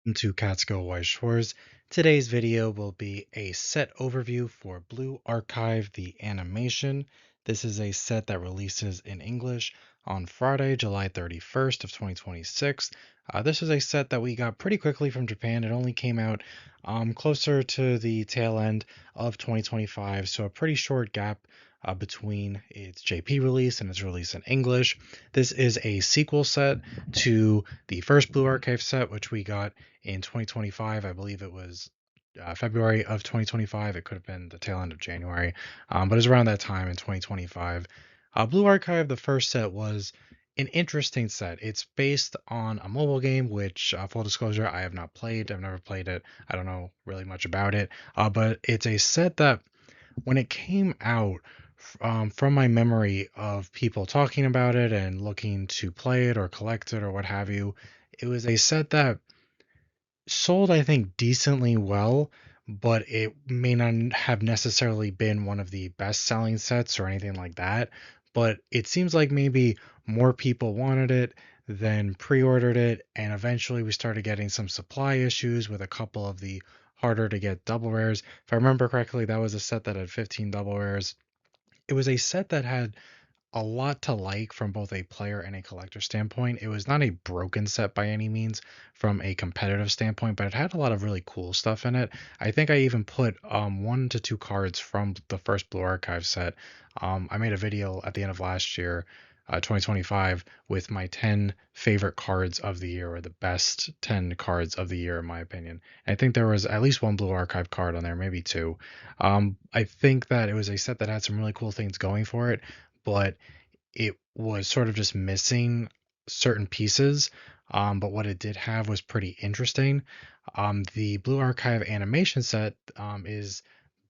Welcome to Catskill Weiss Schwarz. Today's video will be a set overview for Blue Archive, the animation. This is a set that releases in English on Friday, July 31st of 2026. This is a set that we got pretty quickly from Japan. It only came out closer to the tail end of 2025, so a pretty short gap between its JP release and its release in English. This is a sequel set to the first Blue Archive set, which we got in 2025. I believe it was February of 2025. It could have been the tail end of January, but it was around that time in 2025. Blue Archive, the first set, was an interesting set. It's based on a mobile game, which, full disclosure, I have not played. I've never played it. I don't know really much about it, but it's a set that when it came out, from my memory of people talking about it and looking to play it or collect it or what have you, it was a set that sold, I think, decently well, but it may not have necessarily been one of the best selling sets or anything like that. But it seems like maybe more people wanted it than pre ordered it, and eventually we started getting some supply issues with a couple of the harder to get double rares. If I remember correctly, that was a set that had 15 double rares. It was a set that had a lot to like from both a player and a collector standpoint. It was not a broken set by any means from a competitive standpoint, but it had a lot of really cool stuff in it. I think I even put 1 to 2 cards from the first Blue Archive set. I made a video at the end of last year, 2025, with my 10 favorite cards of the year, or the best 10 cards of the year, in my opinion. And I think there was at least one Blue Archive card on there, maybe two. I think that it was a set that had some really cool things going for it, but it was sort of just missing certain pieces. But what it did have was pretty interesting. The Blue Archive animation set is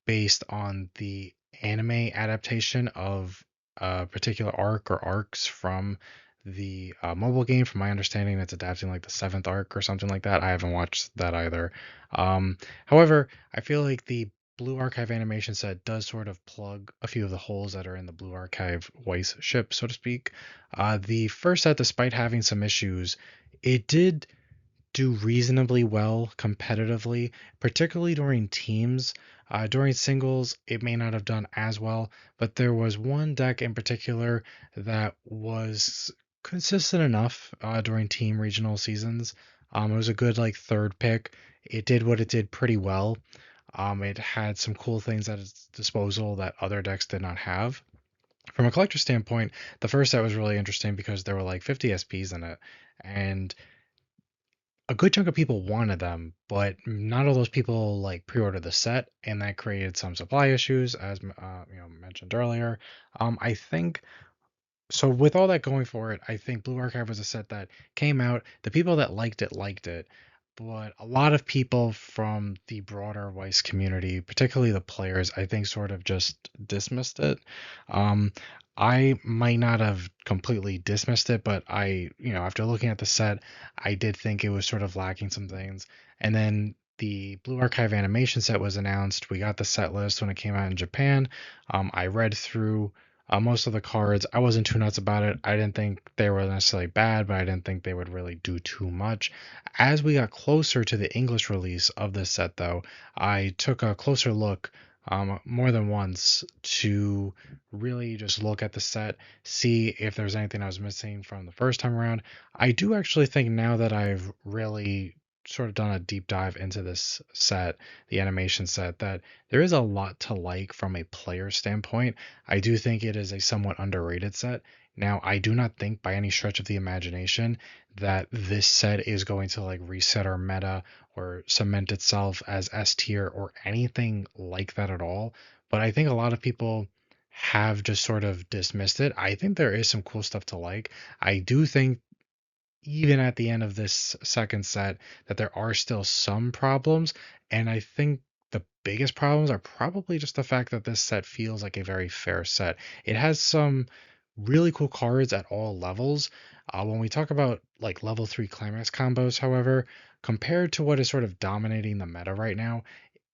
based on the anime adaptation of a particular arc or arcs from the mobile game. From my understanding, it's adapting like the seventh arc or something like that. I haven't watched that either. Um, However, I feel like the Blue Archive animation set does sort of plug a few of the holes that are in the Blue Archive Weiss ship, so to speak. The first set, despite having some issues, it did do reasonably well competitively, particularly during teams. During singles, it may not have done as well, but there was one deck in particular that was consistent enough during team regional seasons. It was a good like third pick. It did what it did pretty well. It had some cool things at its disposal that other decks did not have. From a collector standpoint, the first set was really interesting because there were like 50 SPs in it, and a good chunk of people wanted them, but not all those people like pre-ordered the set, and that created some supply issues, as mentioned earlier. I think so. With all that going for it, I think Blue Archive was a set that came out. The people that liked it, but a lot of people from the broader Weiss community, particularly the players, I think sort of just dismissed it. Um, I might not have completely dismissed it, but after looking at the set, I did think it was sort of lacking some things. And then the Blue Archive animation set was announced. We got the set list when it came out in Japan. I read through most of the cards. I wasn't too nuts about it. I didn't think they were necessarily bad, but I didn't think they would really do too much. As we got closer to the English release of this set, though, I took a closer look, more than once, to really just look at the set, see if there's anything I was missing from the first time around. I do actually think now that I've really sort of done a deep dive into this set, the animation set, that there is a lot to like from a player standpoint. I do think it is a somewhat underrated set. Now, I do not think by any stretch of the imagination that this set is going to like reset our meta or cement itself as S tier or anything like that at all. But I think a lot of people have just sort of dismissed it. I think there is some cool stuff to like. I do think even at the end of this second set that there are still some problems, and I think the biggest problems are probably just the fact that this set feels like a very fair set. It has some really cool cards at all levels. When we talk about like level 3 climax combos, however, compared to what is sort of dominating the meta right now,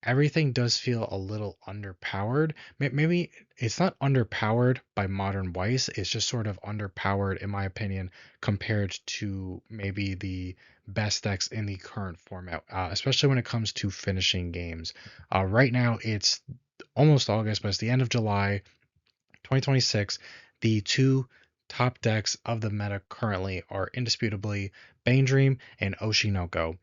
everything does feel a little underpowered. Maybe it's not underpowered by modern Weiss, it's just sort of underpowered, in my opinion, compared to maybe the best decks in the current format, especially when it comes to finishing games. Right now, it's almost August, but it's the end of July 2026. The two top decks of the meta currently are indisputably Bane Dream and Oshinoko.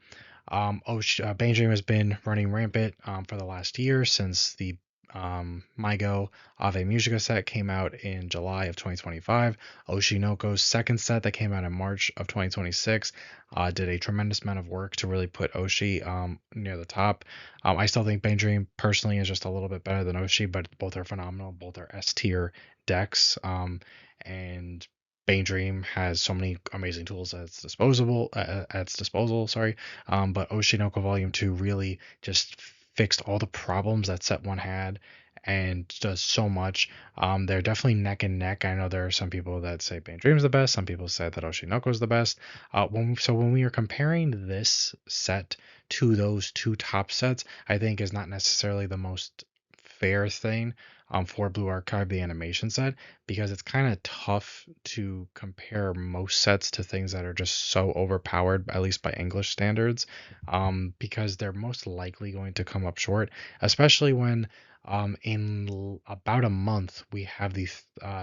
Bane Dream has been running rampant for the last year since the Mygo Ave Musica set came out in July of 2025. Oshinoko's second set that came out in March of 2026 did a tremendous amount of work to really put Oshi near the top. I still think Bane Dream personally is just a little bit better than Oshi, but both are phenomenal. Both are S tier decks. And Bane Dream has so many amazing tools at its disposal. Sorry, but Oshinoko Volume 2 really just fixed all the problems that set 1 had and does so much. They're definitely neck and neck. I know there are some people that say Bane Dream's the best. Some people say that Oshinoko's the best. When we are comparing this set to those two top sets, I think is not necessarily the most fair thing for Blue Archive, the animation set, because it's kind of tough to compare most sets to things that are just so overpowered, at least by English standards, because they're most likely going to come up short, especially when about a month we have the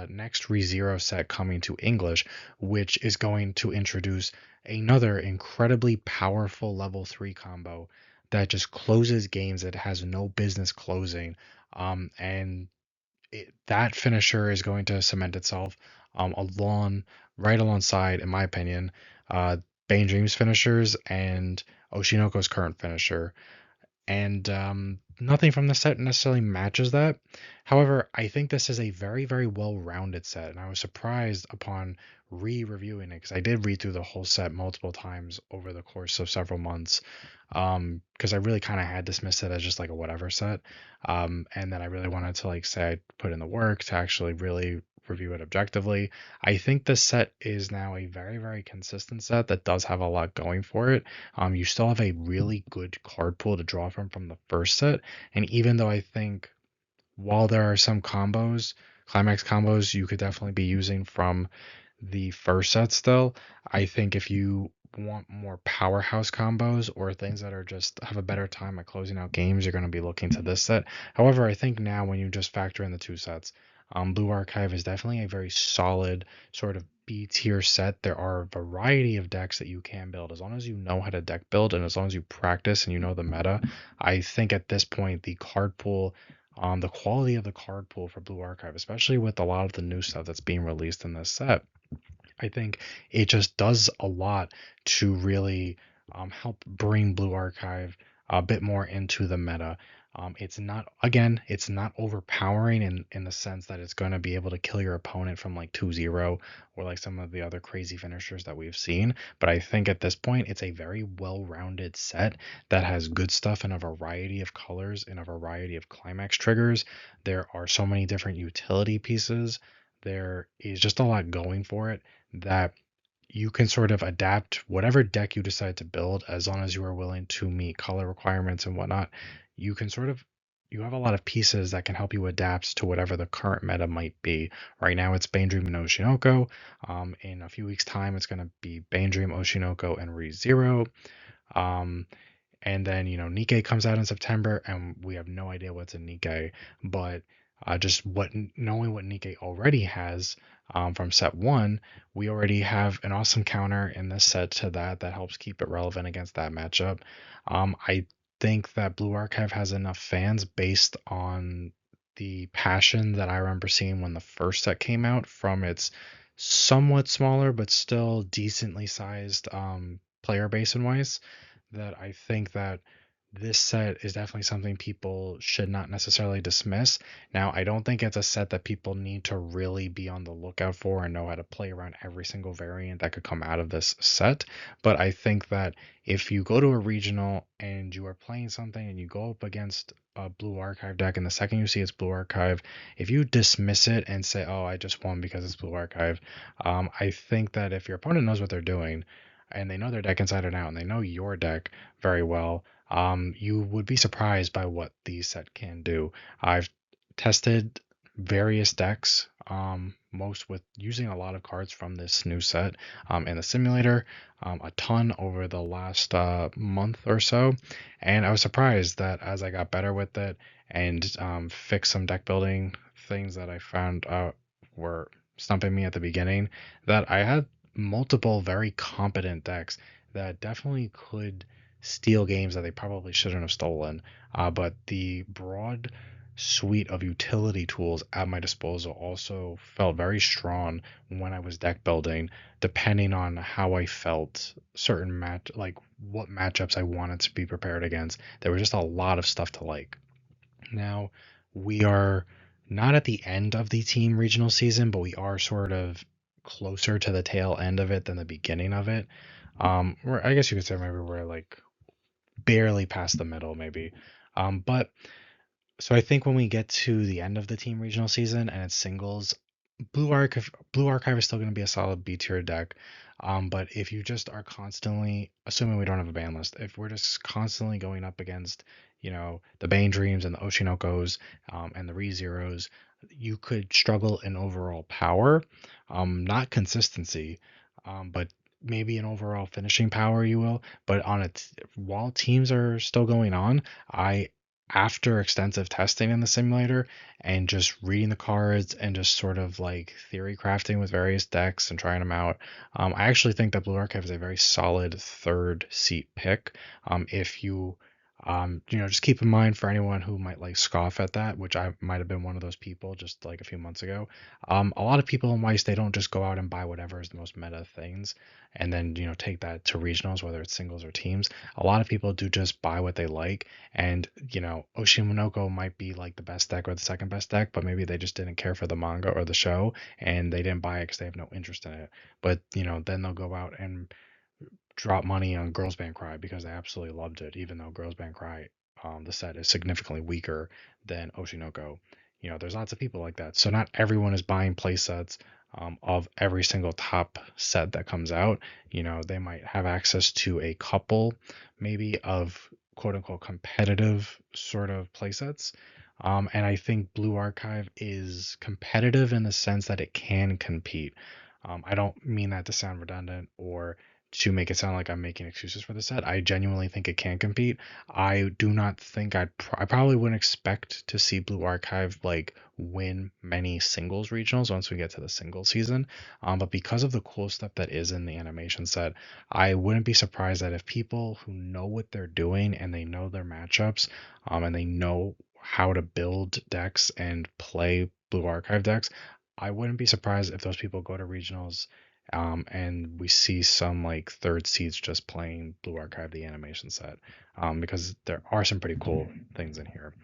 next ReZero set coming to English, which is going to introduce another incredibly powerful level 3 combo that just closes games that it has no business closing. And that finisher is going to cement itself right alongside, in my opinion, Bane Dream's finishers and Oshinoko's current finisher. And nothing from the set necessarily matches that. However, I think this is a very, very well-rounded set, and I was surprised upon re-reviewing it because I did read through the whole set multiple times over the course of several months, because I really kind of had dismissed it as just like a whatever set, and then I really wanted to like say I put in the work to actually really review it objectively. I think this set is now a very, very consistent set that does have a lot going for it. You still have a really good card pool to draw from the first set, and even though I think while there are some combos, climax combos, you could definitely be using from the first set still, I think if you want more powerhouse combos or things that are just have a better time at closing out games, you're going to be looking to this set. However, I think now when you just factor in the two sets, Blue Archive is definitely a very solid sort of B tier set. There are a variety of decks that you can build as long as you know how to deck build and as long as you practice and you know the meta. I think at this point the card pool, the quality of the card pool for Blue Archive, especially with a lot of the new stuff that's being released in this set, I think it just does a lot to really help bring Blue Archive a bit more into the meta. It's not, again, it's not overpowering in the sense that it's going to be able to kill your opponent from like 2-0 or like some of the other crazy finishers that we've seen. But I think at this point, it's a very well rounded set that has good stuff in a variety of colors, in a variety of climax triggers. There are so many different utility pieces. There is just a lot going for it that you can sort of adapt whatever deck you decide to build as long as you are willing to meet color requirements and whatnot. You can sort of you have a lot of pieces that can help you adapt to whatever the current meta might be. Right now it's Bane Dream and Oshinoko. In a few weeks' time it's gonna be Bane Dream, Oshinoko, and ReZero. Um, and then, Nikkei comes out in September, and we have no idea what's in Nikkei. But just knowing what Nikkei already has from set one, we already have an awesome counter in this set to that helps keep it relevant against that matchup. I think that Blue Archive has enough fans based on the passion that I remember seeing when the first set came out from its somewhat smaller but still decently sized player base in Weiss, that I think that this set is definitely something people should not necessarily dismiss. Now, I don't think it's a set that people need to really be on the lookout for and know how to play around every single variant that could come out of this set. But I think that if you go to a regional and you are playing something and you go up against a Blue Archive deck, and the second you see it's Blue Archive, if you dismiss it and say, "Oh, I just won because it's Blue Archive," I think that if your opponent knows what they're doing, and they know their deck inside and out, and they know your deck very well, you would be surprised by what the set can do. I've tested various decks, most with using a lot of cards from this new set in the simulator, a ton over the last month or so, and I was surprised that as I got better with it and fixed some deck building things that I found out were stumping me at the beginning, that I had multiple very competent decks that definitely could steal games that they probably shouldn't have stolen. But the broad suite of utility tools at my disposal also felt very strong when I was deck building, depending on how I felt certain like what matchups I wanted to be prepared against. There was just a lot of stuff to like. Now, we are not at the end of the team regional season, but we are sort of closer to the tail end of it than the beginning of it. I guess you could say maybe we're like barely past the middle, maybe. But so I think when we get to the end of the team regional season and it's singles, Blue Archive is still going to be a solid B tier deck. But if you just are constantly, assuming we don't have a ban list, if we're just constantly going up against, the Bane Dreams and the Oshinokos, and the ReZeros, you could struggle in overall power, not consistency, but maybe an overall finishing power, you will. But while teams are still going on, I after extensive testing in the simulator and just reading the cards and just sort of like theory crafting with various decks and trying them out, I actually think that Blue Archive is a very solid third seat pick. If you just keep in mind for anyone who might like scoff at that, which I might have been one of those people just like a few months ago. A lot of people in Weiss, they don't just go out and buy whatever is the most meta things and then, take that to regionals, whether it's singles or teams. A lot of people do just buy what they like. And, Oshimonoko might be like the best deck or the second best deck, but maybe they just didn't care for the manga or the show and they didn't buy it because they have no interest in it. But, then they'll go out and drop money on Girls Band Cry because I absolutely loved it, even though Girls Band Cry, the set is significantly weaker than Oshinoko. There's lots of people like that. So not everyone is buying play sets of every single top set that comes out. They might have access to a couple, maybe, of quote unquote competitive sort of play sets. And I think Blue Archive is competitive in the sense that it can compete. I don't mean that to sound redundant or to make it sound like I'm making excuses for the set. I genuinely think it can compete. I do not think I probably wouldn't expect to see Blue Archive like win many singles regionals once we get to the single season. But because of the cool stuff that is in the animation set, I wouldn't be surprised that if people who know what they're doing and they know their matchups, and they know how to build decks and play Blue Archive decks, I wouldn't be surprised if those people go to regionals, and we see some like third seeds just playing Blue Archive, the animation set, because there are some pretty cool things in here.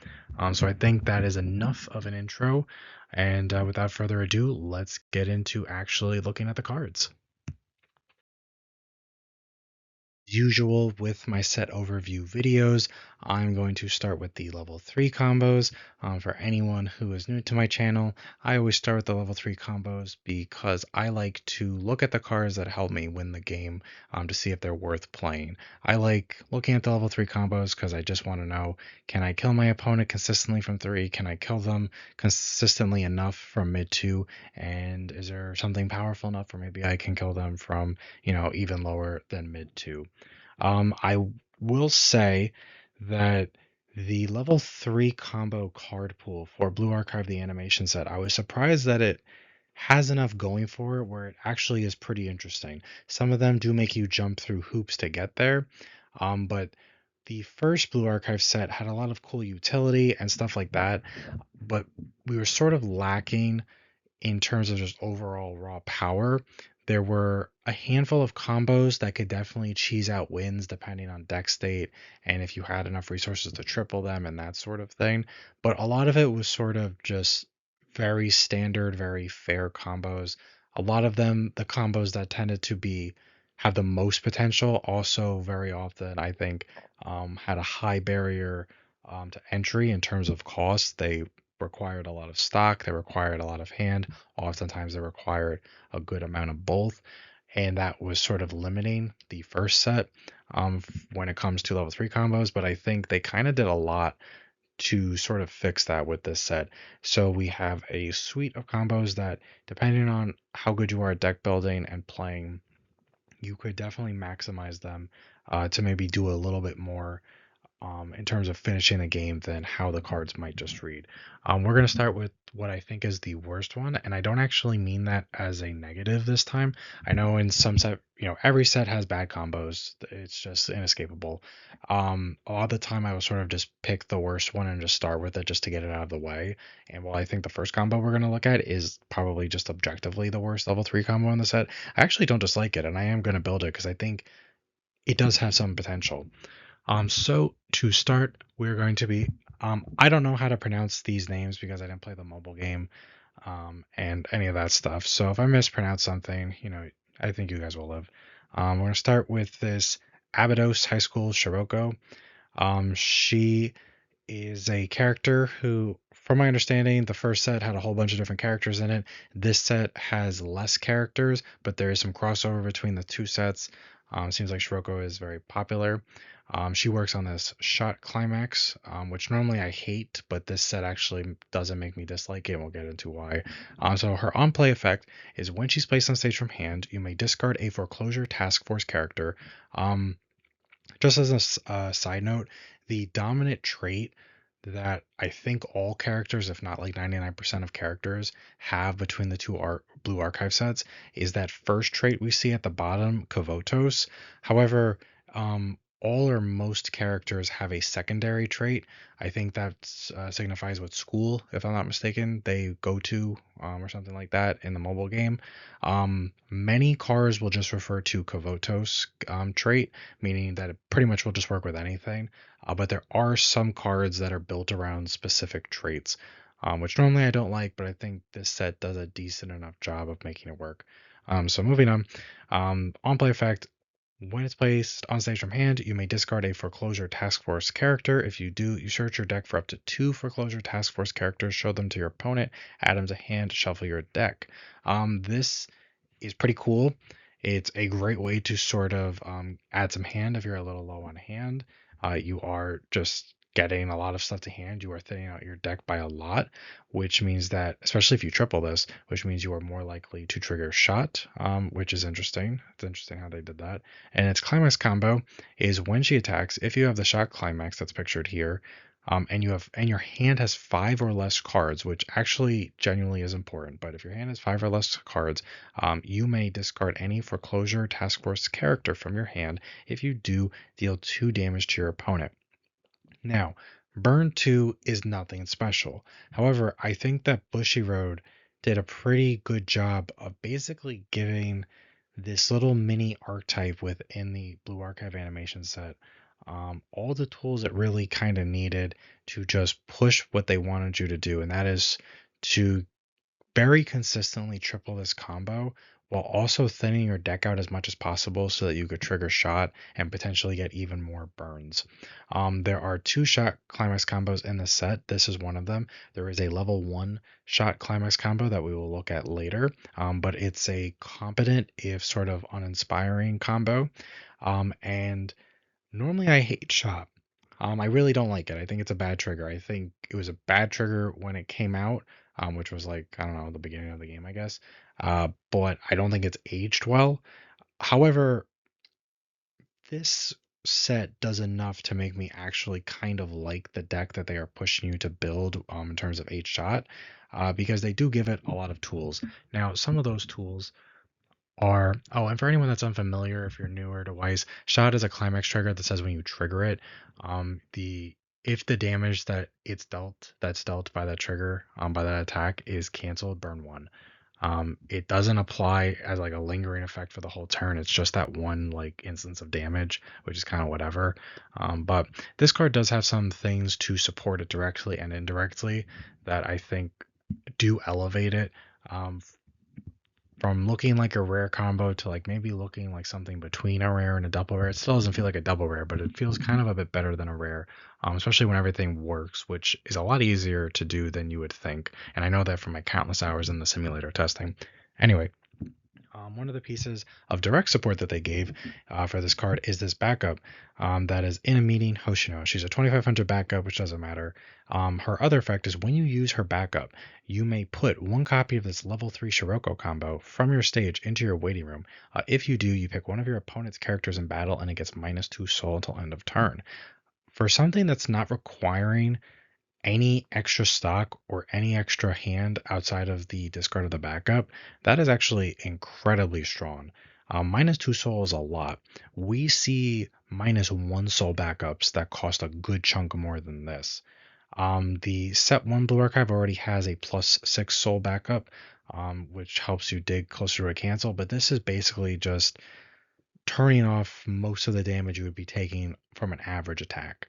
So I think that is enough of an intro. And without further ado, let's get into actually looking at the cards. Usual with my set overview videos, I'm going to start with the level 3 combos. For anyone who is new to my channel, I always start with the level 3 combos because I like to look at the cards that help me win the game, to see if they're worth playing. I like looking at the level 3 combos because I just want to know, can I kill my opponent consistently from 3? Can I kill them consistently enough from mid 2? And is there something powerful enough where maybe I can kill them from, even lower than mid 2? I will say that the level 3 combo card pool for Blue Archive, the animation set, I was surprised that it has enough going for it where it actually is pretty interesting. Some of them do make you jump through hoops to get there, but the first Blue Archive set had a lot of cool utility and stuff like that, but we were sort of lacking in terms of just overall raw power. There were a handful of combos that could definitely cheese out wins depending on deck state and if you had enough resources to triple them and that sort of thing. But a lot of it was sort of just very standard, very fair combos. A lot of them, the combos that tended to be have the most potential, also very often I think had a high barrier to entry in terms of cost. They required a lot of stock, they required a lot of hand, oftentimes they required a good amount of both. and that was sort of limiting the first set when it comes to level 3 combos. But I think they kind of did a lot to sort of fix that with this set. So we have a suite of combos that, depending on how good you are at deck building and playing, you could definitely maximize them to maybe do a little bit more in terms of finishing the game than how the cards might just read. We're going to start with what I think is the worst one, and I don't actually mean that as a negative this time. I know in some set, every set has bad combos. It's just inescapable. A lot of the time, I will sort of just pick the worst one and just start with it just to get it out of the way. And while I think the first combo we're going to look at is probably just objectively the worst level 3 combo in the set, I actually don't dislike it, and I am going to build it because I think it does have some potential. So to start, we're going to be. I don't know how to pronounce these names because I didn't play the mobile game, and any of that stuff. So if I mispronounce something, I think you guys will live. We're gonna start with this Abydos High School Shiroko. She is a character who, from my understanding, the first set had a whole bunch of different characters in it. This set has less characters, but there is some crossover between the two sets. Seems like Shiroko is very popular. She works on this shot climax, which normally I hate, but this set actually doesn't make me dislike it. We'll get into why. So her on-play effect is when she's placed on stage from hand, you may discard a foreclosure task force character. Just as a side note, the dominant trait that I think all characters, if not like 99% of characters, have between the two blue archive sets is that first trait we see at the bottom, Kavotos. However, all or most characters have a secondary trait. I think that signifies what school, if I'm not mistaken, they go to, or something like that in the mobile game. Many cars will just refer to Kavotos trait, meaning that it pretty much will just work with anything. But there are some cards that are built around specific traits, which normally I don't like, but I think this set does a decent enough job of making it work. So moving on play effect. When it's placed on stage from hand, you may discard a Foreclosure Task Force character. If you do, you search your deck for up to 2 Foreclosure Task Force characters, show them to your opponent, add them to hand, shuffle your deck. This is pretty cool. It's a great way to sort of add some hand if you're a little low on hand. You are just getting a lot of stuff to hand. You are thinning out your deck by a lot, which means that, especially if you triple this, which means you are more likely to trigger shot, which is interesting. It's interesting how they did that. And its climax combo is when she attacks, if you have the shot climax that's pictured here, and your hand has 5 or less cards, which actually genuinely is important. But if your hand has 5 or less cards, you may discard any Foreclosure Task Force character from your hand. If you do, deal 2 damage to your opponent. Now, Burn 2 is nothing special. However, I think that Bushiroad did a pretty good job of basically giving this little mini archetype within the Blue Archive animation set all the tools it really kind of needed to just push what they wanted you to do, and that is to very consistently triple this combo while also thinning your deck out as much as possible so that you could trigger shot and potentially get even more burns. There are 2 shot climax combos in the set. This is one of them. There is a level 1 shot climax combo that we will look at later, but it's a competent, if sort of uninspiring combo. And normally I hate shot. I really don't like it. I think it's a bad trigger. I think it was a bad trigger when it came out, which was like, I don't know, the beginning of the game, I guess. But I don't think it's aged well. However, this set does enough to make me actually kind of like the deck that they are pushing you to build in terms of H shot, because they do give it a lot of tools. Now, some of those tools and for anyone that's unfamiliar, if you're newer to Weiss, shot is a climax trigger that says when you trigger it, the if the damage that's dealt by that trigger, by that attack is canceled, burn 1. It doesn't apply as like a lingering effect for the whole turn. It's just that one like instance of damage, which is kind of whatever. But this card does have some things to support it directly and indirectly that I think do elevate it. From looking like a rare combo to like maybe looking like something between a rare and a double rare. It still doesn't feel like a double rare, but it feels kind of a bit better than a rare, especially when everything works, which is a lot easier to do than you would think. And I know that from my countless hours in the simulator testing. Anyway, One of the pieces of direct support that they gave for this card is this backup that is in a meeting Hoshino. She's a 2500 backup, which doesn't matter. Her other effect is when you use her backup, you may put one copy of this level 3 Shiroko combo from your stage into your waiting room. If you do, you pick one of your opponent's characters in battle and it gets -2 soul until end of turn. For something that's not requiring any extra stock or any extra hand outside of the discard of the backup, that is actually incredibly strong. -2 soul is a lot. We see -1 soul backups that cost a good chunk more than this. The set 1 Blue Archive already has a +6 soul backup, which helps you dig closer to a cancel, but this is basically just turning off most of the damage you would be taking from an average attack.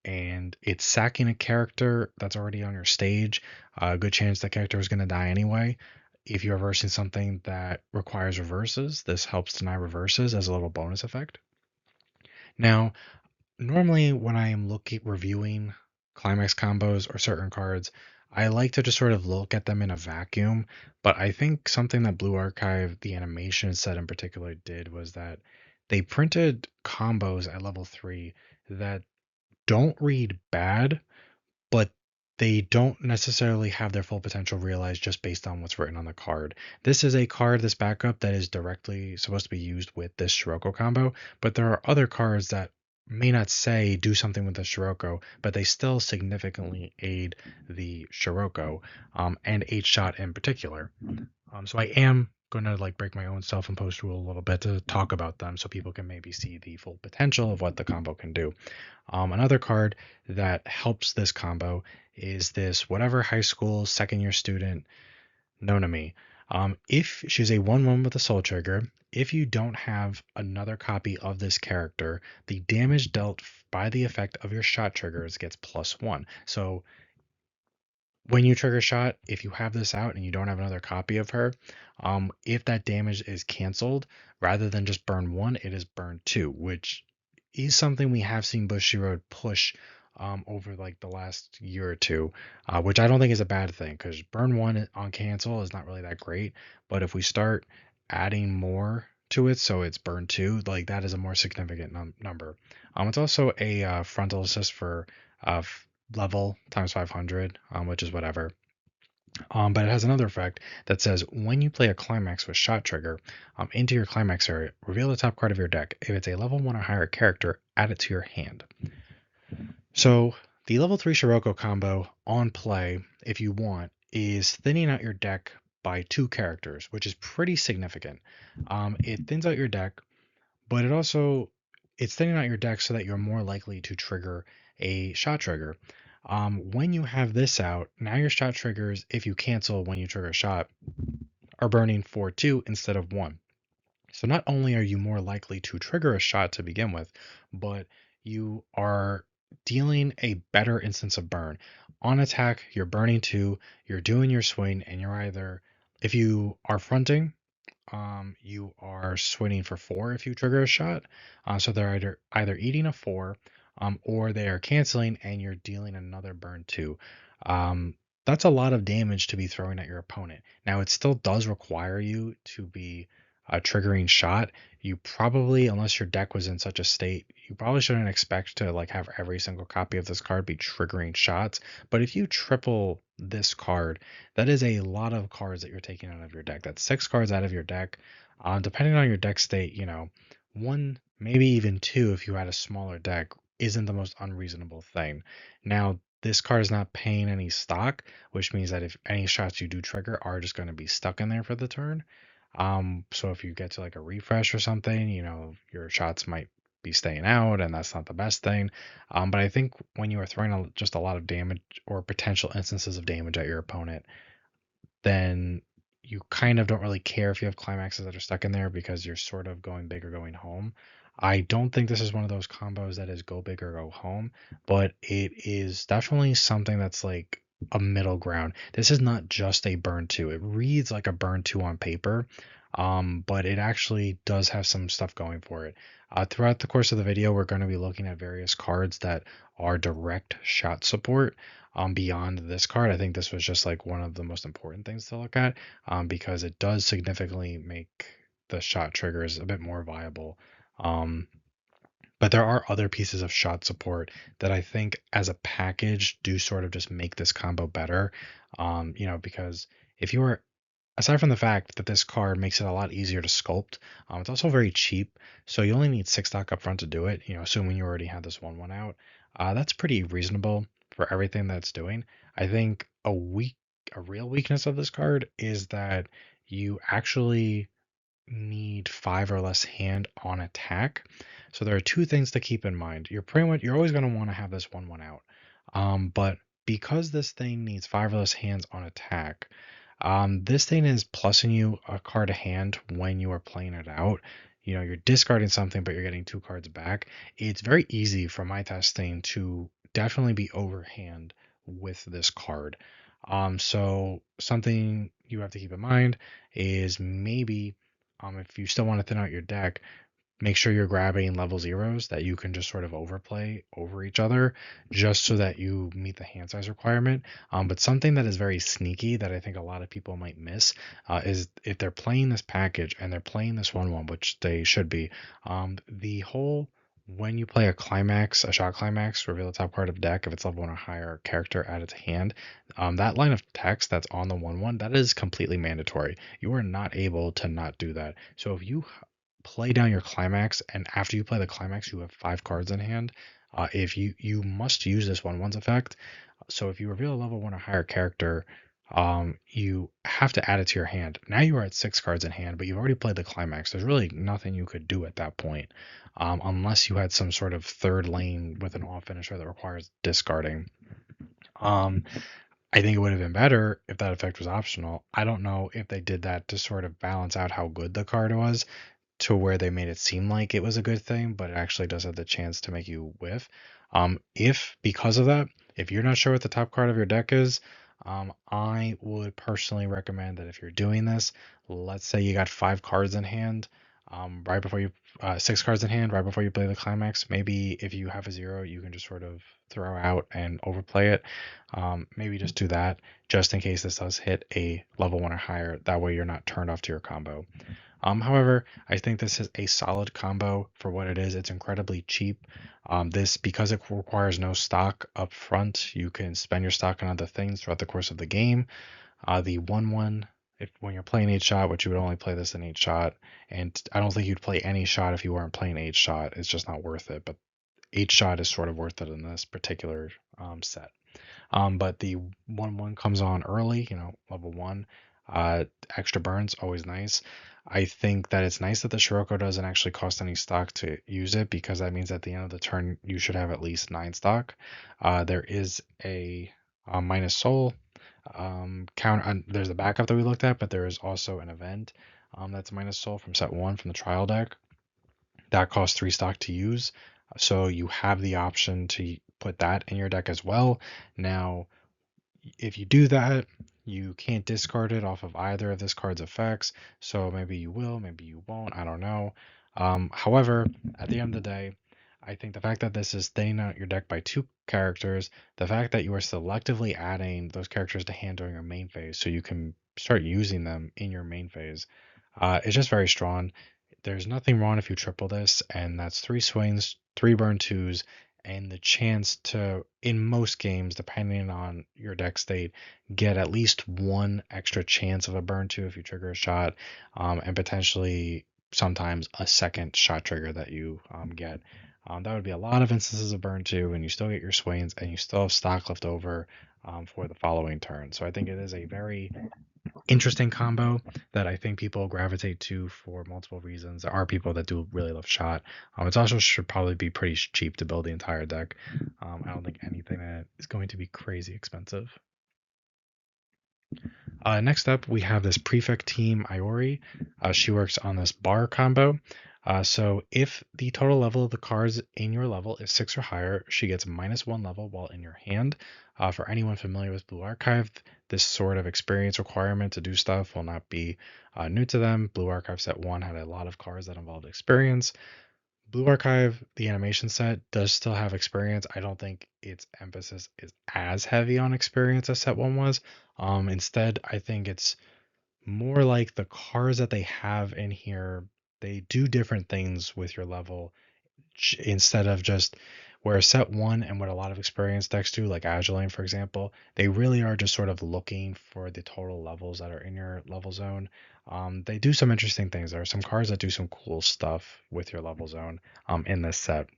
And it's sacking a character that's already on your stage. A good chance that character is going to die anyway. If you're reversing something that requires reverses, this helps deny reverses as a little bonus effect. Now, normally when I am reviewing climax combos or certain cards, I like to just sort of look at them in a vacuum. But I think something that Blue Archive, the animation set in particular, did was that they printed combos at level 3 that don't read bad, but they don't necessarily have their full potential realized just based on what's written on the card. This is a card, this backup, that is directly supposed to be used with this Shiroko combo, but there are other cards that may not say do something with the Shiroko, but they still significantly aid the Shiroko, and 8-shot in particular. So I am going to like break my own self-imposed rule a little bit to talk about them so people can maybe see the full potential of what the combo can do. Another card that helps this combo is this whatever high school second year student Nonami. If she's a 1/1 with a soul trigger, if you don't have another copy of this character, the damage dealt by the effect of your shot triggers gets +1. So when you trigger shot, if you have this out and you don't have another copy of her, if that damage is canceled, rather than just burn 1, it is burn 2, which is something we have seen Bushiroad push over like the last year or two, which I don't think is a bad thing because burn 1 on cancel is not really that great. But if we start adding more to it, so it's burn 2, like that is a more significant number. It's also a frontal assist for level times 500, which is whatever. But it has another effect that says when you play a climax with shot trigger into your climax area, reveal the top card of your deck. If it's a level 1 or higher character, add it to your hand. So the level 3 Shiroko combo on play, if you want, is thinning out your deck by 2 characters, which is pretty significant. It thins out your deck, but it's thinning out your deck so that you're more likely to trigger a shot trigger. When you have this out, now your shot triggers, if you cancel when you trigger a shot, are burning for 2 instead of 1. So not only are you more likely to trigger a shot to begin with, but you are dealing a better instance of burn. On attack, you're burning 2, you're doing your swing, and you're either, if you are fronting, you are swinging for 4 if you trigger a shot. So they're either eating a 4, or they are canceling and you're dealing another burn 2. That's a lot of damage to be throwing at your opponent. Now it still does require you to be triggering shot. You probably, unless your deck was in such a state, you probably shouldn't expect to like have every single copy of this card be triggering shots. But if you triple this card, that is a lot of cards that you're taking out of your deck. That's 6 cards out of your deck. Depending on your deck state, one, maybe even 2 if you had a smaller deck isn't the most unreasonable thing. Now, this card is not paying any stock, which means that if any shots you do trigger are just going to be stuck in there for the turn. So if you get to like a refresh or something, your shots might be staying out, and that's not the best thing. But I think when you are throwing just a lot of damage or potential instances of damage at your opponent, then you kind of don't really care if you have climaxes that are stuck in there because you're sort of going big or going home. I don't think this is one of those combos that is go big or go home, but it is definitely something that's like a middle ground. This is not just a burn 2. It reads like a burn 2 on paper, but it actually does have some stuff going for it. Throughout the course of the video, we're going to be looking at various cards that are direct shot support. beyond this card. I think this was just like one of the most important things to look at, because it does significantly make the shot triggers a bit more viable. Um, but there are other pieces of shot support that I think as a package do sort of just make this combo better. Because if you were aside from the fact that this card makes it a lot easier to sculpt, it's also very cheap. So you only need 6 stock up front to do it, assuming you already have this 1/1 out. That's pretty reasonable for everything that's doing. I think a real weakness of this card is that you actually need 5 or less hand on attack. So there are two things to keep in mind. You're always going to want to have this 1/1 out. But because this thing needs 5 or less hands on attack, this thing is plussing you a card a hand when you are playing it out. You're discarding something, but you're getting 2 cards back. It's very easy from my testing to definitely be overhand with this card. So something you have to keep in mind is maybe if you still want to thin out your deck, make sure you're grabbing level zeros that you can just sort of overplay over each other just so that you meet the hand size requirement. But something that is very sneaky that I think a lot of people might miss is if they're playing this package and they're playing this 1/1, which they should be, the whole when you play a shot climax, reveal the top card of deck if it's level 1 or higher character at its hand. That line of text that's on the 1/1, that is completely mandatory. You are not able to not do that. So if you play down your climax, and after you play the climax, you have 5 cards in hand. If you must use this 1/1's effect. So if you reveal a level 1 or higher character, you have to add it to your hand. Now you are at 6 cards in hand, but you've already played the climax. There's really nothing you could do at that point, unless you had some sort of third lane with an off finisher that requires discarding. Um, I think it would have been better if that effect was optional. I don't know if they did that to sort of balance out how good the card was, to where they made it seem like it was a good thing, but it actually does have the chance to make you whiff. If because of that, if you're not sure what the top card of your deck is, I would personally recommend that if you're doing this, let's say you got 5 cards in hand, right before you 6 cards in hand, right before you play the climax. Maybe if you have a zero, you can just sort of throw out and overplay it. Maybe just do that, just in case this does hit a level 1 or higher. That way you're not turned off to your combo. However, I think this is a solid combo for what it is. It's incredibly cheap. This, because it requires no stock up front, you can spend your stock on other things throughout the course of the game. The 1/1, if when you're playing 8 shot, which you would only play this in 8 shot, and I don't think you'd play any shot if you weren't playing 8 shot. It's just not worth it. But 8 shot is sort of worth it in this particular set. But the 1/1 comes on early, level 1. Uh, Extra burns, always nice. I think that it's nice that the Scirocco doesn't actually cost any stock to use it, because that means at the end of the turn you should have at least 9 stock. There is a minus soul count. There's the backup that we looked at, but there is also an event that's minus soul from set 1 from the trial deck. That costs 3 stock to use. So you have the option to put that in your deck as well. Now, if you do that, you can't discard it off of either of this card's effects. So maybe you will, maybe you won't. I don't know. However, at the end of the day, I think the fact that this is thinning out your deck by 2 characters, the fact that you are selectively adding those characters to hand during your main phase, so you can start using them in your main phase, is just very strong. There's nothing wrong if you triple this, and that's 3 swings, 3 burn 2s, and the chance to, in most games, depending on your deck state, get at least 1 extra chance of a burn 2 if you trigger a shot, and potentially sometimes a second shot trigger that you get. That would be a lot of instances of burn 2, and you still get your swings, and you still have stock left over for the following turn. So I think it is a very interesting combo that I think people gravitate to for multiple reasons. There are people that do really love shot. It also should probably be pretty cheap to build the entire deck. I don't think anything that is going to be crazy expensive. Next up, we have this prefect team Iori. She works on this bar combo. So if the total level of the cards in your level is 6 or higher, she gets -1 level while in your hand. For anyone familiar with Blue Archive, this sort of experience requirement to do stuff will not be new to them. Blue Archive set 1 had a lot of cards that involved experience. Blue Archive, the animation set, does still have experience. I don't think its emphasis is as heavy on experience as set one was. Instead, I think it's more like the cards that they have in here, they do different things with your level instead of just where set one and what a lot of experienced decks do, like Agilane, for example, they really are just sort of looking for the total levels that are in your level zone. They do some interesting things. There are some cards that do some cool stuff with your level zone in this set.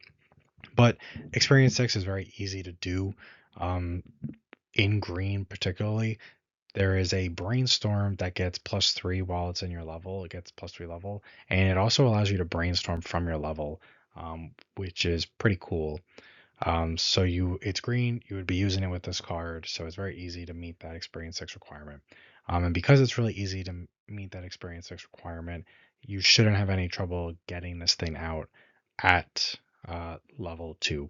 But Experience 6 is very easy to do um, in green, particularly. There is a brainstorm that gets +3 while it's in your level. It gets +3 level, and it also allows you to brainstorm from your level, which is pretty cool. So it's green. You would be using it with this card, so it's very easy to meet that experience 6 requirement. And because it's really easy to meet that experience 6 requirement, you shouldn't have any trouble getting this thing out at level 2.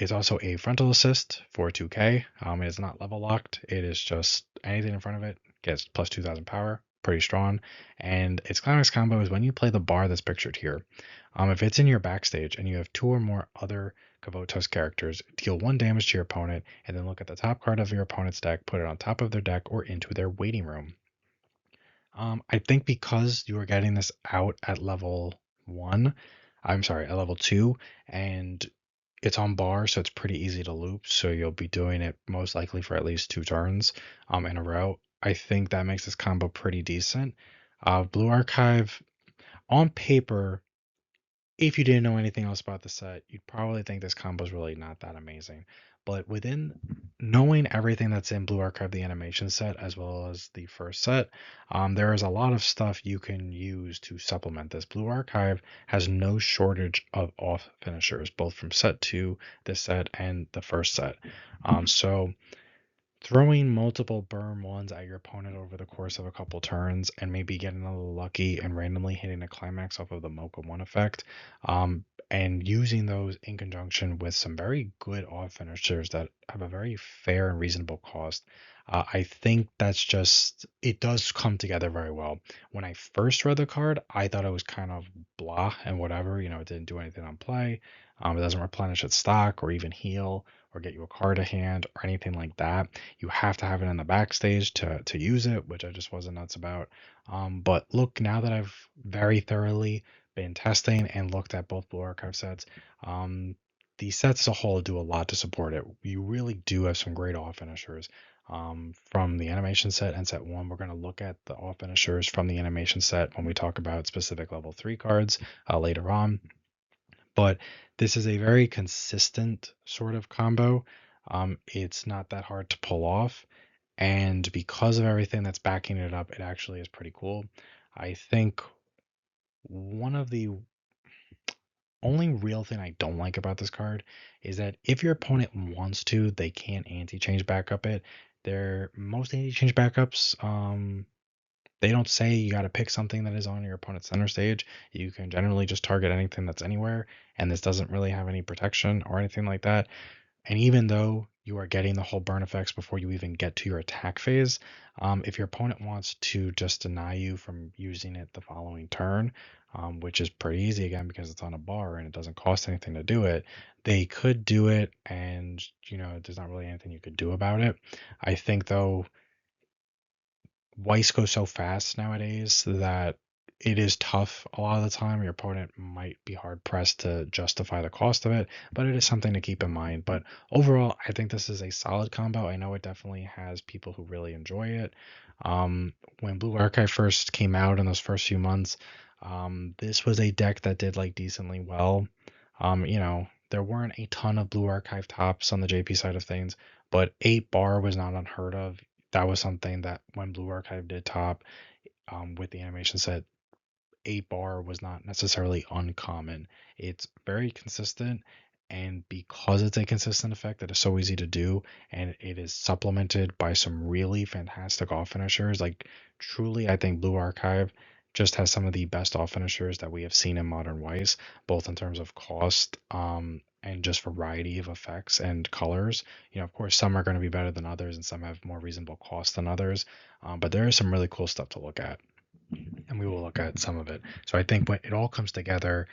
It's also a frontal assist for 2k. It is not level locked. It is just anything in front of it gets plus 2000 power. Pretty strong. And its climax combo is when you play the bar that's pictured here. If it's in your backstage and you have two or more other Kavotos characters, deal 1 damage to your opponent, and then look at the top card of your opponent's deck, put it on top of their deck or into their waiting room. I think because you are getting this out at level 1, I'm sorry, at level 2, and it's on bar, so it's pretty easy to loop. So you'll be doing it most likely for at least 2 turns in a row. I think that makes this combo pretty decent. Blue Archive, on paper, if you didn't know anything else about the set, you'd probably think this combo is really not that amazing. But within knowing everything that's in Blue Archive, the animation set, as well as the first set, there is a lot of stuff you can use to supplement this. Blue Archive has no shortage of off finishers, both from set two, this set, and the first set. So throwing multiple burn ones at your opponent over the course of a couple turns and maybe getting a little lucky and randomly hitting a climax off of the Mocha 1 effect, and using those in conjunction with some very good off finishers that have a very fair and reasonable cost. I think that's just, it does come together very well. When I first read the card, I thought it was kind of blah and whatever, it didn't do anything on play. It doesn't replenish its stock or even heal or get you a card to hand or anything like that. You have to have it in the backstage to use it, which I just wasn't nuts about. But look, now that I've very thoroughly been testing and looked at both Blue Archive sets, the sets as a whole do a lot to support it. You really do have some great off finishers. From the animation set and set one, we're going to look at the off finishers from the animation set when we talk about specific level 3 cards later on. But this is a very consistent sort of combo. It's not that hard to pull off. And because of everything that's backing it up, it actually is pretty cool. I think one of the only real thing I don't like about this card is that if your opponent wants to, they can't anti-change backup it. Most anti-change backups, they don't say you got to pick something that is on your opponent's center stage. You can generally just target anything that's anywhere, and this doesn't really have any protection or anything like that. And even though you are getting the whole burn effects before you even get to your attack phase, if your opponent wants to just deny you from using it the following turn, which is pretty easy again because it's on a bar and it doesn't cost anything to do it, they could do it, and there's not really anything you could do about it. I think though Weiss goes so fast nowadays that it is tough a lot of the time. Your opponent might be hard pressed to justify the cost of it, but it is something to keep in mind. But overall, I think this is a solid combo. I know it definitely has people who really enjoy it. When Blue Archive first came out in those first few months, this was a deck that did like decently well. There weren't a ton of Blue Archive tops on the JP side of things, but 8 bar was not unheard of. That was something that when Blue Archive did top, with the animation set, 8 bar was not necessarily uncommon. It's very consistent, and because it's a consistent effect that is so easy to do, and it is supplemented by some really fantastic off finishers, like truly, I think Blue Archive just has some of the best off finishers that we have seen in modern Weiss, both in terms of cost, and just variety of effects and colors. Of course, some are going to be better than others, and some have more reasonable cost than others, but there is some really cool stuff to look at, and we will look at some of it. So I think when it all comes together,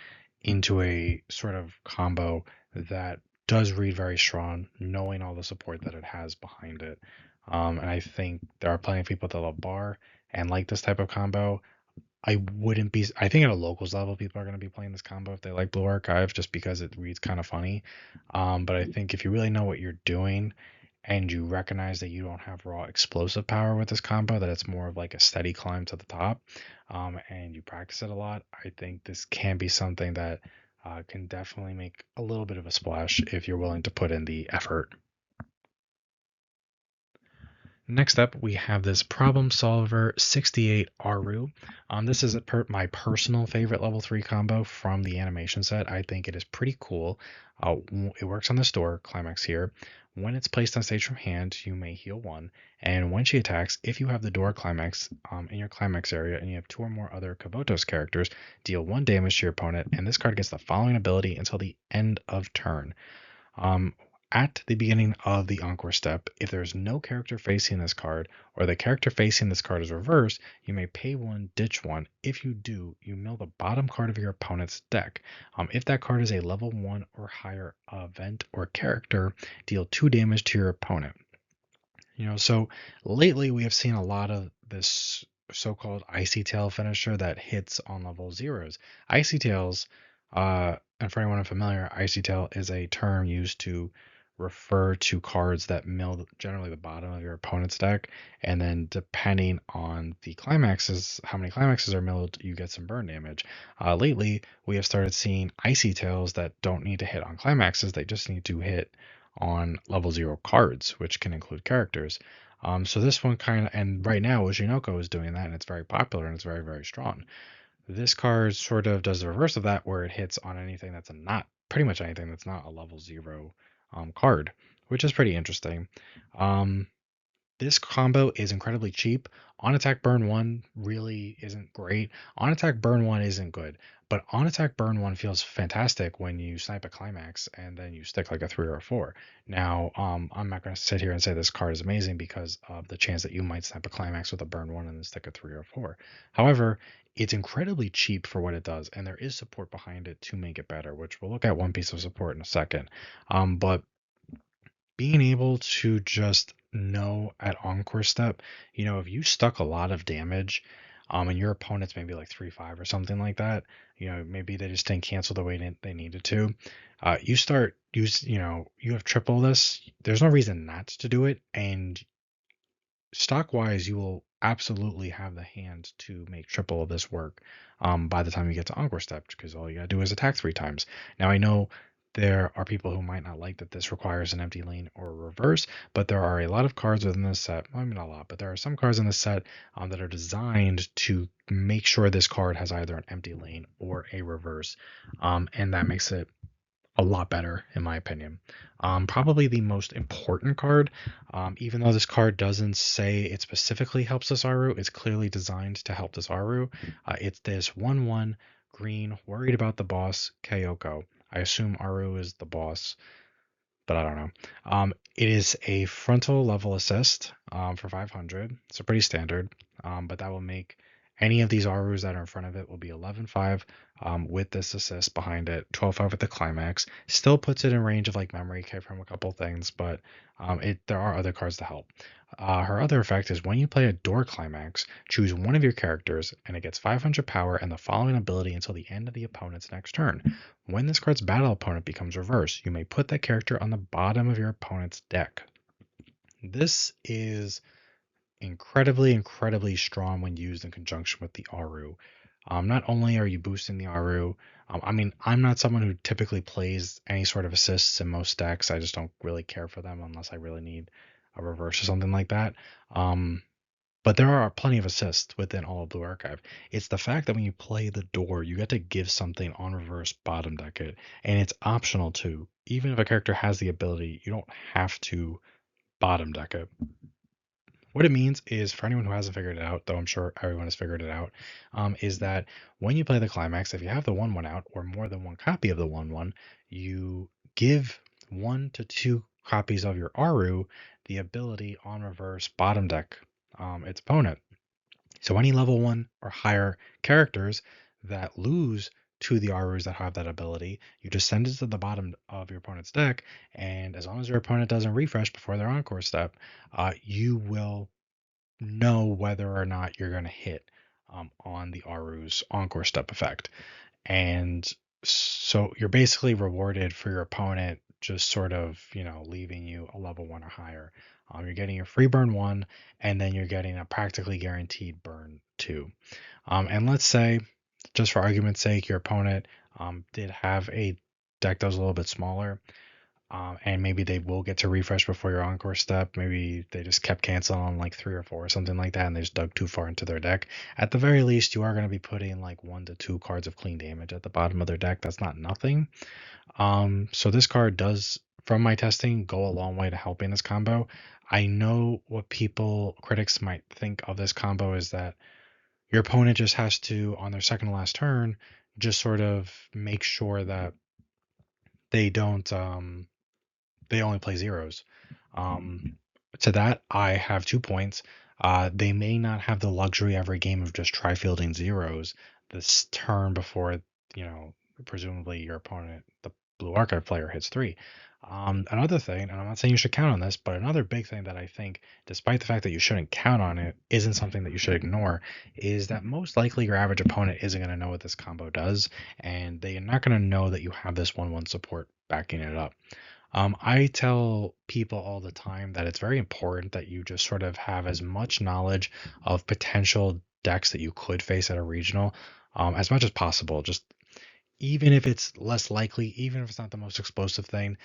into a sort of combo that does read very strong, knowing all the support that it has behind it. And I think there are plenty of people that love bar and like this type of combo. I wouldn't be. I think at a locals level, people are going to be playing this combo if they like Blue Archive, just because it reads kind of funny. But I think if you really know what you're doing and you recognize that you don't have raw explosive power with this combo, that it's more of like a steady climb to the top, and you practice it a lot, I think this can be something that can definitely make a little bit of a splash if you're willing to put in the effort. Next up, we have this Problem Solver 68 Aru. This is my personal favorite level 3 combo from the animation set. I think it is pretty cool. It works on this door, climax here. When it's placed on stage from hand, you may heal 1. And when she attacks, if you have the door climax in your climax area and you have 2 or more other Kabuto's characters, deal 1 damage to your opponent. And this card gets the following ability until the end of turn. Um, at the beginning of the Encore step, if there's no character facing this card, or the character facing this card is reversed, you may pay 1, ditch 1. If you do, you mill the bottom card of your opponent's deck. If that card is a level 1 or higher event or character, deal 2 damage to your opponent. So lately we have seen a lot of this so-called icy tail finisher that hits on level zeros. Icy tails, and for anyone unfamiliar, icy tail is a term used to refer to cards that mill generally the bottom of your opponent's deck, and then depending on the climaxes, how many climaxes are milled, you get some burn damage. Lately, we have started seeing icy tails that don't need to hit on climaxes; they just need to hit on level 0 cards, which can include characters. So this one kind of, and right now Ujinoko is doing that, and it's very popular and it's very, very strong. This card sort of does the reverse of that, where it hits on anything that's not, pretty much anything that's not a level 0 card, which is pretty interesting. Um, this combo is incredibly cheap. On attack burn 1 really isn't great. On attack burn 1 isn't good, but on attack burn 1 feels fantastic when you snipe a climax and then you stick like a 3 or a 4. Now, I'm not going to sit here and say this card is amazing because of the chance that you might snipe a climax with a burn 1 and then stick a 3 or 4. However, it's incredibly cheap for what it does, and there is support behind it to make it better, which we'll look at one piece of support in a second. But being able to just know at Encore step, if you stuck a lot of damage, and your opponent's maybe like 3-5 or something like that, maybe they just didn't cancel the way they needed to. You have triple this. There's no reason not to do it, and stock wise, you will absolutely have the hand to make triple of this work by the time you get to Encore Step, because all you gotta do is attack 3 times. Now, I know there are people who might not like that this requires an empty lane or a reverse, but there are a lot of cards within this set. Well, I mean, not a lot, but there are some cards in this set that are designed to make sure this card has either an empty lane or a reverse, and that makes it a lot better, in my opinion. Probably the most important card, even though this card doesn't say it specifically helps this Aru, it's clearly designed to help this Aru. It's this 1/1 green, worried about the boss, Kyoko. I assume Aru is the boss, but I don't know. It is a frontal level assist for 500. It's a pretty standard, but that will make any of these Arus that are in front of it will be 11-5 with this assist behind it, 12-5 with the climax. Still puts it in range of like memory K from a couple things, but there are other cards to help. Her other effect is when you play a door climax, choose one of your characters and it gets 500 power and the following ability until the end of the opponent's next turn. When this card's battle opponent becomes reversed, you may put that character on the bottom of your opponent's deck. This is incredibly, incredibly strong when used in conjunction with the Aru. Not only are you boosting the Aru, I mean, I'm not someone who typically plays any sort of assists in most decks. I just don't really care for them unless I really need a reverse or something like that. But there are plenty of assists within all of Blue Archive. It's the fact that when you play the door, you get to give something on reverse bottom deck it, and it's optional too. Even if a character has the ability, you don't have to bottom deck it. What it means is, for anyone who hasn't figured it out, though I'm sure everyone has figured it out, is that when you play the climax, if you have the 1/1 out or more than one copy of the 1/1, you give 1 to 2 copies of your Aru the ability on reverse bottom deck its opponent. So any level 1 or higher characters that lose to the Arus that have that ability. You just send it to the bottom of your opponent's deck, and as long as your opponent doesn't refresh before their encore step, you will know whether or not you're going to hit on the Aru's encore step effect. And so you're basically rewarded for your opponent just sort of, leaving you a level 1 or higher. You're getting your free burn 1, and then you're getting a practically guaranteed burn 2. And let's say, just for argument's sake, your opponent did have a deck that was a little bit smaller, and maybe they will get to refresh before your encore step. Maybe they just kept canceling on like 3 or 4 or something like that, and they just dug too far into their deck. At the very least, you are going to be putting like 1 to 2 cards of clean damage at the bottom of their deck. That's not nothing. So this card does, from my testing, go a long way to helping this combo. I know what critics might think of this combo is that your opponent just has to, on their second to last turn, just sort of make sure that they don't they only play zeros. Um, to that, I have 2 points. They may not have the luxury every game of just try fielding zeros this turn before, you know, presumably your opponent, the blue archive player, hits three. Another thing, and I'm not saying you should count on this, but another big thing that I think, despite the fact that you shouldn't count on it, isn't something that you should ignore, is that most likely your average opponent isn't going to know what this combo does, and they are not going to know that you have this 1/1 support backing it up. I tell people all the time that it's very important that you just sort of have as much knowledge of potential decks that you could face at a regional, as much as possible. Just even if it's less likely, even if it's not the most explosive thing,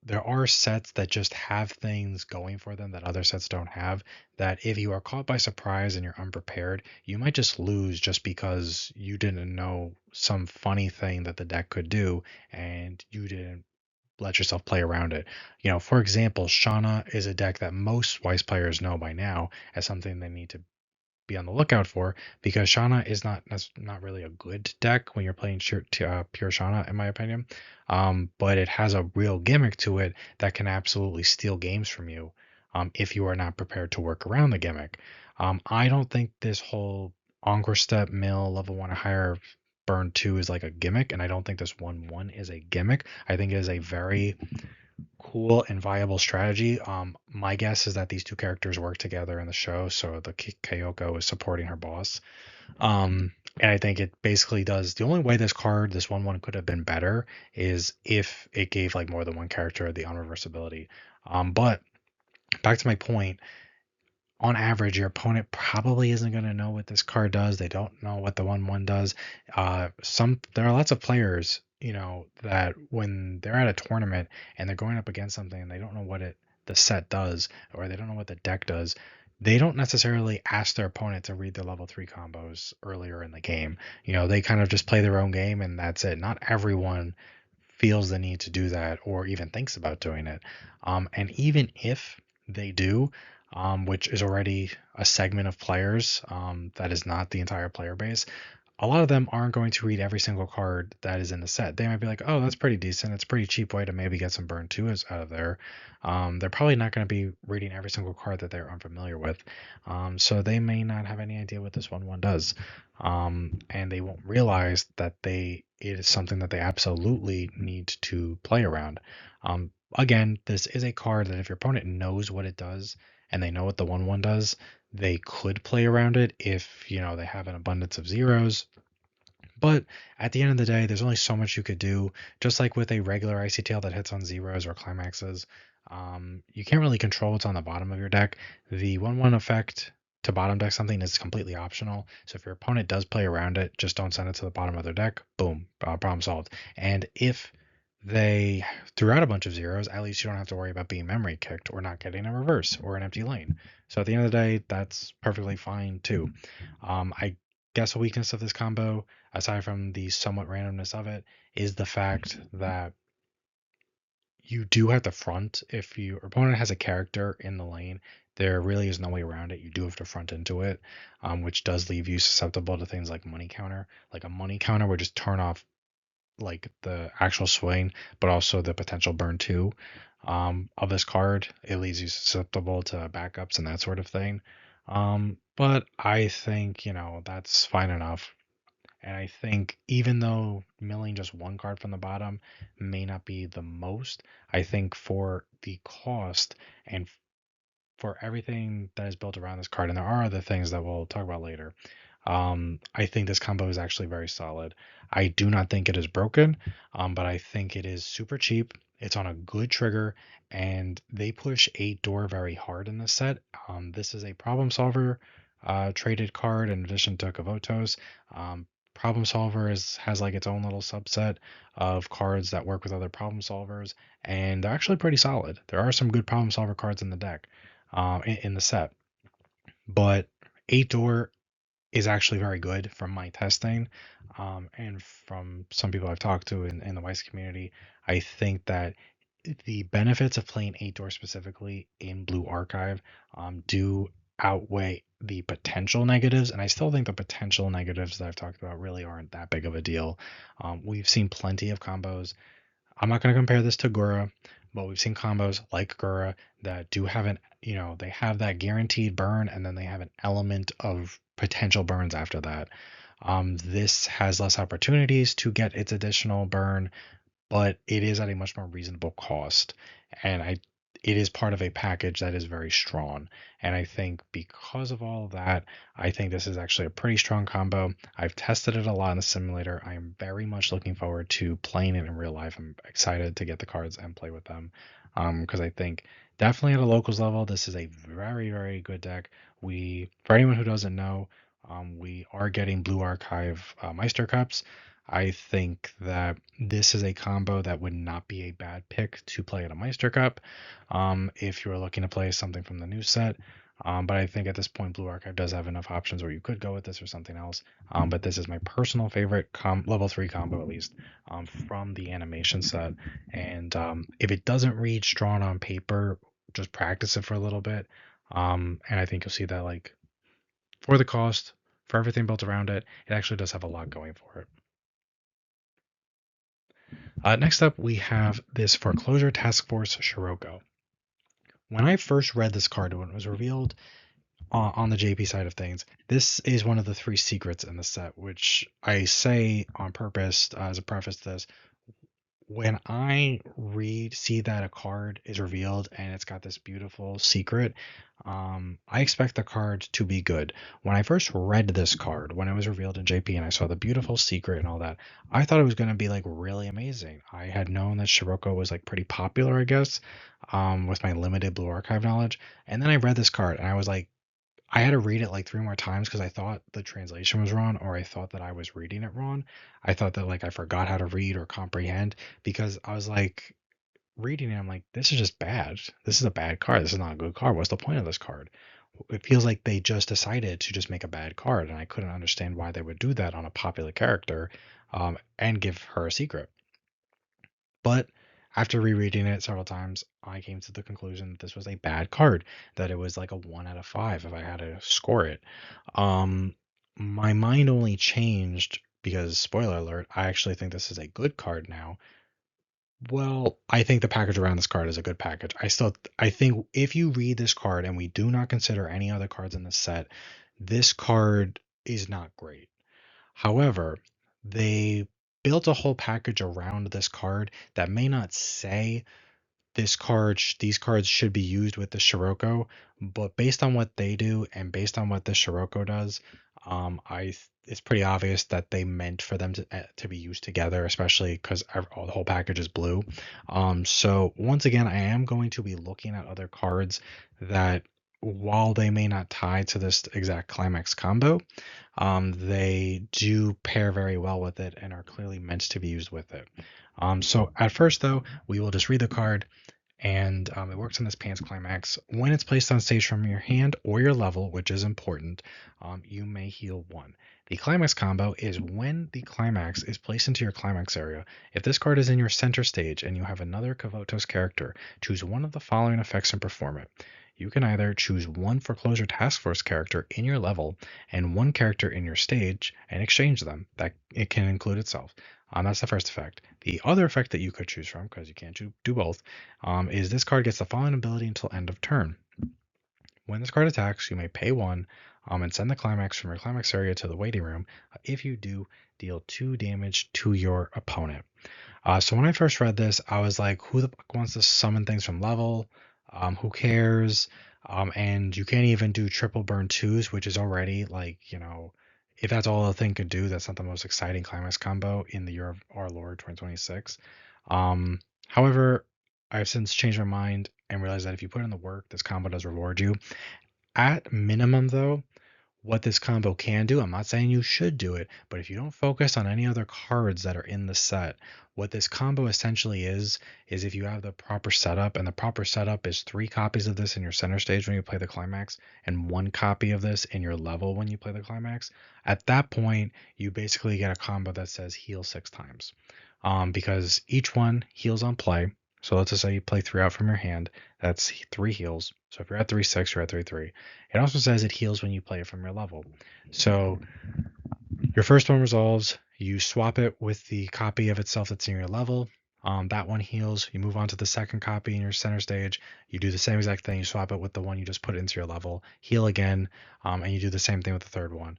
there are sets that just have things going for them that other sets don't have. That if you are caught by surprise and you're unprepared, you might just lose just because you didn't know some funny thing that the deck could do and you didn't let yourself play around it. For example, Shauna is a deck that most Weiss players know by now as something they need to be on the lookout for, because Shauna is not really a good deck when you're playing pure Shauna, in my opinion. But it has a real gimmick to it that can absolutely steal games from you if you are not prepared to work around the gimmick. I don't think this whole Encore Step Mill level 1 or higher burn 2 is like a gimmick, and I don't think this 1/1 is a gimmick. I think it is a very cool and viable strategy. My guess is that these two characters work together in the show, so the Kyoko is supporting her boss. And I think it basically does. The only way this 1/1 could have been better is if it gave like more than one character the unreversibility. But back to my point, on average, your opponent probably isn't going to know what this card does. They don't know what the 1/1 does. There are lots of players, that when they're at a tournament and they're going up against something and they don't know what the set does, or they don't know what the deck does, they don't necessarily ask their opponent to read the level 3 combos earlier in the game. They kind of just play their own game and that's it. Not everyone feels the need to do that or even thinks about doing it. And even if they do, which is already a segment of players, that is not the entire player base, a lot of them aren't going to read every single card that is in the set. They might be like, oh, that's pretty decent. It's a pretty cheap way to maybe get some burn twos out of there. They're probably not going to be reading every single card that they're unfamiliar with. So they may not have any idea what this 1/1 does. And they won't realize that it is something that they absolutely need to play around. Again, this is a card that if your opponent knows what it does and they know what the 1/1 does, they could play around it if they have an abundance of zeros. But at the end of the day, there's only so much you could do. Just like with a regular icy tail that hits on zeros or climaxes, you can't really control what's on the bottom of your deck. The 1/1 effect to bottom deck something is completely optional. So if your opponent does play around it, just don't send it to the bottom of their deck. Boom, problem solved. And if they threw out a bunch of zeros, at least you don't have to worry about being memory kicked or not getting a reverse or an empty lane. So at the end of the day, that's perfectly fine too. I guess a weakness of this combo, aside from the somewhat randomness of it, is the fact that you do have to front. If your opponent has a character in the lane, there really is no way around it. You do have to front into it, which does leave you susceptible to things like money counter. Like a money counter would just turn off like the actual swing, but also the potential burn two of this card. It leaves you susceptible to backups and that sort of thing. But I think that's fine enough. And I think even though milling just one card from the bottom may not be the most, I think for the cost and for everything that is built around this card, and there are other things that we'll talk about later, I think this combo is actually very solid. I do not think it is broken, but I think it is super cheap. It's on a good trigger, and they push 8 door very hard in this set. This is a problem solver traded card in addition to Kavotos. Problem solver has like its own little subset of cards that work with other problem solvers, and they're actually pretty solid. There are some good problem solver cards in the deck, in the set, but 8 door is actually very good from my testing, and from some people I've talked to in the Weiss community. I think that the benefits of playing 8 door specifically in Blue Archive do outweigh the potential negatives, and I still think the potential negatives that I've talked about really aren't that big of a deal. We've seen plenty of combos. I'm not going to compare this to Gura, but we've seen combos like Gura that do have they have that guaranteed burn, and then they have an element of potential burns after that. This has less opportunities to get its additional burn, but it is at a much more reasonable cost. And it is part of a package that is very strong. And I think because of all of that, I think this is actually a pretty strong combo. I've tested it a lot in the simulator. I am very much looking forward to playing it in real life. I'm excited to get the cards and play with them. Because I think definitely at a locals level, this is a very, very good deck. For anyone who doesn't know, we are getting Blue Archive Meister Cups. I think that this is a combo that would not be a bad pick to play at a Meister Cup, if you were looking to play something from the new set. But I think at this point, Blue Archive does have enough options where you could go with this or something else. But this is my personal favorite level 3 combo, at least, from the animation set. And if it doesn't read strong on paper, just practice it for a little bit. And I think you'll see that, like, for the cost, for everything built around it, it actually does have a lot going for it. Next up, we have this Foreclosure Task Force Scirocco. When I first read this card, when it was revealed on the JP side of things, this is one of the 3 secrets in the set, which I say on purpose as a preface to this. When I see that a card is revealed and it's got this beautiful secret, I expect the card to be good. When I first read this card, when it was revealed in JP and I saw the beautiful secret and all that, I thought it was going to be like really amazing. I had known that Scirocco was like pretty popular, I guess, with my limited Blue Archive knowledge. And then I read this card and I was like, I had to read it like 3 more times because I thought the translation was wrong, or I thought that I was reading it wrong. I thought that like I forgot how to read or comprehend, because I was like reading it. I'm like, this is just bad. This is a bad card. This is not a good card. What's the point of this card? It feels like they just decided to just make a bad card, and I couldn't understand why they would do that on a popular character, and give her a secret. But after rereading it several times, I came to the conclusion that this was a bad card, that it was like a 1 out of 5 if I had to score it. Um, my mind only changed because, spoiler alert, I actually think this is a good card now. Well, I think the package around this card is a good package. I think if you read this card and we do not consider any other cards in the set, this card is not great. However, they built a whole package around this card that may not say these cards should be used with the Scirocco, but based on what they do and based on what the Scirocco does, it's pretty obvious that they meant for them to be used together, especially because the whole package is blue. So once again, I am going to be looking at other cards that, while they may not tie to this exact climax combo, they do pair very well with it and are clearly meant to be used with it. So at first, though, we will just read the card, and it works in this Pants Climax. When it's placed on stage from your hand or your level, which is important, you may heal 1. The Climax combo is when the Climax is placed into your Climax area. If this card is in your center stage and you have another Kavotos character, choose one of the following effects and perform it. You can either choose one Foreclosure Task Force character in your level and one character in your stage and exchange them. That it can include itself. That's the first effect. The other effect that you could choose from, because you can't do both, is this card gets the following ability until end of turn. When this card attacks, you may pay 1 and send the climax from your climax area to the waiting room. If you do, deal 2 damage to your opponent. So when I first read this, I was like, who the fuck wants to summon things from level? Who cares? And you can't even do triple burn twos, which is already like, if that's all the thing could do, that's not the most exciting climax combo in the year of our Lord 2026. However, I've since changed my mind and realized that if you put in the work, this combo does reward you. At minimum, though, what this combo can do. I'm not saying you should do it, but if you don't focus on any other cards that are in the set, what this combo essentially is if you have the proper setup, and the proper setup is 3 copies of this in your center stage when you play the climax, and 1 copy of this in your level when you play the climax. At that point, you basically get a combo that says heal 6 times. Because each one heals on play. So let's just say you play 3 out from your hand. That's 3 heals. So if you're at 3-6, you're at 3-3. It also says it heals when you play it from your level. So your first one resolves. You swap it with the copy of itself that's in your level. That one heals. You move on to the second copy in your center stage. You do the same exact thing. You swap it with the one you just put into your level. Heal again, and you do the same thing with the third one.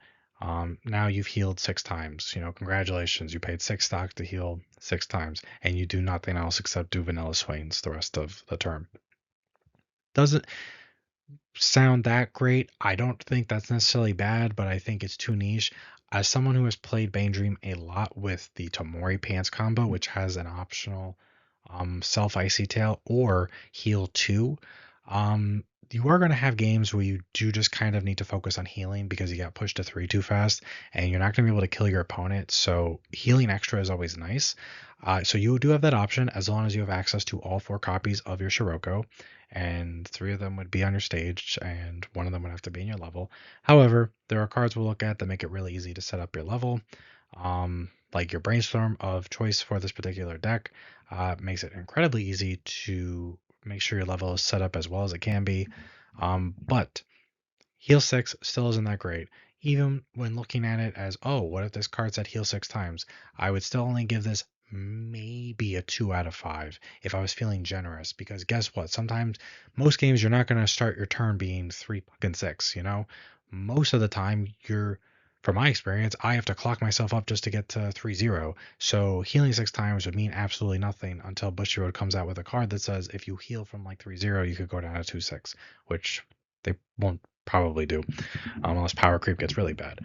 Now you've healed 6 times. Congratulations. You paid 6 stock to heal 6 times, and you do nothing else except do vanilla swains the rest of the term. Doesn't sound that great. I don't think that's necessarily bad, but I think it's too niche. As someone who has played Bane Dream a lot with the Tomori Pants combo, which has an optional self icy tail or heal 2, you are going to have games where you do just kind of need to focus on healing because you got pushed to 3 too fast and you're not going to be able to kill your opponent. So healing extra is always nice. So you do have that option as long as you have access to all 4 copies of your Shiroko, and 3 of them would be on your stage and 1 of them would have to be in your level. However, there are cards we'll look at that make it really easy to set up your level. Like your brainstorm of choice for this particular deck makes it incredibly easy to make sure your level is set up as well as it can be. But heal 6 still isn't that great. Even when looking at it as, oh, what if this card said heal 6 times? I would still only give this maybe a 2 out of 5 if I was feeling generous. Because guess what? Sometimes, most games, you're not going to start your turn being 3 fucking 6, Most of the time, from my experience, I have to clock myself up just to get to 3-0. So healing 6 times would mean absolutely nothing until Bushiroad comes out with a card that says if you heal from like 3-0, you could go down to 2-6, which they won't probably do unless power creep gets really bad.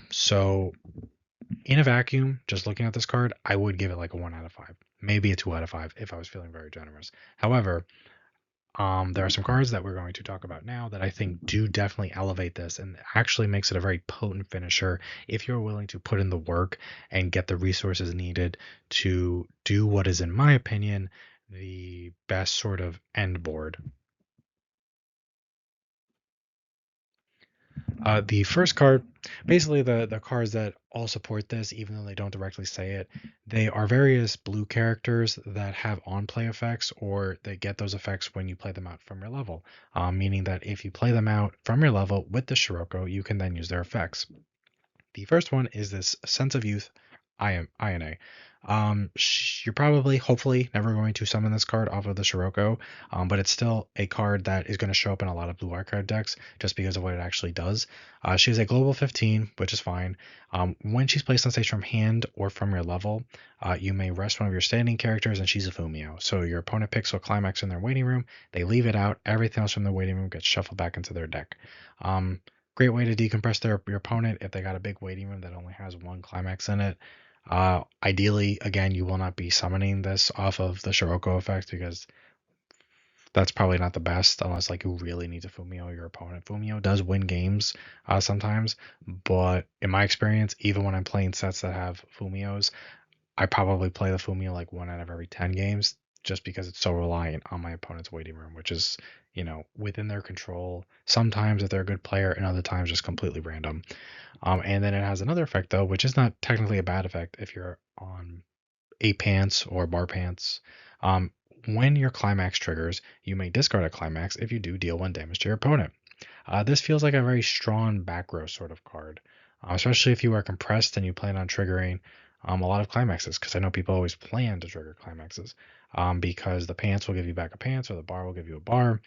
So in a vacuum, just looking at this card, I would give it like a 1 out of 5, maybe a 2 out of 5 if I was feeling very generous. However, there are some cards that we're going to talk about now that I think do definitely elevate this and actually makes it a very potent finisher if you're willing to put in the work and get the resources needed to do what is, in my opinion, the best sort of end board. The first card, basically the cards that all support this, even though they don't directly say it, they are various blue characters that have on-play effects, or they get those effects when you play them out from your level. Meaning that if you play them out from your level with the Shiroko, you can then use their effects. The first one is this Sense of Youth INA. You're probably, hopefully, never going to summon this card off of the Shiroko, but it's still a card that is going to show up in a lot of blue archive decks just because of what it actually does. She is a global 15, which is fine. When she's placed on stage from hand or from your level, you may rest one of your standing characters, and she's a Fumio. So your opponent picks a climax in their waiting room, they leave it out, everything else from the waiting room gets shuffled back into their deck. Great way to decompress your opponent if they got a big waiting room that only has 1 climax in it. Ideally, again, you will not be summoning this off of the Shiroko effect because that's probably not the best unless like you really need to Fumio your opponent. Fumio does win games sometimes, but in my experience, even when I'm playing sets that have Fumios, I probably play the Fumio like 1 out of every 10 games just because it's so reliant on my opponent's waiting room, which is, within their control. Sometimes if they're a good player, and other times just completely random. And then it has another effect though, which is not technically a bad effect if you're on 8 pants or bar pants. When your climax triggers, you may discard a climax if you do deal 1 damage to your opponent. This feels like a very strong back row sort of card, especially if you are compressed and you plan on triggering a lot of climaxes because I know people always plan to trigger climaxes because the pants will give you back a pants or the bar will give you a bar,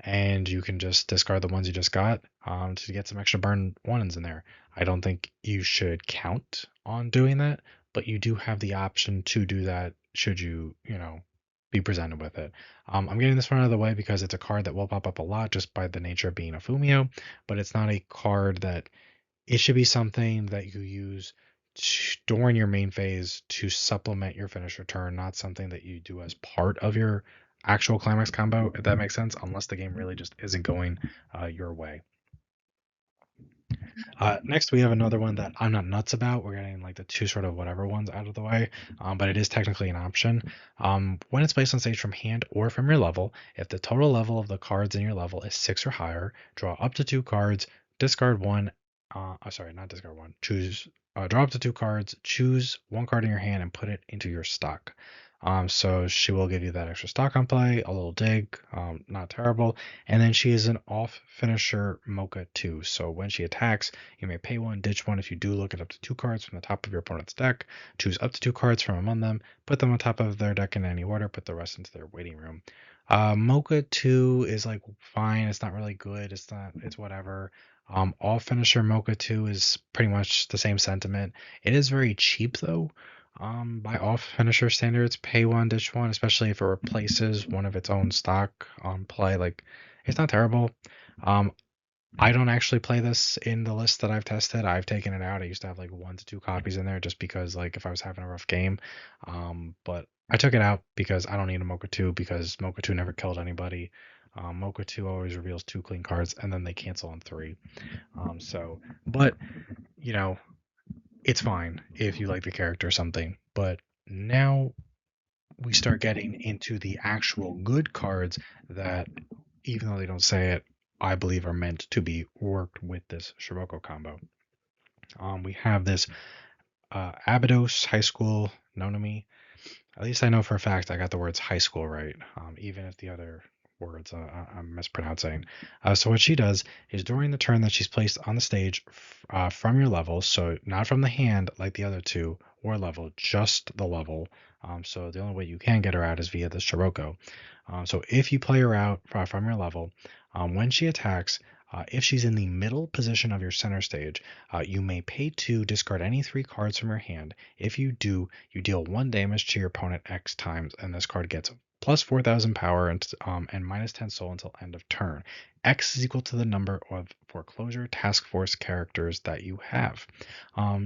and you can just discard the ones you just got to get some extra burn ones in there. I don't think you should count on doing that, but you do have the option to do that should you, be presented with it. I'm getting this one out of the way because it's a card that will pop up a lot just by the nature of being a Fumio, but it's not a card that it should be something that you use during your main phase to supplement your finisher turn, not something that you do as part of your actual climax combo, if that makes sense, unless the game really just isn't going your way. Next, we have another one that I'm not nuts about. We're getting like the two sort of whatever ones out of the way, but it is technically an option. When it's placed on stage from hand or from your level, if the total level of the cards in your level is 6 or higher, draw up to 2 cards, discard one. Sorry, not discard one. Draw up to 2 cards, choose 1 card in your hand, and put it into your stock. So she will give you that extra stock on play, a little dig, not terrible. And then she is an off finisher Mocha too. So when she attacks, you may pay one, ditch one if you do look at up to 2 cards from the top of your opponent's deck. Choose up to 2 cards from among them, put them on top of their deck in any order, put the rest into their waiting room. Mocha 2 is like fine. It's not really good. It's whatever. All finisher Mocha 2 is pretty much the same sentiment. It is very cheap though. By off finisher standards, pay one, ditch one, especially if it replaces one of its own stock on play. Like, it's not terrible. Um, I don't actually play this in the list that I've tested. I've taken it out. I used to have like 1 to 2 copies in there just because, like, if I was having a rough game. But I took it out because I don't need a Mocha 2 because Mocha 2 never killed anybody. Mocha 2 always reveals 2 clean cards and then they cancel on 3. But, you know, it's fine if you like the character or something. But now we start getting into the actual good cards that, even though they don't say it, I believe are meant to be worked with this Shiroko combo. We have this Abydos High School Nonami. At least I know for a fact I got the words high school right, even if the other words I'm mispronouncing. So what she does is during the turn that she's placed on the stage from your level, so not from the hand like the other two or level, just the level. So the only way you can get her out is via the Shiroko. So if you play her out from your level, when she attacks, if she's in the middle position of your center stage, you may pay 2, discard any 3 cards from your hand. If you do, you deal 1 damage to your opponent X times, and this card gets plus 4,000 power and minus 10 soul until end of turn. X is equal to the number of foreclosure task force characters that you have.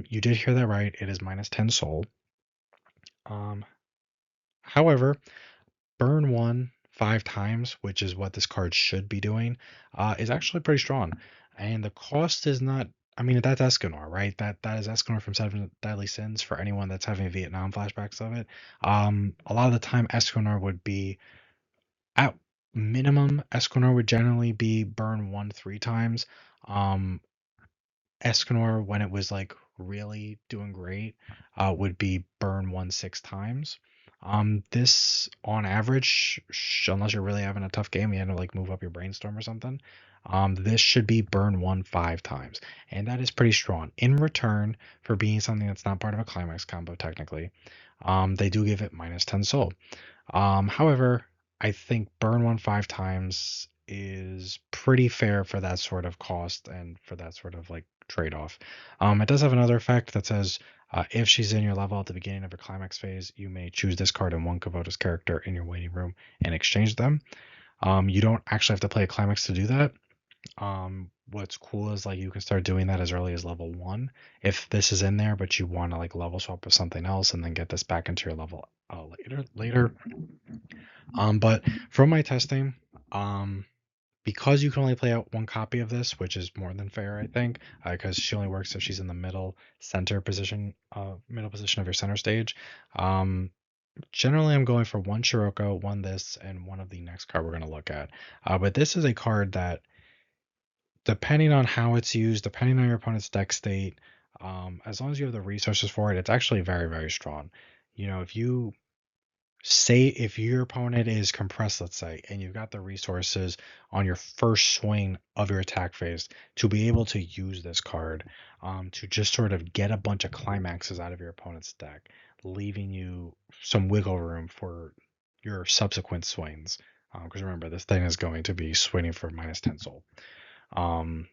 You did hear that right. It is minus 10 soul. However, burn one 5 times, which is what this card should be doing, is actually pretty strong. And the cost is not. I mean, that's Escanor, right? That is Escanor from Seven Deadly Sins for anyone that's having Vietnam flashbacks of it. A lot of the time, Escanor would be at minimum. Escanor would generally be burn one 3 times. Um, Escanor, when it was like really doing great, would be burn one 6 times. This on average, unless you're really having a tough game, you had to like move up your brainstorm or something. This should be burn one 5 times, and that is pretty strong. In return for being something that's not part of a climax combo, technically, they do give it minus 10 soul. However, I think burn one 5 times is pretty fair for that sort of cost and for that sort of like trade-off. It does have another effect that says if she's in your level at the beginning of your climax phase, you may choose this card and 1 Kavota's character in your waiting room and exchange them. You don't actually have to play a climax to do that. What's cool is like you can start doing that as early as level 1 if this is in there, but you want to like level swap with something else and then get this back into your level later. But from my testing, because you can only play out 1 copy of this, which is more than fair, I think, because she only works if she's in the middle position of your center stage. Generally, I'm going for 1 Shiroko, 1 this, and 1 of the next card we're going to look at. But this is a card that, depending on how it's used, depending on your opponent's deck state, as long as you have the resources for it, it's actually very, very strong. If you say if your opponent is compressed, let's say, and you've got the resources on your first swing of your attack phase to be able to use this card, to just sort of get a bunch of climaxes out of your opponent's deck, leaving you some wiggle room for your subsequent swings. Because remember, this thing is going to be swinging for -10 soul. Um,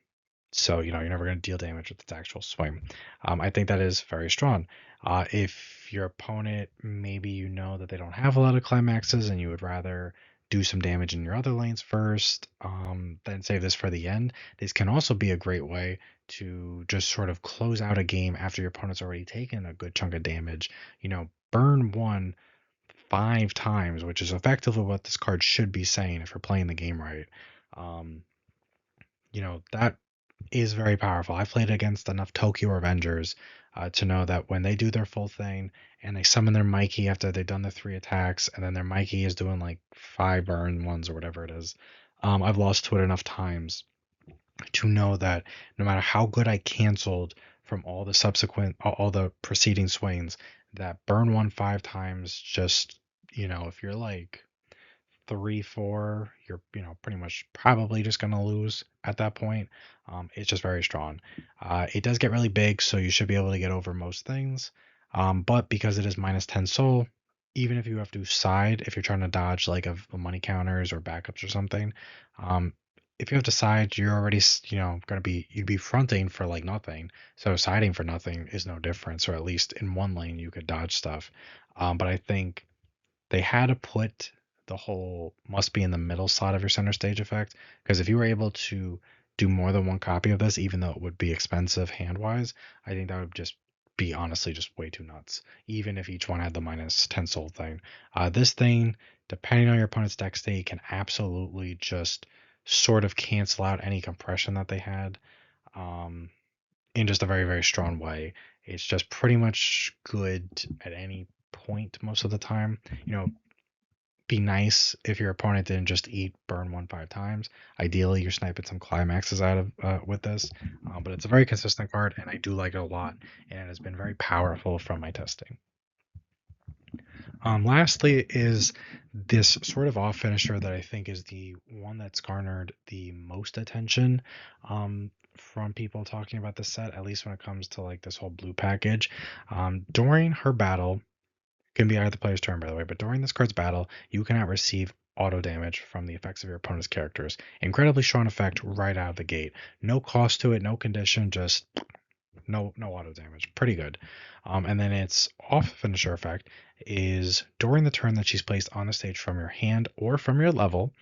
so, you're never going to deal damage with its actual swing. I think that is very strong. If your opponent, maybe you know that they don't have a lot of climaxes and you would rather do some damage in your other lanes first, then save this for the end. This can also be a great way to just sort of close out a game after your opponent's already taken a good chunk of damage. Burn one 5 times, which is effectively what this card should be saying if you're playing the game right. Um, that is very powerful. I've played against enough Tokyo Revengers to know that when they do their full thing and they summon their Mikey after they've done the 3 attacks, and then their Mikey is doing like 5 burn 1s or whatever it is, I've lost to it enough times to know that no matter how good I canceled from all the subsequent, all the preceding swings, that burn one 5 times just, if you're like 3, 4, you're pretty much probably just gonna lose at that point. It's just very strong. It does get really big, so you should be able to get over most things. But because it is -10 soul, even if you have to side, if you're trying to dodge like a money counters or backups or something, um, if you have to side, you're already gonna be you'd be fronting for like nothing. So siding for nothing is no difference, or at least in one lane you could dodge stuff. But I think they had to put the whole must be in the middle slot of your center stage effect, because if you were able to do more than one copy of this, even though it would be expensive hand wise, I think that would just be honestly just way too nuts, even if each one had the -10 soul thing. This thing, depending on your opponent's deck state, can absolutely just sort of cancel out any compression that they had, um, in just a very, very strong way. It's just pretty much good at any point most of the time. Be nice if your opponent didn't just eat burn one 5 times. Ideally, you're sniping some climaxes out of with this, but it's a very consistent card, and I do like it a lot, and it has been very powerful from my testing. Lastly, is this sort of off finisher that I think is the one that's garnered the most attention from people talking about the set, at least when it comes to like this whole blue package. During her battle, can be out of the player's turn, by the way, but during this card's battle, you cannot receive auto damage from the effects of your opponent's characters. Incredibly strong effect right out of the gate. No cost to it, no condition, just no auto damage. Pretty good. And then its off finisher effect is during the turn that she's placed on the stage from your hand or from your level.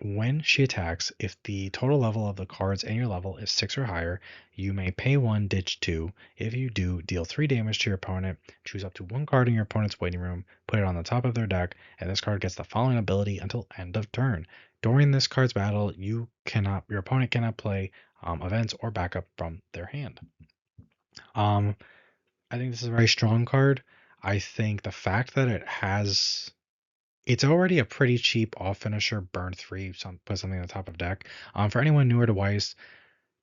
When she attacks, if the total level of the cards in your level is 6 or higher, you may pay 1, ditch 2. If you do, deal 3 damage to your opponent. Choose up to 1 card in your opponent's waiting room, put it on the top of their deck, and this card gets the following ability until end of turn. During this card's battle, your opponent cannot play events or backup from their hand. I think this is a very strong card. I think the fact that it's already a pretty cheap off finisher, burn 3, put something on the top of deck. For anyone newer to Weiss,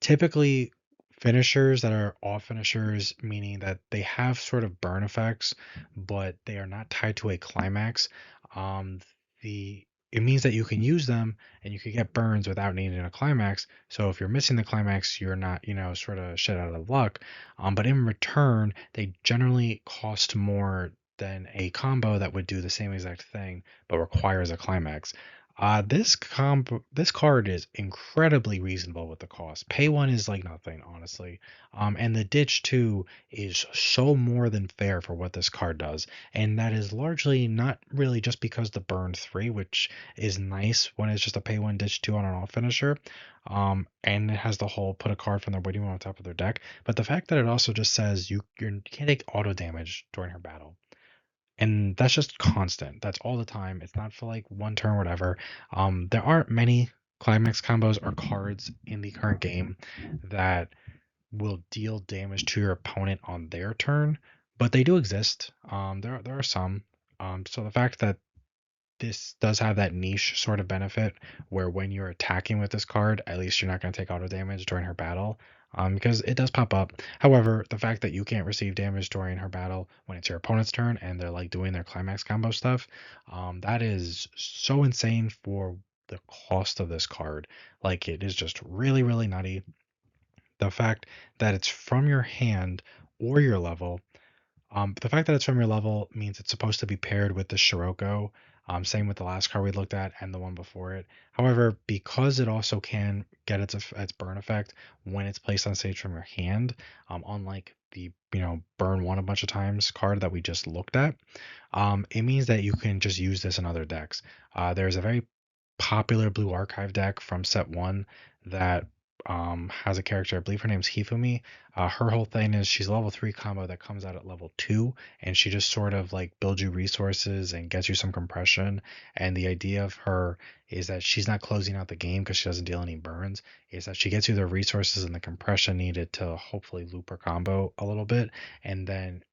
typically finishers that are off finishers, meaning that they have sort of burn effects, but they are not tied to a climax. Um, the It means that you can use them and you can get burns without needing a climax. So if you're missing the climax, you're not, sort of shit out of luck. But in return, they generally cost more than a combo that would do the same exact thing but requires a climax. This card is incredibly reasonable with the cost. Pay 1 is like nothing, honestly. And the ditch 2 is so more than fair for what this card does. And that is largely not really just because the burn 3, which is nice when it's just a pay 1 ditch 2 on an off finisher. And it has the whole put a card from their waiting room on top of their deck. But the fact that it also just says you can't take auto damage during her battle, and that's just constant. That's all the time. It's not for like one turn or whatever. There aren't many climax combos or cards in the current game that will deal damage to your opponent on their turn, but they do exist. There are some. So the fact that this does have that niche sort of benefit where when you're attacking with this card, at least you're not going to take auto damage during her battle. Because it does pop up. However, the fact that you can't receive damage during her battle when it's your opponent's turn and they're like doing their climax combo stuff, that is so insane for the cost of this card. Like it is just really, really nutty. The fact that it's from your hand or your level, the fact that it's from your level means it's supposed to be paired with the Scirocco. Same with the last card we looked at and the one before it. However, because it also can get its burn effect when it's placed on stage from your hand, unlike the burn one a bunch of times card that we just looked at, it means that you can just use this in other decks. There's a very popular blue archive deck from set one that has a character. I believe her name's Hifumi. Her whole thing is she's a level 3 combo that comes out at level 2, and she just sort of like builds you resources and gets you some compression. And the idea of her is that she's not closing out the game because she doesn't deal any burns, is that she gets you the resources and the compression needed to hopefully loop her combo a little bit, and then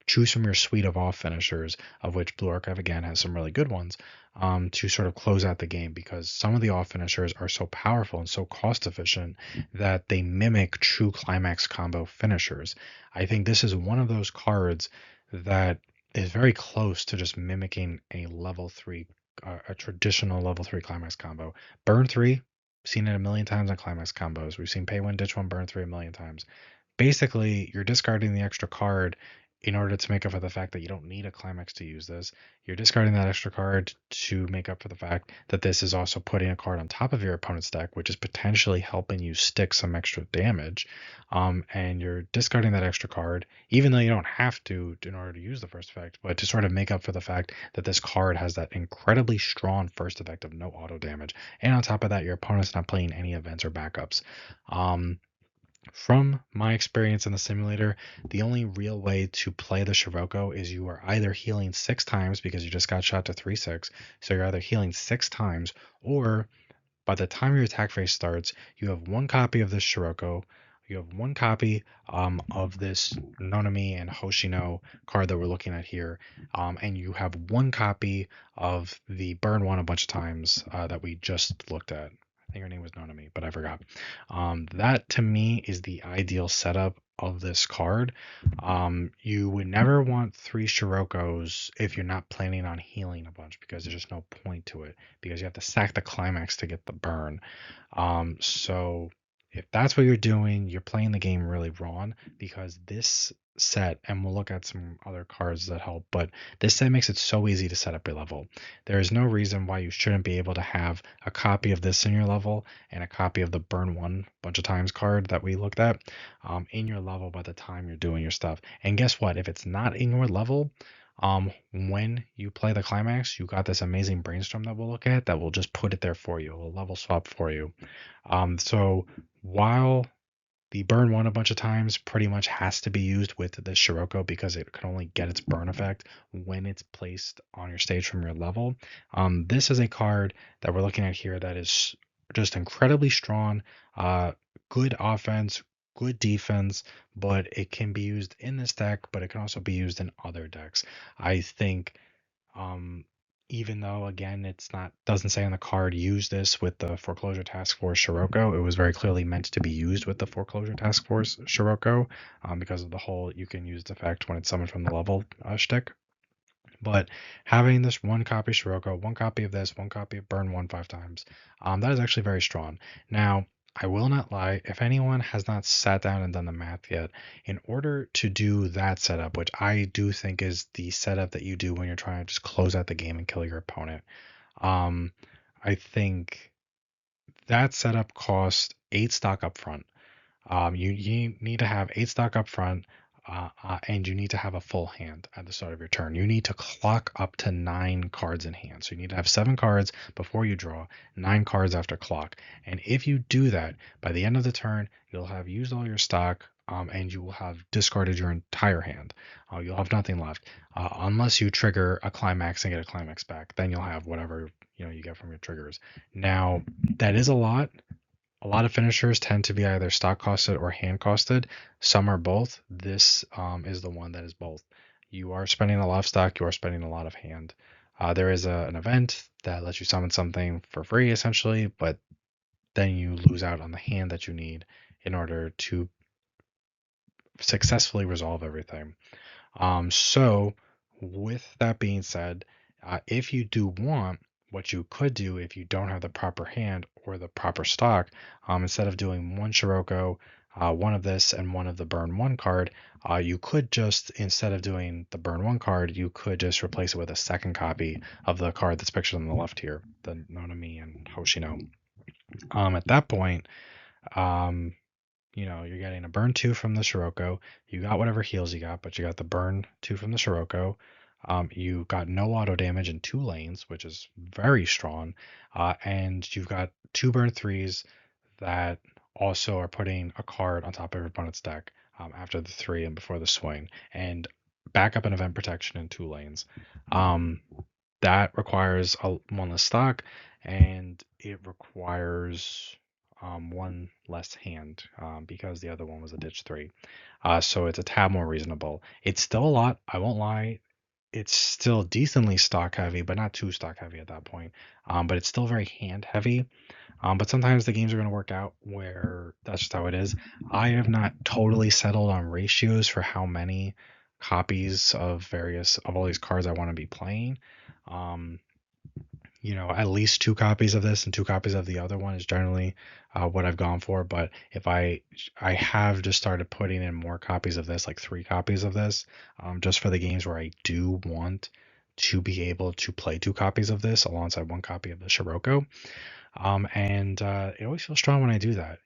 choose from your suite of off finishers, of which Blue Archive again has some really good ones, to sort of close out the game because some of the off finishers are so powerful and so cost efficient that they mimic true climax combo finishers. I think this is one of those cards that is very close to just mimicking a level 3, a traditional level 3 climax combo. Burn 3, seen it a million times on climax combos. We've seen pay 1, ditch 1, burn 3 a million times. Basically, you're discarding the extra card in order to make up for the fact that you don't need a climax to use this. You're discarding that extra card to make up for the fact that this is also putting a card on top of your opponent's deck, which is potentially helping you stick some extra damage. And you're discarding that extra card, even though you don't have to in order to use the first effect, but to sort of make up for the fact that this card has that incredibly strong first effect of no auto damage. And on top of that, your opponent's not playing any events or backups. From my experience in the simulator, the only real way to play the Scirocco is you are either healing 6 times because you just got shot to 3/6, so you're either healing 6 times, or by the time your attack phase starts, you have one copy of this Scirocco, you have one copy of this Nonami and Hoshino card that we're looking at here, and you have one copy of the burn one a bunch of times that we just looked at. I think her name was Nonami, but I forgot. That to me is the ideal setup of this card. You would never want 3 Shiroko's if you're not planning on healing a bunch because there's just no point to it because you have to sack the climax to get the burn. So if that's what you're doing, you're playing the game really wrong because this set, and we'll look at some other cards that help, but this set makes it so easy to set up your level. There is no reason why you shouldn't be able to have a copy of this in your level and a copy of the burn one bunch of times card that we looked at in your level by the time you're doing your stuff. And guess what? If it's not in your level, when you play the climax, you got this amazing brainstorm that we'll look at that will just put it there for you. It'll level swap for you. So while the burn one a bunch of times pretty much has to be used with the Scirocco because it can only get its burn effect when it's placed on your stage from your level. This is a card that we're looking at here that is just incredibly strong, good offense, good defense, but it can be used in this deck, but it can also be used in other decks. I think um, even though again it's not doesn't say on the card use this with the foreclosure task force Scirocco, it was very clearly meant to be used with the foreclosure task force Scirocco because of the whole you can use the effect when it's summoned from the level shtick. But having this one copy Scirocco, one copy of this, one copy of Burn One 5 times, that is actually very strong. Now, I will not lie, if anyone has not sat down and done the math yet, in order to do that setup, which I do think is the setup that you do when you're trying to just close out the game and kill your opponent, um, I think that setup costs 8 stock up front. You need to have 8 stock up front, and you need to have a full hand at the start of your turn. You need to clock up to 9 cards in hand. So you need to have 7 cards before you draw, 9 cards after clock. And if you do that, by the end of the turn, you'll have used all your stock, and you will have discarded your entire hand. You'll have nothing left, unless you trigger a climax and get a climax back. Then you'll have whatever you get from your triggers. Now, that is a lot. A lot of finishers tend to be either stock costed or hand costed. Some are both. This is the one that is both. You are spending a lot of stock, you are spending a lot of hand. There is an event that lets you summon something for free, essentially, but then you lose out on the hand that you need in order to successfully resolve everything. So, with that being said, if you do want, what you could do if you don't have the proper hand or the proper stock, instead of doing one Shiroko, one of this, and one of the burn one card, you could just, instead of doing the burn one card, you could just replace it with a second copy of the card that's pictured on the left here, the Nonami and Hoshino. At that point, um, you're getting a burn 2 from the Shiroko. You got whatever heals you got, but you got the burn 2 from the Shiroko. You got no auto damage in 2 lanes, which is very strong. And you've got 2 burn 3s that also are putting a card on top of your opponent's deck after the 3 and before the swing. And backup and event protection in 2 lanes. That requires one less stock, and it requires one less hand because the other one was a ditch 3. So it's a tad more reasonable. It's still a lot, I won't lie. It's still decently stock heavy, but not too stock heavy at that point. But it's still very hand heavy. But sometimes the games are going to work out where that's just how it is. I have not totally settled on ratios for how many copies of all these cards I want to be playing. Um, at least 2 copies of this and 2 copies of the other one is generally what I've gone for. But if I have just started putting in more copies of this, like 3 copies of this, just for the games where I do want to be able to play 2 copies of this alongside 1 copy of the Shiroko. And it always feels strong when I do that.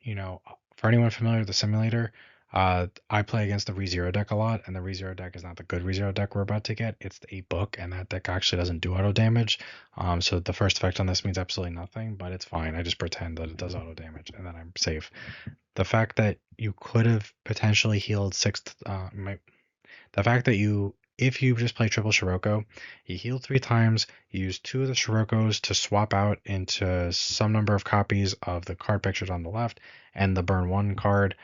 For anyone familiar with the simulator, I play against the ReZero deck a lot, and the ReZero deck is not the good ReZero deck we're about to get. It's the 8 book, and that deck actually doesn't do auto damage. So the first effect on this means absolutely nothing, but it's fine. I just pretend that it does auto damage, and then I'm safe. The fact that you could have potentially healed the fact that if you just play triple Shiroko, you heal 3 times, you use 2 of the Shirokos to swap out into some number of copies of the card pictured on the left, and the burn 1 card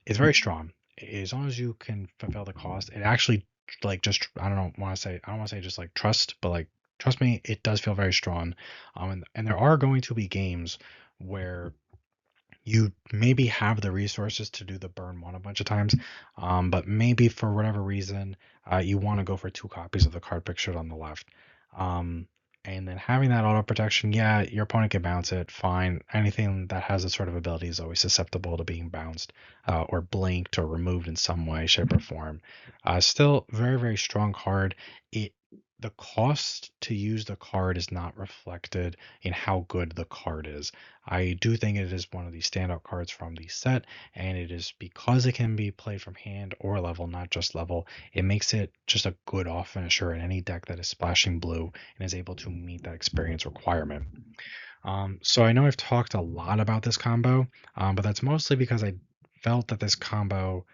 is very strong. As long as you can fulfill the cost, it actually, like, just, I don't want to say just like trust, but like, trust me, it does feel very strong. And there are going to be games where you maybe have the resources to do the burn one a bunch of times, but maybe for whatever reason, you want to go for 2 copies of the card pictured on the left. Um, and then having that auto protection, yeah, your opponent can bounce it, fine. Anything that has a sort of ability is always susceptible to being bounced or blinked or removed in some way, shape, or form. Still, very, very strong card. The cost to use the card is not reflected in how good the card is. I do think it is one of the standout cards from the set, and it is because it can be played from hand or level, not just level. It makes it just a good off finisher in any deck that is splashing blue and is able to meet that experience requirement. So I know I've talked a lot about this combo, but that's mostly because I felt that this combo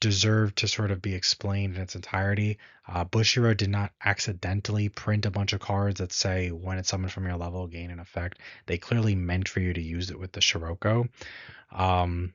deserved to sort of be explained in its entirety. Bushiro did not accidentally print a bunch of cards that say when it's summoned from your level, gain an effect. They clearly meant for you to use it with the Shiroko. Um,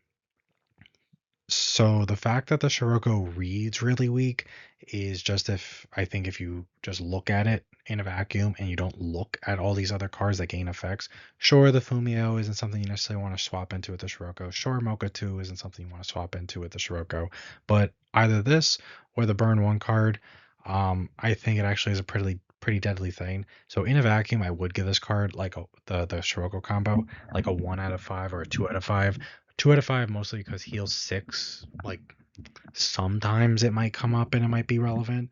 so the fact that the Scirocco reads really weak is just if I think if you just look at it in a vacuum and you don't look at all these other cards that gain effects, sure the Fumio isn't something you necessarily want to swap into with the Scirocco. Sure, Mocha 2 isn't something you want to swap into with the Scirocco. But either this or the burn one card, I think it actually is a pretty deadly thing. So in a vacuum, I would give this card like the Scirocco combo like a 1 out of 5 or a 2 out of 5. 2 out of 5 mostly because heal 6, like sometimes it might come up and it might be relevant.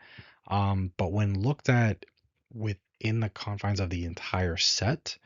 But when looked at within the confines of the entire set,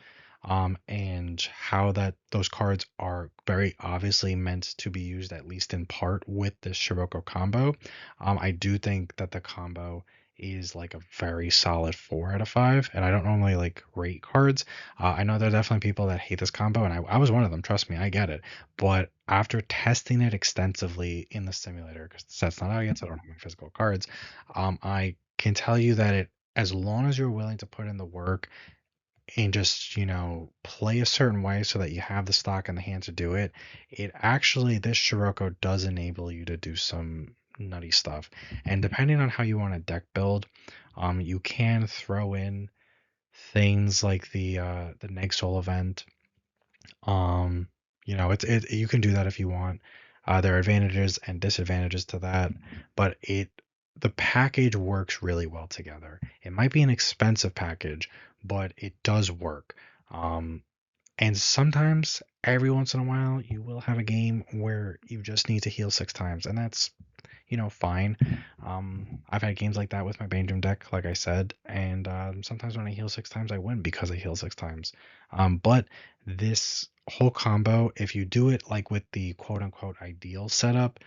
and how that those cards are very obviously meant to be used at least in part with this Shiroko combo, I do think that the combo is like a very solid 4 out of 5. And I don't normally like rate cards. I know there are definitely people that hate this combo, and I was one of them. Trust me, I get it. But after testing it extensively in the simulator, because the set's not out yet, so I don't have my physical cards, I can tell you that as long as you're willing to put in the work and just play a certain way so that you have the stock in the hand to do it, this Scirocco does enable you to do some nutty stuff. And depending on how you want to deck build, You can throw in things like the Neg Soul event. Um, you can do that if you want. There are advantages and disadvantages to that, but the package works really well together. It might be an expensive package, but it does work. Um, and sometimes, every once in a while, you will have a game where you just need to heal 6 times, and that's fine. I've had games like that with my Bane deck, like I said, and sometimes when I heal 6 times, I win because I heal 6 times. But this whole combo, if you do it like with the quote unquote ideal setup,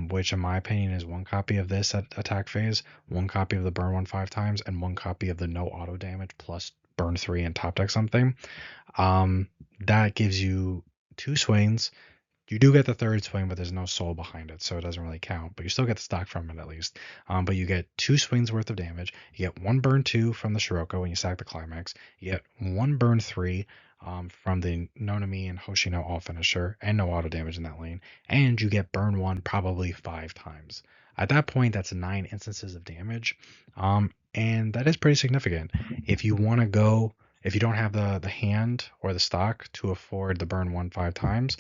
which in my opinion is one copy of this at attack phase, one copy of the burn 1 5 times, and one copy of the no auto damage plus burn 3 and top deck something, um, that gives you 2 swings. You do get the third swing, but there's no soul behind it, so it doesn't really count. But you still get the stock from it at least. But you get 2 swings worth of damage. You get one burn 2 from the Shiroko when you sack the climax. You get one burn 3 from the Nonami and Hoshino all finisher, and no auto damage in that lane. And you get burn 1 probably 5 times. At that point, that's 9 instances of damage, and that is pretty significant. If you want to go, if you don't have the hand or the stock to afford the burn 1 5 times,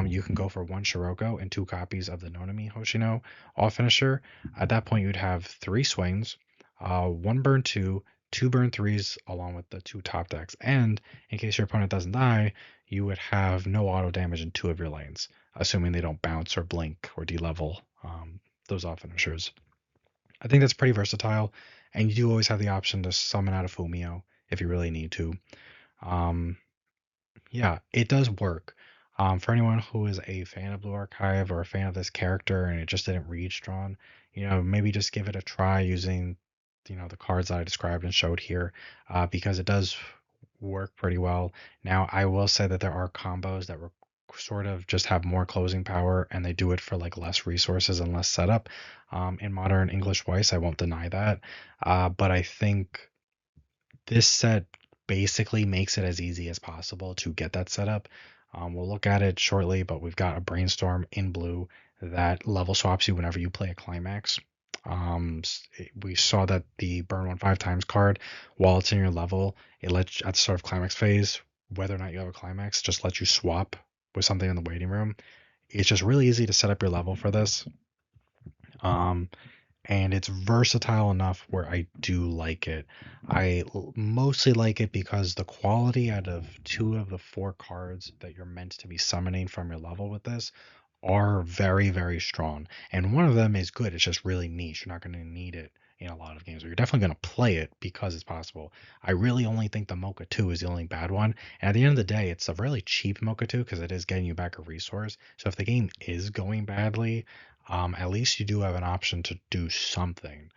you can go for one Shiroko and 2 copies of the Nonami Hoshino all finisher. At that point, you'd have 3 swings, one burn 2, 2 burn 3s, along with the 2 top decks. And in case your opponent doesn't die, you would have no auto damage in 2 of your lanes, assuming they don't bounce or blink or de-level those all finishers. I think that's pretty versatile, and you do always have the option to summon out a Fumio if you really need to. Um, yeah, it does work. For anyone who is a fan of Blue Archive or a fan of this character and it just didn't read strong, maybe just give it a try using, the cards that I described and showed here, because it does work pretty well. Now, I will say that there are combos that sort of just have more closing power and they do it for like less resources and less setup. In modern English Weiss, I won't deny that. But I think this set basically makes it as easy as possible to get that set up. We'll look at it shortly, but we've got a brainstorm in blue that level swaps you whenever you play a climax. We saw that the burn 1 5 times card, while it's in your level, it lets you, at the start of climax phase, whether or not you have a climax, just lets you swap with something in the waiting room. It's just really easy to set up your level for this. Um, and it's versatile enough where I do like it. Mostly like it because the quality out of 2 of the 4 cards that you're meant to be summoning from your level with this are very, very strong. And one of them is good. It's just really niche. You're not going to need it in a lot of games, or you're definitely going to play it because it's possible. I really only think the Mocha 2 is the only bad one. And at the end of the day, it's a really cheap Mocha 2 because it is getting you back a resource. So if the game is going badly, at least you do have an option to do something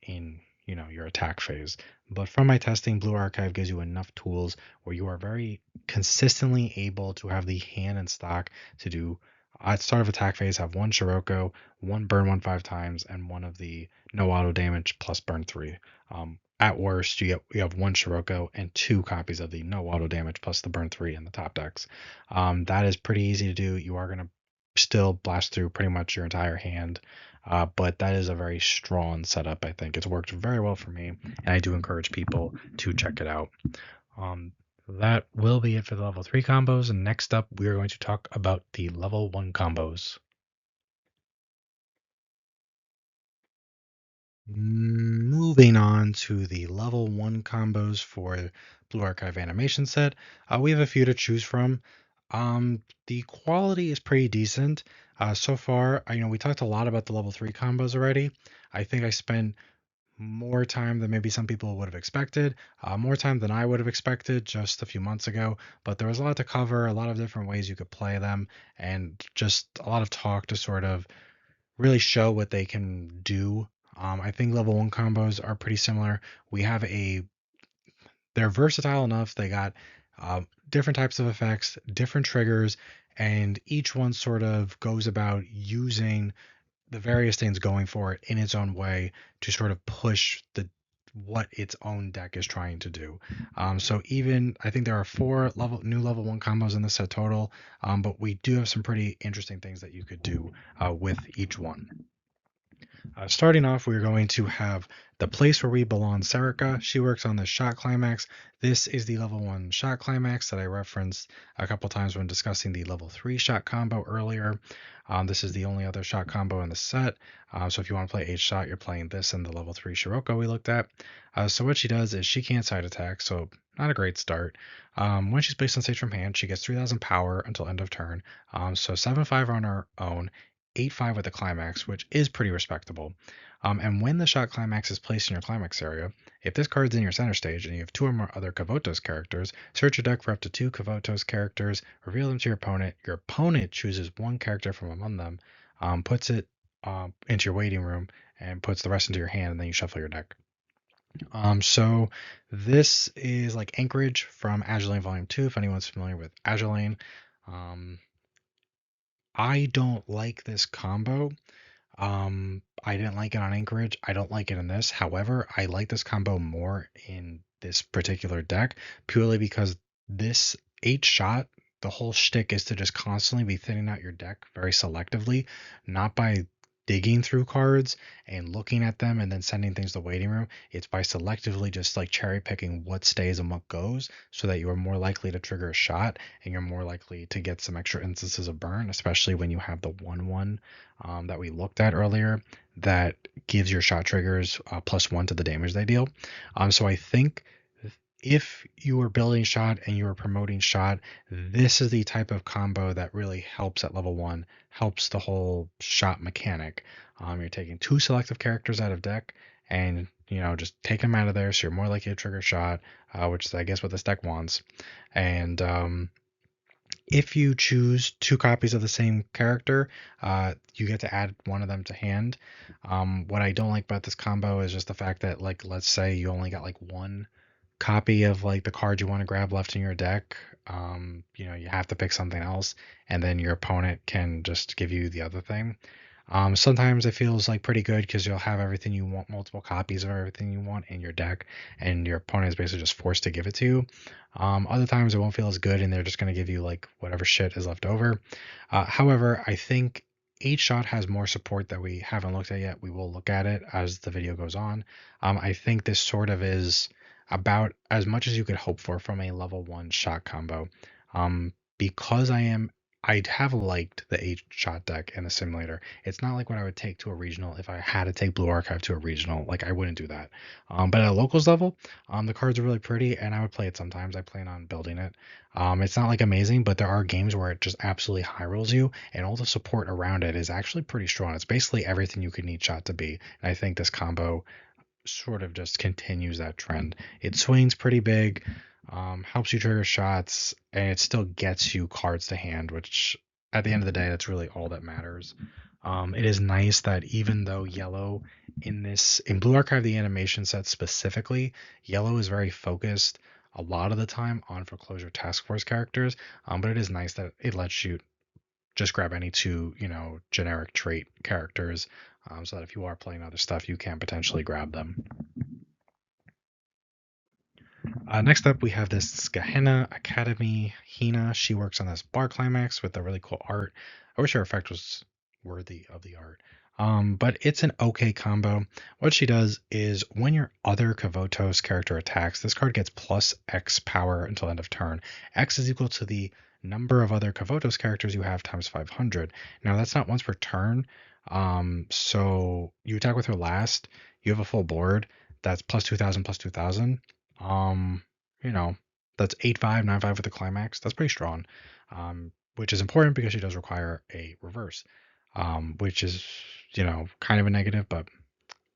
in your attack phase. But from my testing, Blue Archive gives you enough tools where you are very consistently able to have the hand and stock to do at start of attack phase have one Shiroko, one burn 1 5 times, and one of the no auto damage plus burn 3. At worst, you have one Shiroko and 2 copies of the no auto damage plus the burn 3 in the top decks. That is pretty easy to do. You are going to still blast through pretty much your entire hand. But that is a very strong setup, I think. It's worked very well for me, and I do encourage people to check it out. Um, that will be it for the level 3 combos, and next up, we are going to talk about the level 1 combos. Moving on to the level 1 combos for Blue Archive animation set, we have a few to choose from. The quality is pretty decent. So far, we talked a lot about the level 3 combos already. I think I spent more time than maybe some people would have expected, more time than I would have expected just a few months ago. But there was a lot to cover, a lot of different ways you could play them, and just a lot of talk to sort of really show what they can do. I think level 1 combos are pretty similar. They're versatile enough. They got different types of effects, different triggers, and each one sort of goes about using the various things going for it in its own way to sort of push the what its own deck is trying to do. So even I think there are 4 new level 1 combos in the set total, but we do have some pretty interesting things that you could do with each one. Starting off, we're going to have the place where we belong, Serica. She works on the shot climax. This is the level 1 shot climax that I referenced a couple times when discussing the level 3 shot combo earlier. This is the only other shot combo in the set. So if you want to play H shot, you're playing this and the level 3 Shiroko we looked at. So what she does is she can't side attack, so not a great start. When she's placed on stage from hand, she gets 3000 power until end of turn. So 7-5 on her own, 8-5 with the climax, which is pretty respectable. And when the shot climax is placed in your climax area, if this card's in your center stage and you have two or more other Kavotos characters, search your deck for up to two Kavotos characters, reveal them to your opponent. Your opponent chooses one character from among them, puts it into your waiting room, and puts the rest into your hand, and then you shuffle your deck. So this is like Anchorage from Azure Volume 2, if anyone's familiar with Azure. I don't like this combo. I didn't like it on Anchorage. I don't like it in this. However, I like this combo more in this particular deck purely because this 8 shot, the whole shtick is to just constantly be thinning out your deck very selectively, not by digging through cards and looking at them and then sending things to the waiting room. It's by selectively just like cherry picking what stays and what goes so that you are more likely to trigger a shot and you're more likely to get some extra instances of burn, especially when you have the 1/1 that we looked at earlier that gives your shot triggers +1 to the damage they deal. So I think if you are building shot and you are promoting shot, this is the type of combo that really helps at level 1, helps the whole shot mechanic. You're taking two selective characters out of deck and just take them out of there so you're more likely to trigger shot, which is I guess what this deck wants. And if you choose two copies of the same character, you get to add one of them to hand. What I don't like about this combo is just the fact that, like, let's say you only got like one copy of like the card you want to grab left in your deck. You have to pick something else, and then your opponent can just give you the other thing. Sometimes it feels like pretty good because you'll have everything you want, multiple copies of everything you want in your deck, and your opponent is basically just forced to give it to you. Other times it won't feel as good, and they're just going to give you like whatever shit is left over. However, I think 8 shot has more support that we haven't looked at yet. We will look at it as the video goes on. I think this sort of is about as much as you could hope for from a level 1 shot combo. Because I have liked the 8 shot deck in the simulator. It's not like what I would take to a regional if I had to take Blue Archive to a regional. Like I wouldn't do that. But at a locals level, the cards are really pretty, and I would play it sometimes. I plan on building it. It's not like amazing, but there are games where it just absolutely high rolls you, and all the support around it is actually pretty strong. It's basically everything you could need shot to be. And I think this combo sort of just continues that trend. It swings pretty big, helps you trigger shots, and it still gets you cards to hand, which at the end of the day, that's really all that matters. It is nice that even though yellow in Blue Archive, the animation set specifically, yellow is very focused a lot of the time on Foreclosure Task Force characters, but it is nice that it lets you just grab any two, generic trait characters, so that if you are playing other stuff, you can potentially grab them. Next up, we have this Gehenna Academy Hina. She works on this bar climax with the really cool art. I wish her effect was worthy of the art. But it's an okay combo. What she does is when your other Kavotos character attacks, this card gets plus X power until end of turn. X is equal to the number of other Kavotos characters you have times 500. Now, that's not once per turn. So you attack with her last, you have a full board. That's plus 2000 plus 2000. Um, you know, that's 8-5, 9-5 with the climax. That's pretty strong. Which is important because she does require a reverse. Which is, kind of a negative, but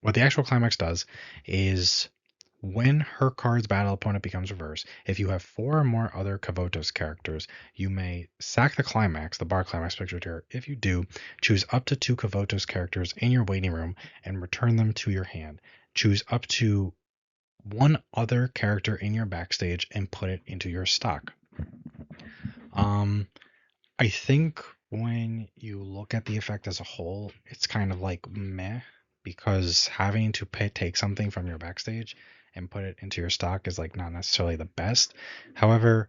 what the actual climax does is when her card's battle opponent becomes reverse, if you have 4 or more other Kavotos characters, you may sack the climax, the bar climax pictured here. If you do, choose up to 2 Kavotos characters in your waiting room and return them to your hand. Choose up to one other character in your backstage and put it into your stock. I think when you look at the effect as a whole, it's kind of like meh, because having to take something from your backstage and put it into your stock is like not necessarily the best. However,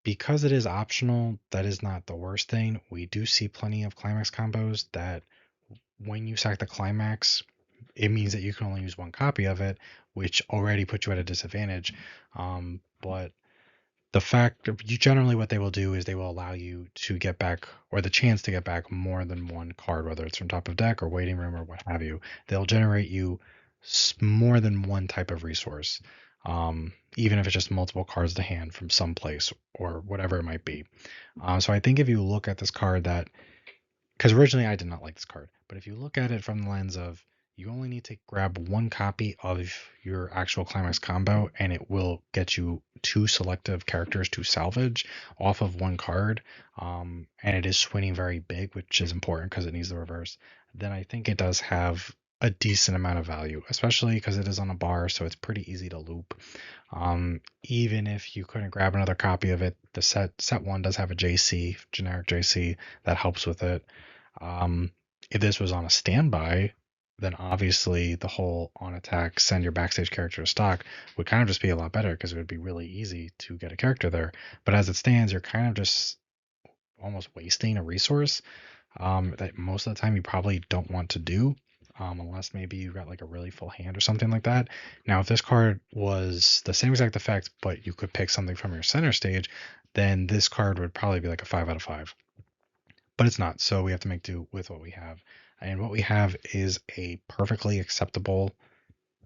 because it is optional, that is not the worst thing. We do see plenty of climax combos that when you sack the climax, it means that you can only use one copy of it, which already puts you at a disadvantage. But the fact you generally what they will do is they will allow you to get back or the chance to get back more than one card, whether it's from top of deck or waiting room or what have you. They'll generate you more than one type of resource, even if it's just multiple cards to hand from some place or whatever it might be. So I think if you look at this card that because originally I did not like this card, but if you look at it from the lens of you only need to grab one copy of your actual climax combo and it will get you two selective characters to salvage off of one card, and it is swinging very big, which is important because it needs the reverse, then I think it does have a decent amount of value, especially because it is on a bar, so it's pretty easy to loop. Even if you couldn't grab another copy of it, the set one does have a JC, generic JC, that helps with it. Um, if this was on a standby, then obviously the whole on attack send your backstage character to stock would kind of just be a lot better because it would be really easy to get a character there. But as it stands, you're kind of just almost wasting a resource that most of the time you probably don't want to do. Unless maybe you got like a really full hand or something like that. Now, if this card was the same exact effect, but you could pick something from your center stage, then this card would probably be like a 5 out of 5. But it's not, so we have to make do with what we have. And what we have is a perfectly acceptable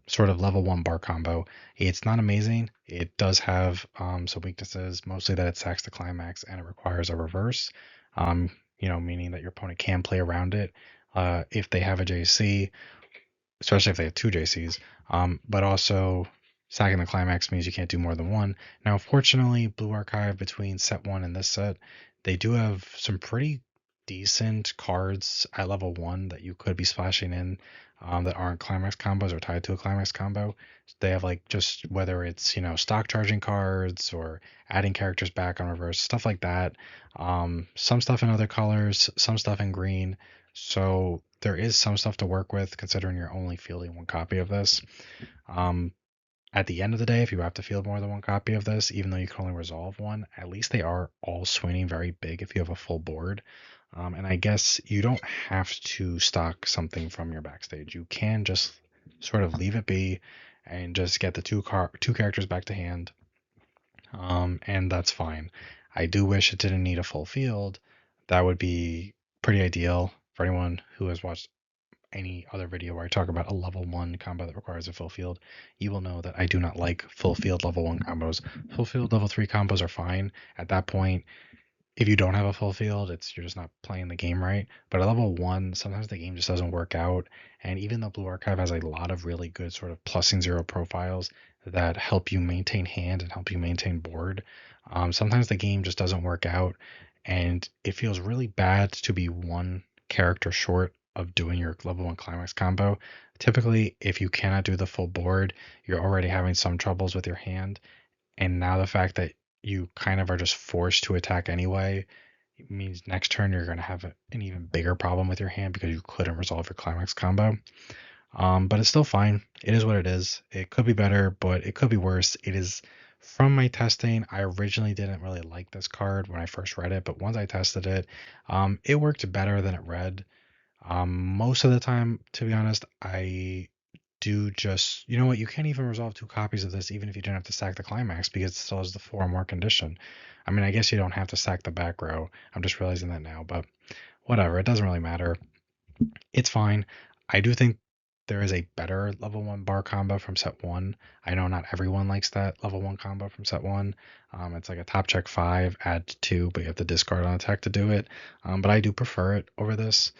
sort of level 1 bar combo. It's not amazing. It does have some weaknesses, mostly that it sacks the climax and it requires a reverse, meaning that your opponent can play around it if they have a JC, especially if they have two JCs. But also, sacking the climax means you can't do more than one. Now, fortunately, Blue Archive between set one and this set, they do have some pretty decent cards at level one that you could be splashing in that aren't climax combos or tied to a climax combo. They have like just whether it's stock charging cards or adding characters back on reverse, stuff like that. Some stuff in other colors, some stuff in green. So there is some stuff to work with considering you're only fielding one copy of this. Um, at the end of the day, if you have to field more than one copy of this, even though you can only resolve one, at least they are all swinging very big if you have a full board. And I guess you don't have to stock something from your backstage. You can just sort of leave it be and just get the two characters back to hand, and that's fine. I do wish it didn't need a full field. That would be pretty ideal for anyone who has watched any other video where I talk about a level 1 combo that requires a full field. You will know that I do not like full field level 1 combos. Full field level 3 combos are fine. At that point, if you don't have a full field, you're just not playing the game right. But at level 1, sometimes the game just doesn't work out. And even though Blue Archive has a lot of really good sort of plus and zero profiles that help you maintain hand and help you maintain board, sometimes the game just doesn't work out. And it feels really bad to be one character short of doing your level 1 climax combo. Typically, if you cannot do the full board, you're already having some troubles with your hand. And now the fact that you kind of are just forced to attack anyway means next turn you're going to have an even bigger problem with your hand because you couldn't resolve your climax combo. But it's still fine. It is what it is. It could be better, but it could be worse. It is from my testing. I originally didn't really like this card when I first read it, but once I tested it, it worked better than it read. Most of the time, to be honest, I do just, you know what, you can't even resolve two copies of this even if you didn't have to sack the climax because it still has the 4 or more condition. I mean, I guess you don't have to sack the back row. I'm just realizing that now, but whatever, it doesn't really matter. It's fine. I do think there is a better level 1 bar combo from set 1. I know not everyone likes that level 1 combo from set 1. It's like a top check 5, add 2, but you have to discard on attack to do it. But I do prefer it over this.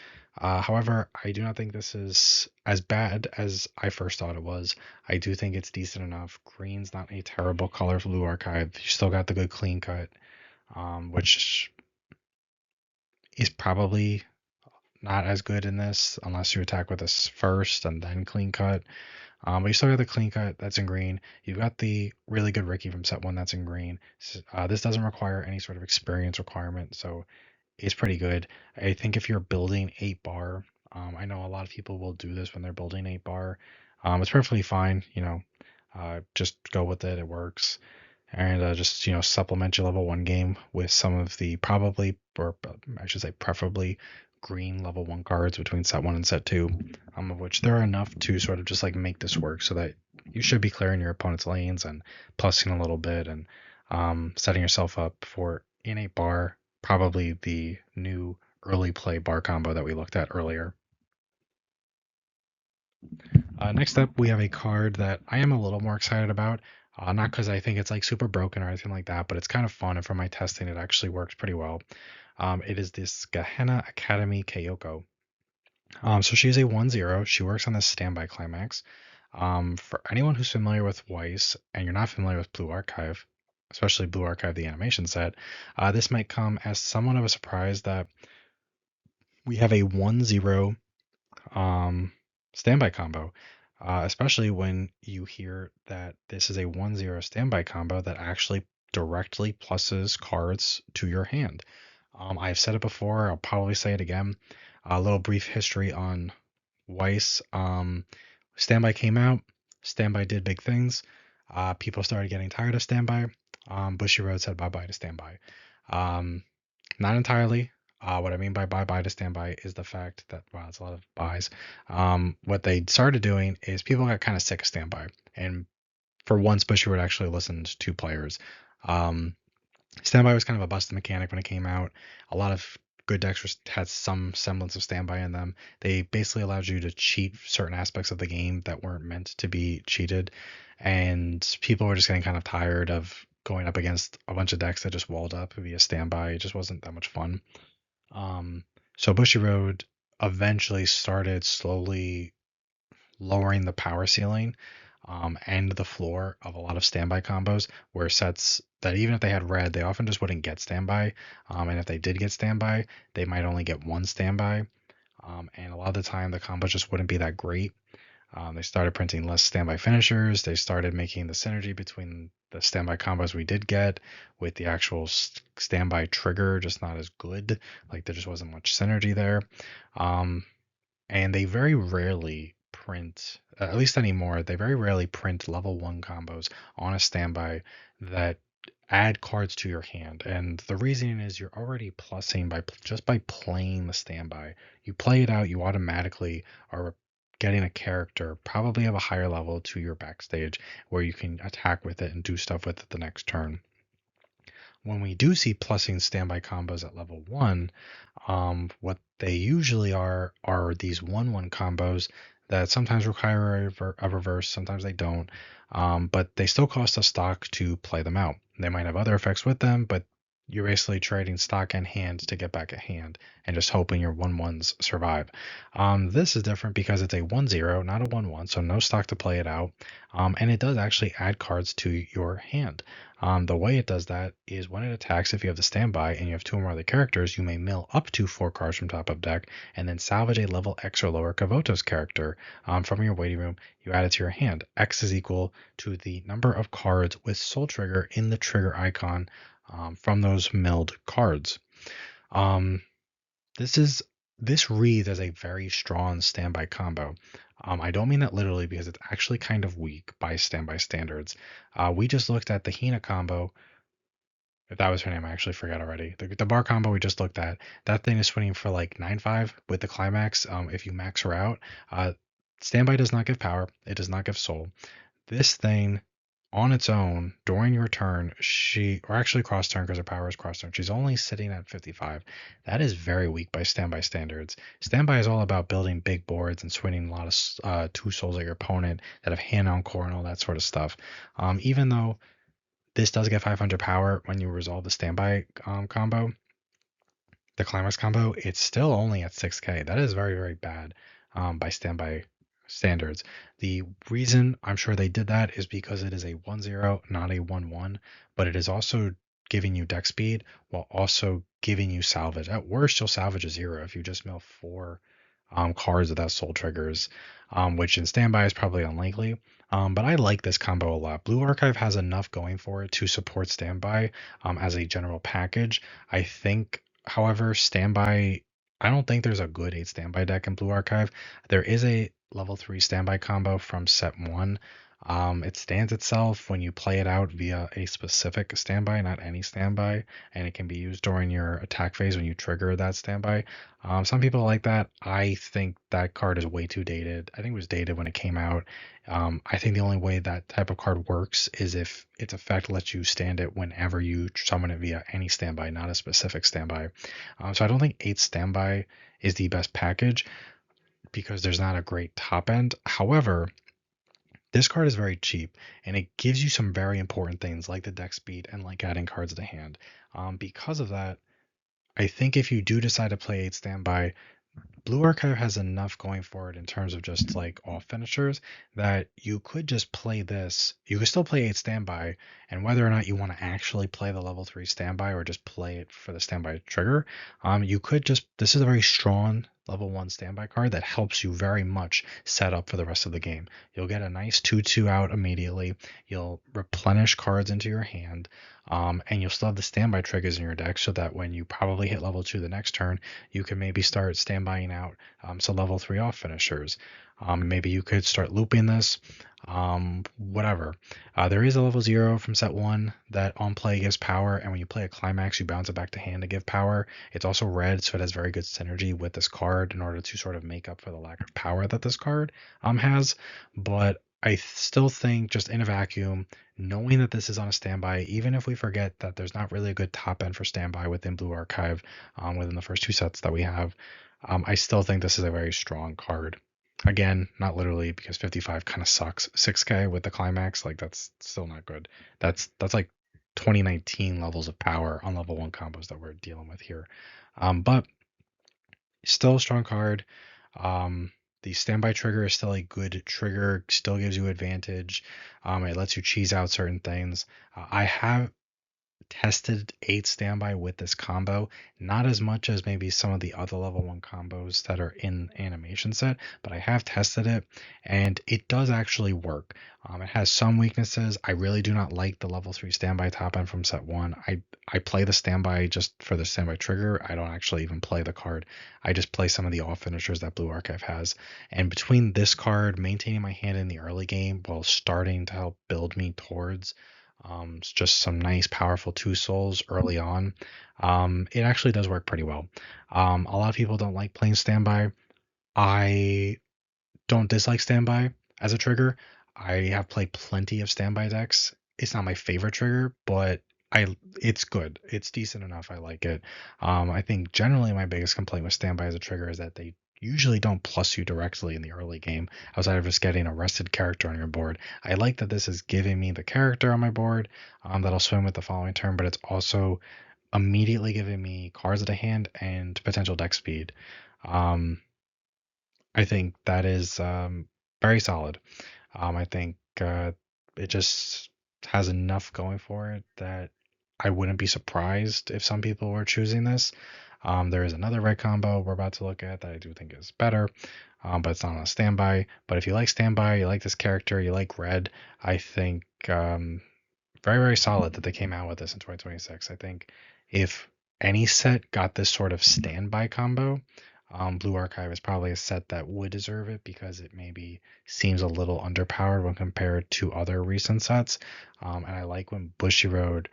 However, I do not think this is as bad as I first thought it was. I do think it's decent enough. Green's not a terrible color for Blue Archive. You still got the good clean cut, which is probably not as good in this unless you attack with this first and then clean cut. But you still got the clean cut that's in green. You've got the really good Ricky from set one that's in green. This doesn't require any sort of experience requirement, so it's pretty good. I think if you're building 8 bar, I know a lot of people will do this when they're building 8 bar. It's perfectly fine. Just go with it. It works. And just supplement your level 1 game with some of the probably, or I should say preferably, green level 1 cards between set 1 and set 2, of which there are enough to sort of just like make this work so that you should be clearing your opponent's lanes and plussing a little bit and setting yourself up for in a bar, probably the new early play bar combo that we looked at earlier. Next up, we have a card that I am a little more excited about. Not because I think it's like super broken or anything like that, but it's kind of fun, and from my testing, it actually worked pretty well. It is this Gehenna Academy Kyoko. So she's a 1/0. She works on the standby climax. For anyone who's familiar with Weiss and you're not familiar with Blue Archive, especially Blue Archive, the animation set, this might come as somewhat of a surprise that we have a 1/0 um, standby combo, especially when you hear that this is a 1/0 standby combo that actually directly pluses cards to your hand. I've said it before, I'll probably say it again. A little brief history on Weiss. Standby came out, Standby did big things. People started getting tired of Standby. Bushy Road said bye bye to Standby. Um, Not entirely. What I mean by bye bye to Standby is the fact that, wow, it's a lot of buys. What they started doing is people got kind of sick of Standby. And for once, Bushy Road actually listened to players. Um, Standby was kind of a busted mechanic when it came out. A lot of good decks had some semblance of standby in them. They basically allowed you to cheat certain aspects of the game that weren't meant to be cheated, and people were just getting kind of tired of going up against a bunch of decks that just walled up via standby. It just wasn't that much fun. Um, so Bushy Road eventually started slowly lowering the power ceiling and the floor of a lot of standby combos, where sets that even if they had red, they often just wouldn't get standby. And if they did get standby, they might only get one standby. And a lot of the time, the combos just wouldn't be that great. They started printing less standby finishers. They started making the synergy between the standby combos we did get with the actual standby trigger just not as good. Like there just wasn't much synergy there. Um, and they very rarely print, at least anymore, they very rarely print level 1 combos on a standby that add cards to your hand. And the reason is you're already plussing by just by playing the standby. You play it out, you automatically are getting a character probably of a higher level to your backstage where you can attack with it and do stuff with it the next turn. When we do see plussing standby combos at level 1, what they usually are these 1/1 combos that sometimes require a reverse, sometimes they don't, but they still cost a stock to play them out. They might have other effects with them, but you're basically trading stock and hand to get back a hand and just hoping your 1/1s survive. This is different because it's a 1/0, not a 1/1, so no stock to play it out, and it does actually add cards to your hand. The way it does that is when it attacks, if you have the standby and you have two or more other characters, you may mill up to 4 cards from top of deck and then salvage a level X or lower Kavotos character from your waiting room. You add it to your hand. X is equal to the number of cards with Soul Trigger in the trigger icon from those milled cards. Um, this reads as a very strong standby combo. I don't mean that literally because it's actually kind of weak by standby standards. We just looked at the Hina combo. If that was her name, I actually forgot already. The bar combo we just looked at, that thing is swinging for like 9/5 with the climax. If you max her out, standby does not give power. It does not give soul. This thing on its own during your turn, or actually cross turn because her power is cross turn, she's only sitting at 55. That is very weak by standby standards. Standby is all about building big boards and swinging a lot of two souls at your opponent that have hand on core and all that sort of stuff. Even though this does get 500 power when you resolve the standby combo, the climax combo, it's still only at 6k. That is very, very bad by standby standards. The reason I'm sure they did that is because it is a 1/0, not a 1/1, but it is also giving you deck speed while also giving you salvage. At worst, you'll salvage a 0 if you just mill 4 cards without soul triggers, which in standby is probably unlikely. But I like this combo a lot. Blue Archive has enough going for it to support standby as a general package. I think, however, standby, I don't think there's a good 8 standby deck in Blue Archive. There is a level 3 standby combo from set 1. It stands itself when you play it out via a specific standby, not any standby, and it can be used during your attack phase when you trigger that standby. Some people like that. I think that card is way too dated. I think it was dated when it came out. I think the only way that type of card works is if its effect lets you stand it whenever you summon it via any standby, not a specific standby. So I don't think 8 standby is the best package because there's not a great top end. However, this card is very cheap and it gives you some very important things like the deck speed and like adding cards to hand. Because of that, I think if you do decide to play 8 standby, Blue Archive has enough going for it in terms of just like off finishers that you could just play this. You could still play 8 standby, and whether or not you want to actually play the level 3 standby or just play it for the standby trigger, you could just. This is a very strong level 1 standby card that helps you very much set up for the rest of the game. You'll get a nice 2/2 out immediately. You'll replenish cards into your hand, and you'll still have the standby triggers in your deck so that when you probably hit level 2 the next turn, you can maybe start standbying out some level 3 off finishers. Maybe you could start looping this, whatever. There is a level 0 from set 1 that on play gives power, and when you play a climax, you bounce it back to hand to give power. It's also red, so it has very good synergy with this card in order to sort of make up for the lack of power that this card has. But I still think, just in a vacuum, knowing that this is on a standby, even if we forget that there's not really a good top end for standby within Blue Archive, within the first 2 sets that we have, I still think this is a very strong card. Again, not literally because 55 kind of sucks. 6K with the climax, like that's still not good. That's like 2019 levels of power on level 1 combos that we're dealing with here. But still a strong card. The standby trigger is still a good trigger, still gives you advantage. It lets you cheese out certain things. I have tested 8 standby with this combo, not as much as maybe some of the other level 1 combos that are in animation set, but I have tested it and it does actually work. It has some weaknesses. I really do not like the level 3 standby top end from set 1. I play the standby just for the standby trigger. I don't actually even play the card. I just play some of the off finishers that Blue Archive has. And between this card, maintaining my hand in the early game while starting to help build me towards it's just some nice, powerful 2 souls early on. It actually does work pretty well. A lot of people don't like playing standby. I don't dislike standby as a trigger. I have played plenty of standby decks. It's not my favorite trigger, but it's good. It's decent enough. I like it. I think generally my biggest complaint with standby as a trigger is that they usually don't plus you directly in the early game outside of just getting a rested character on your board. I like that this is giving me the character on my board that I'll swim with the following turn, but it's also immediately giving me cards at a hand and potential deck speed. Um, I think that is very solid. I think it just has enough going for it that I wouldn't be surprised if some people were choosing this. There is another red combo we're about to look at that I do think is better, but it's not on a standby. But if you like standby, you like this character, you like red, I think very, very solid that they came out with this in 2026. I think if any set got this sort of standby combo, Blue Archive is probably a set that would deserve it because it maybe seems a little underpowered when compared to other recent sets. And I like when Bushiroad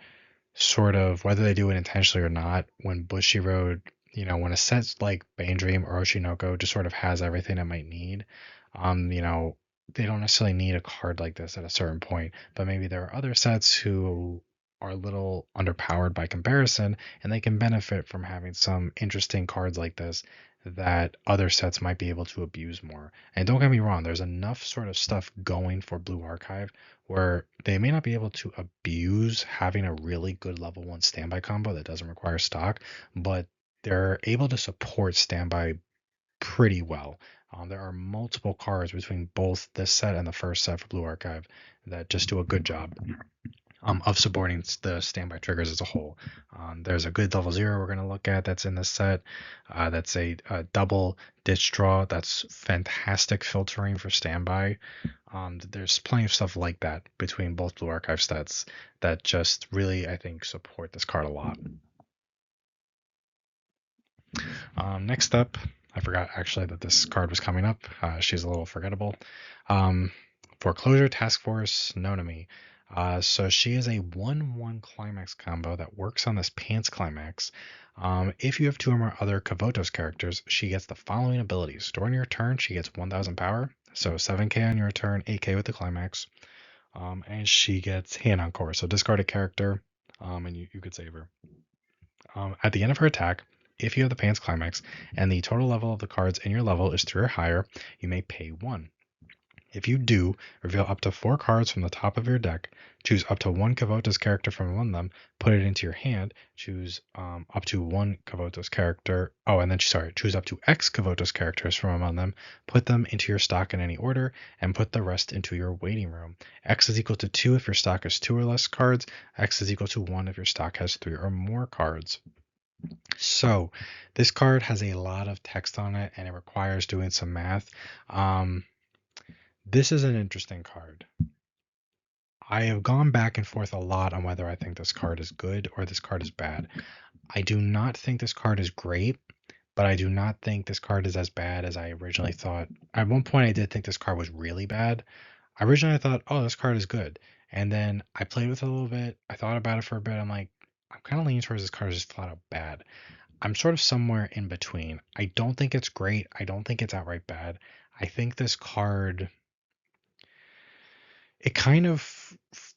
sort of, whether they do it intentionally or not, when Bushiroad, when a set like Bane Dream or Oshinoko just sort of has everything it might need, um, you know, they don't necessarily need a card like this at a certain point, but maybe there are other sets who are a little underpowered by comparison, and they can benefit from having some interesting cards like this that other sets might be able to abuse more. And don't get me wrong, there's enough sort of stuff going for Blue Archive where they may not be able to abuse having a really good level 1 standby combo that doesn't require stock, but they're able to support standby pretty well. There are multiple cards between both this set and the first set for Blue Archive that just do a good job of supporting the standby triggers as a whole. There's a good level 0 we're going to look at that's in this set. That's a double ditch draw. That's fantastic filtering for standby. There's plenty of stuff like that between both Blue Archive sets that just really, I think, support this card a lot. Next up, I forgot actually that this card was coming up. She's a little forgettable. Um, Foreclosure Task Force Nonami. So she is a 1-1 climax combo that works on this pants climax. If you have two or more other Kavotos characters, she gets the following abilities. During your turn, she gets 1000 power, so 7k on your turn, 8k with the climax. And she gets Hand Encore, so discard a character, and you could save her. At the end of her attack, if you have the pants climax and the total level of the cards in your level is 3 or higher, you may pay 1. If you do, reveal up to 4 cards from the top of your deck, choose up to 1 Kavotos character from among them, put it into your hand, choose up to 1 Kavotos character, choose up to X Kavotos characters from among them, put them into your stock in any order, and put the rest into your waiting room. X is equal to 2 if your stock has 2 or less cards, X is equal to 1 if your stock has 3 or more cards. So, this card has a lot of text on it and it requires doing some math. This is an interesting card. I have gone back and forth a lot on whether I think this card is good or this card is bad. I do not think this card is great, but I do not think this card is as bad as I originally thought. At one point, I did think this card was really bad. Originally, I thought, oh, this card is good. And then I played with it a little bit. I thought about it for a bit. I'm like, I'm kind of leaning towards this card is just flat out bad. I'm sort of somewhere in between. I don't think it's great. I don't think it's outright bad. I think this card, it kind of,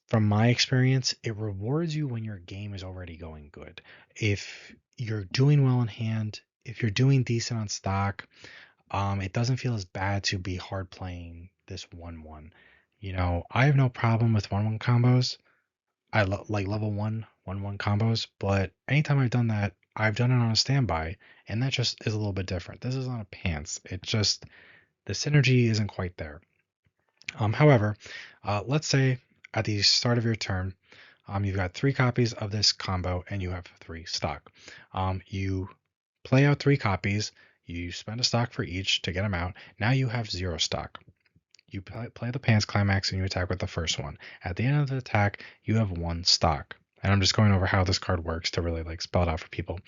from my experience, it rewards you when your game is already going good. If you're doing well in hand, if you're doing decent on stock, it doesn't feel as bad to be hard playing this 1-1. I have no problem with 1-1 combos. Like level 1-1 combos, but anytime I've done that, I've done it on a standby, and that just is a little bit different. This is on a pants. It just, the synergy isn't quite there. However, let's say at the start of your turn, you've got 3 copies of this combo and you have 3 stock. You play out 3 copies, you spend a stock for each to get them out. Now you have 0 stock. You play the pants climax and you attack with the first one. At the end of the attack, you have 1 stock. And I'm just going over how this card works to really like spell it out for people.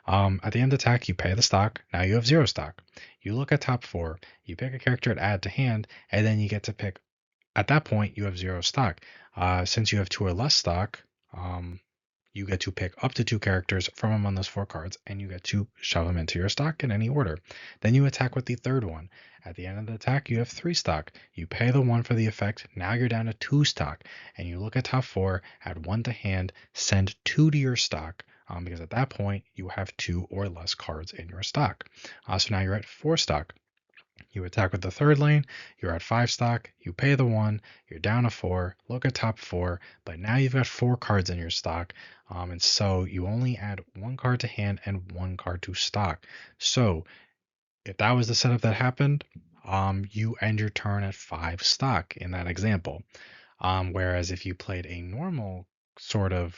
At the end of the attack, you pay the stock. Now you have 0 stock. You look at top 4, you pick a character to add to hand, and then you get to pick. At that point, you have 0 stock. Since you have 2 or less stock, you get to pick up to 2 characters from among those 4 cards, and you get to shove them into your stock in any order. Then you attack with the third one. At the end of the attack, you have 3 stock. You pay the 1 for the effect. Now you're down to 2 stock, and you look at top 4, add 1 to hand, send 2 to your stock. Because at that point, you have 2 or less cards in your stock. So now you're at 4 stock. You attack with the third lane, you're at 5 stock, you pay the 1, you're down to 4, look at top 4, but now you've got 4 cards in your stock, and so you only add 1 card to hand and 1 card to stock. So if that was the setup that happened, you end your turn at 5 stock in that example. Whereas if you played a normal sort of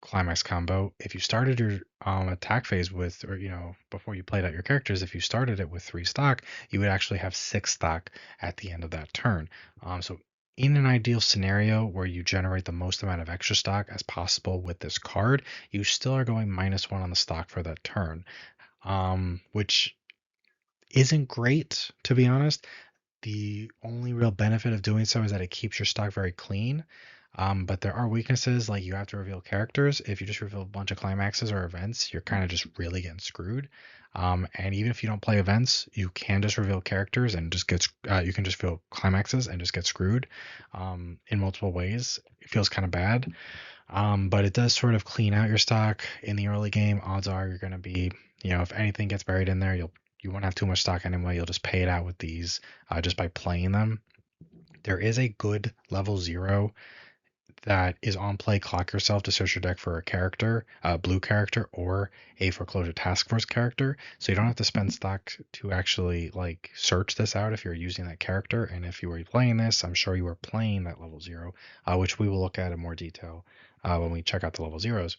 climax combo, if you started your attack phase with, or before you played out your characters, if you started it with 3 stock, you would actually have 6 stock at the end of that turn. So in an ideal scenario where you generate the most amount of extra stock as possible with this card, you still are going -1 on the stock for that turn, which isn't great, to be honest. The only real benefit of doing so is that it keeps your stock very clean. But there are weaknesses, like you have to reveal characters. If you just reveal a bunch of climaxes or events, you're kind of just really getting screwed. And even if you don't play events, you can just reveal characters and just you can just reveal climaxes and just get screwed in multiple ways. It feels kind of bad. But it does sort of clean out your stock in the early game. Odds are you're going to be, if anything gets buried in there, you won't have too much stock anyway. You'll just pay it out with these just by playing them. There is a good level 0 that is on play. Clock yourself to search your deck for a character, a blue character, or a Foreclosure Task Force character. So you don't have to spend stock to actually like search this out if you're using that character. And if you were playing this, I'm sure you were playing that level 0, which we will look at in more detail when we check out the level 0s.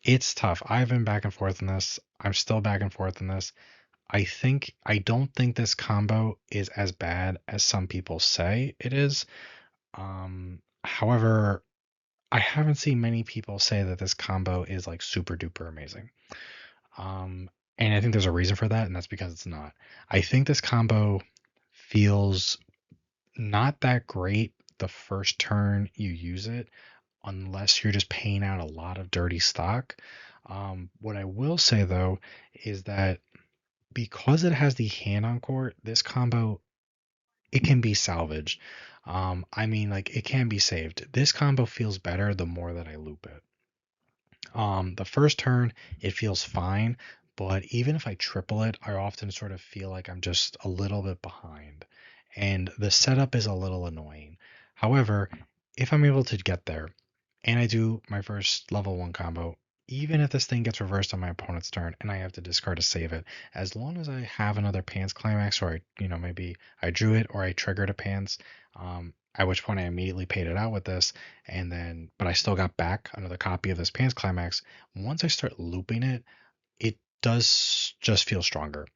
It's tough. I've been back and forth in this. I'm still back and forth in this. I don't think this combo is as bad as some people say it is. However, I haven't seen many people say that this combo is like super duper amazing. And I think there's a reason for that, and that's because it's not. I think this combo feels not that great the first turn you use it, unless you're just paying out a lot of dirty stock. What I will say though is that because it has the hand on court, this combo it can be salvaged. I mean, like it can be saved. This combo feels better the more that I loop it. The first turn, it feels fine, but even if I triple it, I often sort of feel like I'm just a little bit behind, and the setup is a little annoying. However, if I'm able to get there and I do my first level 1 combo, even if this thing gets reversed on my opponent's turn and I have to discard to save it, as long as I have another Pants Climax, or maybe I drew it or I triggered a Pants, at which point I immediately paid it out with this, and then but I still got back another copy of this Pants Climax. Once I start looping it, it does just feel stronger.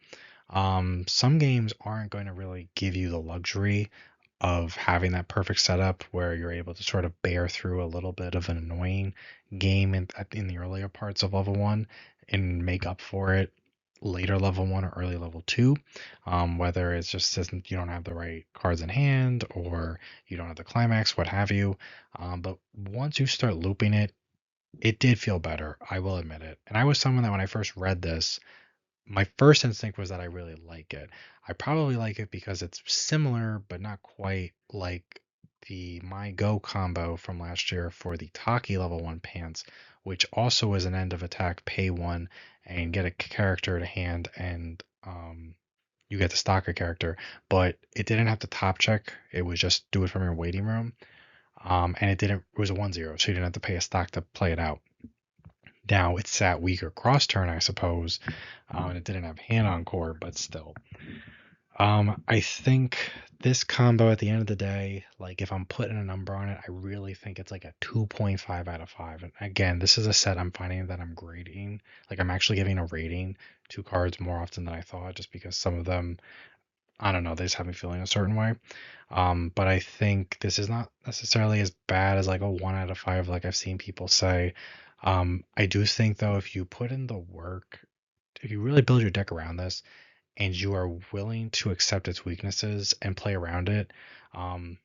Some games aren't going to really give you the luxury of having that perfect setup where you're able to sort of bear through a little bit of an annoying game in the earlier parts of level 1 and make up for it later level 1 or early level 2. Whether it's just since you don't have the right cards in hand or you don't have the climax, what have you. But once you start looping it, it did feel better. I will admit it. And I was someone that when I first read this, my first instinct was that I really like it. I probably like it because it's similar, but not quite like the My Go combo from last year for the Taki level 1 pants, which also is an end of attack, pay 1, and get a character to hand, and you get to stock a character. But it didn't have to top check, it was just do it from your waiting room. And it was a 1-0, so you didn't have to pay a stock to play it out. Now it's that weaker cross turn, I suppose, and it didn't have hand on core, but still. I think this combo at the end of the day, like if I'm putting a number on it, I really think it's like a 2.5 out of 5. And again, this is a set I'm finding that I'm grading. Like I'm actually giving a rating to cards more often than I thought, just because some of them, I don't know, they just have me feeling a certain way. But I think this is not necessarily as bad as like a 1 out of 5, like I've seen people say. I do think though, if you put in the work, if you really build your deck around this, and you are willing to accept its weaknesses and play around it, um,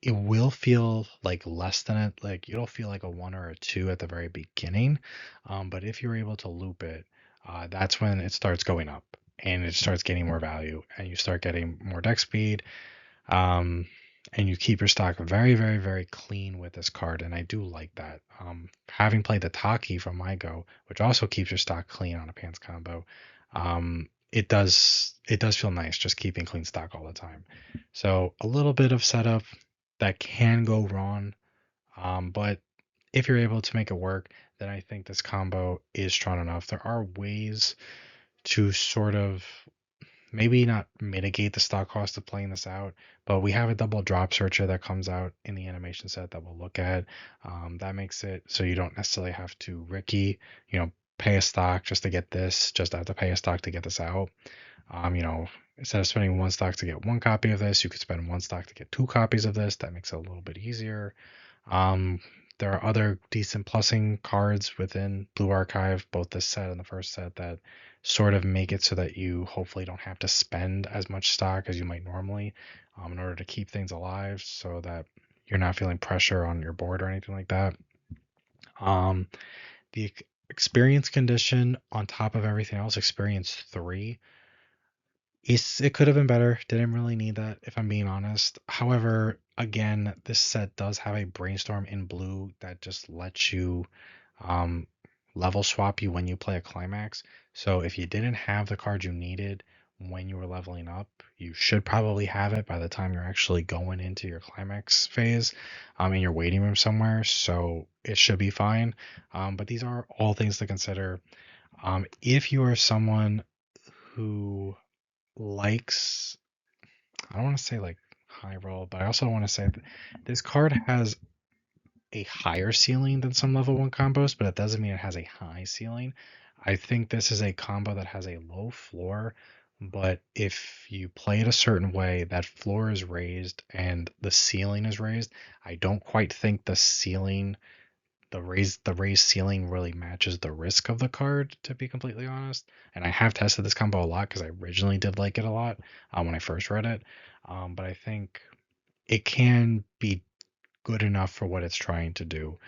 it will feel like less than it. Like it'll feel like a 1 or a 2 at the very beginning. But if you're able to loop it, that's when it starts going up and it starts getting more value and you start getting more deck speed, um, and you keep your stock very, very, very clean with this card, and I do like that. Having played the Taki from my go, which also keeps your stock clean on a pants combo, it does feel nice just keeping clean stock all the time. So a little bit of setup that can go wrong, but if you're able to make it work, then I think this combo is strong enough. There are ways to sort of maybe not mitigate the stock cost of playing this out, but we have a double drop searcher that comes out in the animation set that we'll look at. That makes it so you don't necessarily have to Ricky, pay a stock just to get this, just have to pay a stock to get this out. Instead of spending one stock to get one copy of this, you could spend one stock to get two copies of this. That makes it a little bit easier. Um, there are other decent plussing cards within Blue Archive, both this set and the first set, that sort of make it so that you hopefully don't have to spend as much stock as you might normally, in order to keep things alive so that you're not feeling pressure on your board or anything like that. Um, the experience condition on top of everything else, experience 3, it could have been better. Didn't really need that, if I'm being honest. However, again, this set does have a brainstorm in blue that just lets you um, level swap you when you play a climax. So if you didn't have the card you needed when you were leveling up, you should probably have it by the time you're actually going into your climax phase, in your waiting room somewhere. So it should be fine. But these are all things to consider. If you are someone who likes, I don't want to say like high roll, but I also want to say that this card has a higher ceiling than some level 1 combos, but it doesn't mean it has a high ceiling. I think this is a combo that has a low floor, but if you play it a certain way, that floor is raised and the ceiling is raised. I don't quite think the raised ceiling really matches the risk of the card, to be completely honest. And I have tested this combo a lot because I originally did like it a lot, when I first read it. But I think it can be good enough for what it's trying to do.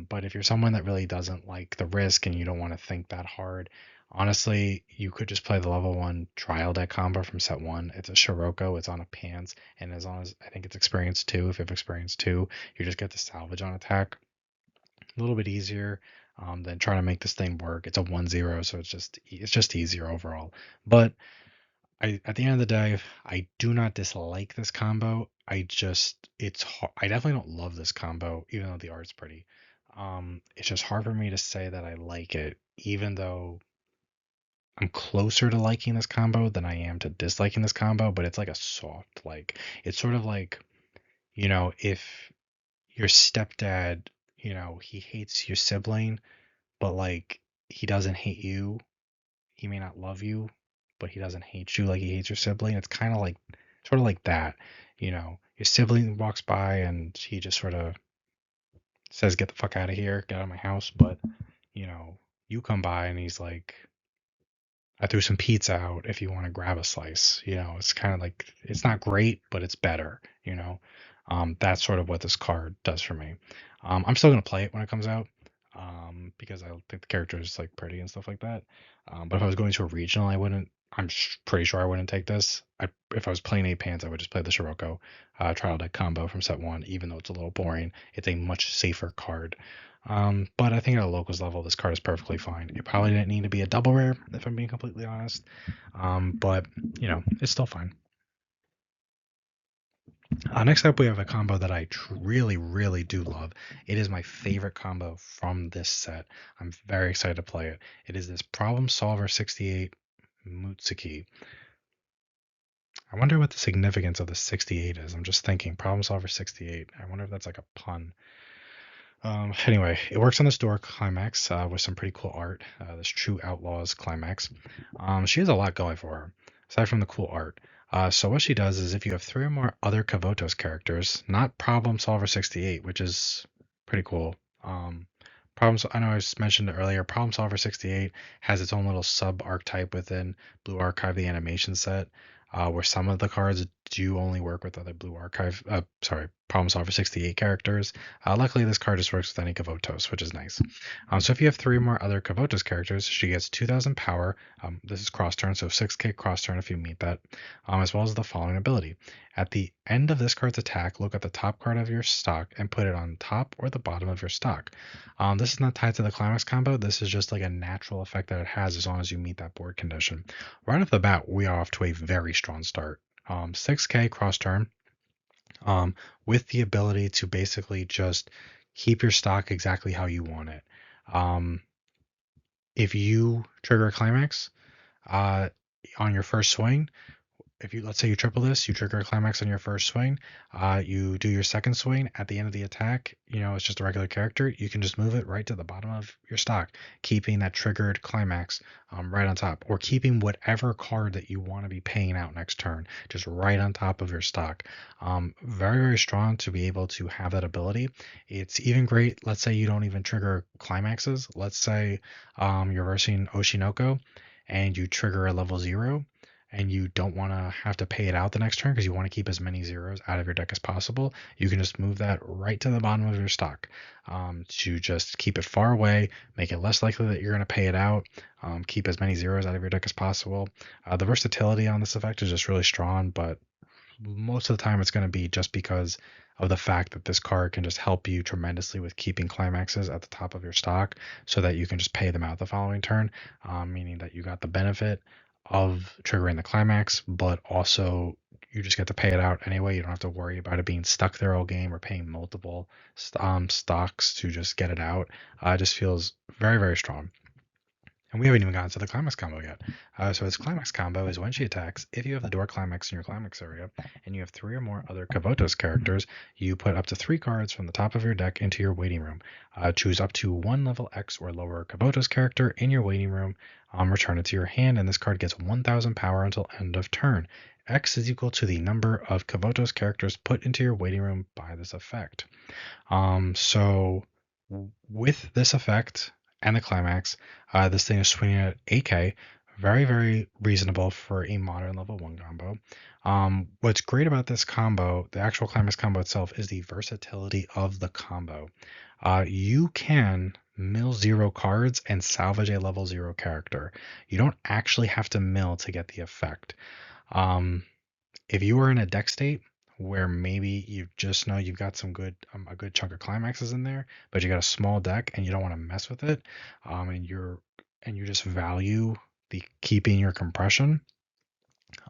But if you're someone that really doesn't like the risk and you don't want to think that hard, honestly, you could just play the level one trial deck combo from set one. It's a Scirocco, it's on a pants, and as long as I think it's experience two, if you have experience two, you just get the salvage on attack. A little bit easier than trying to make this thing work. It's a 1-0, so it's just easier overall. But at the end of the day, I do not dislike this combo. I definitely don't love this combo, even though the art's pretty. It's just hard for me to say that I like it, even though I'm closer to liking this combo than I am to disliking this combo. But it's like a soft like. It's sort of like, if your stepdad, he hates your sibling, but like he doesn't hate you. He may not love you, but he doesn't hate you like he hates your sibling. It's kind of like, sort of like that. Your sibling walks by and he just sort of says, "Get the fuck out of here, get out of my house." But, you know, you come by and he's like, "I threw some pizza out if you want to grab a slice." It's kind of like, it's not great, but it's better, That's sort of what this card does for me. I'm still gonna play it when it comes out, because I think the character is like pretty and stuff like that. But if I was going to a regional, I wouldn't. Pretty sure I wouldn't take this. If I was playing eight pants, I would just play the Scirocco trial deck combo from set one, even though it's a little boring. It's a much safer card. But I think at a locals level, this card is perfectly fine. It probably didn't need to be a double rare, if I'm being completely honest. But it's still fine. Next up, we have a combo that I really, really do love. It is my favorite combo from this set. I'm very excited to play it. It is this Problem Solver 68 Mutsuki. I wonder what the significance of the 68 is. I'm just thinking, Problem Solver 68. I wonder if that's like a pun. Anyway, it works on this door climax with some pretty cool art. This True Outlaws climax. She has a lot going for her, aside from the cool art. So what she does is if you have three or more other Kavotos characters, not Problem Solver 68, which is pretty cool. I know I just mentioned it earlier. Problem Solver 68 has its own little sub archetype within Blue Archive, the animation set, where some of the cards do only work with other Blue Archive, Problem Solver 68 characters. Luckily, this card just works with any Kavotos, which is nice. So if you have three more other Kavotos characters, she gets 2,000 power. This is cross turn, so 6k cross turn if you meet that, as well as the following ability. At the end of this card's attack, look at the top card of your stock and put it on top or the bottom of your stock. This is not tied to the climax combo. This is just like a natural effect that it has as long as you meet that board condition. Right off the bat, we are off to a very strong start. 6k cross turn, with the ability to basically just keep your stock exactly how you want it. If you trigger a climax on your first swing, if you, let's say you triple this, you trigger a climax on your first swing, you do your second swing at the end of the attack, it's just a regular character, you can just move it right to the bottom of your stock, keeping that triggered climax right on top, or keeping whatever card that you want to be paying out next turn just right on top of your stock. Very, very strong to be able to have that ability. It's even great, let's say you don't even trigger climaxes. Let's say you're versing Oshinoko and you trigger a level 0 and you don't want to have to pay it out the next turn because you want to keep as many zeros out of your deck as possible, you can just move that right to the bottom of your stock, to just keep it far away, make it less likely that you're going to pay it out, keep as many zeros out of your deck as possible. The versatility on this effect is just really strong, but most of the time it's going to be just because of the fact that this card can just help you tremendously with keeping climaxes at the top of your stock so that you can just pay them out the following turn, meaning that you got the benefit of triggering the climax, but also you just get to pay it out anyway. You don't have to worry about it being stuck there all game or paying multiple stocks to just get it out. It just feels very, very strong. And we haven't even gotten to the climax combo yet. So its climax combo is when she attacks, if you have the door climax in your climax area, and you have three or more other Kavotos characters, you put up to 3 cards from the top of your deck into your waiting room. Choose up to 1 level X or lower Kavotos character in your waiting room, return it to your hand, and this card gets 1,000 power until end of turn. X is equal to the number of Kavotos characters put into your waiting room by this effect. So with this effect and the climax, this thing is swinging at 8k Very, very reasonable for a modern level one combo. What's great about this combo, the actual climax combo itself, is the versatility of the combo. You can mill zero cards and salvage a level zero character. You don't actually have to mill to get the effect. Um, if you are in a deck state where maybe you just know you've got some good a good chunk of climaxes in there, but you got a small deck and you don't want to mess with it, and you just value the keeping your compression,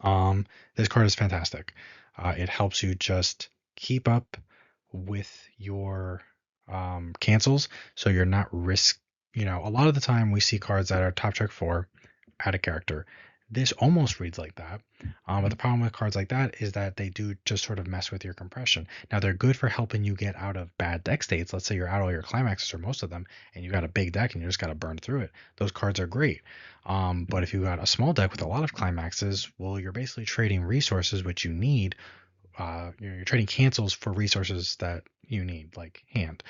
um, this card is fantastic. It helps you just keep up with your cancels, so you're not risk. A lot of the time we see cards that are top check four, add a character. This almost reads like that, but the problem with cards like that is that they do just sort of mess with your compression. Now they're good for helping you get out of bad deck states. Let's say you're out all your climaxes or most of them, and you got a big deck and you just got to burn through it. Those cards are great. But if you got a small deck with a lot of climaxes, well, you're basically trading resources which you need. You're trading cancels for resources that you need, like hand.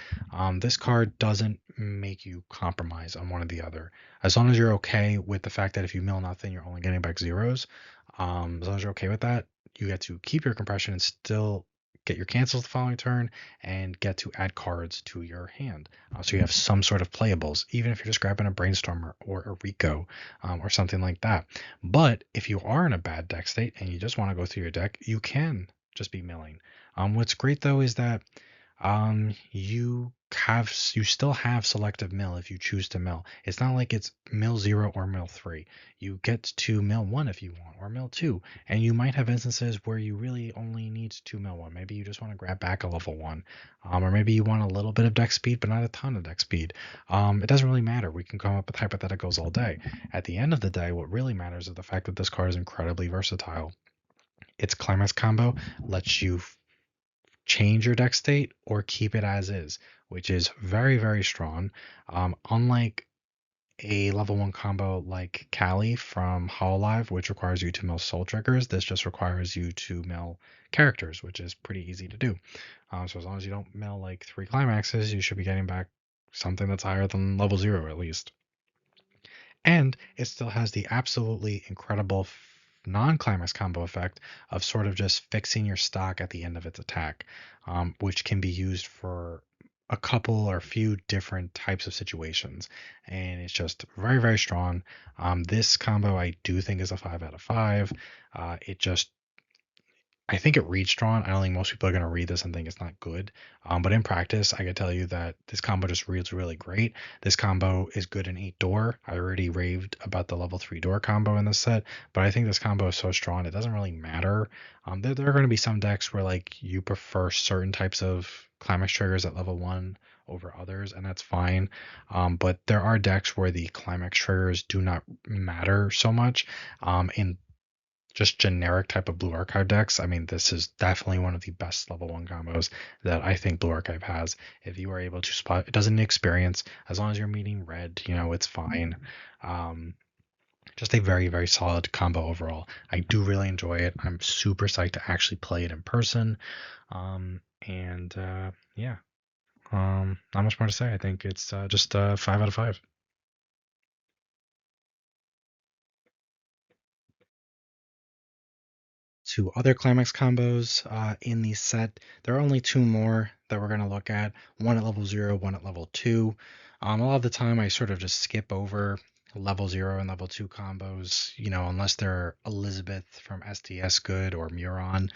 This card doesn't make you compromise on one or the other. As long as you're okay with the fact that if you mill nothing, you're only getting back zeros. As long as you're okay with that, you get to keep your compression and still get your cancels the following turn and get to add cards to your hand. So you have some sort of playables, even if you're just grabbing a Brainstormer or a Rico, or something like that. But if you are in a bad deck state and you just want to go through your deck, you can just be milling. What's great though is that you still have selective mill if you choose to mill. It's not like it's mill zero or mill three. You get to mill one if you want, or mill two, and you might have instances where you really only need to mill one. Maybe you just want to grab back a level one, or maybe you want a little bit of deck speed but not a ton of deck speed. It doesn't really matter. We can come up with hypotheticals all day. At the end of the day, what really matters is the fact that this card is incredibly versatile. Its climax combo lets you change your deck state or keep it as is, which is very, very strong. Unlike a level one combo like Kali from Hololive, which requires you to mill soul triggers, this just requires you to mill characters, which is pretty easy to do. So as long as you don't mill like three climaxes, you should be getting back something that's higher than level zero at least. And it still has the absolutely incredible non-climax combo effect of sort of just fixing your stock at the end of its attack, which can be used for a couple or few different types of situations. And it's just very, very strong. This combo I do think is a 5 out of 5. It just I think it reads strong. I don't think most people are going to read this and think it's not good. But in practice, I can tell you that this combo just reads really great. This combo is good in 8 door. I already raved about the level 3 door combo in this set, but I think this combo is so strong, it doesn't really matter. There are going to be some decks where like you prefer certain types of climax triggers at level 1 over others, and that's fine. But there are decks where the climax triggers do not matter so much. In just generic type of blue archive decks, I mean, this is definitely one of the best level one combos that I think blue archive has. If you are able to spot, it doesn't need experience. As long as you're meeting red, it's fine. Um, just a very, very solid combo overall. I do really enjoy it. I'm super psyched to actually play it in person. And yeah, not much more to say. I think it's just 5 out of 5. To other climax combos in the set. There are only two more that we're going to look at, one at level 0, one at level 2. A lot of the time, I sort of just skip over level 0 and level 2 combos, unless they're Elizabeth from SDS good or Muron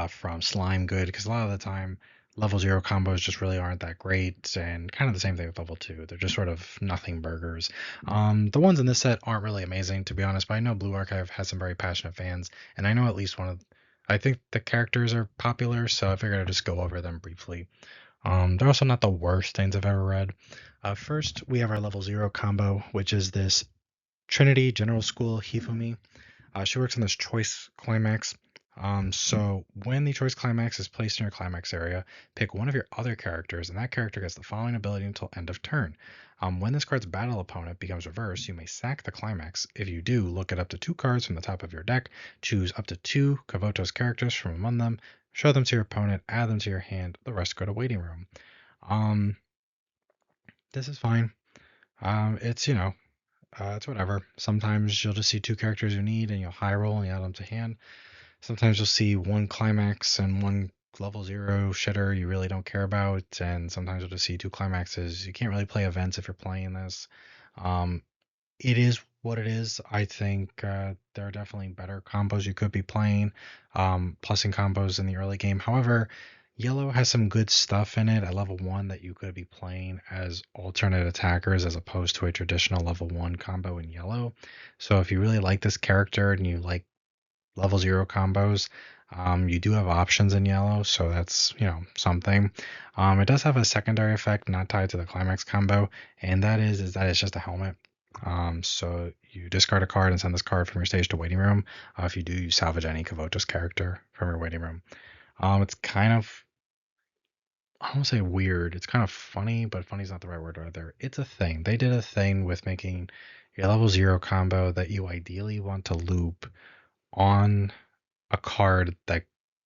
from Slime good, because a lot of the time, level 0 combos just really aren't that great, and kind of the same thing with level 2. They're just sort of nothing burgers. The ones in this set aren't really amazing, to be honest, but I know Blue Archive has some very passionate fans, and I know at least one of I think the characters are popular, so I figured I'd just go over them briefly. They're also not the worst things I've ever read. First, we have our level 0 combo, which is this Trinity General School Hifumi. She works on this choice climax. So when the choice climax is placed in your climax area, pick one of your other characters, and that character gets the following ability until end of turn. When this card's battle opponent becomes reversed, you may sack the climax. If you do, look at up to 2 cards from the top of your deck, choose up to 2 Kavoto's characters from among them, show them to your opponent, add them to your hand, the rest go to waiting room. Um, this is fine. It's It's whatever. Sometimes you'll just see two characters you need and you'll high roll and you add them to hand. Sometimes you'll see one climax and one level zero shitter you really don't care about, and sometimes you'll just see two climaxes. You can't really play events if you're playing this. Um, it is what it is. I think there are definitely better combos you could be playing, plussing combos in the early game. However, yellow has some good stuff in it at level one that you could be playing as alternate attackers as opposed to a traditional level one combo in yellow. So if you really like this character and you like level zero combos. You do have options in yellow, so that's something. It does have a secondary effect not tied to the climax combo, and that is that it's just a helmet. So you discard a card and send this card from your stage to waiting room. If you do, you salvage any Kavotos character from your waiting room. It's kind of I don't say weird. It's kind of funny, but funny is not the right word either. It's a thing. They did a thing with making your level zero combo that you ideally want to loop on a card that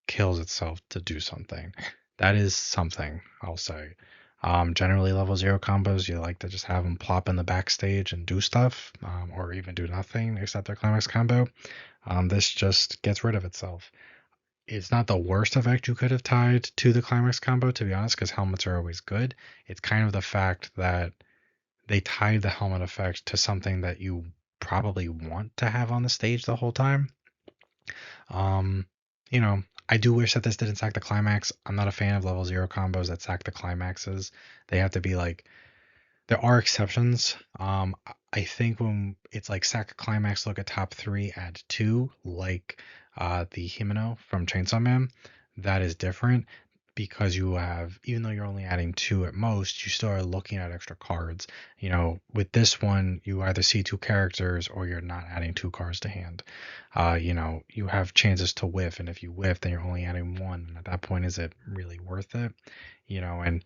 kills itself to do something. That is something, I'll say. Generally, level zero combos, you like to just have them plop in the backstage and do stuff, or even do nothing except their climax combo. This just gets rid of itself. It's not the worst effect you could have tied to the climax combo, to be honest, because helmets are always good. It's kind of the fact that they tied the helmet effect to something that you probably want to have on the stage the whole time. Um, you know, I do wish that this didn't sack the climax. I'm not a fan of level zero combos that sack the climaxes. They have to be like there are exceptions. I think when it's like sack a climax, look at top three, add two, like the Himeno from Chainsaw Man, that is different because you have, even though you're only adding two at most, you still are looking at extra cards. With this one, you either see two characters or you're not adding two cards to hand. You have chances to whiff, and if you whiff, then you're only adding one. And at that point, is it really worth it? And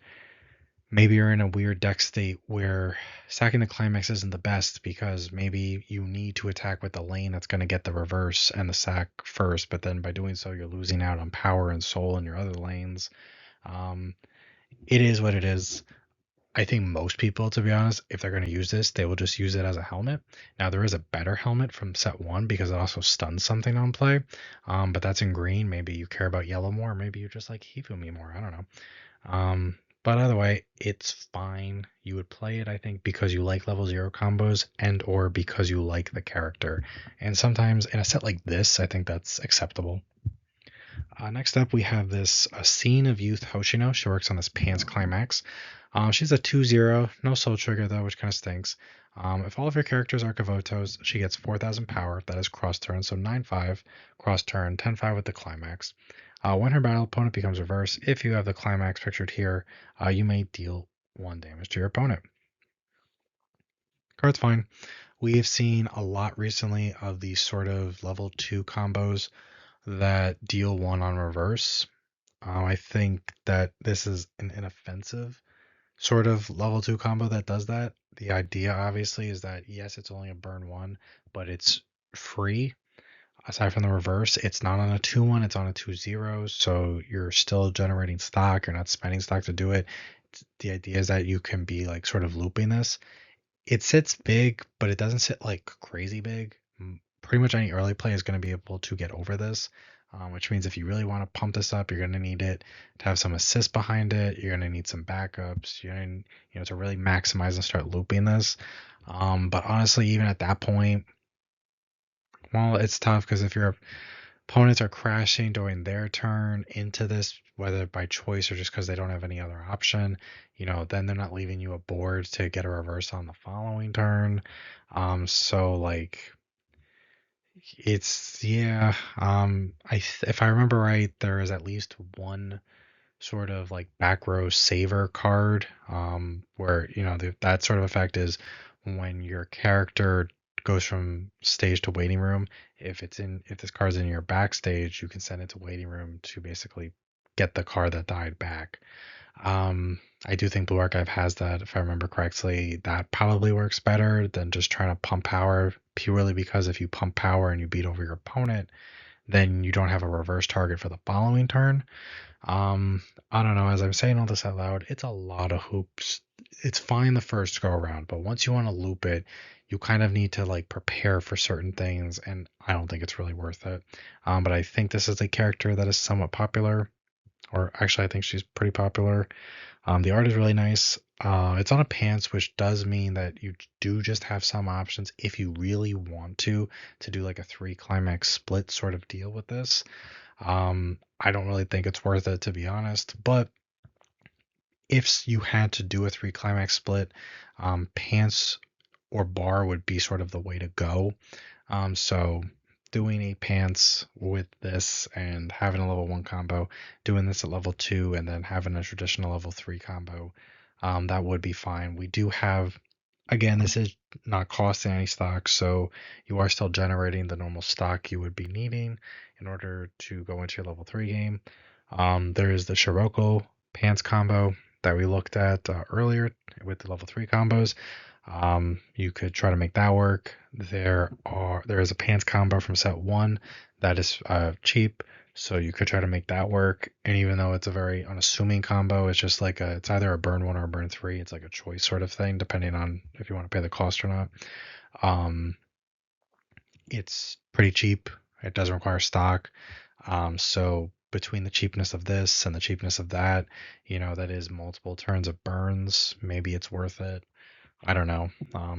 maybe you're in a weird deck state where sacking the climax isn't the best because maybe you need to attack with the lane that's going to get the reverse and the sack first, but then by doing so, you're losing out on power and soul in your other lanes. Um, it is what it is. I think most people, to be honest, if they're going to use this, they will just use it as a helmet. Now, there is a better helmet from set one because it also stuns something on play, but that's in green. Maybe you care about yellow more. Maybe you just like Hifumi more. I don't know. But either way, it's fine. You would play it, I think, because you like level zero combos and or because you like the character. And sometimes in a set like this, I think that's acceptable. Next up, we have this a Scene of Youth Hoshino. She works on this Pants Climax. She's a 2/0, no soul trigger though, which kind of stinks. If all of your characters are Kavotos, she gets 4,000 power. That is cross turn, so 9/5 cross turn, 10/5 with the climax. When her battle opponent becomes reverse, if you have the climax pictured here, you may deal 1 damage to your opponent. Card's fine. We've seen a lot recently of these sort of level 2 combos that deal 1 on reverse. I think that this is an inoffensive sort of level 2 combo that does that. The idea, obviously, is that yes, it's only a burn 1, but it's free. Aside from the reverse, it's not on a 2/1, it's on a 2/0, so you're still generating stock. You're not spending stock to do it. The idea is that you can be like sort of looping this. It sits big, but it doesn't sit like crazy big. Pretty much any early play is going to be able to get over this, which means if you really want to pump this up, you're going to need it to have some assist behind it. You're going to need some backups. You're going to, to really maximize and start looping this. But honestly, even at that point, well, it's tough because if your opponents are crashing during their turn into this, whether by choice or just because they don't have any other option, then they're not leaving you a board to get a reverse on the following turn. So like it's yeah. If I remember right, there is at least one sort of like back row saver card, where that sort of effect is when your character goes from stage to waiting room. If this card's in your backstage, you can send it to waiting room to basically get the card that died back. I do think Blue Archive has that, if I remember correctly. That probably works better than just trying to pump power, purely because if you pump power and you beat over your opponent, then you don't have a reverse target for the following turn. Um, I don't know. As I'm saying all this out loud, it's a lot of hoops. it's fine the first go around, but once you want to loop it, you kind of need to like prepare for certain things, and I don't think it's really worth it. But I think this is a character that is somewhat popular, or actually, I think she's pretty popular. The art is really nice. It's on a pants, which does mean that you do just have some options if you really want to do like a three climax split sort of deal with this. I don't really think it's worth it to be honest, but if you had to do a three climax split, pants or bar would be sort of the way to go. So doing a pants with this and having a level one combo, doing this at level two, and then having a traditional level three combo, that would be fine. We do have, again, this is not costing any stock, so you are still generating the normal stock you would be needing in order to go into your level three game. There is the Scirocco pants combo that we looked at earlier with the level three combos. You could try to make that work. There is a pants combo from set one that is cheap, so you could try to make that work. And even though it's a very unassuming combo, it's just like it's either a burn one or a burn three. It's like a choice sort of thing, depending on if you want to pay the cost or not. Um, it's pretty cheap. It doesn't require stock. So between the cheapness of this and the cheapness of that, that is multiple turns of burns. Maybe it's worth it. I don't know.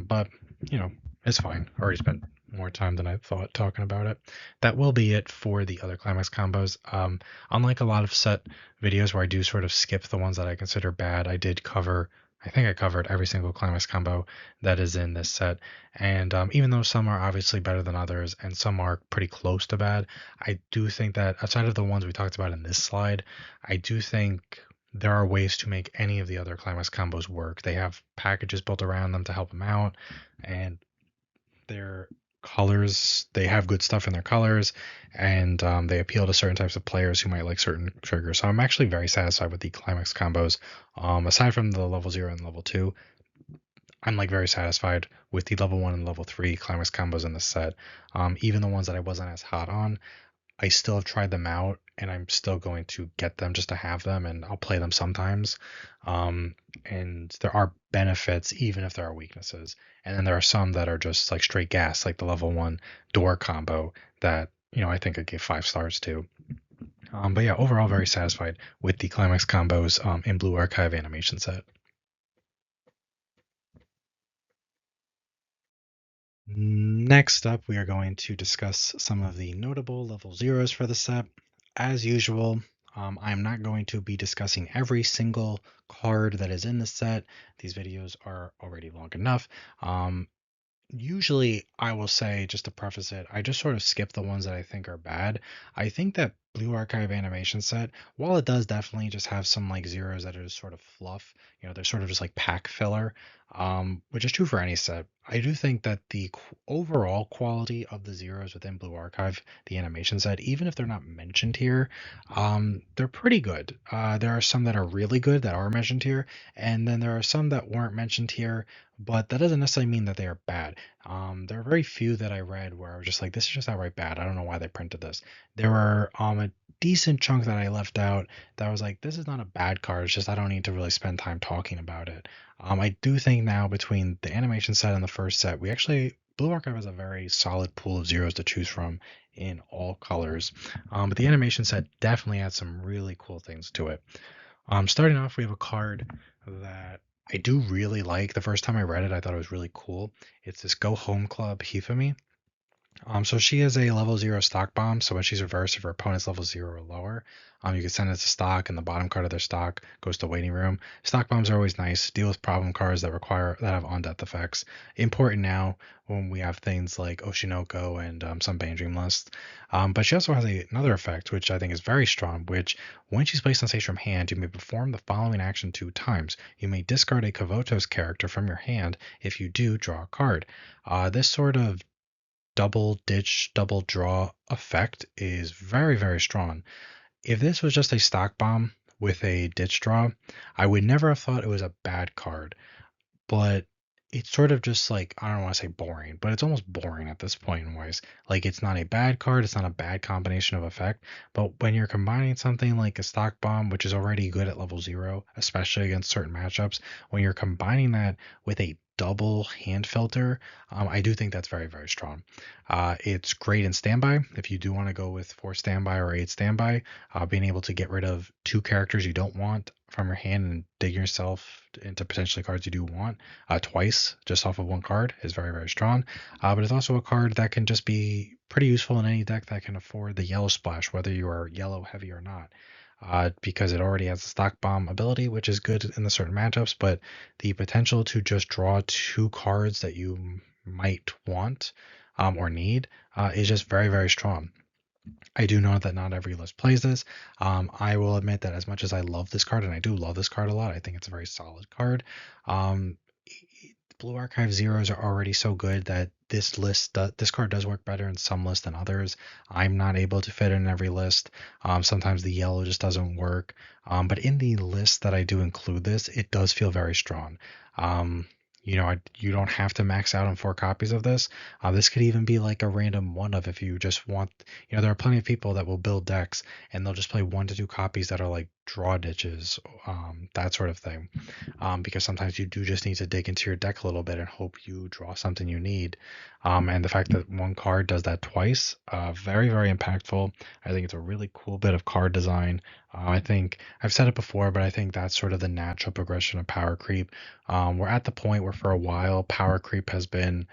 But, you know, it's fine. I already spent more time than I thought talking about it. That will be it for the other climax combos. Unlike a lot of set videos where I do sort of skip the ones that I consider bad, I think I covered every single climax combo that is in this set. And even though some are obviously better than others and some are pretty close to bad, I do think that outside of the ones we talked about in this slide, I do think there are ways to make any of the other climax combos work. They have packages built around them to help them out, and their colors, they have good stuff in their colors, and they appeal to certain types of players who might like certain triggers. So I'm actually very satisfied with the climax combos. Aside from the level 0 and level 2, I'm like very satisfied with the level 1 and level 3 climax combos in the set. Even the ones that I wasn't as hot on, I still have tried them out and I'm still going to get them just to have them and I'll play them sometimes. And there are benefits even if there are weaknesses. And then there are some that are just like straight gas, like the level one door combo that, I think I gave 5 stars to. But yeah, overall very satisfied with the climax combos in Blue Archive animation set. Next up, we are going to discuss some of the notable level zeros for the set. As usual, I'm not going to be discussing every single card that is in the set. These videos are already long enough. Usually, I will say, just to preface it, I just sort of skip the ones that I think are bad. I think that Blue Archive animation set, while it does definitely just have some like zeros that are just sort of fluff, they're sort of just like pack filler, which is true for any set. I do think that the overall quality of the zeros within Blue Archive, the animation set, even if they're not mentioned here, they're pretty good. There are some that are really good that are mentioned here, and then there are some that weren't mentioned here, but that doesn't necessarily mean that they are bad. There are very few that I read where I was just like, this is just outright bad. I don't know why they printed this. There were a decent chunk that I left out that I was like, this is not a bad card. It's just I don't need to really spend time talking about it. I do think now between the animation set and the first set, Blue Archive has a very solid pool of zeros to choose from in all colors. But the animation set definitely had some really cool things to it. Starting off, we have a card that I do really like. The first time I read it, I thought it was really cool. It's this Go Home Club Hifumi. So she is a level 0 stock bomb. So when she's reversed, if her opponent's level 0 or lower, you can send it to stock, and the bottom card of their stock goes to waiting room. Stock bombs are always nice. Deal with problem cards that have on death effects. Important now when we have things like Oshinoko and some Bane Dream List. But she also has another effect, which I think is very strong, which when she's placed on stage from hand, you may perform the following action 2 times. You may discard a Kavotos character from your hand. If you do, draw a card. This sort of double ditch, double draw effect is very, very strong. If this was just a stock bomb with a ditch draw, I would never have thought it was a bad card. But it's sort of just like, I don't want to say boring, but it's almost boring at this point in ways. Like it's not a bad card, it's not a bad combination of effect, but when you're combining something like a stock bomb, which is already good at level 0, especially against certain matchups, when you're combining that with a double hand filter, I do think that's very, very strong. It's great in standby. If you do want to go with 4 standby or 8 standby, being able to get rid of 2 characters you don't want from your hand and dig yourself into potentially cards you do want twice just off of 1 card is very, very strong. But it's also a card that can just be pretty useful in any deck that can afford the yellow splash, whether you are yellow heavy or not. Because it already has the stock bomb ability, which is good in the certain matchups, but the potential to just draw 2 cards that you might want or need is just very, very strong. I do know that not every list plays this. I will admit that as much as I love this card, and I do love this card a lot, I think it's a very solid card. Um, Blue Archive Zeros are already so good that this card does work better in some lists than others. I'm not able to fit in every list. Sometimes the yellow just doesn't work. But in the list that I do include this, it does feel very strong. You don't have to max out on 4 copies of this. This could even be like a random one of if you just want. There are plenty of people that will build decks and they'll just play 1 to 2 copies that are like draw ditches, that sort of thing. Because sometimes you do just need to dig into your deck a little bit and hope you draw something you need. And the fact that 1 card does that twice, very, very impactful. I think it's a really cool bit of card design. I think I've said it before, but I think that's sort of the natural progression of power creep. We're at the point where for a while, power creep has been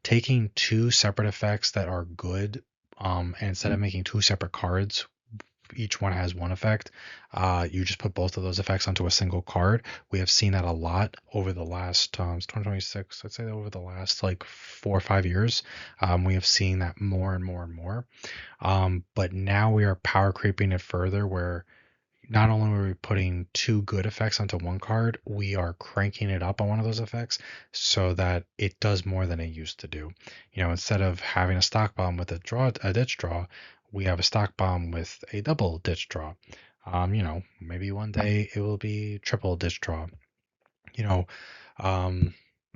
taking 2 separate effects that are good, and instead of making 2 separate cards, each one has 1 effect. You just put both of those effects onto a single card. We have seen that a lot over the last 2026. I'd say over the last like 4 or 5 years. We have seen that more and more and more. But now we are power creeping it further, where not only are we putting 2 good effects onto 1 card, we are cranking it up on one of those effects so that it does more than it used to do. Instead of having a stock bomb with a ditch draw, we have a stock bomb with a double ditch draw. Maybe one day it will be triple ditch draw. You know, um,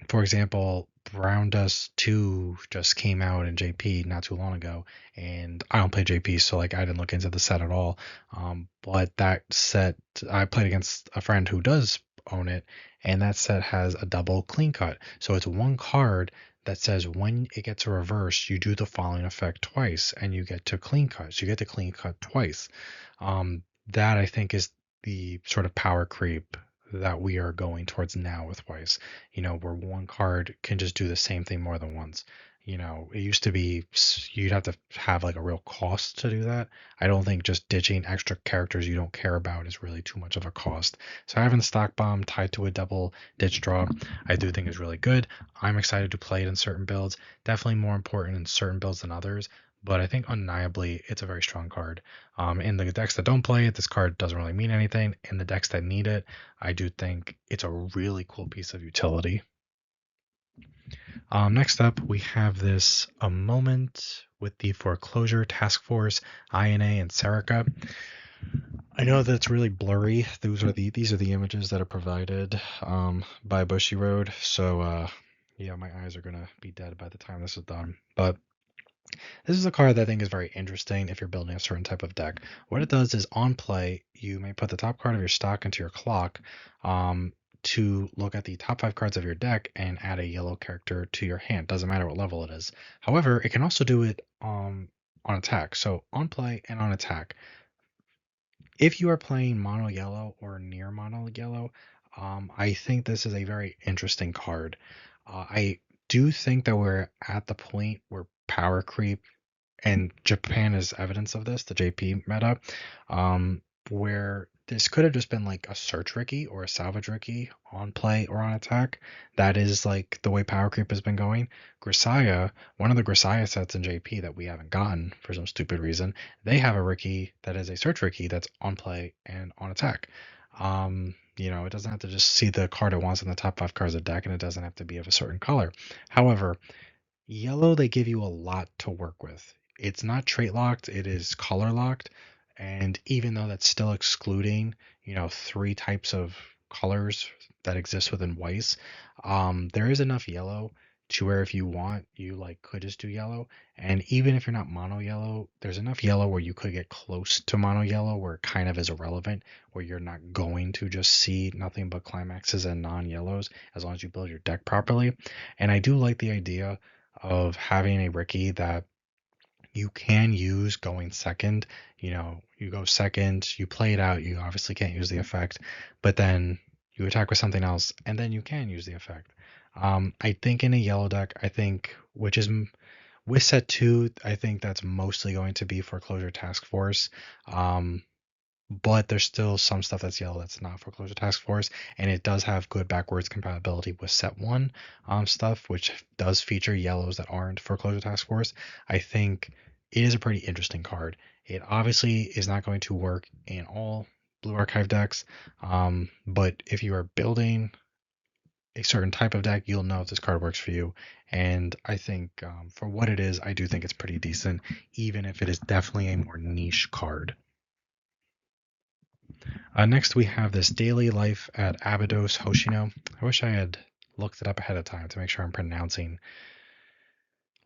for example, Brown Dust 2 just came out in JP not too long ago, and I don't play JP, so like I didn't look into the set at all. But that set, I played against a friend who does own it, and that set has a double clean cut. So it's 1 card that says when it gets a reverse, you do the following effect twice, and you get to clean cut. So you get to clean cut twice. That I think is the sort of power creep that we are going towards now with Weiss, where 1 card can just do the same thing more than once. It used to be you'd have to have like a real cost to do that. I don't think just ditching extra characters you don't care about is really too much of a cost. So having the stock bomb tied to a double ditch draw, I do think is really good. I'm excited to play it in certain builds. Definitely more important in certain builds than others, but I think undeniably it's a very strong card. In the decks that don't play it, this card doesn't really mean anything. In the decks that need it, I do think it's a really cool piece of utility. Next up, we have this A Moment with the Foreclosure Task Force, INA, and Serica. I know that it's really blurry. These are the images that are provided by Bushiroad. So yeah, my eyes are gonna be dead by the time this is done. But this is a card that I think is very interesting if you're building a certain type of deck. What it does is on play, you may put the top card of your stock into your clock to look at the top 5 cards of your deck and add a yellow character to your hand. Doesn't matter what level it is. However, it can also do it on attack. So on play and on attack. If you are playing mono yellow or near mono yellow, I think this is a very interesting card. I do think that we're at the point where power creep, and Japan is evidence of this, the JP meta, where this could have just been like a search Ricky or a salvage Ricky on play or on attack. That is like the way power creep has been going. Grisaya, one of the Grisaya sets in JP that we haven't gotten for some stupid reason, they have a Ricky that is a search Ricky that's on play and on attack. It doesn't have to just see the card it wants in the top 5 cards of the deck, and it doesn't have to be of a certain color. However, yellow, they give you a lot to work with. It's not trait locked, it is color locked. And even though that's still excluding, 3 types of colors that exists within Weiss. There is enough yellow to where if you want, you like could just do yellow. And even if you're not mono yellow, there's enough yellow where you could get close to mono yellow where it kind of is irrelevant, where you're not going to just see nothing but climaxes and non-yellows as long as you build your deck properly. And I do like the idea of having a Ricky that you can use going second. You know, you go second, you play it out, you obviously can't use the effect, but then you attack with something else, and then you can use the effect. I think in a yellow deck, I think, which is with set two, I think that's mostly going to be Foreclosure Task Force. Um, but there's still some stuff that's yellow that's not Foreclosure Task Force, and it does have good backwards compatibility with set one stuff, which does feature yellows that aren't Foreclosure Task Force. I think it is a pretty interesting card. It obviously is not going to work in all Blue Archive decks, but if you are building a certain type of deck, you'll know if this card works for you. And I think for what it is, I do think it's pretty decent, even if it is definitely a more niche card. Next, we have this daily life at Abydos Hoshino. I wish I had looked it up ahead of time to make sure I'm pronouncing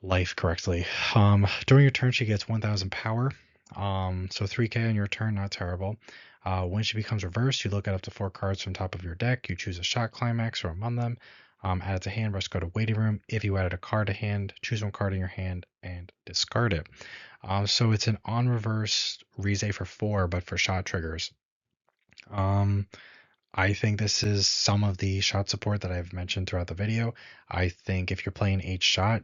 life correctly. During your turn, she gets 1,000 power. So 3k on your turn, not terrible. When she becomes reversed, you look at up to 4 cards from top of your deck. You choose a shot, climax, or among them. Add it to hand, rush, go to waiting room. If you added a card to hand, choose one card in your hand and discard it. So it's an on reverse Rize for 4, but for shot triggers. Um, I think this is some of the shot support that I've mentioned throughout the video. I think if you're playing 8 shot,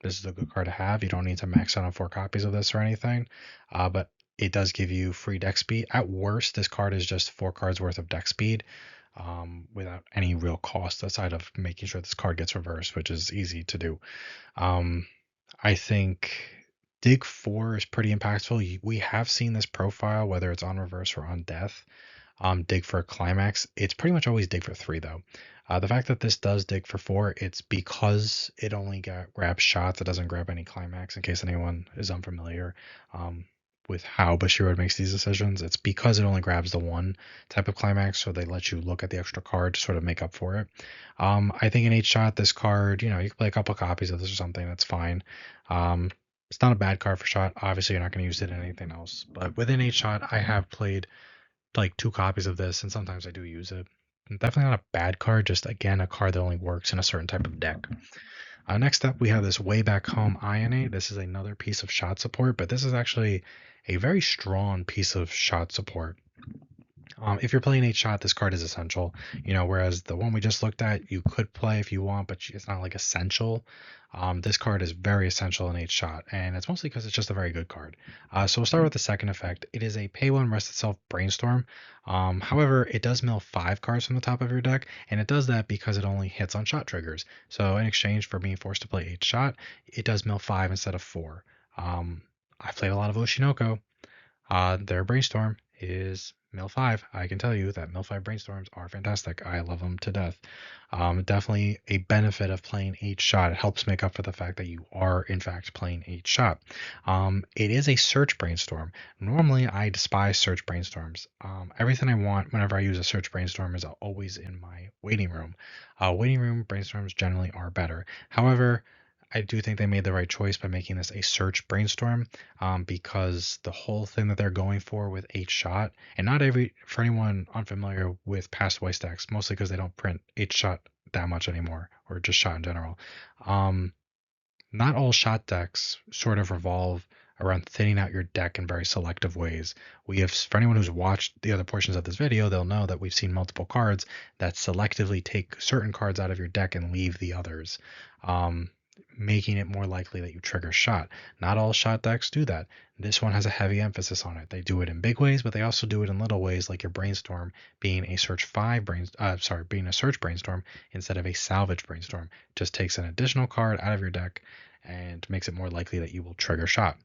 this is a good card to have. You don't need to max out on 4 copies of this or anything, but it does give you free deck speed. At worst, this card is just 4 cards worth of deck speed without any real cost aside of making sure this card gets reversed, which is easy to do. I think Dig 4 is pretty impactful. We have seen this profile, whether it's on reverse or on death, dig for a climax. It's pretty much always dig for 3 though. The fact that this does dig for 4, it's because it only grabs shots. It doesn't grab any climax. In case anyone is unfamiliar with how Bushiroad makes these decisions, it's because it only grabs the one type of climax, so they let you look at the extra card to sort of make up for it. I think in 8 shot, this card, you know, you can play a couple copies of this or something. That's fine. It's not a bad card for shot. Obviously, you're not going to use it in anything else. But within 8 shot, I have played like 2 copies of this, and sometimes I do use it. Definitely not a bad card, just again a card that only works in a certain type of deck. Next up, we have this Way Back Home INA. This is another piece of shot support, but this is actually a very strong piece of shot support. If you're playing 8 shot, this card is essential, you know, whereas the one we just looked at, you could play if you want, but it's not like essential. This card is very essential in 8 shot, and it's mostly because it's just a very good card. So we'll start with the second effect. It is a pay 1, rest itself, brainstorm. However, it does mill 5 cards from the top of your deck, and it does that because it only hits on shot triggers. So in exchange for being forced to play 8 shot, it does mill 5 instead of 4. I've played a lot of Oshinoko. Their brainstorm is Mill 5. I can tell you that Mill 5 brainstorms are fantastic. I love them to death. Definitely a benefit of playing 8 shot. It helps make up for the fact that you are, in fact, playing 8 shot. It is a search brainstorm. Normally, I despise search brainstorms. Everything I want whenever I use a search brainstorm is always in my waiting room. Waiting room brainstorms generally are better. However, I do think they made the right choice by making this a search brainstorm because the whole thing that they're going for with 8 shot, and not every, for anyone unfamiliar with past Weiss decks, mostly because they don't print 8 shot that much anymore, or just shot in general. Not all shot decks sort of revolve around thinning out your deck in very selective ways. We have, for anyone who's watched the other portions of this video, they'll know that we've seen multiple cards that selectively take certain cards out of your deck and leave the others. Making it more likely that you trigger shot. Not all shot decks do that. This one has a heavy emphasis on it. They do it in big ways, but they also do it in little ways, like your brainstorm being a being a search brainstorm instead of a salvage brainstorm. Just takes an additional card out of your deck and makes it more likely that you will trigger shot.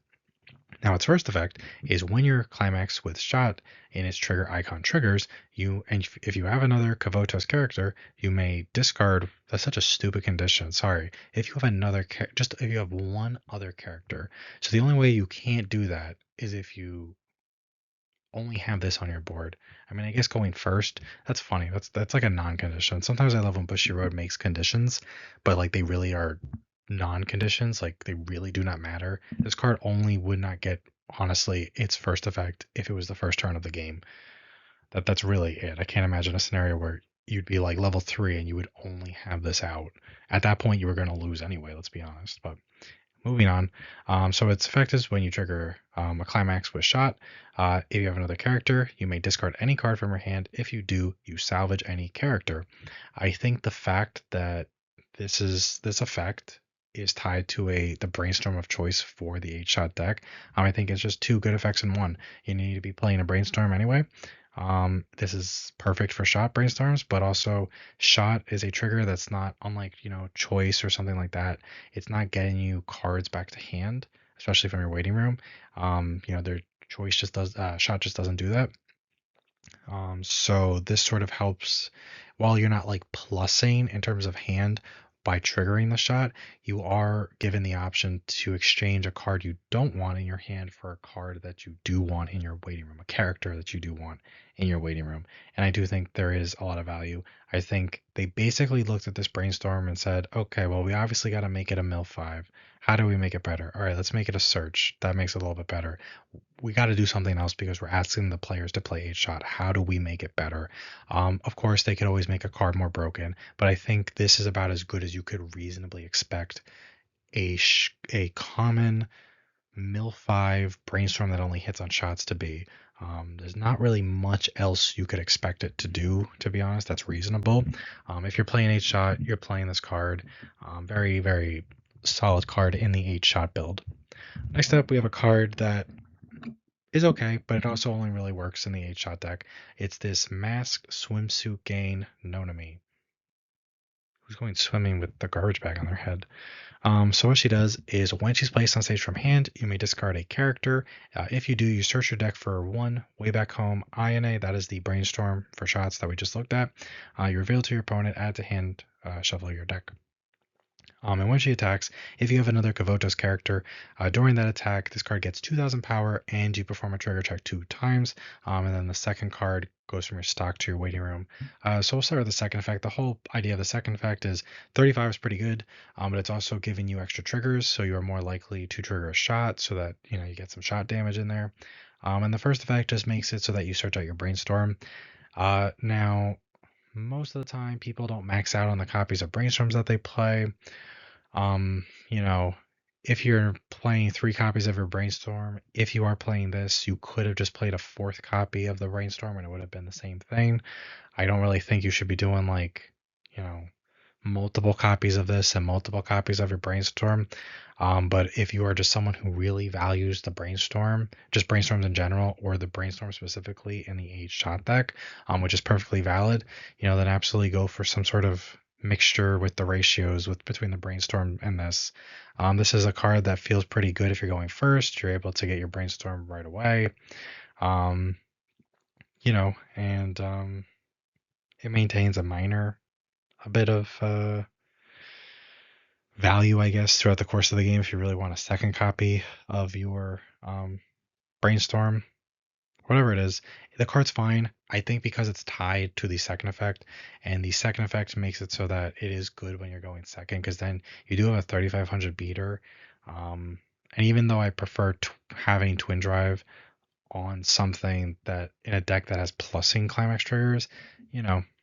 Now, its first effect is when your climax with shot in its trigger icon triggers, if you have another Kavotos character, you may discard. That's such a stupid condition. Sorry. If you have if you have one other character. So the only way you can't do that is if you only have this on your board. I mean, I guess going first, that's funny. That's like a non-condition. Sometimes I love when Bushy Road makes conditions, but like they really are non-conditions. Like they really do not matter. This card only would not get honestly its first effect if it was the first turn of the game. That's really it. I can't imagine a scenario where you'd be like level 3 and you would only have this out. At that point, you were going to lose anyway. Let's be honest. But moving on. So its effect is when you trigger a climax with shot. If you have another character, you may discard any card from your hand. If you do, you salvage any character. I think the fact that this effect is tied to the brainstorm of choice for the 8-shot deck. I think it's just two good effects in one. You need to be playing a brainstorm anyway. This is perfect for shot brainstorms, but also shot is a trigger that's not unlike, choice or something like that. It's not getting you cards back to hand, especially from your waiting room. Their choice just does, shot just doesn't do that. So this sort of helps while you're not like plussing in terms of hand by triggering the shot, you are given the option to exchange a card you don't want in your hand for a card that you do want in your waiting room, a character that you do want in your waiting room. And I do think there is a lot of value. I think they basically looked at this brainstorm and said, okay, well, we obviously got to make it a mill 5. How do we make it better? All right, let's make it a search. That makes it a little bit better. We got to do something else because we're asking the players to play 8-shot. How do we make it better? Of course, they could always make a card more broken, but I think this is about as good as you could reasonably expect a common mill 5 brainstorm that only hits on shots to be. There's not really much else you could expect it to do, to be honest. That's reasonable. If you're playing 8-shot, you're playing this card. Very, very solid card in the 8-shot build. Next up, we have a card that is okay, but it also only really works in the 8-shot deck. It's this masked swimsuit gain Nonami. Who's going swimming with the garbage bag on their head? So what she does is when she's placed on stage from hand, you may discard a character. If you do, you search your deck for one way back home INA. That is the brainstorm for shots that we just looked at. You reveal to your opponent, add to hand, shuffle your deck. And when she attacks, if you have another Kavotos character, during that attack, this card gets 2,000 power and you perform a trigger check 2 times. And then the second card goes from your stock to your waiting room. So we'll start with the second effect. The whole idea of the second effect is 35 is pretty good, but it's also giving you extra triggers. So you are more likely to trigger a shot so that, you get some shot damage in there. And the first effect just makes it so that you search out your brainstorm. Now, most of the time, people don't max out on the copies of brainstorms that they play. Um, you know, if you're playing 3 copies of your brainstorm, if you are playing this, you could have just played a 4th copy of the brainstorm and it would have been the same thing. I don't really think you should be doing like, you know, multiple copies of this and multiple copies of your brainstorm. But if you are just someone who really values the brainstorm, just brainstorms in general, or the brainstorm specifically in the 8-shot deck, which is perfectly valid, then absolutely go for some sort of mixture with the ratios between the brainstorm and this. This is a card that feels pretty good if you're going first. You're able to get your brainstorm right away. Um, and it maintains a bit of value, I guess, throughout the course of the game if you really want a second copy of your brainstorm, whatever it is. The card's fine. I think because it's tied to the second effect, and the second effect makes it so that it is good when you're going second, because then you do have a 3500 beater. And even though I prefer having Twin Drive on something that in a deck that has plussing climax triggers,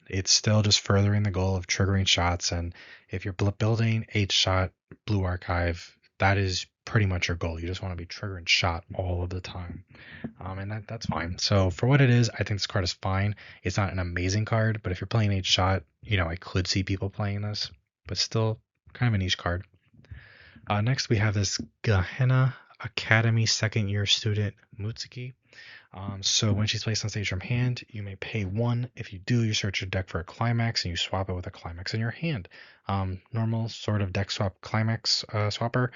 it's still just furthering the goal of triggering shots. And if you're building 8-shot blue archive, that is pretty much your goal. You just want to be triggering shot all of the time. And that's fine. So for what it is, I think this card is fine. It's not an amazing card, but if you're playing 8-shot, I could see people playing this, but still kind of a niche card. Next, we have this Gehenna Academy second year student Mutsuki. So when she's placed on stage from hand, you may pay 1. If you do, you search your deck for a climax and you swap it with a climax in your hand. Normal sort of deck swap climax swapper.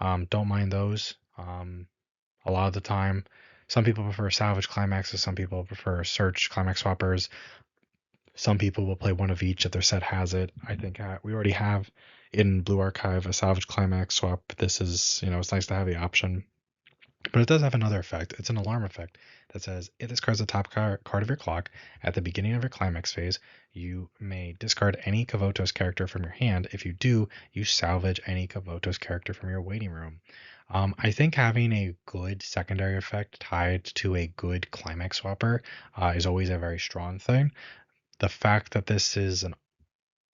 Don't mind those. A lot of the time, some people prefer salvage climaxes, some people prefer search climax swappers. Some people will play one of each if their set has it. I think we already have in Blue Archive a salvage climax swap. This is, it's nice to have the option. But it does have another effect. It's an alarm effect. that says if this card is the top card of your clock at the beginning of your climax phase, you may discard any Kavotos character from your hand. If you do, you salvage any Kavotos character from your waiting room. I think having a good secondary effect tied to a good climax swapper is always a very strong thing. The fact that this is an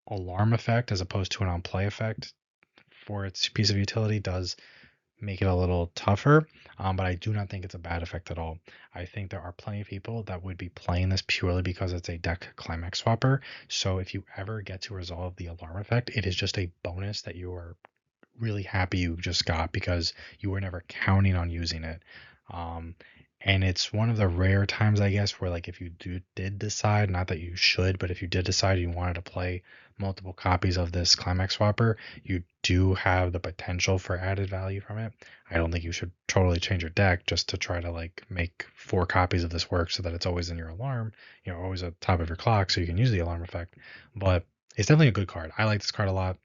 alarm effect as opposed to an on play effect for its piece of utility does make it a little tougher, but I do not think it's a bad effect at all. I think there are plenty of people that would be playing this purely because it's a deck climax swapper. So if you ever get to resolve the alarm effect, it is just a bonus that you are really happy you just got because you were never counting on using it. Um, and it's one of the rare times, I guess, where like if you did decide, not that you should, but if you did decide you wanted to play multiple copies of this Climax Swapper, you do have the potential for added value from it. I don't think you should totally change your deck just to try to like make 4 copies of this work so that it's always in your alarm, always at the top of your clock so you can use the alarm effect. But it's definitely a good card. I like this card a lot.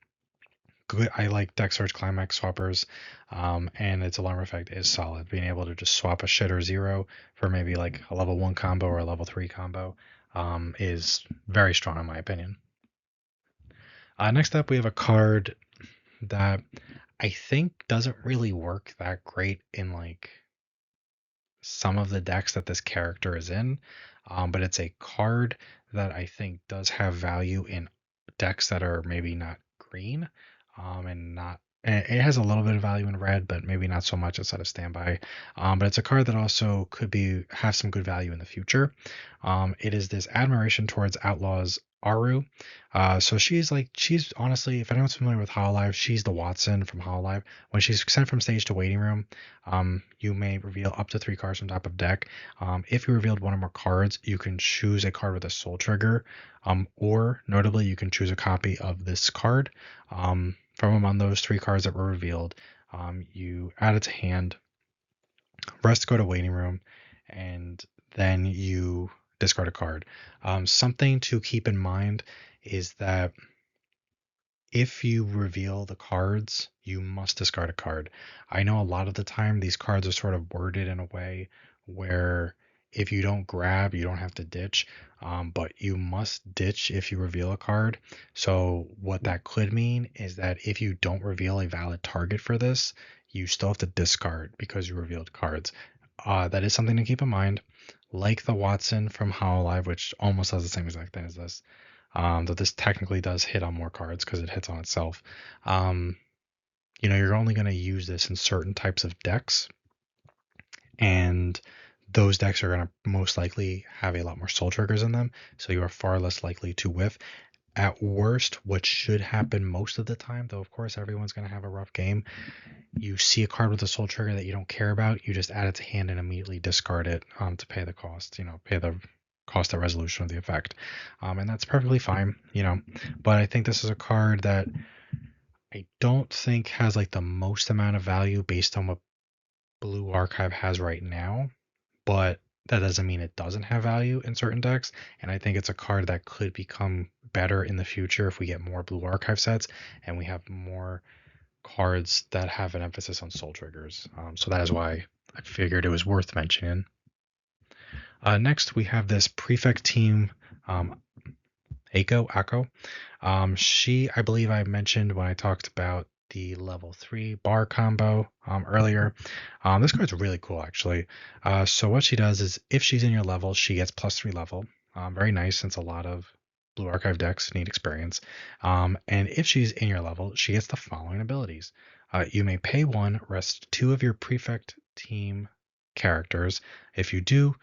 Good. I like deck search climax swappers, and its alarm effect is solid. Being able to just swap a shit or zero for maybe like a level 1 combo or a level 3 combo is very strong in my opinion. Next up, we have a card that I think doesn't really work that great in like some of the decks that this character is in, but it's a card that I think does have value in decks that are maybe not green, and not. And it has a little bit of value in red, but maybe not so much outside of standby. But it's a card that also could be have some good value in the future. It is this admiration towards outlaws Aru. So she's honestly, if anyone's familiar with Hololive, she's the Watson from Hololive. When she's sent from stage to waiting room, you may reveal up to 3 cards from top of deck. If you revealed one or more cards, you can choose a card with a soul trigger, or notably, you can choose a copy of this card from among those 3 cards that were revealed. You add it to hand, rest go to waiting room, and then you discard a card. Something to keep in mind is that if you reveal the cards, you must discard a card. I know a lot of the time these cards are sort of worded in a way where if you don't grab, you don't have to ditch, but you must ditch if you reveal a card. So, what that could mean is that if you don't reveal a valid target for this, you still have to discard because you revealed cards. That is something to keep in mind. Like the Watson from Hololive, which almost does the same exact thing as this, though this technically does hit on more cards because it hits on itself. Um, you're only going to use this in certain types of decks, and those decks are going to most likely have a lot more soul triggers in them, so you are far less likely to whiff. At worst, what should happen most of the time, though of course everyone's going to have a rough game, you see a card with a soul trigger that you don't care about, you just add it to hand and immediately discard it to pay the cost, pay the cost of resolution of the effect. And that's perfectly fine, but I think this is a card that I don't think has like the most amount of value based on what Blue Archive has right now, but that doesn't mean it doesn't have value in certain decks. And I think it's a card that could become better in the future if we get more Blue Archive sets and we have more cards that have an emphasis on soul triggers. So that is why I figured it was worth mentioning. Next, we have this prefect team, Ako. She, I believe I mentioned when I talked about the level 3 bar combo earlier. This card's really cool, actually. So what she does is if she's in your level, she gets +3 level. Very nice since a lot of Blue Archive decks need experience. And if she's in your level, she gets the following abilities. You may pay 1, rest 2 of your prefect team characters. If you do,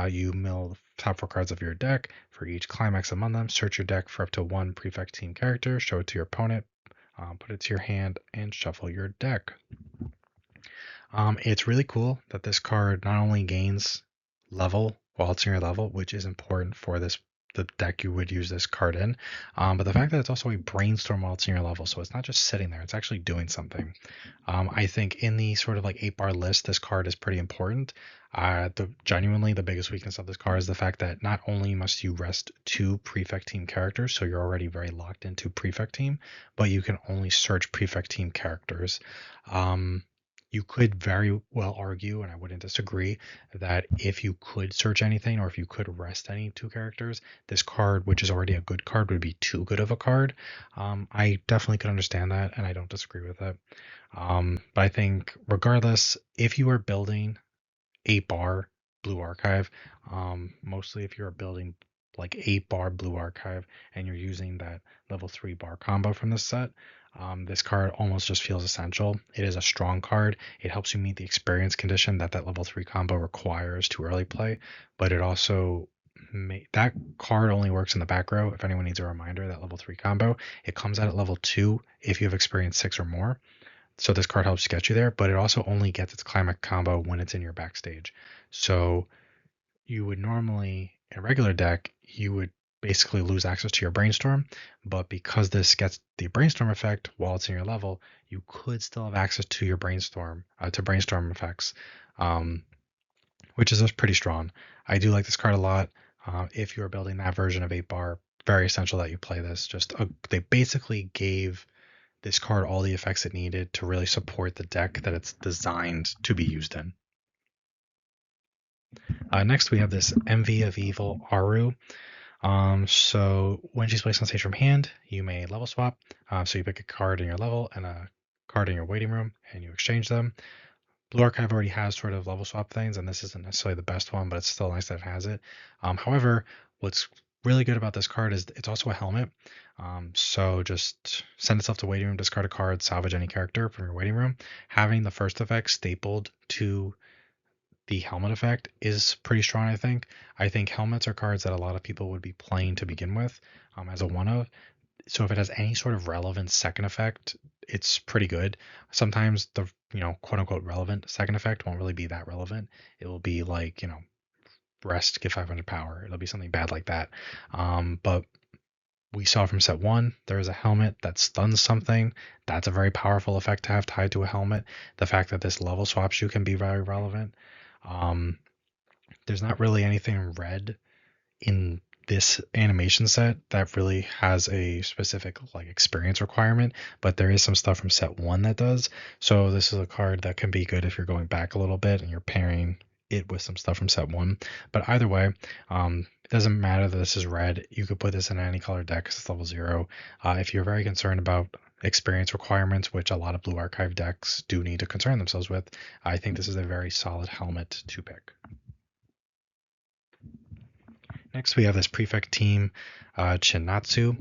you mill the top 4 cards of your deck. For each climax among them, search your deck for up to 1 prefect team character, show it to your opponent, put it to your hand, and shuffle your deck. It's really cool that this card not only gains level while it's in your level, which is important for the deck you would use this card in, but the fact that it's also a brainstorm while it's in your level, so it's not just sitting there, it's actually doing something. I think in the sort of like 8-bar list, this card is pretty important. Genuinely, the biggest weakness of this card is the fact that not only must you rest 2 prefect team characters, so you're already very locked into prefect team, but you can only search prefect team characters. You could very well argue, and I wouldn't disagree, that if you could search anything or if you could rest any two characters, this card, which is already a good card, would be too good of a card. I definitely could understand that, and I don't disagree with it. But I think regardless, if you are building 8 bar blue archive, mostly if you're building like 8 bar blue archive and you're using that level 3 bar combo from this set, this card almost just feels essential. It is a strong card. It helps you meet the experience condition that level 3 combo requires to early play, but it also that card only works in the back row. If anyone needs a reminder, that level 3 combo, it comes out at level 2 if you have experience 6 or more. So this card helps get you there, but it also only gets its climax combo when it's in your backstage. So you would normally, in a regular deck, you would basically lose access to your brainstorm, but because this gets the brainstorm effect while it's in your level, you could still have access to your brainstorm, to brainstorm effects, um, which is just pretty strong. I do like this card a lot. If you're building that version of 8 bar, very essential that you play this. They basically gave this card all the effects it needed to really support the deck that it's designed to be used in. Next, we have this Envy of Evil Aru. So when she's placed on stage from hand, you may level swap. So you pick a card in your level and a card in your waiting room, and you exchange them. Blue Archive already has sort of level swap things, and this isn't necessarily the best one, but it's still nice that it has it. However, what's really good about this card is it's also a helmet. So just send itself to waiting room, discard a card, salvage any character from your waiting room. Having the first effect stapled to the helmet effect is pretty strong, I think. I think helmets are cards that a lot of people would be playing to begin with as a one of. So if it has any sort of relevant second effect, it's pretty good. Sometimes the quote unquote relevant second effect won't really be that relevant. It will be like rest, give 500 power. It'll be something bad like that. But we saw from set one, there is a helmet that stuns something. That's a very powerful effect to have tied to a helmet. The fact that this level swaps you can be very relevant. Um, there's not really anything red in this animation set that really has a specific like experience requirement, but there is some stuff from set one that does. So this is a card that can be good if you're going back a little bit and you're pairing it with some stuff from set one. But either way, it doesn't matter that this is red. You could put this in any color deck because it's level 0. If you're very concerned about experience requirements, which a lot of blue archive decks do need to concern themselves with, I think this is a very solid helmet to pick. Next, we have this prefect team, Chinatsu.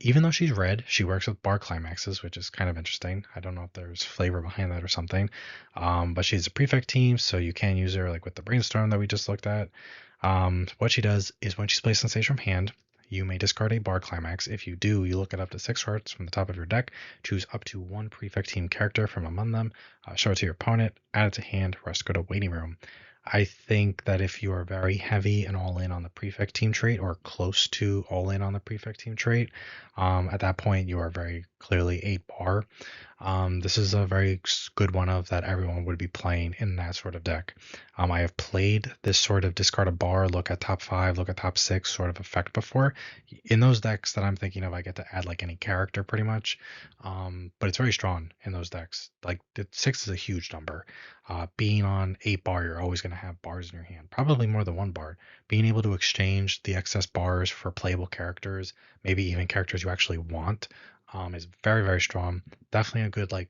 Even though she's red, she works with bar climaxes, which is kind of interesting. I don't know if there's flavor behind that or something. But she's a prefect team, so you can use her like with the brainstorm that we just looked at. What she does is when she's placed on stage from hand, you may discard a bar climax. If you do, you look it up to 6 cards from the top of your deck, choose up to one prefect team character from among them, show it to your opponent, add it to hand, rest go to waiting room. I think that if you are very heavy and all in on the prefect team trait or close to all in on the prefect team trait, at that point you are very clearly 8 bar. This is a very good one of that everyone would be playing in that sort of deck. I have played this sort of discard a bar, look at top 5, look at top 6 sort of effect before. In those decks that I'm thinking of, I get to add like any character pretty much, but it's very strong in those decks. Like 6 is a huge number. Being on 8 bar, you're always going to have bars in your hand, probably more than 1 bar. Being able to exchange the excess bars for playable characters, maybe even characters you actually want, is very, very strong. Definitely a good, like,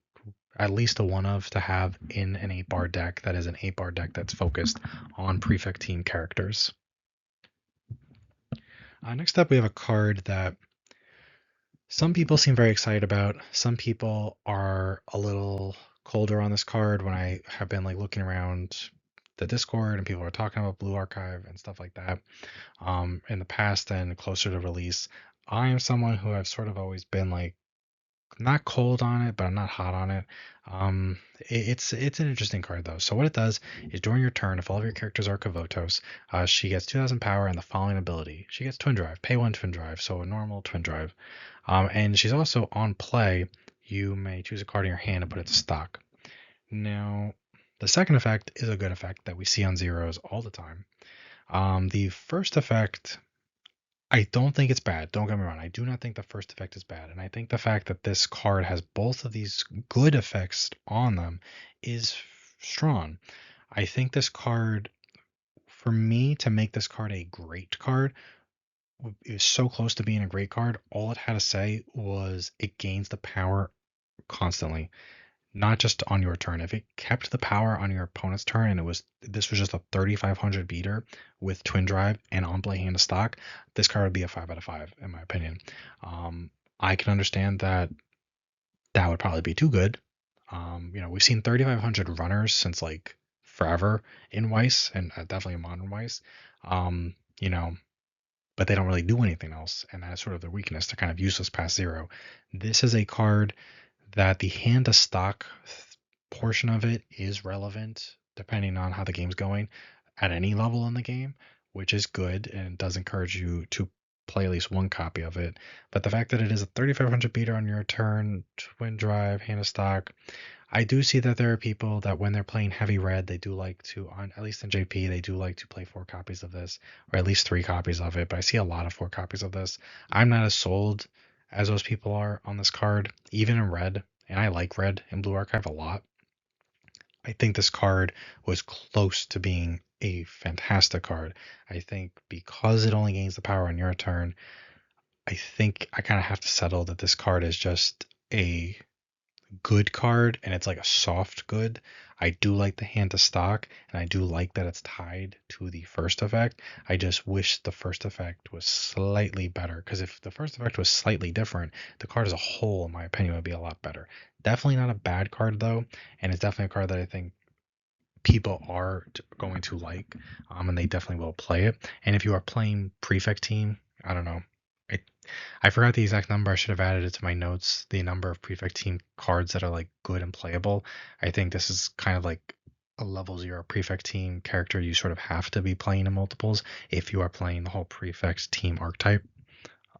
at least a one of to have in an 8 bar deck that is an 8 bar deck that's focused on prefect team characters. Next up, we have a card that some people seem very excited about. Some people are a little colder on this card when I have been like looking around the Discord and people are talking about Blue Archive and stuff like that in the past and closer to release. I am someone who I've sort of always been like not cold on it, but I'm not hot on it. It's an interesting card though. So what it does is during your turn, if all of your characters are Kavotos, she gets 2,000 power and the following ability. She gets Twin Drive, pay 1 Twin Drive, so a normal Twin Drive. And she's also on play. You may choose a card in your hand and put it to stock. Now, the second effect is a good effect that we see on zeros all the time. The first effect I don't think it's bad. Don't get me wrong. I do not think the first effect is bad. And I think the fact that this card has both of these good effects on them is strong. I think this card, for me to make this card a great card, it was so close to being a great card. All it had to say was it gains the power constantly, not just on your turn. If it kept the power on your opponent's turn and this was just a 3500 beater with twin drive and on play hand of stock, this card would be a 5 out of 5 in my opinion. I can understand that that would probably be too good. We've seen 3500 runners since like forever in Weiss and definitely in modern Weiss. Um, you know, but they don't really do anything else, and that's sort of their weakness. They're kind of useless past zero. This is a card that the hand to stock portion of it is relevant depending on how the game's going at any level in the game, which is good and does encourage you to play at least one copy of it. But the fact that it is a 3500 beater on your turn, twin drive, hand of stock, I do see that there are people that when they're playing heavy red, they do like to, on at least in JP, they do like to play 4 copies of this, or at least 3 copies of it. But I see a lot of 4 copies of this. I'm not as sold as those people are on this card, even in red, and I like red and blue archive a lot. I think this card was close to being a fantastic card. I think because it only gains the power on your turn, I think I kind of have to settle that this card is just a good card and it's like a soft good. I do like the hand to stock and I do like that it's tied to the first effect. I just wish the first effect was slightly better because if the first effect was slightly different, the card as a whole, in my opinion, would be a lot better. Definitely not a bad card though, and it's definitely a card that I think people are going to like, and they definitely will play it. And if you are playing Prefect Team, I don't know. I, I forgot the exact number. I should have added it to my notes. The number of Prefect Team cards that are like good and playable. I think this is kind of like a level 0 Prefect Team character. You sort of have to be playing in multiples if you are playing the whole Prefect Team archetype.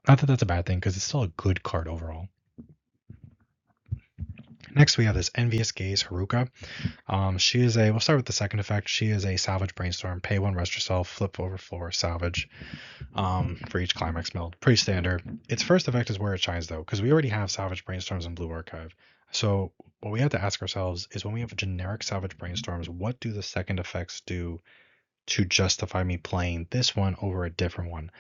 Not that that's a bad thing because it's still a good card overall. Next, we have this Envious Gaze Haruka. We'll start with the second effect. She is a salvage brainstorm. Pay 1, rest yourself, flip over floor, salvage for each climax build. Pretty standard. Its first effect is where it shines though, because we already have salvage brainstorms in Blue Archive. So what we have to ask ourselves is when we have generic salvage brainstorms, what do the second effects do to justify me playing this one over a different one?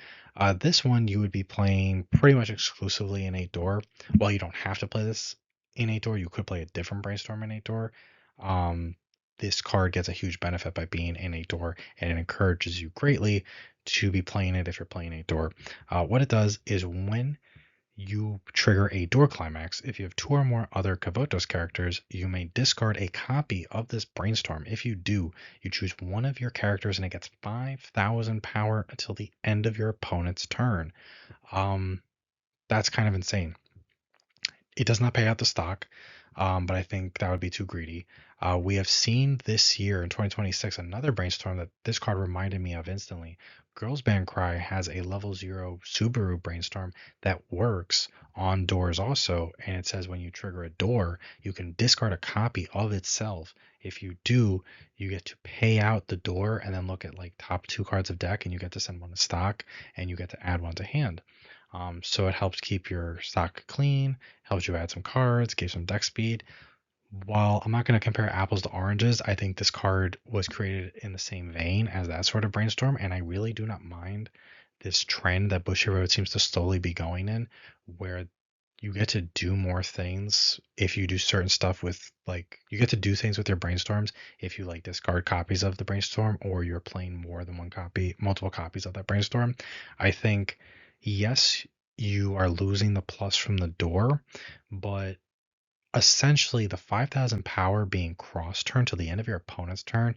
This one you would be playing pretty much exclusively in 8 door. Well, you don't have to play this in 8 door. You could play a different brainstorm in 8 door. Um, this card gets a huge benefit by being in 8 door, and it encourages you greatly to be playing it if you're playing 8 door. What it does is when you trigger a door climax. If you have 2 or more other Kavotos characters, you may discard a copy of this brainstorm. If you do, you choose one of your characters and it gets 5,000 power until the end of your opponent's turn. That's kind of insane. It does not pay out the stock, but I think that would be too greedy. We have seen this year in 2026 another brainstorm that this card reminded me of instantly. Girls Band Cry has a level 0 Subaru brainstorm that works on doors also, and it says when you trigger a door, you can discard a copy of itself. If you do, you get to pay out the door and then look at like top 2 cards of deck, and you get to send one to stock, and you get to add one to hand. So it helps keep your stock clean, helps you add some cards, give some deck speed. While I'm not going to compare apples to oranges, I think this card was created in the same vein as that sort of brainstorm, and I really do not mind this trend that Bushiroad seems to slowly be going in, where you get to do more things if you do certain stuff with like you get to do things with your brainstorms if you like discard copies of the brainstorm or you're playing more than one copy, multiple copies of that brainstorm. I think yes, you are losing the plus from the door, but essentially the 5,000 power being cross turn to the end of your opponent's turn,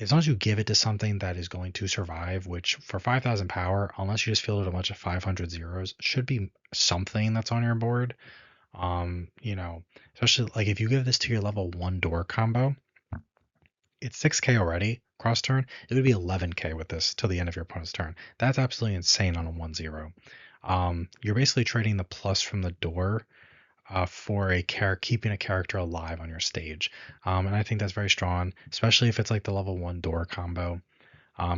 as long as you give it to something that is going to survive, which for 5,000 power, unless you just filled a bunch of 500 zeros, should be something that's on your board. Especially like if you give this to your level 1 door combo, it's 6k already cross turn. It would be 11k with this till the end of your opponent's turn. That's absolutely insane on a 1-0. You're basically trading the plus from the door for keeping a character alive on your stage. And I think that's very strong, especially if it's like the level 1 door combo,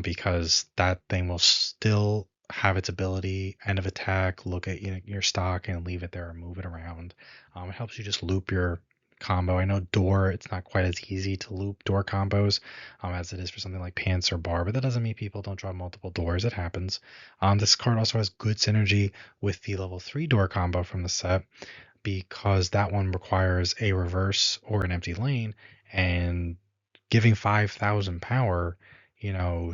because that thing will still have its ability end of attack, look at your stock and leave it there or move it around. It helps you just loop your combo. I know door, it's not quite as easy to loop door combos as it is for something like pants or bar, but that doesn't mean people don't draw multiple doors. It happens. This card also has good synergy with the level 3 door combo from the set because that one requires a reverse or an empty lane, and giving 5,000 power,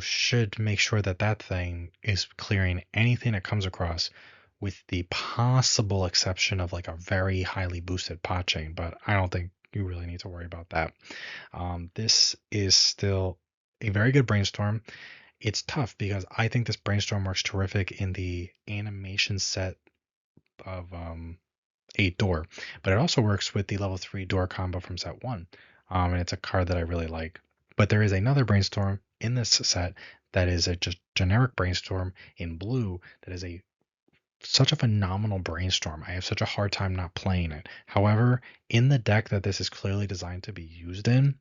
should make sure that that thing is clearing anything it comes across, with the possible exception of like a very highly boosted pot chain, but I don't think you really need to worry about that. This is still a very good brainstorm. It's tough because I think this brainstorm works terrific in the animation set of 8 door, but it also works with the level 3 door combo from set 1. And it's a card that I really like. But there is another brainstorm in this set that is a just generic brainstorm in blue that is a such a phenomenal brainstorm. I have such a hard time not playing it. However, in the deck that this is clearly designed to be used in,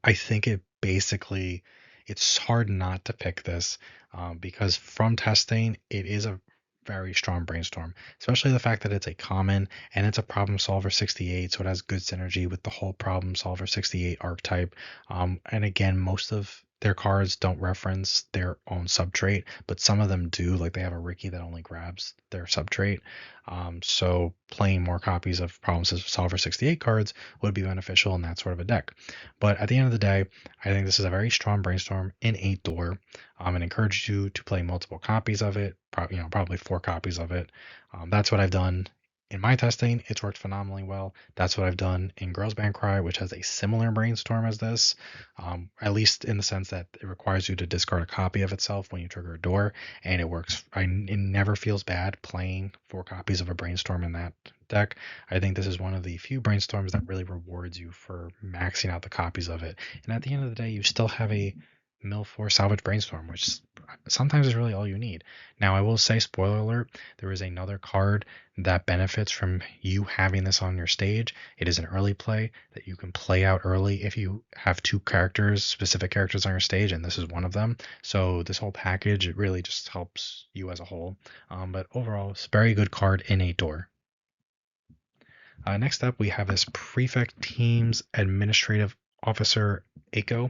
I think it's hard not to pick this because from testing, it is a very strong brainstorm, especially the fact that it's a common and it's a problem solver 68, so it has good synergy with the whole problem solver 68 archetype. And again, most of their cards don't reference their own subtrait, but some of them do. Like they have a Ricky that only grabs their subtrait. So playing more copies of problem solver 68 cards would be beneficial in that sort of a deck. But at the end of the day, I think this is a very strong brainstorm in 8 door, and encourage you to play multiple copies of it, probably 4 copies of it. That's what I've done in my testing. It's worked phenomenally well. That's what I've done in Girls Band Cry, which has a similar brainstorm as this, at least in the sense that it requires you to discard a copy of itself when you trigger a door, and it works. It never feels bad playing 4 copies of a brainstorm in that deck. I think this is one of the few brainstorms that really rewards you for maxing out the copies of it. And at the end of the day, you still have a mill 4 salvage brainstorm, which sometimes is really all you need. Now, I will say, spoiler alert, there is another card that benefits from you having this on your stage. It is an early play that you can play out early if you have 2 characters, specific characters on your stage, and this is one of them. So this whole package, it really just helps you as a whole. But overall, it's a very good card in 8 door. Next up, we have this Prefect Teams Administrative Officer Eiko.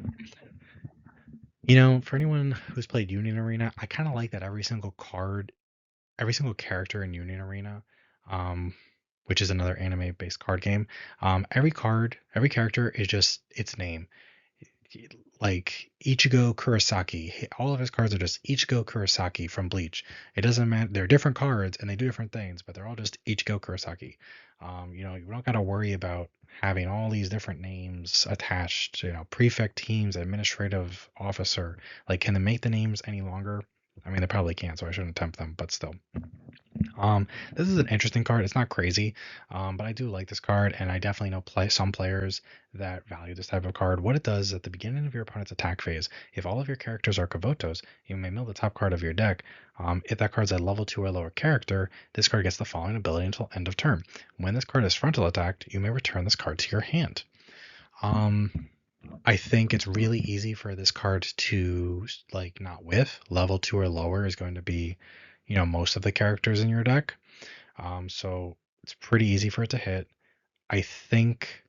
For anyone who's played Union Arena, I kind of like that every single character in Union Arena, um, which is another anime-based card game, every character is just its name. Like Ichigo Kurosaki, all of his cards are just Ichigo Kurosaki from Bleach. It doesn't matter; they're different cards and they do different things, but they're all just Ichigo Kurosaki. You don't got to worry about having all these different names attached. Prefect Teams, Administrative Officer. Like, can they make the names any longer? I mean, they probably can't, so I shouldn't attempt them, but still. This is an interesting card. It's not crazy, but I do like this card, and I definitely know some players that value this type of card. What it does at the beginning of your opponent's attack phase, if all of your characters are Kavotos, you may mill the top card of your deck. If that card's a level 2 or lower character, this card gets the following ability until end of turn. When this card is frontal attacked, you may return this card to your hand. I think it's really easy for this card to not whiff. Level 2 or lower is going to be, most of the characters in your deck. So it's pretty easy for it to hit. I think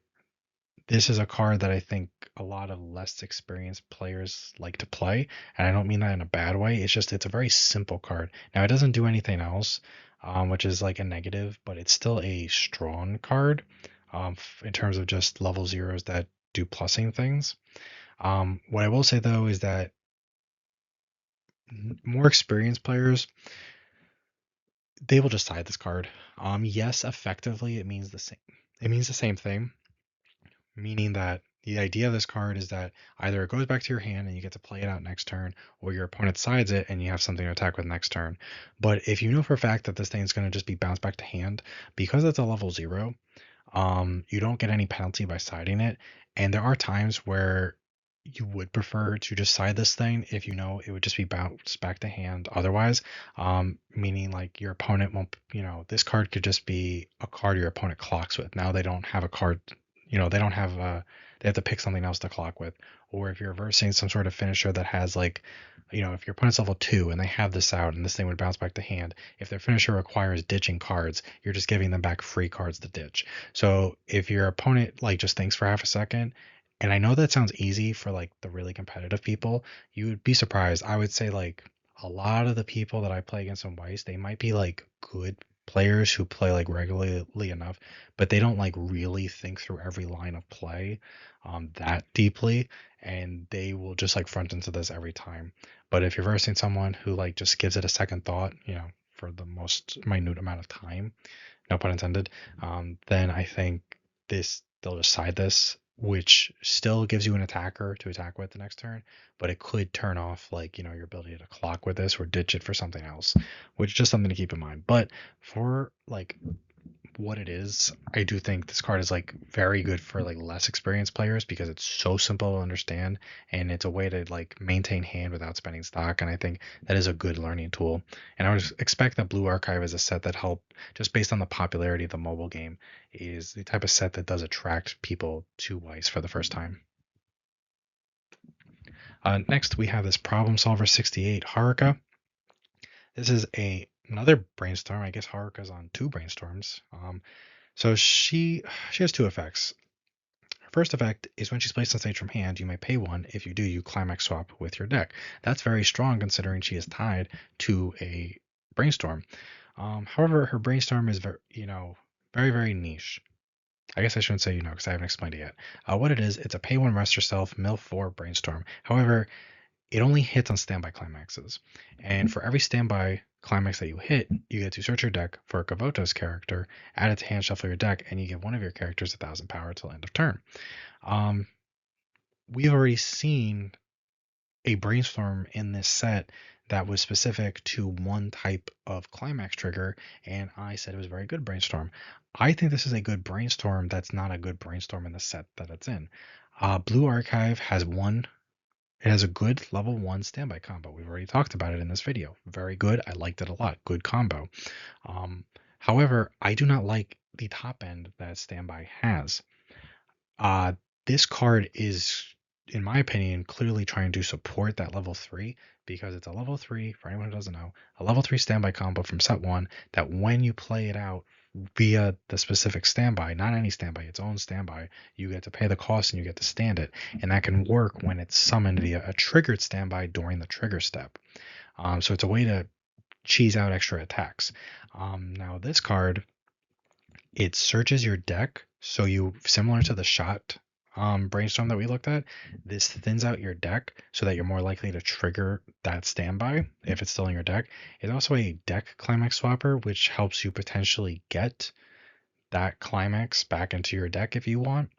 this is a card that I think a lot of less experienced players like to play, and I don't mean that in a bad way. It's a very simple card. Now it doesn't do anything else, which is like a negative, but it's still a strong card in terms of just level zeros that do plussing things. What I will say though is that more experienced players, they will just side this card. Yes, effectively it means the same. It means the same thing, meaning that the idea of this card is that either it goes back to your hand and you get to play it out next turn, or your opponent sides it and you have something to attack with next turn. But if you know for a fact that this thing is going to just be bounced back to hand, because it's a level 0, you don't get any penalty by siding it. And there are times where you would prefer to just side this thing if you know it would just be bounced back to hand otherwise, meaning like your opponent won't, this card could just be a card your opponent clocks with. Now they don't have a card, they don't have they have to pick something else to clock with. Or if you're versing some sort of finisher that has like, if your opponent's level 2 and they have this out and this thing would bounce back to hand, if their finisher requires ditching cards, you're just giving them back free cards to ditch. So if your opponent like just thinks for half a second, and I know that sounds easy for like the really competitive people, you would be surprised. I would say like a lot of the people that I play against in Weiss, they might be like good players who play like regularly enough, but they don't like really think through every line of play that deeply, and they will just like front into this every time. But if you're versing someone who like just gives it a second thought, for the most minute amount of time, no pun intended, then I think they'll just side this, which still gives you an attacker to attack with the next turn, but it could turn off like your ability to clock with this or ditch it for something else, which is just something to keep in mind. But for like what it is, I do think this card is like very good for like less experienced players because it's so simple to understand and it's a way to like maintain hand without spending stock. And I think that is a good learning tool. And I would expect that Blue Archive is a set that help just based on the popularity of the mobile game is the type of set that does attract people to Weiss for the first time. Next, we have this Problem Solver 68 Haruka. This is another brainstorm. I guess Haruka's on two brainstorms. So she has two effects. Her first effect is when she's placed on stage from hand, you may pay one. If you do, you climax swap with your deck. That's very strong considering she is tied to a brainstorm. However, her brainstorm is very, very niche. I guess I shouldn't say because I haven't explained it yet. What it is, it's a pay one rest yourself, mill four brainstorm. However, it only hits on standby climaxes. And for every standby climax that you hit, you get to search your deck for a Kavoto's character, add it to hand shuffle your deck, and you give one of your characters 1,000 power till end of turn. Um, we've already seen a brainstorm in this set that was specific to one type of climax trigger, and I said it was a very good brainstorm. I think this is a good brainstorm that's not a good brainstorm in the set that it's in. Blue Archive has one it has a good level 1 standby combo. We've already talked about it in this video. Very good. I liked it a lot. Good combo. However, I do not like the top end that standby has. Uh, this card is, in my opinion, clearly trying to support that level 3 because it's a level 3, for anyone who doesn't know, a level 3 standby combo from set 1 that when you play it out via the specific standby, not any standby, its own standby, you get to pay the cost and you get to stand it. And that can work when it's summoned via a triggered standby during the trigger step. So it's a way to cheese out extra attacks. Now, this card it searches your deck. So you similar to the shot brainstorm that we looked at, this thins out your deck so that you're more likely to trigger that standby if it's still in your deck. It's also a deck climax swapper, which helps you potentially get that climax back into your deck if you want.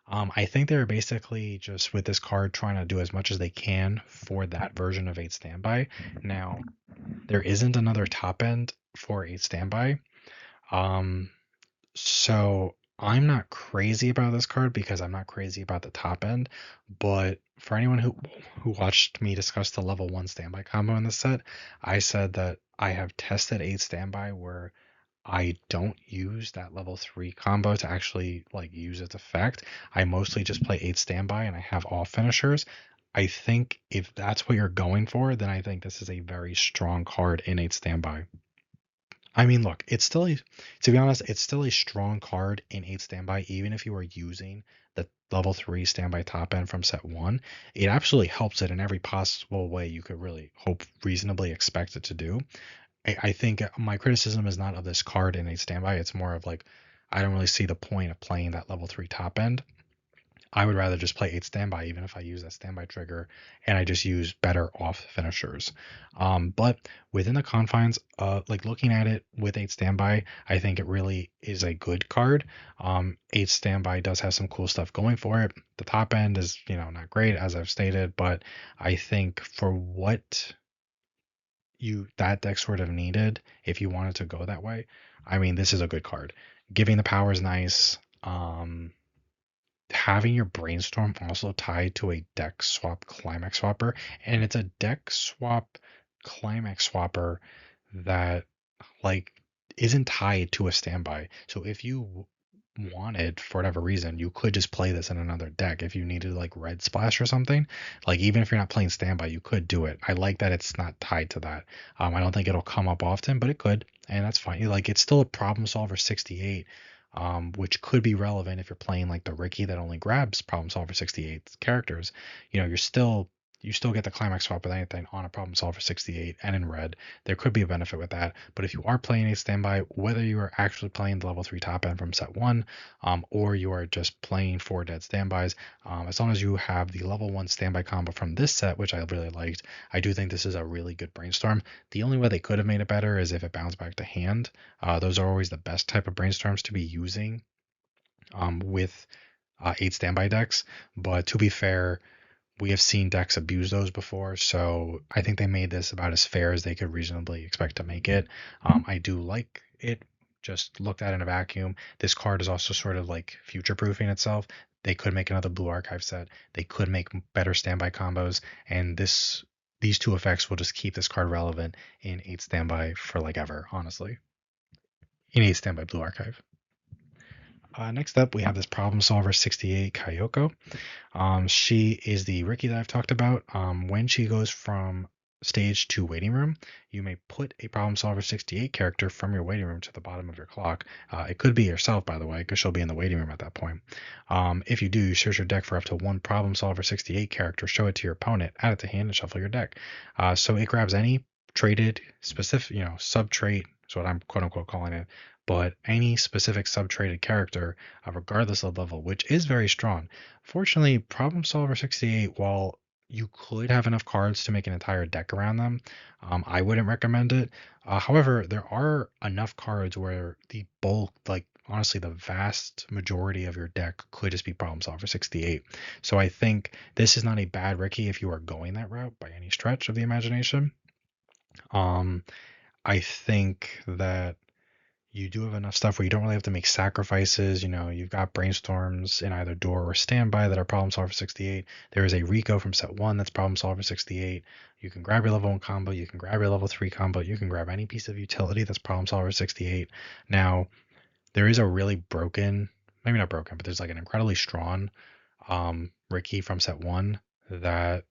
I think they're basically just with this card trying to do as much as they can for that version of 8 standby. Now, there isn't another top end for 8 standby. So I'm not crazy about this card because I'm not crazy about the top end. But for anyone who watched me discuss the level 1 standby combo in this set, I said that I have tested 8 standby where I don't use that level 3 combo to actually like use its effect. I mostly just play 8 standby and I have all finishers. I think if that's what you're going for, then I think this is a very strong card in 8 standby. I mean, look, to be honest, it's still a strong card in 8 standby, even if you are using the level 3 standby top end from set 1. It absolutely helps it in every possible way you could really hope reasonably expect it to do. I think my criticism is not of this card in 8 standby, it's more of like, I don't really see the point of playing that level 3 top end. I would rather just play 8 standby, even if I use that standby trigger and I just use better off finishers. But within the confines, like looking at it with 8 standby, I think it really is a good card. 8 standby does have some cool stuff going for it. The top end is, not great, as I've stated, but I think for what that deck sort of needed, if you wanted to go that way, I mean, this is a good card. Giving the power is nice. Having your brainstorm also tied to a deck swap climax swapper, and it's a deck swap climax swapper that like isn't tied to a standby. So if you wanted, for whatever reason, you could just play this in another deck. If you needed like red splash or something, like even if you're not playing standby, you could do it. I like that it's not tied to that. I don't think it'll come up often, but it could, and that's fine. Like it's still a problem solver 68, which could be relevant if you're playing like the Ricky that only grabs problem solver 68 characters. You still get the climax swap with anything on a problem solver 68 and in red. There could be a benefit with that. But if you are playing a standby, whether you are actually playing the level 3 top end from set 1, or you are just playing 4 dead standbys, as long as you have the level 1 standby combo from this set, which I really liked, I do think this is a really good brainstorm. The only way they could have made it better is if it bounced back to hand. Those are always the best type of brainstorms to be using with 8 standby decks. But to be fair, we have seen decks abuse those before, so I think they made this about as fair as they could reasonably expect to make it. I do like it. Just looked at in a vacuum. This card is also sort of like future proofing itself. They could make another blue archive set. They could make better standby combos, and these two effects will just keep this card relevant in 8 standby for like ever, honestly. In 8 standby blue archive. Next up, we have this problem solver 68 Kyoko. She is the Ricky that I've talked about. When she goes from stage to waiting room, you may put a problem solver 68 character from your waiting room to the bottom of your clock. It could be yourself, by the way, because she'll be in the waiting room at that point. If you do, you search your deck for up to one problem solver 68 character, show it to your opponent, add it to hand, and shuffle your deck. So it grabs any traded specific, sub trait is what I'm quote unquote calling it, but any specific sub traded character, regardless of level, which is very strong. Fortunately, Problem Solver 68, while you could have enough cards to make an entire deck around them, I wouldn't recommend it. However, there are enough cards where the bulk, like honestly, the vast majority of your deck could just be Problem Solver 68. So I think this is not a bad Ricky if you are going that route by any stretch of the imagination. Um, I think that you do have enough stuff where you don't really have to make sacrifices. You've got brainstorms in either door or standby that are problem solver 68. There is a Rico from set 1 that's problem solver 68. You can grab your level 1 combo, you can grab your level 3 combo, you can grab any piece of utility that's problem solver 68. Now, there is a really broken, maybe not broken, but there's like an incredibly strong Ricky from set 1 that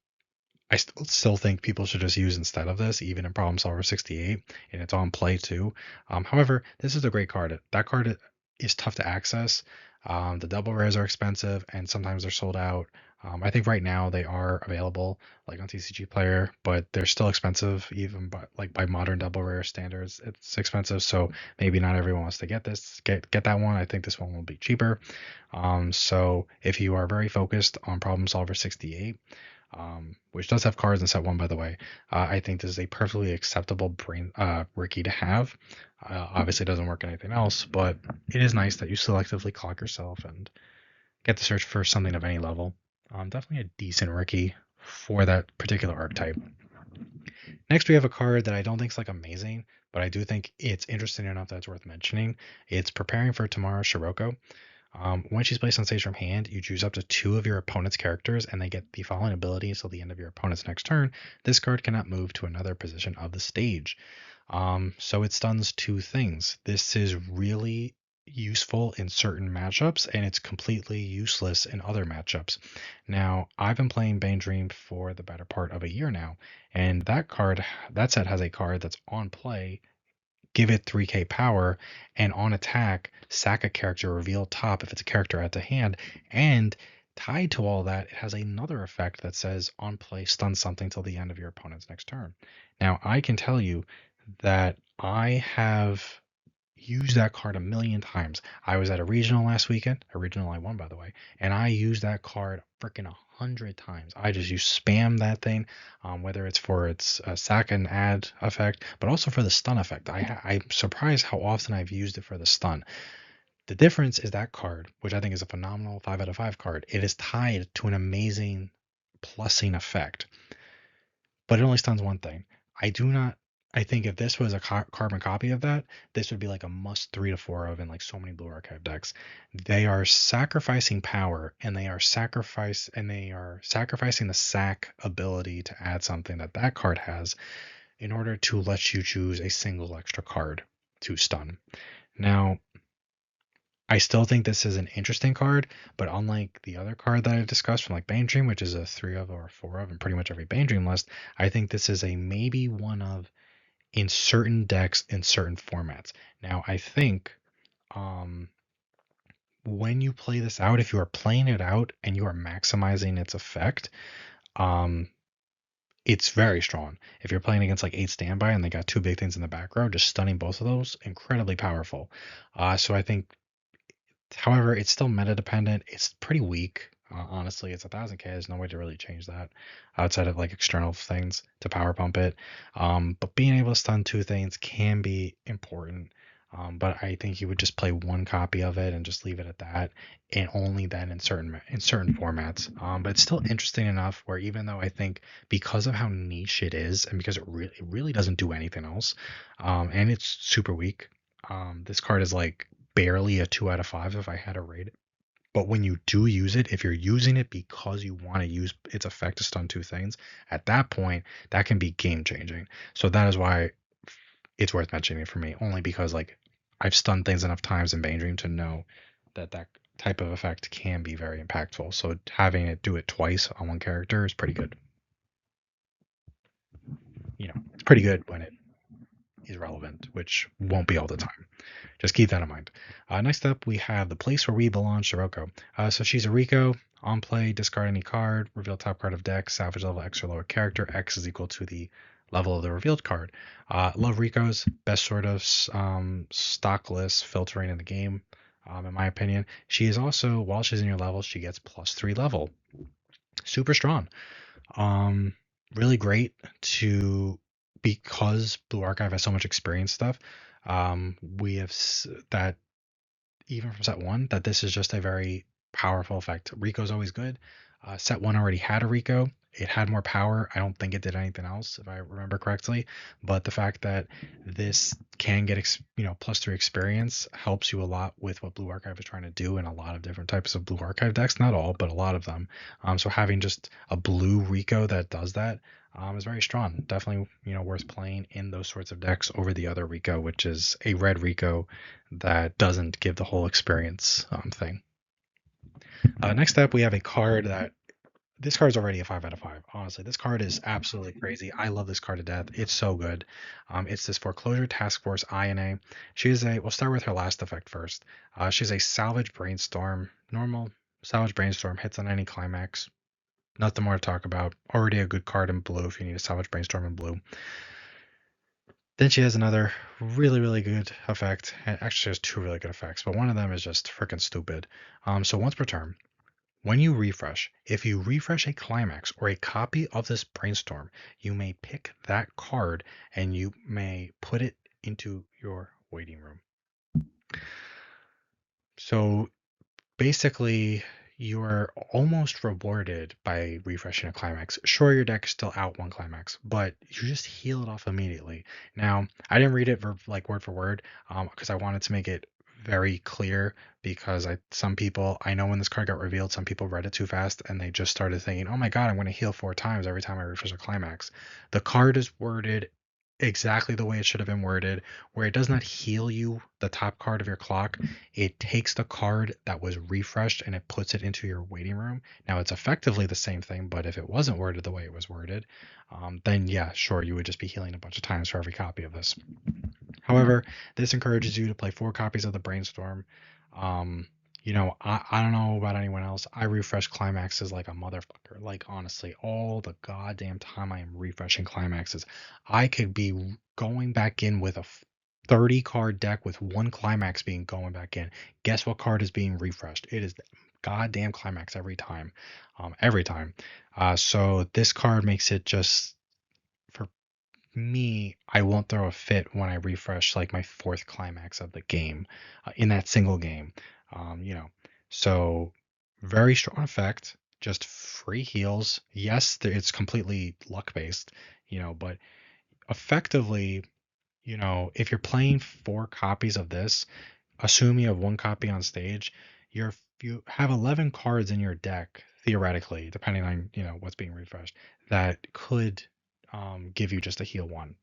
I still think people should just use instead of this, even in Problem Solver 68, and it's on play too. However, this is a great card. That card is tough to access. The double rares are expensive, and sometimes they're sold out. I think right now they are available, like on TCG Player, but they're still expensive, even by modern double rare standards. It's expensive, so maybe not everyone wants to get that one. I think this one will be cheaper. So if you are very focused on Problem Solver 68, which does have cards in set 1, by the way, I think this is a perfectly acceptable Ricky to have. Obviously, it doesn't work in anything else, but it is nice that you selectively clock yourself and get to search for something of any level. Definitely a decent Ricky for that particular archetype. Next, we have a card that I don't think is like amazing, but I do think it's interesting enough that it's worth mentioning. It's Preparing for Tomorrow Shiroko. When she's placed on stage from hand, you choose up to 2 of your opponent's characters, and they get the following ability until the end of your opponent's next turn. This card cannot move to another position of the stage. So it stuns 2 things. This is really useful in certain matchups, and it's completely useless in other matchups. Now, I've been playing Bane Dream for the better part of a year now, and that set has a card that's on play, give it 3k power, and on attack, sack a character, reveal top if it's a character at the hand, and tied to all that, it has another effect that says on play, stun something till the end of your opponent's next turn. Now, I can tell you that I have used that card a million times. I was at a regional last weekend, a regional I won, by the way, and I used that card freaking 100 times. I just use spam that thing, whether it's for its sack and add effect, but also for the stun effect. I'm surprised how often I've used it for the stun. The difference is that card, which I think is a phenomenal 5 out of 5 card, it is tied to an amazing plussing effect, but it only stuns one thing. I do not. I think if this was a carbon copy of that, this would be like a must 3 to 4 of in like so many blue archive decks. They are sacrificing power, and they are sacrificing the sack ability to add something that card has in order to let you choose a single extra card to stun. Now, I still think this is an interesting card, but unlike the other card that I discussed from like Bane Dream, which is a 3 of or 4 of in pretty much every Bane Dream list, I think this is a maybe one of in certain decks in certain formats. Now, I think um, when you play this out, if you are playing it out and you are maximizing its effect, um, it's very strong. If you're playing against like 8 standby and they got two big things in the back row, just stunning both of those, incredibly powerful. So I think, however, it's still meta dependent. It's pretty weak. Honestly, it's 1,000k. There's no way to really change that outside of like external things to power pump it. But being able to stun two things can be important. But I think you would just play one copy of it and just leave it at that, and only then in certain formats. But it's still interesting enough where even though I think because of how niche it is and because it really doesn't do anything else, and it's super weak. This card is like barely a 2 out of 5 if I had to rate it. But when you do use it, if you're using it because you want to use its effect to stun two things, at that point, that can be game changing. So that is why it's worth mentioning for me, only because like I've stunned things enough times in Bane Dream to know that that type of effect can be very impactful. So having it do it twice on one character is pretty good. It's pretty good when it is relevant, which won't be all the time. Just keep that in mind. Next up, we have The Place Where We Belong, Shiroko. So she's a Rico. On play, discard any card, reveal top card of deck, salvage level X or lower character. X is equal to the level of the revealed card. Love Ricos, best sort of stockless filtering in the game, in my opinion. She is also, while she's in your level, she gets +3 level. Super strong. Um, Really great to, because Blue Archive has so much experience stuff. We have that even from set one that this is just a very powerful effect. Rico's always good. Set one already had a Rico. It had more power. I don't think it did anything else, if I remember correctly. But the fact that this can get +3 experience helps you a lot with what Blue Archive is trying to do in a lot of different types of Blue Archive decks. Not all, but a lot of them. So having just a blue Rico that does that is very strong. Definitely, worth playing in those sorts of decks over the other Rico, which is a red Rico that doesn't give the whole experience thing. Next up, we have a card that this card is already a 5 out of 5. Honestly, this card is absolutely crazy. I love this card to death. It's so good. It's this Foreclosure Task Force INA. We'll start with her last effect first. She's a Salvage Brainstorm. Normal Salvage Brainstorm hits on any climax. Nothing more to talk about. Already a good card in blue if you need a Salvage Brainstorm in blue. Then she has another really, really good effect. And actually, she has two really good effects, but one of them is just freaking stupid. So once per turn, when you refresh, if you refresh a climax or a copy of this brainstorm, you may pick that card and you may put it into your waiting room. So basically, you are almost rewarded by refreshing a climax. Sure, your deck is still out one climax, but you just heal it off immediately. Now, I didn't read it like word for word because I wanted to make it very clear, because some people, I know when this card got revealed, some people read it too fast and they just started thinking, oh my god, I'm going to heal 4 times every time I refresh a climax. The card is worded exactly the way it should have been worded, where it does not heal you the top card of your clock. It takes the card that was refreshed and it puts it into your waiting room. Now it's effectively the same thing, but if it wasn't worded the way it was worded, then yeah, sure, you would just be healing a bunch of times for every copy of this. However, this encourages you to play 4 copies of the Brainstorm. I don't know about anyone else. I refresh climaxes like a motherfucker. Like, honestly, all the goddamn time I am refreshing climaxes, I could be going back in with a 30 card deck with one climax being going back in. Guess what card is being refreshed? It is the goddamn climax every time. Every time. So this card makes it just, for me, I won't throw a fit when I refresh like my fourth climax of the game in that single game. Um, you know, so very strong effect, just free heals. Yes, it's completely luck based, but effectively, if you're playing 4 copies of this, assume you have one copy on stage, you have 11 cards in your deck theoretically, depending on what's being refreshed, that could give you just a heal one.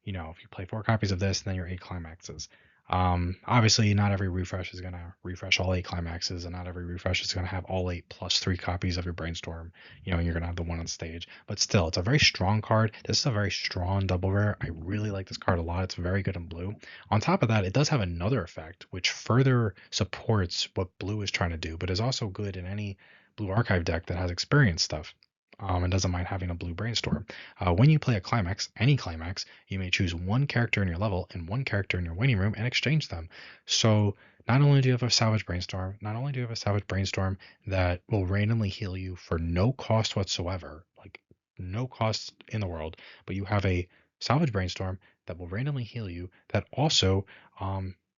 If you play 4 copies of this, then you're 8 climaxes. Obviously, not every refresh is going to refresh all 8 climaxes, and not every refresh is going to have all 8 plus 3 copies of your brainstorm. You're going to have the one on stage. But still, it's a very strong card. This is a very strong double rare. I really like this card a lot. It's very good in blue. On top of that, it does have another effect, which further supports what blue is trying to do, but is also good in any blue archive deck that has experience stuff. And doesn't mind having a blue brainstorm. When you play a climax, any climax, you may choose one character in your level and one character in your waiting room and exchange them. So not only do you have a salvage brainstorm, not only do you have a salvage brainstorm that will randomly heal you for no cost whatsoever, like no cost in the world, but you have a salvage brainstorm that will randomly heal you that also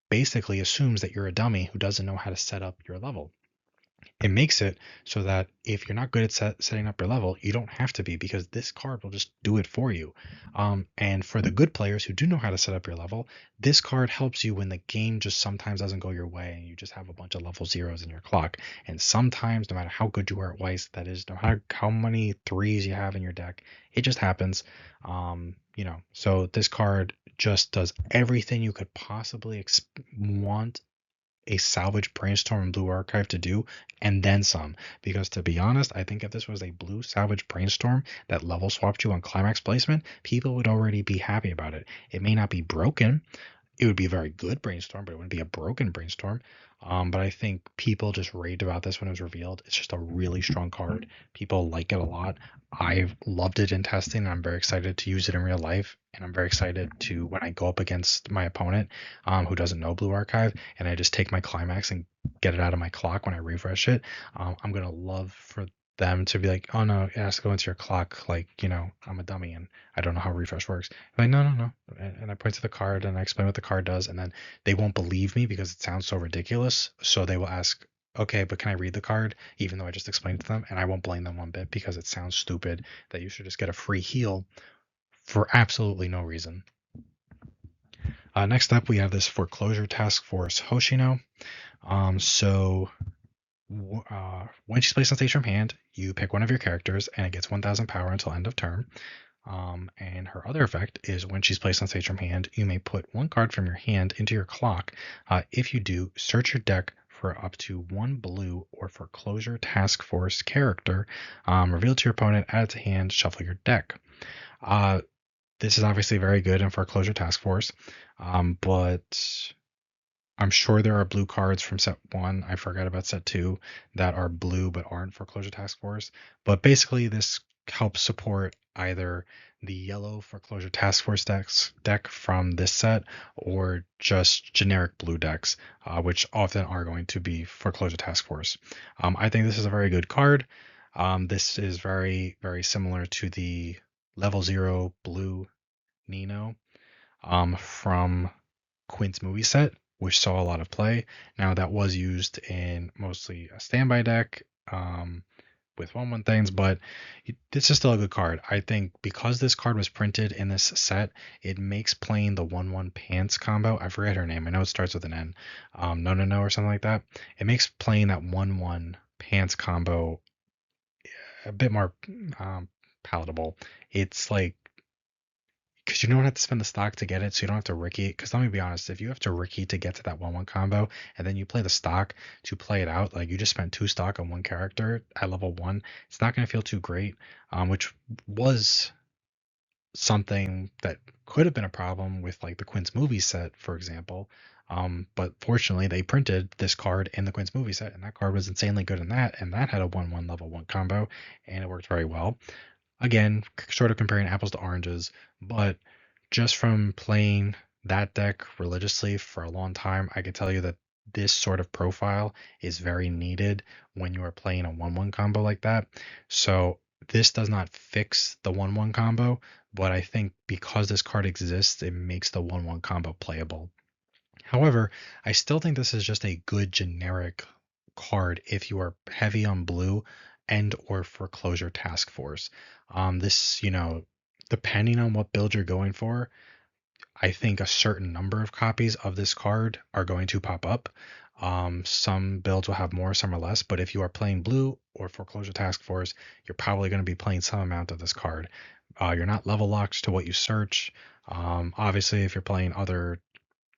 basically assumes that you're a dummy who doesn't know how to set up your level. It makes it so that if you're not good at setting up your level, you don't have to be, because this card will just do it for you. And for the good players who do know how to set up your level, this card helps you when the game just sometimes doesn't go your way and you just have a bunch of level zeros in your clock. And sometimes, no matter how good you are at Weiss, that is, no matter how many threes you have in your deck, it just happens. So this card just does everything you could possibly want a salvage brainstorm in blue archive to do, and then some. Because to be honest, I think if this was a blue salvage brainstorm that level swapped you on climax placement, people would already be happy about it. It may not be broken, it would be a very good brainstorm, but it wouldn't be a broken brainstorm. But I think people just raved about this when it was revealed. It's just a really strong card. People like it a lot. I've loved it in testing, and I'm very excited to use it in real life. And I'm very excited to, when I go up against my opponent who doesn't know Blue Archive, and I just take my climax and get it out of my clock when I refresh it. I'm gonna love for them to be like, oh no, it has to go into your clock. Like, I'm a dummy and I don't know how refresh works. Like, no, no, no. And I point to the card and I explain what the card does, and then they won't believe me because it sounds so ridiculous. So they will ask, okay, but can I read the card? Even though I just explained it to them, and I won't blame them one bit because it sounds stupid that you should just get a free heal for absolutely no reason. Next up, we have this Foreclosure Task Force Hoshino. So when she's placed on stage from hand, you pick one of your characters and it gets 1,000 power until end of turn. And her other effect is when she's placed on stage from hand, you may put one card from your hand into your clock. If you do, search your deck for up to one blue or Foreclosure Task Force character. Reveal it to your opponent, add it to hand, shuffle your deck. This is obviously very good in Foreclosure Task Force, but I'm sure there are blue cards from set 1. I forgot about set 2 that are blue but aren't Foreclosure Task Force. But basically, this helps support either the yellow Foreclosure Task Force deck from this set or just generic blue decks, which often are going to be Foreclosure Task Force. I think this is a very good card. This is very, very similar to the level 0 blue Nino from Quint's movie set, which saw a lot of play. Now that was used in mostly a standby deck with 1/1 things, but this is still a good card. I think because this card was printed in this set, it makes playing the 1/1 pants combo. I forget her name. I know it starts with an N. No, no, no, or something like that. It makes playing that 1/1 pants combo a bit more palatable. It's like, because you don't have to spend the stock to get it, so you don't have to Ricky. Because let me be honest, if you have to Ricky to get to that 1/1 combo, and then you play the stock to play it out, like you just spent 2 stock on one character at level 1, it's not going to feel too great. Which was something that could have been a problem with like the Quint's movie set, for example. But fortunately, they printed this card in the Quint's movie set, and that card was insanely good in that, and that had a 1/1 level 1 combo, and it worked very well. Again, sort of comparing apples to oranges, but just from playing that deck religiously for a long time, I can tell you that this sort of profile is very needed when you are playing a 1/1 combo like that. So this does not fix the 1/1 combo, but I think because this card exists, it makes the 1/1 combo playable. However, I still think this is just a good generic card if you are heavy on blue and or Foreclosure Task Force. This, depending on what build you're going for, I think a certain number of copies of this card are going to pop up. Some builds will have more, some are less, but if you are playing blue or Foreclosure Task Force, you're probably going to be playing some amount of this card. You're not level locked to what you search. Obviously, if you're playing other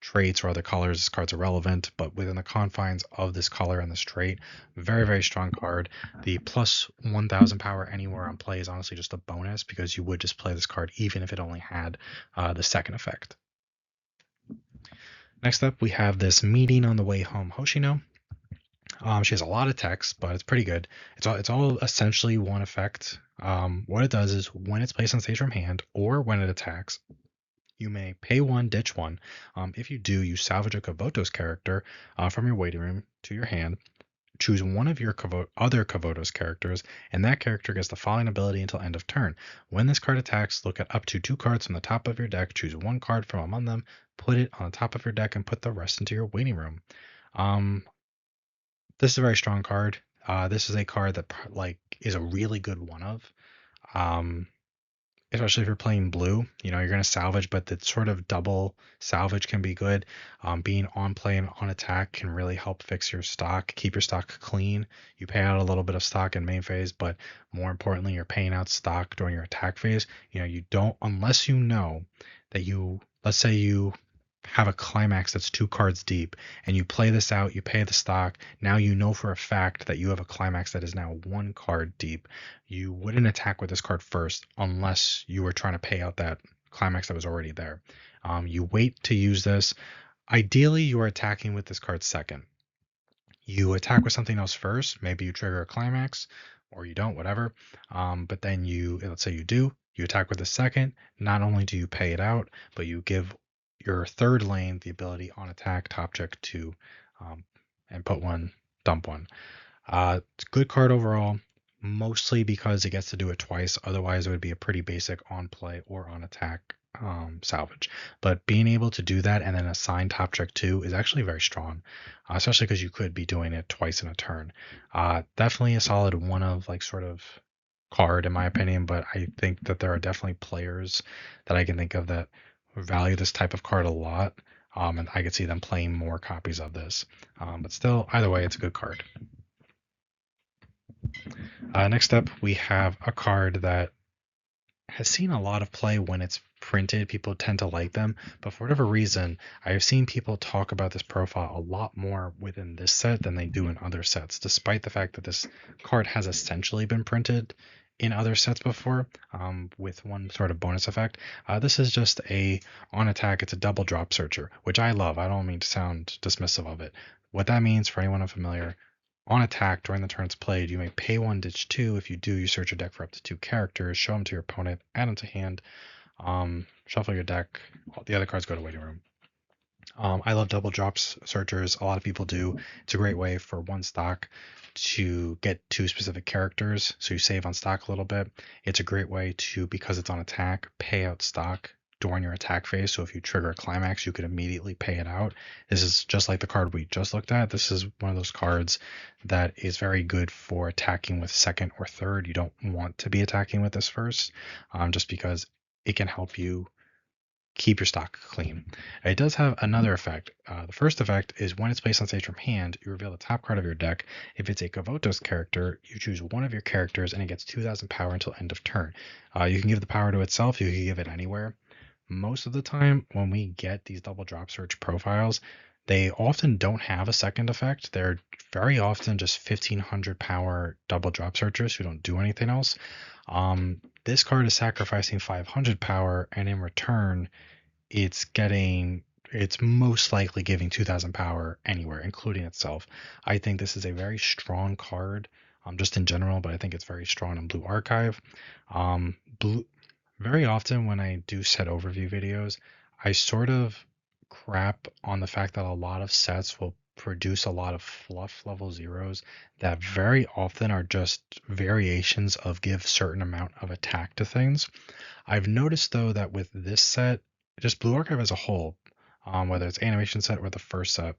traits or other colors, this card's irrelevant, but within the confines of this color and this trait, very, very strong card. The plus 1000 power anywhere on play is honestly just a bonus because you would just play this card even if it only had the second effect. Next up, we have this Meeting on the Way Home Hoshino. She has a lot of text, but it's pretty good. It's all essentially one effect. What it does is when it's placed on stage from hand or when it attacks, you may pay one, ditch one. If you do, you salvage a Kavotos character from your waiting room to your hand. Choose one of your other Kavotos characters, and that character gets the following ability until end of turn. When this card attacks, look at up to 2 cards from the top of your deck, choose one card from among them, put it on the top of your deck, and put the rest into your waiting room. Um, this is a very strong card. This is a card that is a really good one of. Um, Especially if you're playing blue, you're going to salvage, but the sort of double salvage can be good. Being on play and on attack can really help fix your stock, keep your stock clean. You pay out a little bit of stock in main phase, but more importantly, you're paying out stock during your attack phase. You don't, unless you know that let's say you have a climax that's 2 cards deep and you play this out, you pay the stock. Now you know for a fact that you have a climax that is now 1 card deep. You wouldn't attack with this card first unless you were trying to pay out that climax that was already there. You wait to use this. Ideally, you are attacking with this card second. You attack with something else first. Maybe you trigger a climax or you don't, whatever. But then let's say you do, you attack with the second. Not only do you pay it out, but you give your third lane the ability on attack, top check 2, and put 1, dump 1. It's a good card overall, mostly because it gets to do it twice. Otherwise, it would be a pretty basic on play or on attack salvage. But being able to do that and then assign top check 2 is actually very strong, especially because you could be doing it twice in a turn. Definitely a solid one of sort of card in my opinion, but I think that there are definitely players that I can think of that value this type of card a lot. And I could see them playing more copies of this. But still, either way, it's a good card. Next up, we have a card that has seen a lot of play when it's printed. People tend to like them, but for whatever reason, I have seen people talk about this profile a lot more within this set than they do in other sets, despite the fact that this card has essentially been printed in other sets before, with one sort of bonus effect. This is just on attack, it's a double drop searcher, which I love. I don't mean to sound dismissive of it. What that means, for anyone unfamiliar, on attack during the turns played, you may pay 1, ditch 2. If you do, you search your deck for up to 2 characters, show them to your opponent, add them to hand, shuffle your deck. The other cards go to waiting room. I love double drops searchers. A lot of people do. It's a great way for 1 stock to get 2 specific characters, so you save on stock a little bit. It's a great way to, because it's on attack, pay out stock during your attack phase. So if you trigger a climax, you could immediately pay it out. This is just like the card we just looked at. This is one of those cards that is very good for attacking with second or third. You don't want to be attacking with this first, just because it can help you keep your stock clean. It does have another effect. The first effect is when it's placed on stage from hand, you reveal the top card of your deck. If it's a Kavotos character, you choose one of your characters and it gets 2000 power until end of turn. You can give the power to itself, you can give it anywhere. Most of the time, when we get these double drop search profiles, they often don't have a second effect. They're very often just 1500 power double drop searchers who don't do anything else. This card is sacrificing 500 power, and in return, it's most likely giving 2000 power anywhere, including itself. I think this is a very strong card, just in general, but I think it's very strong in Blue Archive. Very often when I do set overview videos, I sort of crap on the fact that a lot of sets will produce a lot of fluff level zeros that very often are just variations of give certain amount of attack to things. I've noticed though that with this set, just Blue Archive as a whole, whether it's animation set or the first set,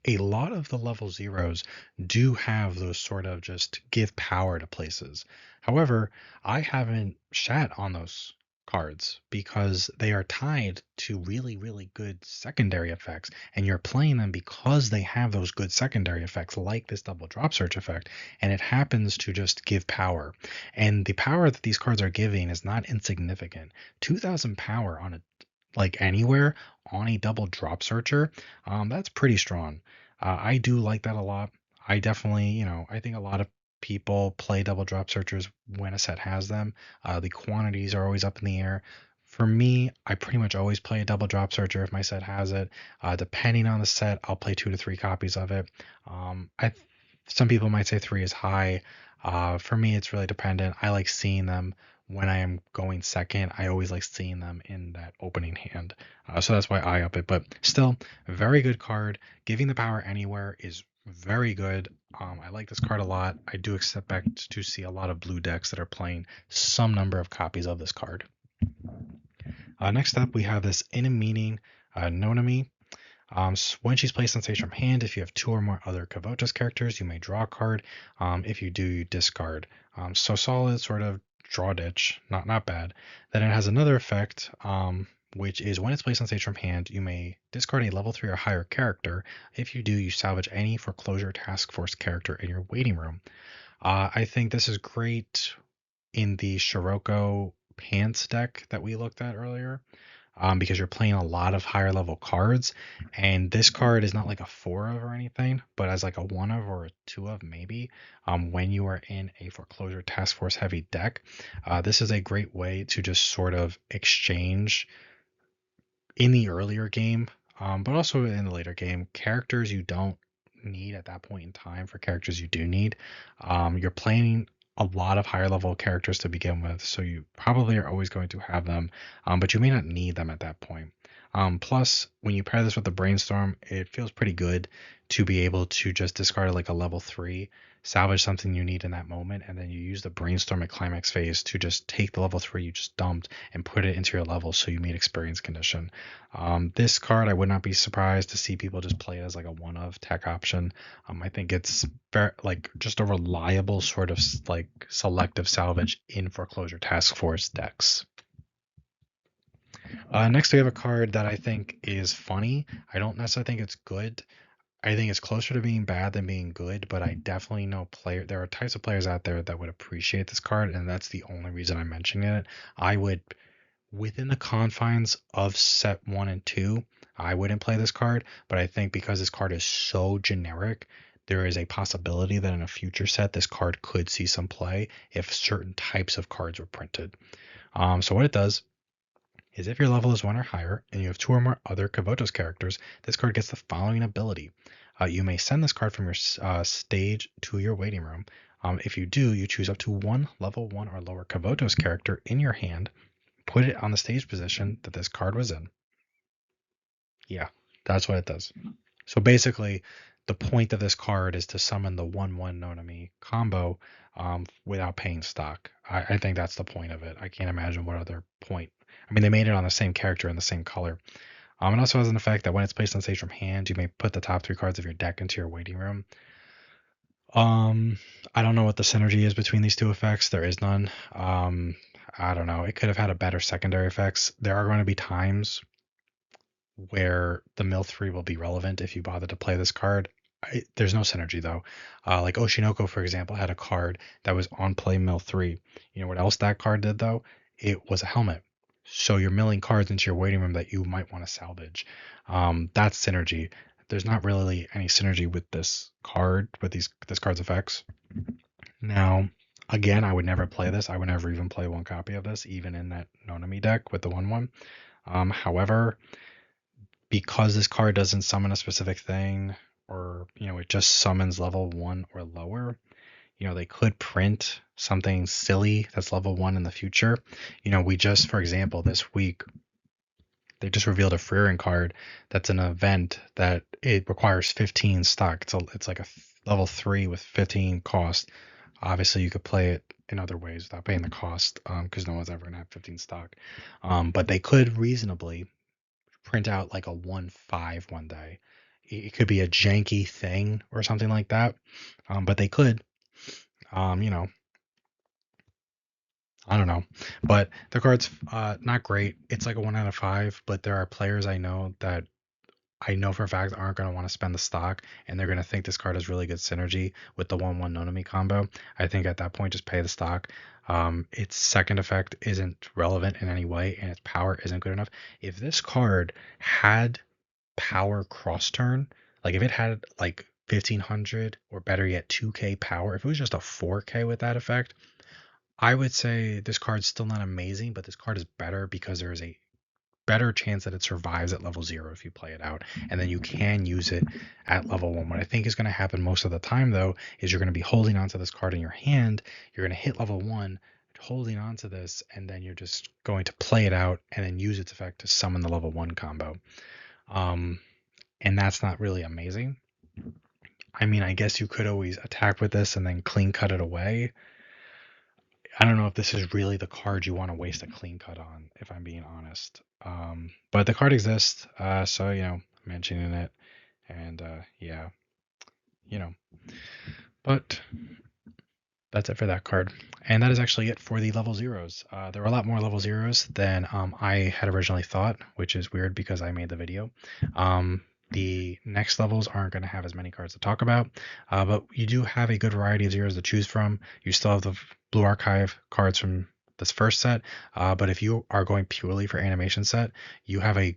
a lot of the level zeros do have those sort of just give power to places. However, I haven't shat on those cards because they are tied to really, really good secondary effects, and you're playing them because they have those good secondary effects, like this double drop search effect, and it happens to just give power. And the power that these cards are giving is not insignificant. 2000 power on a like anywhere on a double drop searcher, that's pretty strong. I do like that a lot. I definitely, I think a lot of people play double drop searchers when a set has them. The quantities are always up in the air. For me, I pretty much always play a double drop searcher if my set has it. Depending on the set, I'll play 2 to 3 copies of it. Some people might say three is high. For me, it's really dependent. I like seeing them when I am going second. I always like seeing them in that opening hand. So that's why I up it. But still, a very good card. Giving the power anywhere is very good. I like this card a lot. I do expect to see a lot of blue decks that are playing some number of copies of this card. Next up, we have this In a Meaning Nonami. When she's placed on stage from hand, if you have two or more other Kavotos characters, you may draw a card. If you do, you discard. So solid sort of draw ditch, not bad. Then it has another effect, which is when it's placed on stage from hand, you may discard a level 3 or higher character. If you do, you salvage any foreclosure task force character in your waiting room. I think this is great in the Shiroko Pants deck that we looked at earlier, because you're playing a lot of higher level cards. And this card is not like a 4 of or anything, but as like a 1 of or a 2 of maybe. When you are in a foreclosure task force heavy deck, this is a great way to just sort of exchange in the earlier game, but also in the later game, characters you don't need at that point in time for characters you do need. You're playing a lot of higher level characters to begin with, so you probably are always going to have them, but you may not need them at that point. Plus, when you pair this with the brainstorm, it feels pretty good to be able to just discard like a level 3, salvage something you need in that moment, and then you use the brainstorm at climax phase to just take the level 3 you just dumped and put it into your level so you meet experience condition. This card, I would not be surprised to see people just play it as like a one of tech option. I think it's like just a reliable sort of like selective salvage in foreclosure task force decks. Next, we have a card that I think is funny. I don't necessarily think it's good. I think it's closer to being bad than being good, but I definitely know there are types of players out there that would appreciate this card, and that's the only reason I'm mentioning it. I would, within the confines of set 1 and 2, I wouldn't play this card, but I think because this card is so generic, there is a possibility that in a future set this card could see some play if certain types of cards were printed. So what it does is if your level is 1 or higher and you have 2 or more other Kavotos characters, this card gets the following ability. You may send this card from your stage to your waiting room. If you do, you choose up to one level 1 or lower Kavotos character in your hand, put it on the stage position that this card was in. Yeah, that's what it does. So basically, the point of this card is to summon the 1/1 Nonami combo without paying stock. I think that's the point of it. I can't imagine what other point. I mean, they made it on the same character in the same color. It also has an effect that when it's placed on stage from hand, you may put the top 3 cards of your deck into your waiting room. I don't know what the synergy is between these two effects. There is none. I don't know. It could have had a better secondary effects. There are going to be times where the mill 3 will be relevant if you bother to play this card. There's no synergy though. Like Oshinoko, for example, had a card that was on play mill 3. You know what else that card did though? It was a helmet. So you're milling cards into your waiting room that you might want to salvage. That's synergy. There's not really any synergy with this card, with this card's effects. Now, again, I would never play this. I would never even play one copy of this, even in that Nonami deck with the 1/1. However, because this card doesn't summon a specific thing, or it just summons level 1 or lower, they could print something silly that's level 1 in the future. We just, for example, this week they just revealed a Freerin card that's an event that it requires 15 stock. It's like a level 3 with 15 cost. Obviously you could play it in other ways without paying the cost, because no one's ever gonna have 15 stock. But they could reasonably print out like a 1/5 one day. It could be a janky thing or something like that, but they could. You know, I don't know, but the card's not great. It's like a 1 out of 5, but there are players I know that I know for a fact aren't going to want to spend the stock, and they're going to think this card has really good synergy with the 1/1 Nonami combo. I think at that point, just pay the stock. Its second effect isn't relevant in any way, and its power isn't good enough. If this card had power cross turn, like if it had like 1500 or better yet 2k power, if it was just a 4k with that effect, I would say this card's still not amazing, but this card is better because there is a better chance that it survives at level 0 if you play it out, and then you can use it at level 1. What I think is going to happen most of the time, though, is you're going to be holding onto this card in your hand. You're going to hit level 1 holding onto this, and then you're just going to play it out and then use its effect to summon the level 1 combo. Um, and that's not really amazing. I mean, I guess you could always attack with this and then clean cut it away. I don't know if this is really the card you want to waste a clean cut on, if I'm being honest. But the card exists, so mentioning it, and yeah, you know. But that's it for that card. And that is actually it for the level zeros. There were a lot more level zeros than I had originally thought, which is weird because I made the video. The next levels aren't going to have as many cards to talk about, but you do have a good variety of zeros to choose from. You still have the Blue Archive cards from this first set, but if you are going purely for animation set, you have a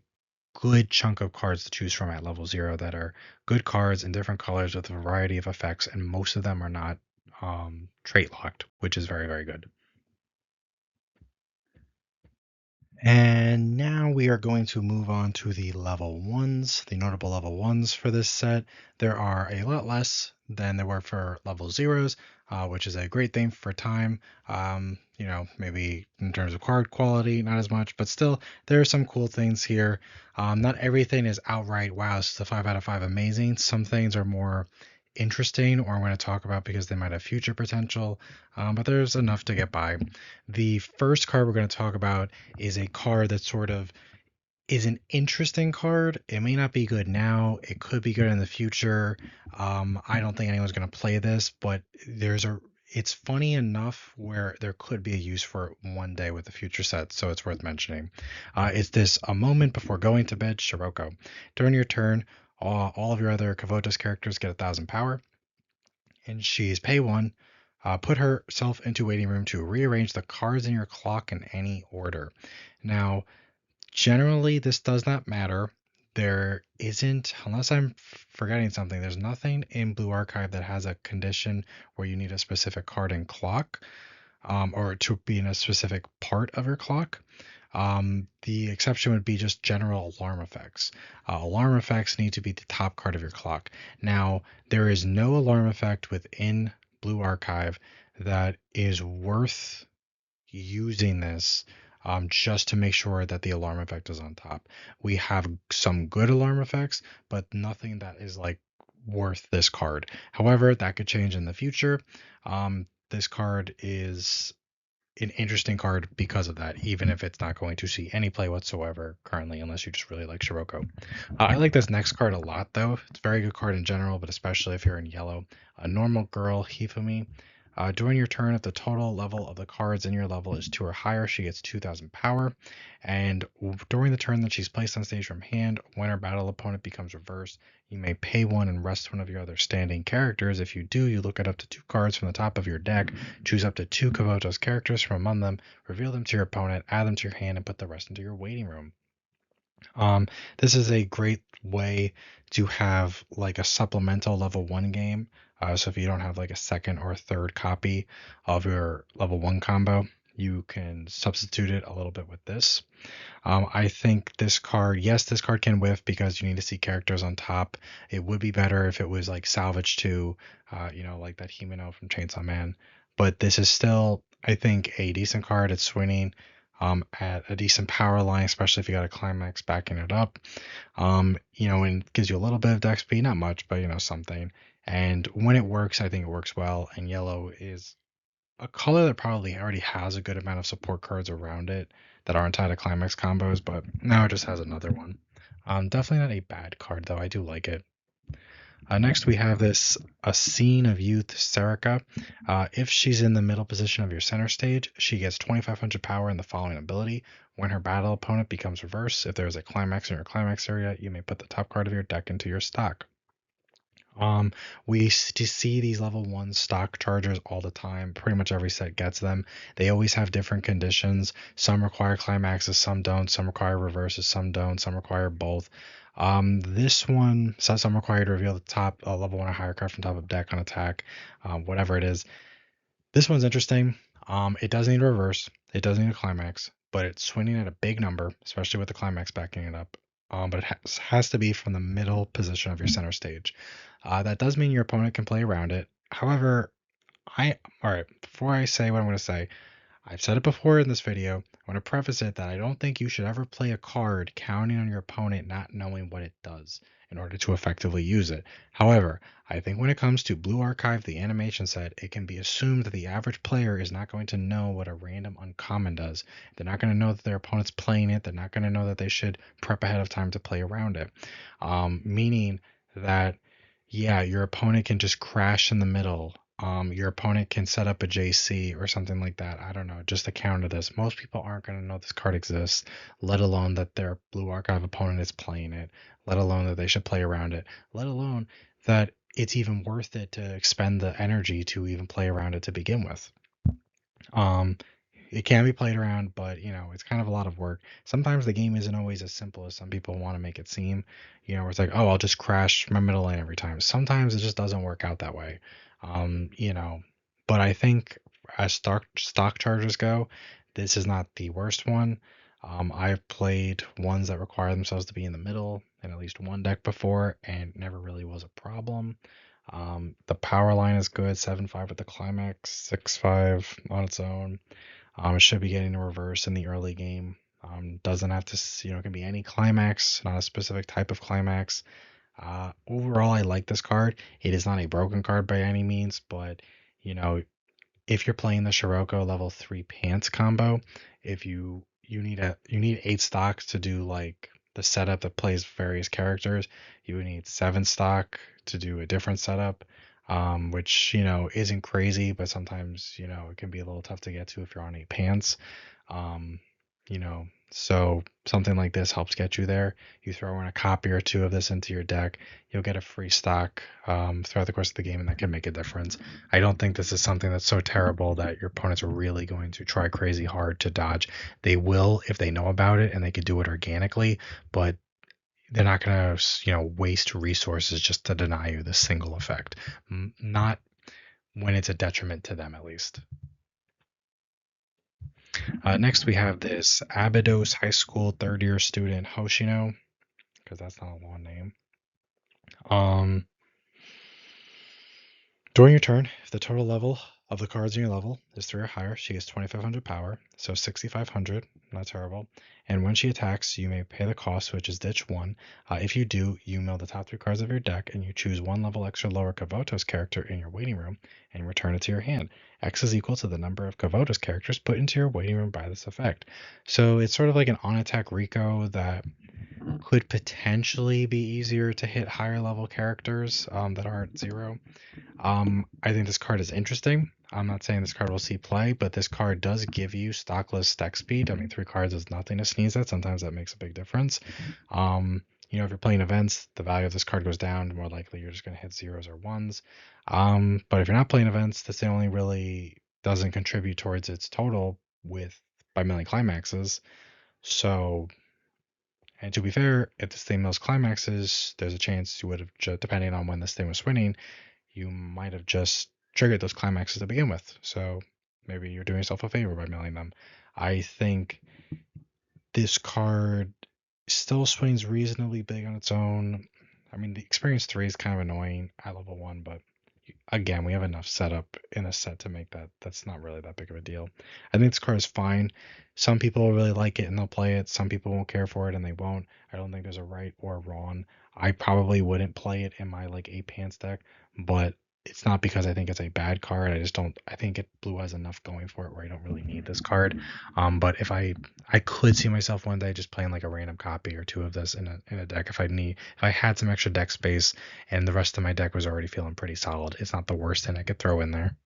good chunk of cards to choose from at level 0 that are good cards in different colors with a variety of effects, and most of them are not trait locked, which is very, very good. And now we are going to move on to the level 1s, the notable level 1s for this set. There are a lot less than there were for level 0s, which is a great thing for time. Maybe in terms of card quality, not as much, but still, there are some cool things here. Not everything is outright, wow, this is a 5 out of 5 amazing. Some things are more interesting or I'm going to talk about because they might have future potential, but there's enough to get by. The first card we're going to talk about is a card that sort of is an interesting card. It may not be good now. It could be good in the future. I don't think anyone's going to play this, but it's funny enough where there could be a use for it one day with the future set, so it's worth mentioning. It's this A Moment Before Going to Bed, Shiroko. During your turn, all of your other Kavotos characters get 1,000 power, and she's pay 1. Put herself into waiting room to rearrange the cards in your clock in any order. Now, generally, this does not matter. There isn't, unless I'm forgetting something, there's nothing in Blue Archive that has a condition where you need a specific card in clock, or to be in a specific part of your clock. The exception would be just general alarm effects. Alarm effects need to be the top card of your clock. Now, there is no alarm effect within Blue Archive that is worth using this, just to make sure that the alarm effect is on top. We have some good alarm effects, but nothing that is like worth this card. However, that could change in the future. This card is an interesting card because of that, even if it's not going to see any play whatsoever currently, unless you just really like Shiroko. I like this next card a lot, though. It's a very good card in general, but especially if you're in yellow. A Normal Girl, Hifumi. During your turn, if the total level of the cards in your level is 2 or higher, she gets 2,000 power. And during the turn that she's placed on stage from hand, when her battle opponent becomes reversed, you may pay 1 and rest one of your other standing characters. If you do, you look at up to 2 cards from the top of your deck, choose up to 2 Kavotos characters from among them, reveal them to your opponent, add them to your hand, and put the rest into your waiting room. This is a great way to have like a supplemental level 1 game. So if you don't have like a second or third copy of your level 1 combo, you can substitute it a little bit with this. I think this card, yes, this card can whiff because you need to see characters on top. It would be better if it was like salvage to, like that Himeno from Chainsaw Man. But this is still, I think, a decent card. It's swinging at a decent power line, especially if you got a climax backing it up. And it gives you a little bit of dex speed, not much, but something. And when it works, I think it works well. And yellow is a color that probably already has a good amount of support cards around it that aren't tied to climax combos, but now it just has another one. Definitely not a bad card though. I do like it. Next, we have this A Scene of Youth, Serica. If she's in the middle position of your center stage, she gets 2,500 power in the following ability. When her battle opponent becomes reverse, if there is a climax in your climax area, you may put the top card of your deck into your stock. Um, see these level one stock chargers all the time. Pretty much every set gets them. They always have different conditions. Some require climaxes, some don't. Some require reverses, some don't. Some require both. This one, some require to reveal the top level one or higher card from top of deck on attack, whatever it is. This one's interesting. It does need a reverse. It does need a climax, but it's swinging at a big number, especially with the climax backing it up. But it has to be from the middle position of your center stage. That does mean your opponent can play around it. However, all right, before I say what I'm going to say, I've said it before in this video. I want to preface it that I don't think you should ever play a card counting on your opponent not knowing what it does in order to effectively use it. However, I think when it comes to Blue Archive, the animation set, it can be assumed that the average player is not going to know what a random uncommon does. They're not going to know that their opponent's playing it. They're not going to know that they should prep ahead of time to play around it. Meaning that, yeah, your opponent can just crash in the middle. Your opponent can set up a JC or something like that. I don't know, just to counter this. Most people aren't going to know this card exists, let alone that their Blue Archive opponent is playing it, let alone that they should play around it, let alone that it's even worth it to expend the energy to even play around it to begin with. Um, it can be played around, but it's kind of a lot of work. Sometimes the game isn't always as simple as some people want to make it seem. Where it's like, oh, I'll just crash my middle lane every time. Sometimes it just doesn't work out that way. Um, you know, but I think as stock chargers go, this is not the worst one. I've played ones that require themselves to be in the middle in at least one deck before, and never really was a problem. The power line is good, 7-5 with the climax, 6-5 on its own. It should be getting a reverse in the early game. Doesn't have to, it can be any climax, not a specific type of climax. Overall, I like this card. It is not a broken card by any means, but you know, if you're playing the Scirocco level 3 pants combo, if you need 8 stocks to do like the setup that plays various characters, you would need 7 stock to do a different setup, which isn't crazy, but sometimes it can be a little tough to get to if you're on 8 pants. Um, so something like this helps get you there. You throw in a copy or two of this into your deck, you'll get a free stock throughout the course of the game, and that can make a difference. I don't think this is something that's so terrible that your opponents are really going to try crazy hard to dodge. They will if they know about it and they could do it organically, but they're not going to, waste resources just to deny you this single effect. Not when it's a detriment to them, at least. Next, we have this Abydos High School third year student Hoshino, because that's not a long name. During your turn, if the total level of the cards in your level is 3 or higher, she gets 2500 power, so 6500, not terrible. And when she attacks, you may pay the cost, which is ditch 1. If you do, you mill the top 3 cards of your deck and you choose 1 level extra lower Kavotos character in your waiting room and return it to your hand. X is equal to the number of Kavotos characters put into your waiting room by this effect. So it's sort of like an on-attack Rico that could potentially be easier to hit higher level characters that aren't 0. I think this card is interesting. I'm not saying this card will see play, but this card does give you stockless deck speed. I mean, 3 cards is nothing to sneeze at. Sometimes that makes a big difference. If you're playing events, the value of this card goes down. More likely, you're just going to hit 0s or 1s. But if you're not playing events, this only really doesn't contribute towards its total by milling climaxes. So, and to be fair, if this thing mills climaxes, there's a chance you would have, depending on when this thing was swinging, you might have just triggered those climaxes to begin with. So maybe you're doing yourself a favor by milling them. I think this card still swings reasonably big on its own. I mean, the experience 3 is kind of annoying at level 1, but again, we have enough setup in a set to make that's not really that big of a deal. I think this card is fine. Some people will really like it and they'll play it. Some people won't care for it and they won't. I don't think there's a right or a wrong. I probably wouldn't play it in my like 8 pants deck, but it's not because I think it's a bad card. I think blue has enough going for it where I don't really need this card. But if I could see myself one day just playing like a random copy or 2 of this in a deck if I had some extra deck space and the rest of my deck was already feeling pretty solid. It's not the worst thing I could throw in there.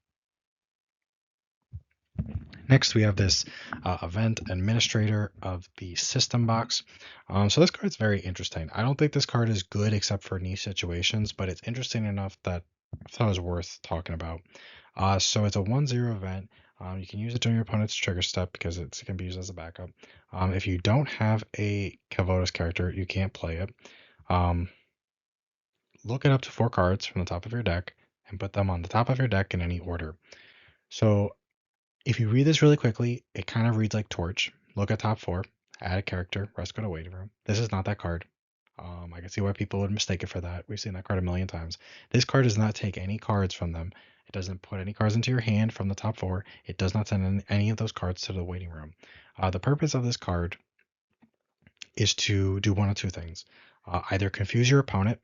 Next, we have this event administrator of the system box. So this card's very interesting. I don't think this card is good except for niche situations, but it's interesting enough that I thought it was worth talking about. So it's a 1/0 event. You can use it during your opponent's trigger step because it can be used as a backup. If you don't have a Kelvotos character, you can't play it. Um, Look at up to 4 cards from the top of your deck and put them on the top of your deck in any order. So if you read this really quickly, it kind of reads like Torch. Look at top 4, add a character, rest go to waiting room. This is not that card. I can see why people would mistake it for that. We've seen that card a million times. This card does not take any cards from them. It doesn't put any cards into your hand from the top 4. It does not send any of those cards to the waiting room. The purpose of this card is to do one of two things. Either confuse your opponent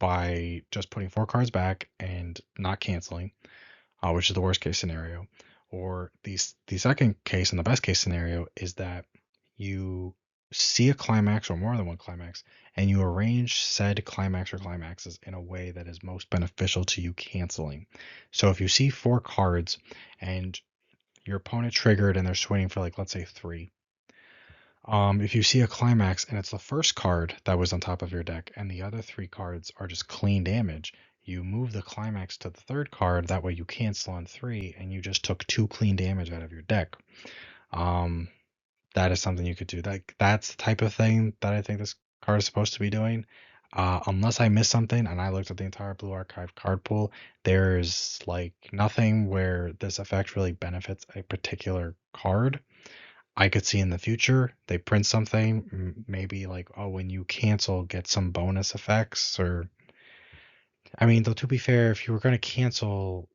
by just putting 4 cards back and not canceling, which is the worst case scenario. Or the second case and the best case scenario is that you see a climax or more than one climax, and you arrange said climax or climaxes in a way that is most beneficial to you canceling. So if you see 4 cards and your opponent triggered and they're swinging for, like, let's say 3. If you see a climax and it's the first card that was on top of your deck and the other 3 cards are just clean damage, you move the climax to the third card. That way you cancel on 3 and you just took 2 clean damage out of your deck. Um, that is something you could do. That's the type of thing that I think this card is supposed to be doing. Unless I missed something and I looked at the entire Blue Archive card pool, there's like nothing where this effect really benefits a particular card. I could see in the future they print something, maybe like, oh, when you cancel, get some bonus effects. Or, I mean, though, to be fair, if you were going to cancel,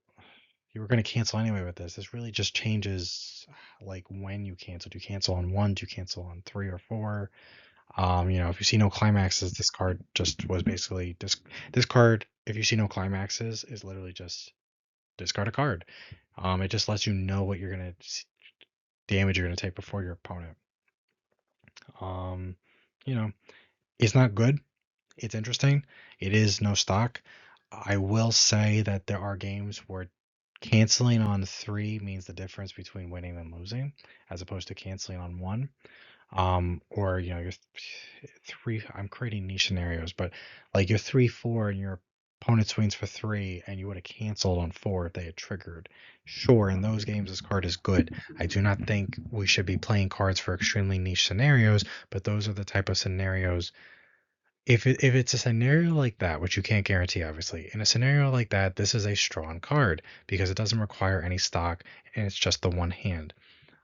you were going to cancel anyway with this. This really just changes like when you cancel. Do you cancel on 1? Do you cancel on 3 or 4? If you see no climaxes, this card just was basically this card. If you see no climaxes, is literally just discard a card. It just lets you know what you're gonna damage you're gonna take before your opponent. Um, you know, it's not good. It's interesting. It is no stock. I will say that there are games where canceling on 3 means the difference between winning and losing, as opposed to canceling on 1. Or you're 3. I'm creating niche scenarios, but like you're 3-4 and your opponent swings for 3, and you would have canceled on 4 if they had triggered. Sure, in those games, this card is good. I do not think we should be playing cards for extremely niche scenarios, but those are the type of scenarios. If it's a scenario like that, which you can't guarantee, obviously, in a scenario like that, this is a strong card because it doesn't require any stock and it's just the one hand.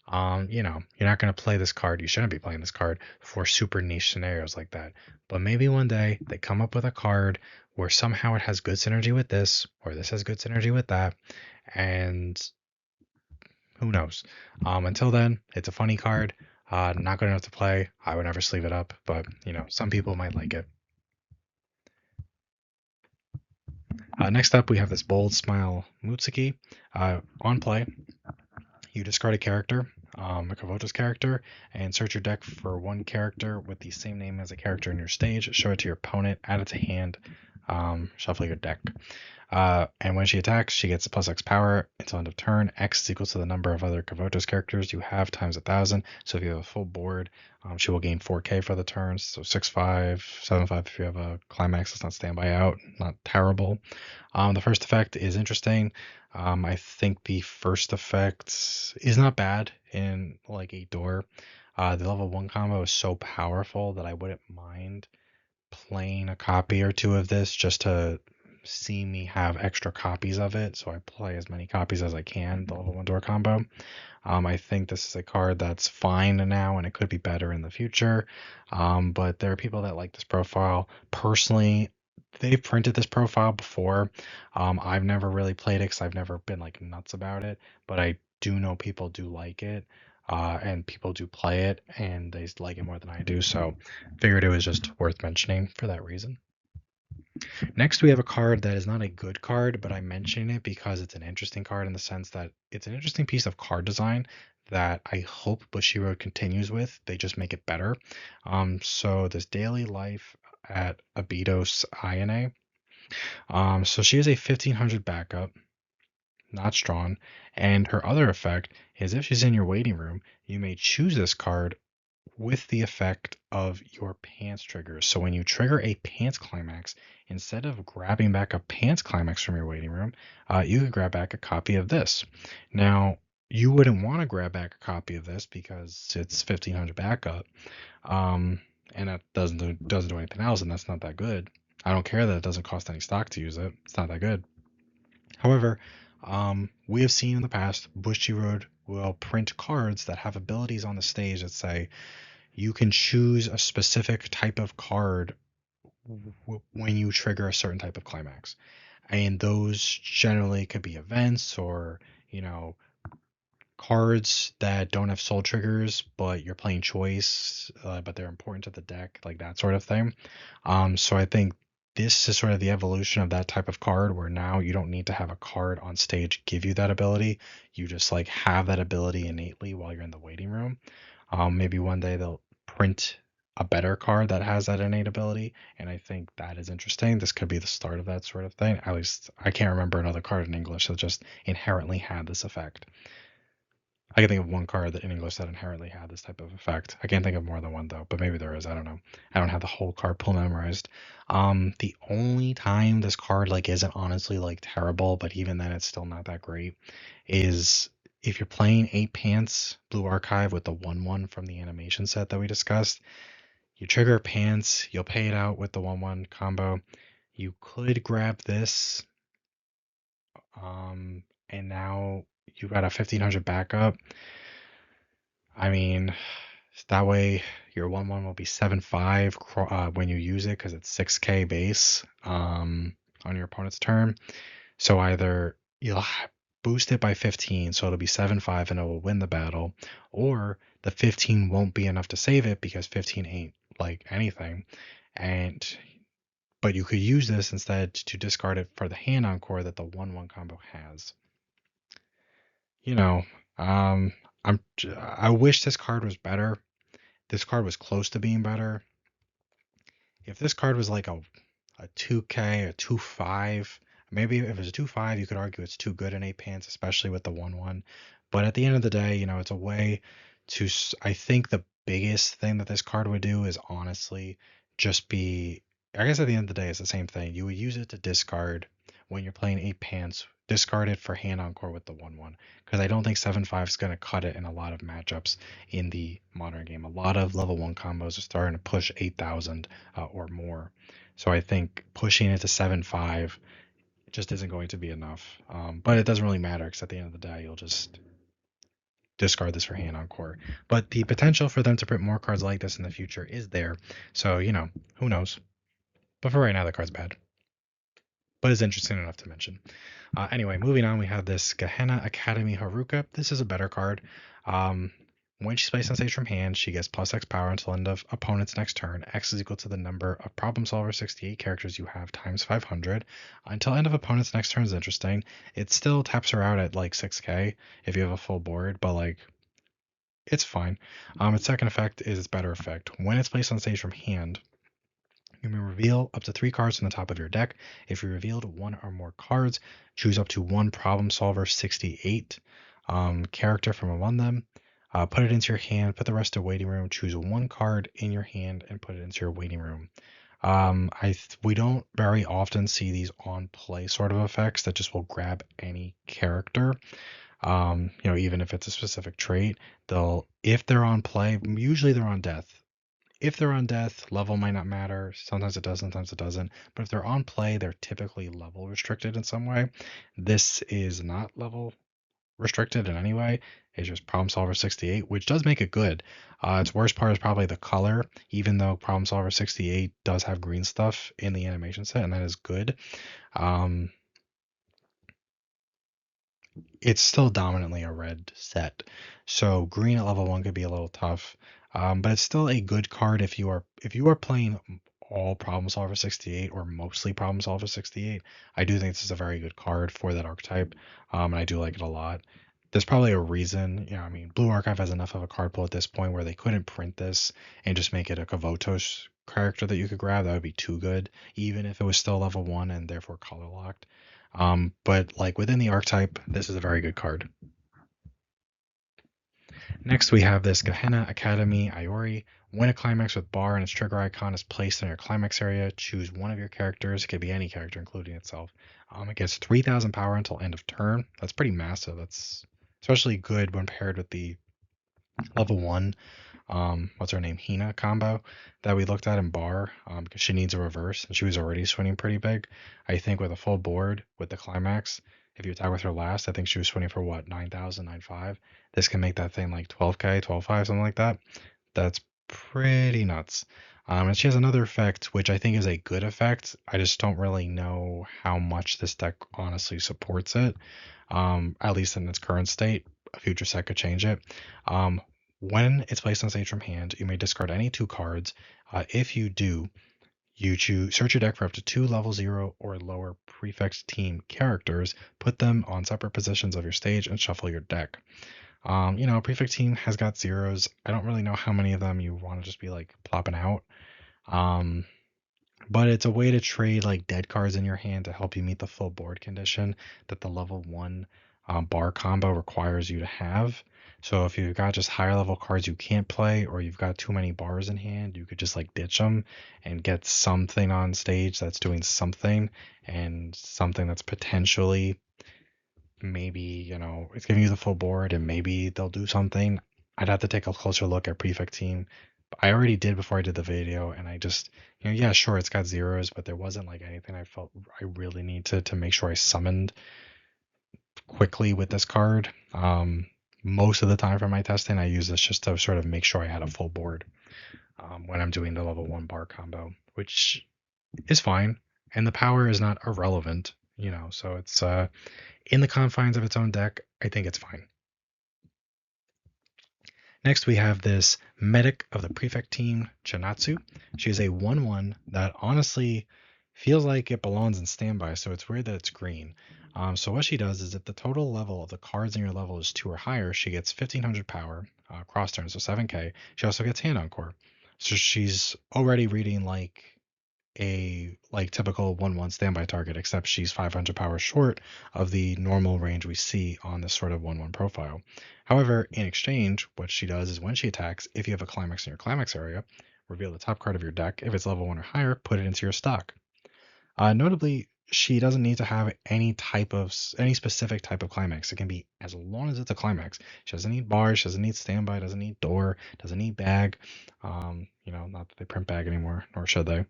You're not going to play this card. You shouldn't be playing this card for super niche scenarios like that. But maybe one day they come up with a card where somehow it has good synergy with this, or this has good synergy with that, and who knows? Until then, it's a funny card. Not good enough to play. I would never sleeve it up, but some people might like it. Next up, we have this Bold Smile Mutsuki. On play, you discard a character, a Kavoto's character, and search your deck for one character with the same name as a character in your stage. Show it to your opponent, add it to hand, shuffle your deck. And when she attacks, she gets a +X power until end of turn. X is equal to the number of other Kavotos characters you have times 1,000. So if you have a full board, she will gain 4K for the turn. So 6/5, 7/5 if you have a climax. It's not standby out. Not terrible. The first effect is interesting. I think the first effect is not bad in like 8 door. The level 1 combo is so powerful that I wouldn't mind playing a copy or 2 of this just to see me have extra copies of it. So I play as many copies as I can, the level 1 door combo. I think this is a card that's fine now and it could be better in the future. But there are people that like this profile. Personally, they've printed this profile before. I've never really played it because I've never been like nuts about it, but I do know people do like it. And people do play it and they like it more than I do. So figured it was just worth mentioning for that reason. Next, we have a card that is not a good card, but I mention it because it's an interesting card in the sense that it's an interesting piece of card design that I hope Bushiroad continues with. They just make it better. So this daily life at Abydos INA. So she is a 1500 backup. not drawn. And her other effect is if she's in your waiting room, you may choose this card with the effect of your pants trigger. So when you trigger a pants climax, instead of grabbing back a pants climax from your waiting room, you could grab back a copy of this. Now, you wouldn't want to grab back a copy of this because it's 1500 backup, um, and that doesn't do anything else, and that's not that good. I don't care that it doesn't cost any stock to use it. It's not that good. However, we have seen in the past, Bushy Road will print cards that have abilities on the stage that say you can choose a specific type of card when you trigger a certain type of climax. And those generally could be events or, you know, cards that don't have soul triggers, but you're playing choice, but they're important to the deck, like that sort of thing. So I think this is sort of the evolution of that type of card where now you don't need to have a card on stage give you that ability. You just like have that ability innately while you're in the waiting room. Maybe one day they'll print a better card that has that innate ability, and I think that is interesting. This could be the start of that sort of thing. At least I can't remember another card in English that just inherently had this effect. I can think of one card that in English that inherently had this type of effect. I can't think of more than one though, but maybe there is. I don't know. I don't have the whole card pool memorized. The only time this card like isn't honestly like terrible, but even then it's still not that great, is if you're playing 8 Pants Blue Archive with the 1/1 from the animation set that we discussed. You trigger Pants, you'll pay it out with the 1/1 combo. You could grab this, and now you got a 1500 backup. I mean, that way your 1/1 will be 7/5 when you use it because it's 6k base on your opponent's turn. So either you'll boost it by 15, so it'll be 7/5 and it will win the battle, or the 15 won't be enough to save it because 15 ain't like anything. And but you could use this instead to discard it for the hand encore that the 1/1 combo has. You know, um, I wish this card was better. This card was close to being better. If this card was like a 2K, a 2/5, maybe if it was a 2/5, you could argue it's too good in 8 Pants, especially with the 1/1. But at the end of the day, it's a way to. I think the biggest thing that this card would do is honestly just be. I guess at the end of the day, it's the same thing. You would use it to discard when you're playing 8 Pants. Discard it for hand encore with the 1/1 because I don't think 7/5 is going to cut it in a lot of matchups in the modern game. A lot of level 1 combos are starting to push 8,000 or more. So I think pushing it to 7/5 just isn't going to be enough. But it doesn't really matter because at the end of the day, you'll just discard this for hand encore. But the potential for them to print more cards like this in the future is there. So, who knows? But for right now, the card's bad. But it's interesting enough to mention. Anyway, moving on, we have this Gehenna Academy Haruka. This is a better card. Um, when she's placed on stage from hand, she gets plus X power until end of opponent's next turn. X is equal to the number of Problem Solver 68 characters you have times 500. Until end of opponent's next turn is interesting. It still taps her out at like 6k if you have a full board, but like it's fine. Its second effect is its better effect. When it's placed on stage from hand, you may reveal up to 3 cards from the top of your deck. If you revealed one or more cards, choose up to one Problem Solver 68 character from among them. Put it into your hand, put the rest to waiting room, choose one card in your hand, and put it into your waiting room. We don't very often see these on play sort of effects that just will grab any character. Even if it's a specific trait, if they're on play, usually they're on death. If they're on death, level might not matter. Sometimes it does, sometimes it doesn't. But if they're on play, they're typically level restricted in some way. This is not level restricted in any way. It's just Problem Solver 68, which does make it good. Its worst part is probably the color, even though Problem Solver 68 does have green stuff in the animation set, and that is good. Um, it's still dominantly a red set. So green at level 1 could be a little tough. But it's still a good card if you are playing all Problem Solver 68 or mostly Problem Solver 68. I do think this is a very good card for that archetype. And I do like it a lot. There's probably a reason, I mean, Blue Archive has enough of a card pool at this point where they couldn't print this and just make it a Kavotos character that you could grab. That would be too good, even if it was still level 1 and therefore color locked. But like within the archetype, this is a very good card. Next, we have this Gehenna Academy Iori. When a climax with bar and its trigger icon is placed in your climax area, choose one of your characters. It could be any character, including itself. It gets 3,000 power until end of turn. That's pretty massive. That's especially good when paired with the level 1 what's her name, Hina combo that we looked at in bar, because she needs a reverse and she was already swinging pretty big. I think with a full board with the climax, if you attack with her last, I think she was swinging for what, 9,000, 9,500. This can make that thing like 12k, 12,500, something like that. That's pretty nuts. And she has another effect, which I think is a good effect. I just don't really know how much this deck honestly supports it, at least in its current state. A future set could change it. Um, when it's placed on stage from hand, you may discard any 2 cards. If you do, you search your deck for up to 2 level 0 or lower prefect team characters, put them on separate positions of your stage, and shuffle your deck. Prefect team has got zeros. I don't really know how many of them you want to just be like plopping out. Um, but it's a way to trade like dead cards in your hand to help you meet the full board condition that the level 1 bar combo requires you to have. So if you've got just higher level cards you can't play, or you've got too many bars in hand, you could just like ditch them and get something on stage that's doing something, and something that's potentially, maybe, it's giving you the full board and maybe they'll do something. I'd have to take a closer look at Prefect Team. I already did before I did the video, and I just, yeah, sure, it's got zeros, but there wasn't like anything I felt I really need to make sure I summoned quickly with this card. Most of the time for my testing, I use this just to sort of make sure I had a full board when I'm doing the level 1 bar combo, which is fine. And the power is not irrelevant, so it's in the confines of its own deck. I think it's fine. Next, we have this medic of the prefect team, Chanatsu. She is a 1/1 that honestly feels like it belongs in standby, so it's weird that it's green. So what she does is if the total level of the cards in your level is 2 or higher, she gets 1,500 power, cross turn, so 7k. She also gets hand encore. So she's already reading like a typical 1/1 standby target, except she's 500 power short of the normal range we see on this sort of 1/1 profile. However, in exchange, what she does is when she attacks, if you have a climax in your climax area, reveal the top card of your deck. If it's level 1 or higher, put it into your stock. Notably, she doesn't need to have any specific type of climax. It can be as long as it's a climax. She doesn't need bars, she doesn't need standby, doesn't need door, doesn't need bag. Not that they print bag anymore, nor should they.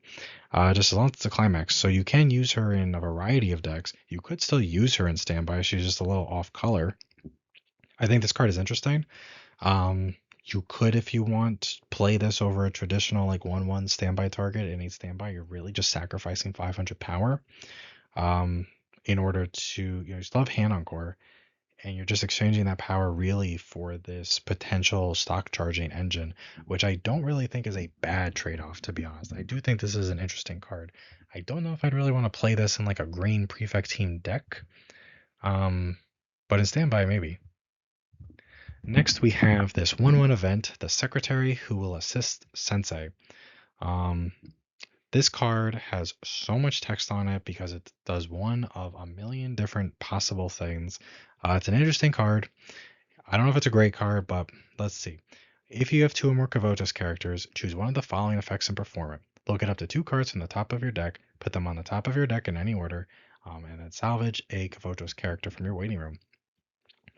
Just as long as it's a climax. So you can use her in a variety of decks. You could still use her in standby. She's just a little off color. I think this card is interesting. You could, if you want, play this over a traditional like 1/1 standby target. Any standby, you're really just sacrificing 500 power in order to, you still have hand encore, and you're just exchanging that power really for this potential stock charging engine, which I don't really think is a bad trade-off, to be honest. I do think this is an interesting card. I don't know if I'd really want to play this in like a green prefect team deck, um, but in standby maybe. Next, we have this 1/1 event, the Secretary Who Will Assist Sensei. Um, this card has so much text on it because it does one of a million different possible things. It's an interesting card. I don't know if it's a great card, but let's see. If you have 2 or more Kavotos characters, choose one of the following effects and perform it. Look at up to 2 cards from the top of your deck, put them on the top of your deck in any order, and then salvage a Kavotos character from your waiting room.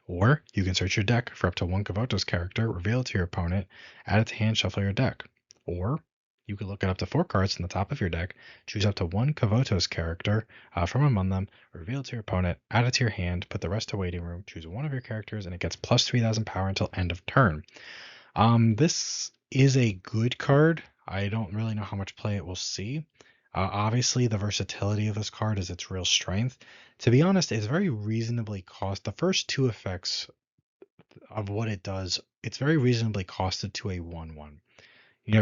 Or you can search your deck for up to 1 Kavotos character, reveal it to your opponent, add it to hand, shuffle your deck. Or you could look at up to 4 cards from the top of your deck, choose up to 1 Kavotos character from among them, reveal it to your opponent, add it to your hand, put the rest to waiting room, choose one of your characters, and it gets plus 3,000 power until end of turn. This is a good card. I don't really know how much play it will see. Obviously, the versatility of this card is its real strength. To be honest, it's very reasonably cost. The first 2 effects of what it does, it's very reasonably costed to a 1/1.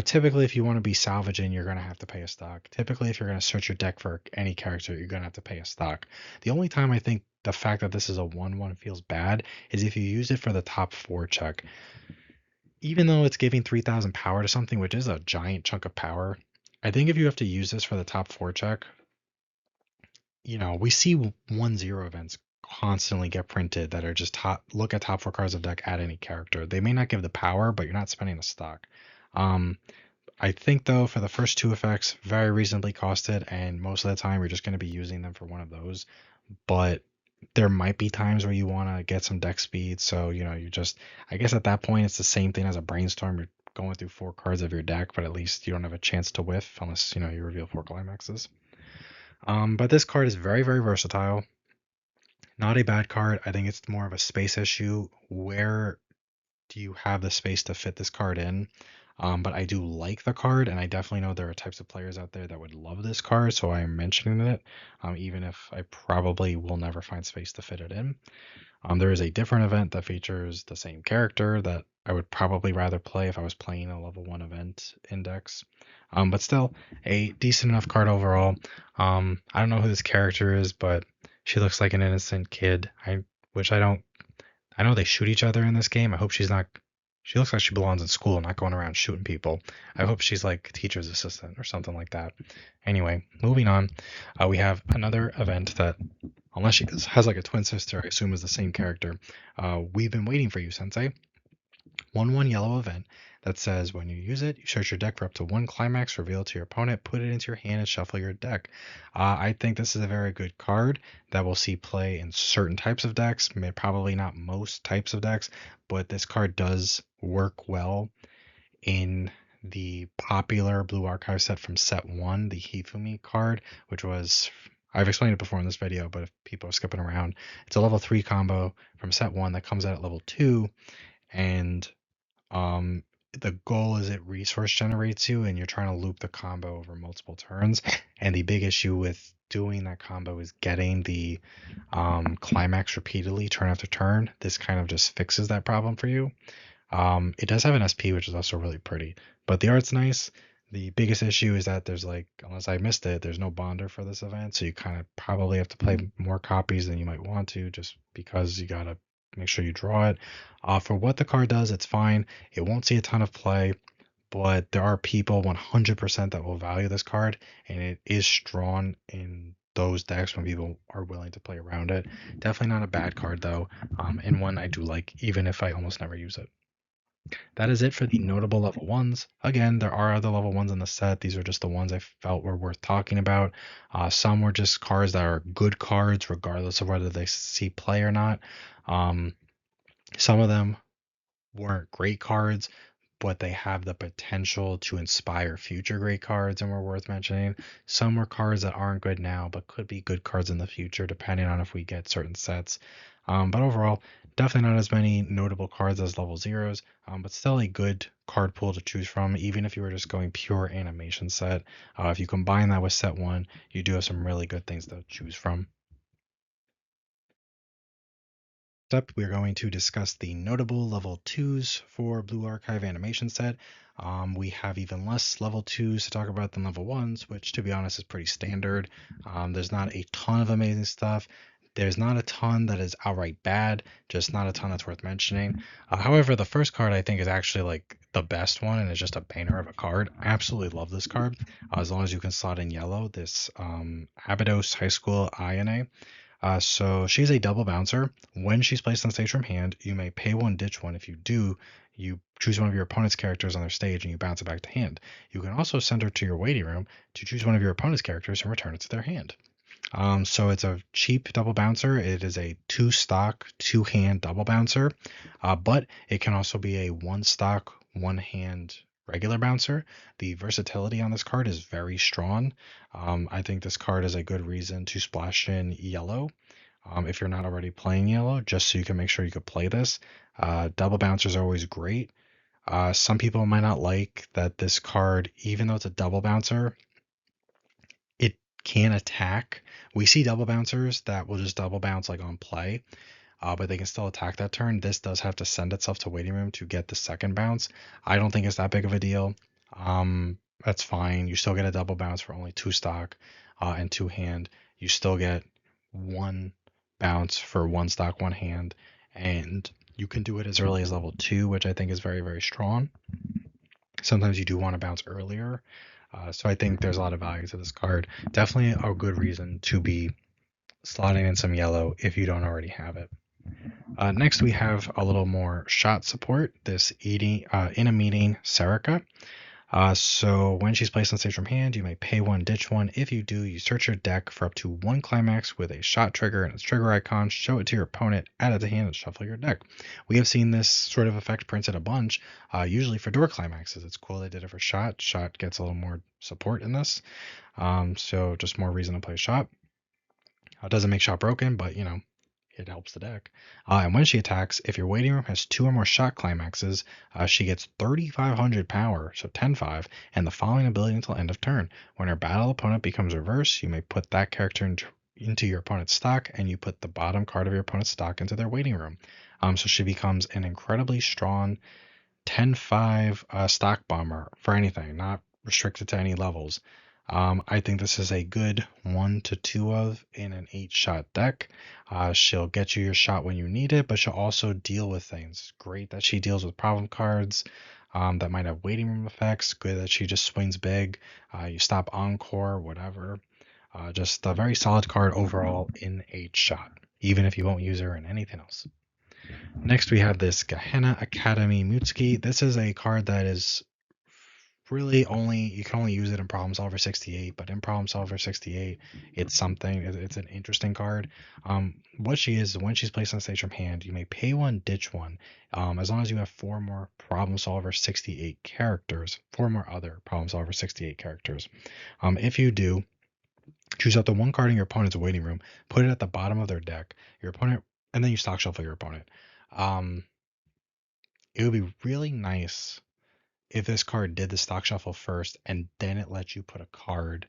Typically, if you want to be salvaging, you're going to have to pay a stock. Typically, if you're going to search your deck for any character, you're going to have to pay a stock. The only time I think the fact that this is a 1/1 feels bad is if you use it for the top 4 check. Even though it's giving 3,000 power to something, which is a giant chunk of power, I think if you have to use this for the top 4 check, we see 1-0 events constantly get printed that are just look at top four cards of deck, add any character. They may not give the power, but you're not spending a stock. Um, I think though for the first two effects, very reasonably costed, and most of the time you're just going to be using them for one of those. But there might be times where you want to get some deck speed, so you just, I guess at that point it's the same thing as a brainstorm. You're going through four cards of your deck, but at least you don't have a chance to whiff unless you reveal four climaxes. But this card is very, very versatile. Not a bad card. I think it's more of a space issue. Where do you have the space to fit this card in? But I do like the card, and I definitely know there are types of players out there that would love this card, so I am mentioning it, even if I probably will never find space to fit it in. There is a different event that features the same character that I would probably rather play if I was playing a level 1 event index. But still, a decent enough card overall. I don't know who this character is, but she looks like an innocent kid. Which I don't. I know they shoot each other in this game. I hope she's not. She looks like she belongs in school, not going around shooting people. I hope she's like teacher's assistant or something like that. Anyway, moving on. We have another event that, unless she has like a twin sister, I assume is the same character. We've been waiting for you, Sensei. 1/1 yellow event that says when you use it, you search your deck for up to one climax, reveal it to your opponent, put it into your hand, and shuffle your deck. I think this is a very good card that we'll see play in certain types of decks, probably not most types of decks, but this card does work well in the popular Blue Archive set from set 1, the Hifumi card, which was, I've explained it before in this video, but if people are skipping around, it's a level 3 combo from set 1 that comes out at level 2, and um, the goal is it resource generates you, and you're trying to loop the combo over multiple turns. And the big issue with doing that combo is getting the climax repeatedly, turn after turn. This kind of just fixes that problem for you. It does have an SP, which is also really pretty, but the art's nice. The biggest issue is that there's like, unless I missed it, there's no bonder for this event, so you kind of probably have to play more copies than you might want to, just because you gotta make sure you draw it. For what the card does, it's fine. It won't see a ton of play, but there are people 100% that will value this card, and it is strong in those decks when people are willing to play around it. Definitely not a bad card though, and one I do like, even if I almost never use it. That is it for the notable level ones. Again, there are other level ones in the set. These are just the ones I felt were worth talking about. Some were just cards that are good cards, regardless of whether they see play or not. Um, some of them weren't great cards, but they have the potential to inspire future great cards and were worth mentioning. Some were cards that aren't good now, but could be good cards in the future, depending on if we get certain sets. But overall, definitely not as many notable cards as level zeros, but still a good card pool to choose from, even if you were just going pure animation set. If you combine that with set one, you do have some really good things to choose from. Up, we're going to discuss the notable level 2s for Blue Archive animation set. We have even less level 2s to talk about than level 1s, which to be honest is pretty standard. There's not a ton of amazing stuff. There's not a ton that is outright bad, just not a ton that's worth mentioning. However, the first card I think is actually like the best one, and it's just a banger of a card. I absolutely love this card, as long as you can slot in yellow. This Abydos High School INA. So she's a double bouncer. When she's placed on stage from hand, you may pay one, ditch one. If you do, you choose one of your opponent's characters on their stage and you bounce it back to hand. You can also send her to your waiting room to choose one of your opponent's characters and return it to their hand. So it's a cheap double bouncer. It is a two stock, two hand double bouncer, but it can also be a one stock, one hand regular bouncer. The versatility on this card is very strong. I think this card is a good reason to splash in yellow. If you're not already playing yellow, just so you can make sure you could play this. Double bouncers are always great. Some people might not like that this card, even though it's a double bouncer, it can attack. We see double bouncers that will just double bounce like on play, but they can still attack that turn. This does have to send itself to waiting room to get the second bounce. I don't think it's that big of a deal. That's fine. You still get a double bounce for only two stock and two hand. You still get one bounce for one stock, one hand, and you can do it as early as level 2, which I think is very, very strong. Sometimes you do want to bounce earlier. So I think there's a lot of value to this card. Definitely a good reason to be slotting in some yellow if you don't already have it. Next, we have a little more shot support, this in a meeting Serica. So when she's placed on stage from hand, you may pay one, ditch one. If you do, you search your deck for up to one climax with a shot trigger and its trigger icon, show it to your opponent, add it to hand, and shuffle your deck. We have seen this sort of effect printed a bunch, usually for door climaxes. It's cool they did it for shot. Shot gets a little more support in this, so just more reason to play shot. It doesn't make shot broken, but it helps the deck. And when she attacks, if your waiting room has two or more shot climaxes, she gets 3,500 power, so 10-5, and the following ability until end of turn. When her battle opponent becomes reverse, you may put that character into your opponent's stock, and you put the bottom card of your opponent's stock into their waiting room. So she becomes an incredibly strong 10-5 stock bomber for anything, not restricted to any levels. I think this is a good 1 to 2 of in an 8-shot deck. She'll get you your shot when you need it, but she'll also deal with things. Great that she deals with problem cards that might have waiting room effects. Good that she just swings big. You stop encore, whatever. Just a very solid card overall in 8-shot, even if you won't use her in anything else. Next, we have this Gehenna Academy Mutsuki. This is a card that is really you can only use it in Problem Solver 68, but in Problem Solver 68, it's something. It's an interesting card. What she is, when she's placed on stage from hand, you may pay one, ditch one, as long as you have 4 more Problem Solver 68 characters, 4 more other Problem Solver 68 characters. If you do, choose out the one card in your opponent's waiting room, put it at the bottom of their deck. Your opponent, and then you stock shuffle your opponent. It would be really nice if this card did the stock shuffle first and then it lets you put a card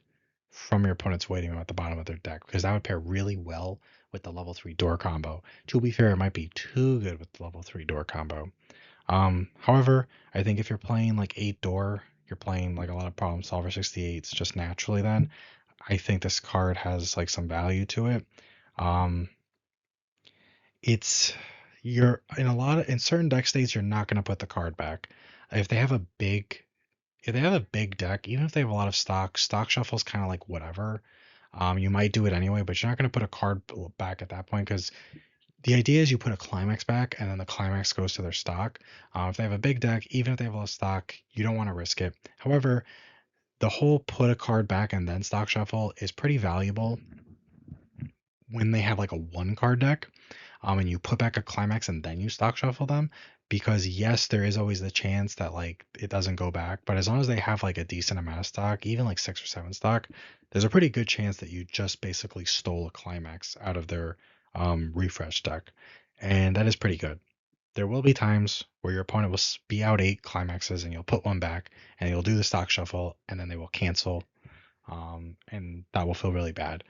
from your opponent's waiting room at the bottom of their deck, because that would pair really well with the level 3 door combo. To be fair, it might be too good with the level 3 door combo. However, I think if you're playing like 8 door, you're playing like a lot of Problem Solver 68s just naturally then. I think this card has like some value to it. It's you're in certain deck states you're not going to put the card back. If they have a big deck, even if they have a lot of stock shuffle's kind of like whatever. You might do it anyway, but you're not going to put a card back at that point, because the idea is you put a climax back and then the climax goes to their stock. If they have a big deck, even if they have a lot of stock, you don't want to risk it. However, the whole put a card back and then stock shuffle is pretty valuable when they have like a 1 card deck, and you put back a climax and then you stock shuffle them, because yes, there is always the chance that like it doesn't go back, but as long as they have like a decent amount of stock, even like 6 or 7 stock, there's a pretty good chance that you just basically stole a climax out of their refresh deck, and that is pretty good. There will be times where your opponent will be out 8 climaxes and you'll put one back and you'll do the stock shuffle and then they will cancel, and that will feel really bad.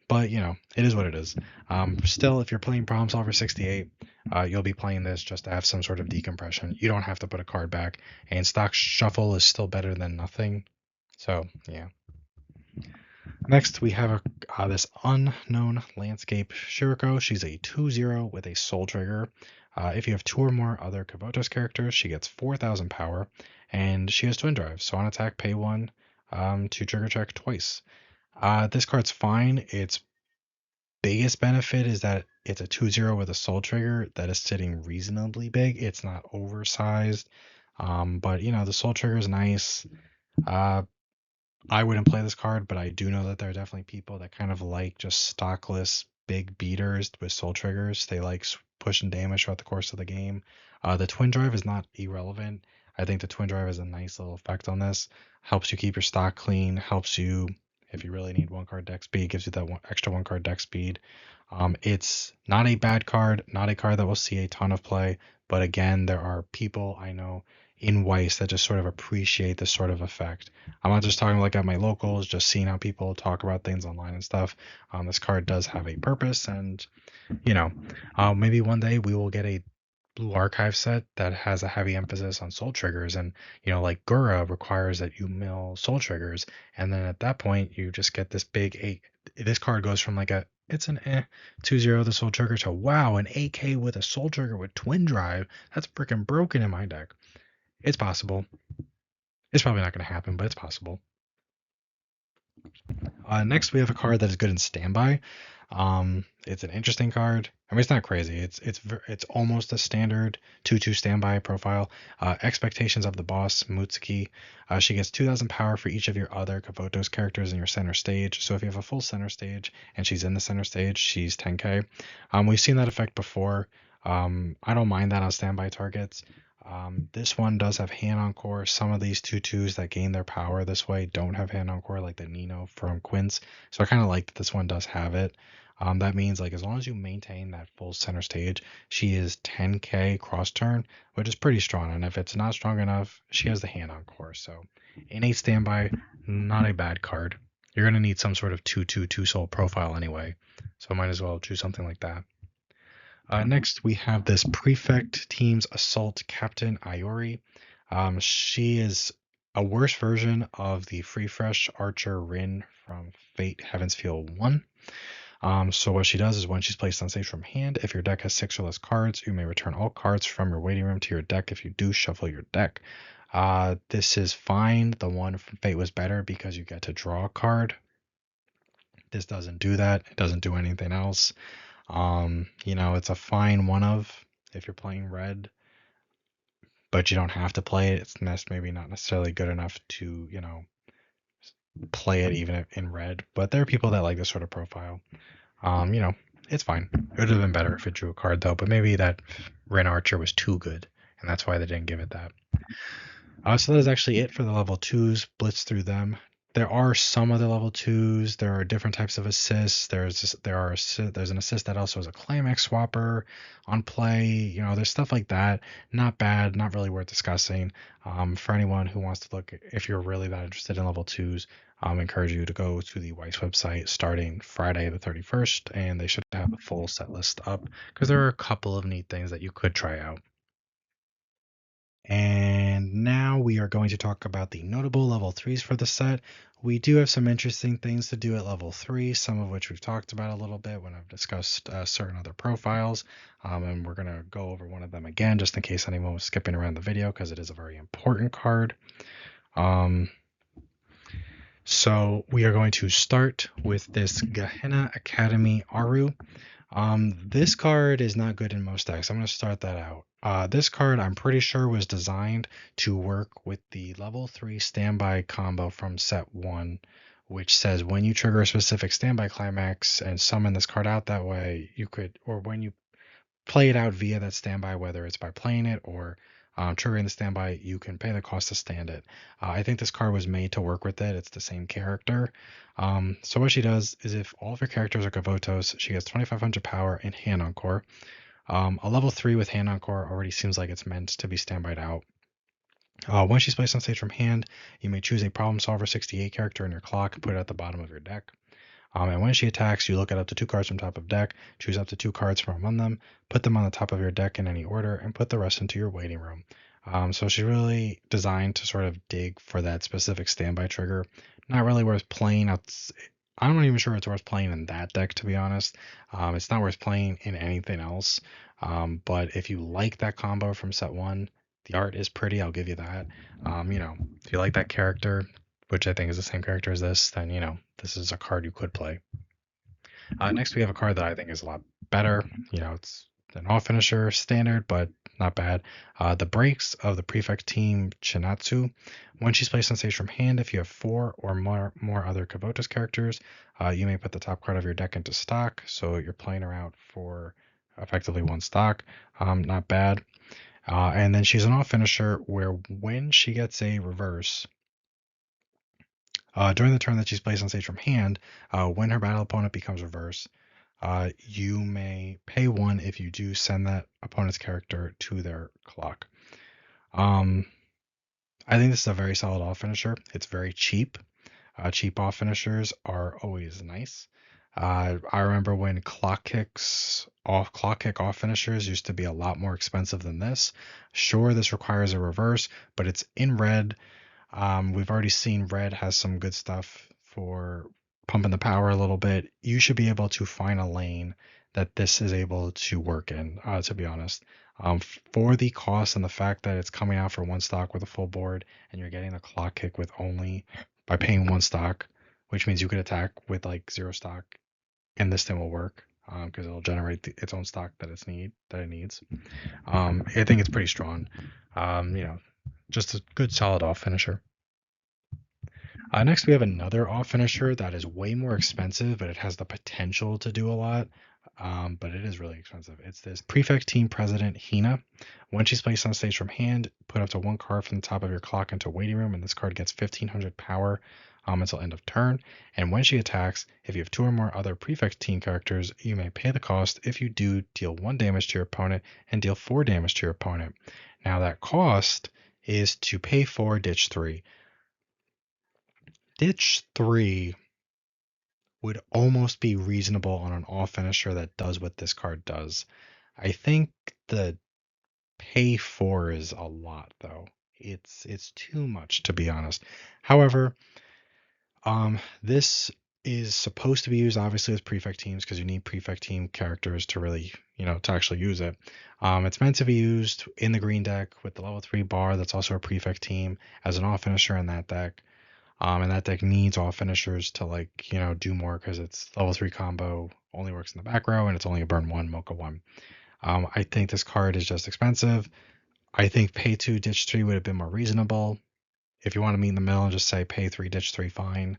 But it is what it is. Still, if you're playing Problem Solver 68, you'll be playing this just to have some sort of decompression. You don't have to put a card back, and stock shuffle is still better than nothing. So yeah. Next, we have this unknown landscape Shiriko. She's a 2/0 with a soul trigger. If you have 2 or more other Kabuto's characters, she gets 4,000 power, and she has twin drive. So on attack, pay 1 to trigger check twice. This card's fine. Its biggest benefit is that it's a 2/0 with a soul trigger that is sitting reasonably big. It's not oversized, but the soul trigger is nice. I wouldn't play this card, but I do know that there are definitely people that kind of like just stockless big beaters with soul triggers. They like pushing damage throughout the course of the game. The twin drive is not irrelevant. I think the twin drive is a nice little effect on this. Helps you keep your stock clean. Helps you if you really need 1 card deck speed. Gives you that extra 1 card deck speed. It's not a bad card. Not a card that will see a ton of play. But again, there are people I know in Weiss that just sort of appreciate this sort of effect. I'm not just talking like at my locals, just seeing how people talk about things online and stuff. This card does have a purpose, and maybe one day we will get a blue archive set that has a heavy emphasis on soul triggers, and like Gura requires that you mill soul triggers, and then at that point you just get this big 8. This card goes from like it's an 2/0 the soul trigger to wow, an 8K with a soul trigger with twin drive. That's freaking broken in my deck. It's possible. It's probably not going to happen, but it's possible. Next, we have a card that is good in standby. It's an interesting card. I mean, it's not crazy. It's almost a standard 2/2 standby profile. Expectations of the boss Mutsuki. She gets 2,000 power for each of your other Kavotos characters in your center stage. So if you have a full center stage and she's in the center stage, she's 10k. We've seen that effect before. I don't mind that on standby targets. This one does have hand encore. Some of these 2/2s that gain their power this way don't have hand encore, like the Nino from Quince. So I kind of like that this one does have it. That means like as long as you maintain that full center stage, she is 10k cross turn, which is pretty strong. And if it's not strong enough, she has the hand encore. So innate standby, not a bad card. You're gonna need some sort of 2/2 soul profile anyway, so I might as well choose something like that. Next, we have this Prefect Team's Assault Captain Iori. She is a worse version of the Free Fresh Archer Rin from Fate Heaven's Field 1. So what she does is when she's placed on stage from hand, if your deck has 6 or less cards, you may return all cards from your waiting room to your deck. If you do, shuffle your deck. This is fine. The one from Fate was better because you get to draw a card. This doesn't do that. It doesn't do anything else. It's a fine one of if you're playing red, but you don't have to play it. It's maybe not necessarily good enough to, play it even in red. But there are people that like this sort of profile. Um, you know, it's fine. It would have been better if it drew a card though, but maybe that Ren Archer was too good, and that's why they didn't give it that. So that is actually it for the level 2s. Blitz through them. There are some other level 2s. There are different types of assists. There's an assist that also has a climax swapper on play. There's stuff like that. Not bad. Not really worth discussing. For anyone who wants to look, if you're really that interested in level 2s, I encourage you to go to the Weiss website starting Friday the 31st, and they should have a full set list up because there are a couple of neat things that you could try out. And now we are going to talk about the notable level 3s for the set. We do have some interesting things to do at level 3, some of which we've talked about a little bit when I've discussed certain other profiles. And we're going to go over one of them again, just in case anyone was skipping around the video, because it is a very important card. So we are going to start with this Gehenna Academy Aru. This card is not good in most decks. I'm going to start that out. This card, I'm pretty sure, was designed to work with the level 3 standby combo from set 1, which says when you trigger a specific standby climax and summon this card out that way, or when you play it out via that standby, whether it's by playing it or triggering the standby, you can pay the cost to stand it. I think this card was made to work with it. It's the same character. So what she does is if all of your characters are Gavotos, she gets 2,500 power and Hand Encore. A level 3 with Hand Encore already seems like it's meant to be standbyed out. When she's placed on stage from hand, you may choose a Problem Solver 68 character in your clock and put it at the bottom of your deck. And when she attacks, you look at up to 2 cards from top of deck, choose up to 2 cards from among them, put them on the top of your deck in any order, and put the rest into your waiting room. So she's really designed to sort of dig for that specific standby trigger. Not really worth playing. I'm not even sure it's worth playing in that deck, to be honest. It's not worth playing in anything else. But if you like that combo from set 1, the art is pretty, I'll give you that. If you like that character, which I think is the same character as this, then this is a card you could play. Next, we have a card that I think is a lot better. It's an off finisher, standard, but not bad. The Breaks of the Prefect Team Chinatsu. When she's placed on stage from hand, if you have 4 or more other Kavotos characters, you may put the top card of your deck into stock. So you're playing her out for effectively 1 stock. Not bad. And then she's an off finisher where when she gets a reverse, during the turn that she's placed on stage from hand, when her battle opponent becomes reverse, you may pay 1 if you do send that opponent's character to their clock. I think this is a very solid off finisher. It's very cheap. Cheap off finishers are always nice. I remember when clock kick off finishers used to be a lot more expensive than this. Sure, this requires a reverse, but it's in red. We've already seen red has some good stuff for pumping the power a little bit. You should be able to find a lane that this is able to work in, to be honest. For the cost and the fact that it's coming out for 1 stock with a full board and you're getting a clock kick with only by paying 1 stock, which means you could attack with like 0 stock and this thing will work because it'll generate its own stock that it needs. I think it's pretty strong. You know, just a good solid off finisher. Next, we have another off finisher that is way more expensive, but it has the potential to do a lot. But it is really expensive. It's this Prefect Team President Hina. When she's placed on stage from hand, put up to one card from the top of your clock into waiting room, and this card gets 1500 power until end of turn. And when she attacks, if you have two or more other Prefect Team characters, you may pay the cost. If you do, deal 1 damage to your opponent and deal 4 damage to your opponent. Now that cost is to pay for Ditch 3. Ditch 3 would almost be reasonable on an off finisher that does what this card does. I think the pay 4 is a lot though. It's too much to be honest. However, this is supposed to be used obviously with prefect teams because you need prefect team characters to really, to actually use it. It's meant to be used in the green deck with the level 3 bar that's also a prefect team as an off finisher in that deck. And that deck needs off finishers to do more because its level 3 combo only works in the back row and it's only a burn 1, Mocha 1. I think this card is just expensive. I think pay 2, ditch 3 would have been more reasonable. If you want to meet in the middle and just say pay 3, ditch 3, fine.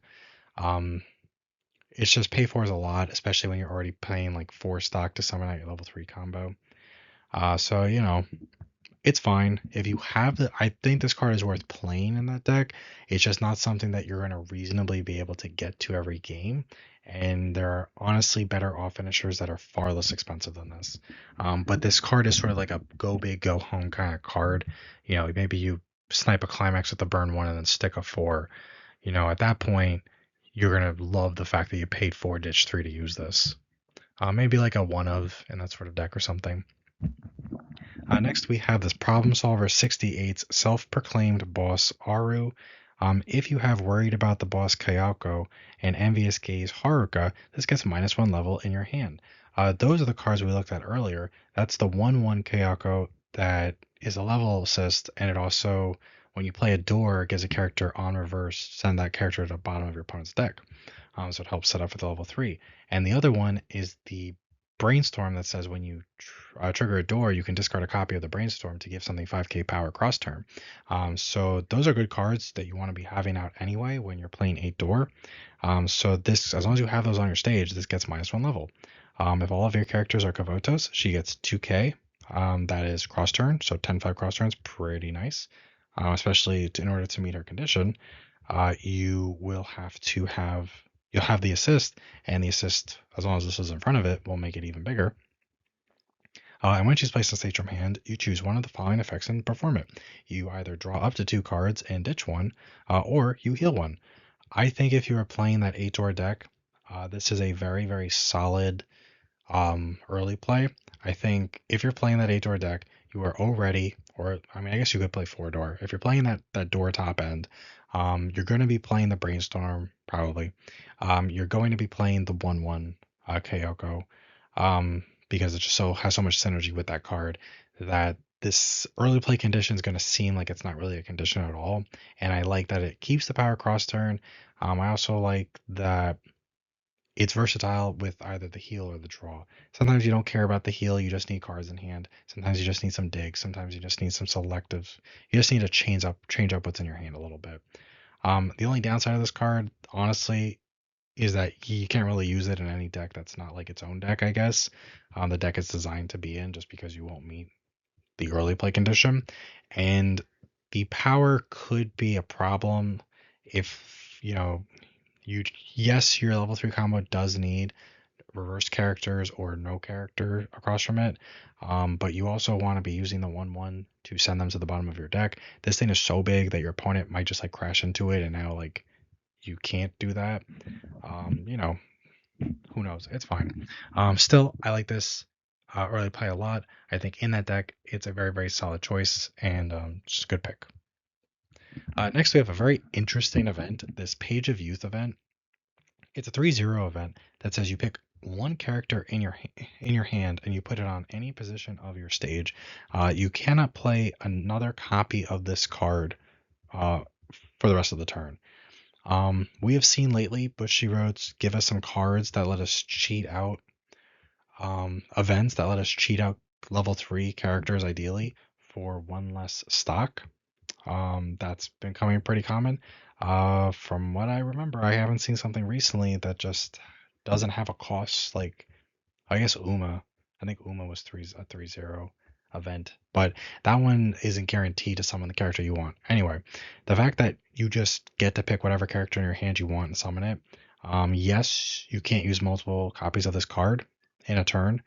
It's just pay 4 is a lot, especially when you're already paying like 4 stock to summon out your level 3 combo. So, it's fine. If you have I think this card is worth playing in that deck. It's just not something that you're going to reasonably be able to get to every game. And there are honestly better off finishers that are far less expensive than this. But this card is sort of like a go big, go home kind of card. Maybe you snipe a climax with the burn 1 and then stick a 4. At that point, you're going to love the fact that you paid 4 ditch 3 to use this. Maybe like a 1 of in that sort of deck or something. Next, we have this Problem Solver 68's self-proclaimed boss Aru. If you have Worried About the Boss Kayako and Envious Gaze Haruka, this gets -1 level in your hand. Those are the cards we looked at earlier. That's the 1/1 Kayako that is a level assist, and it also, when you play a door, gives a character on reverse, send that character to the bottom of your opponent's deck. So it helps set up for the level 3. And the other one is the Brainstorm that says when you trigger a door, you can discard a copy of the Brainstorm to give something 5k power cross turn. So those are good cards that you want to be having out anyway when you're playing 8 door. So this, as long as you have those on your stage, this gets -1 level. If all of your characters are Kavotos, she gets 2k. That is cross turn, so 10-5 cross turns, pretty nice. Especially in order to meet her condition, you'll have the assist, and the assist, as long as this is in front of it, will make it even bigger. And when she's placed on stage from hand, you choose one of the following effects and perform it. You either draw up to 2 cards and ditch 1, or you heal 1. I think if you are playing that 8-door deck, this is a very, very solid early play. I think if you're playing that 8-door deck, you are already, or I mean, I guess you could play 4-door. If you're playing that door top end, you're going to be playing the Brainstorm probably. You're going to be playing the 1/1 Kyoko, because it just has so much synergy with that card that this early play condition is going to seem like it's not really a condition at all. And I like that it keeps the power cross turn. I also like that it's versatile with either the heal or the draw. Sometimes you don't care about the heal, you just need cards in hand. Sometimes you just need some digs. Sometimes you just need some selectives. You just need to change up what's in your hand a little bit. The only downside of this card, honestly, is that you can't really use it in any deck that's not like its own deck, I guess. The deck it's designed to be in, just because you won't meet the early play condition. And the power could be a problem if, yes, your level 3 combo does need reverse characters or no character across from it, but you also want to be using the 1/1 to send them to the bottom of your deck. This thing is so big that your opponent might just crash into it, and now you can't do that. Who knows? It's fine. Still, I like this early play a lot. I think in that deck, it's a very, very solid choice and just a good pick. Next, we have a very interesting event, this Page of Youth event. It's a 3/0 event that says you pick one character in your hand and you put it on any position of your stage. You cannot play another copy of this card for the rest of the turn. We have seen lately Bushiroads give us some cards that let us cheat out events that let us cheat out level 3 characters ideally for one less stock. That's been coming pretty common. From what I remember, I haven't seen something recently that just doesn't have a cost like I guess Uma. I think Uma was a 3-0 event, but that one isn't guaranteed to summon the character you want. Anyway, the fact that you just get to pick whatever character in your hand you want and summon it. Yes, you can't use multiple copies of this card in a turn,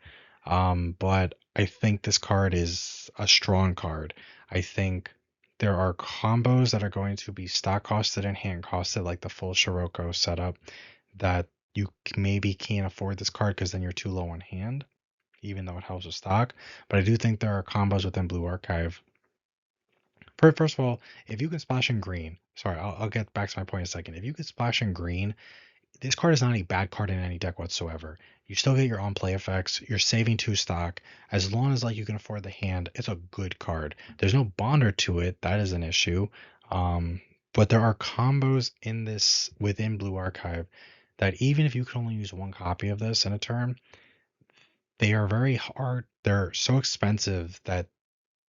but I think this card is a strong card. I think there are combos that are going to be stock costed and hand costed, like the full Shiroko setup, that you maybe can't afford this card because then you're too low on hand, even though it helps with stock. But I do think there are combos within Blue Archive. First of all, if you can splash in green, sorry, I'll get back to my point in a second. If you can splash in green, this card is not a bad card in any deck whatsoever. You still get your on play effects. You're saving 2 stock. As long as like you can afford the hand, it's a good card. There's no bonder to it. That is an issue. Um, but there are combos in this within Blue Archive that even if you can only use one copy of this in a turn, they are very hard. They're so expensive that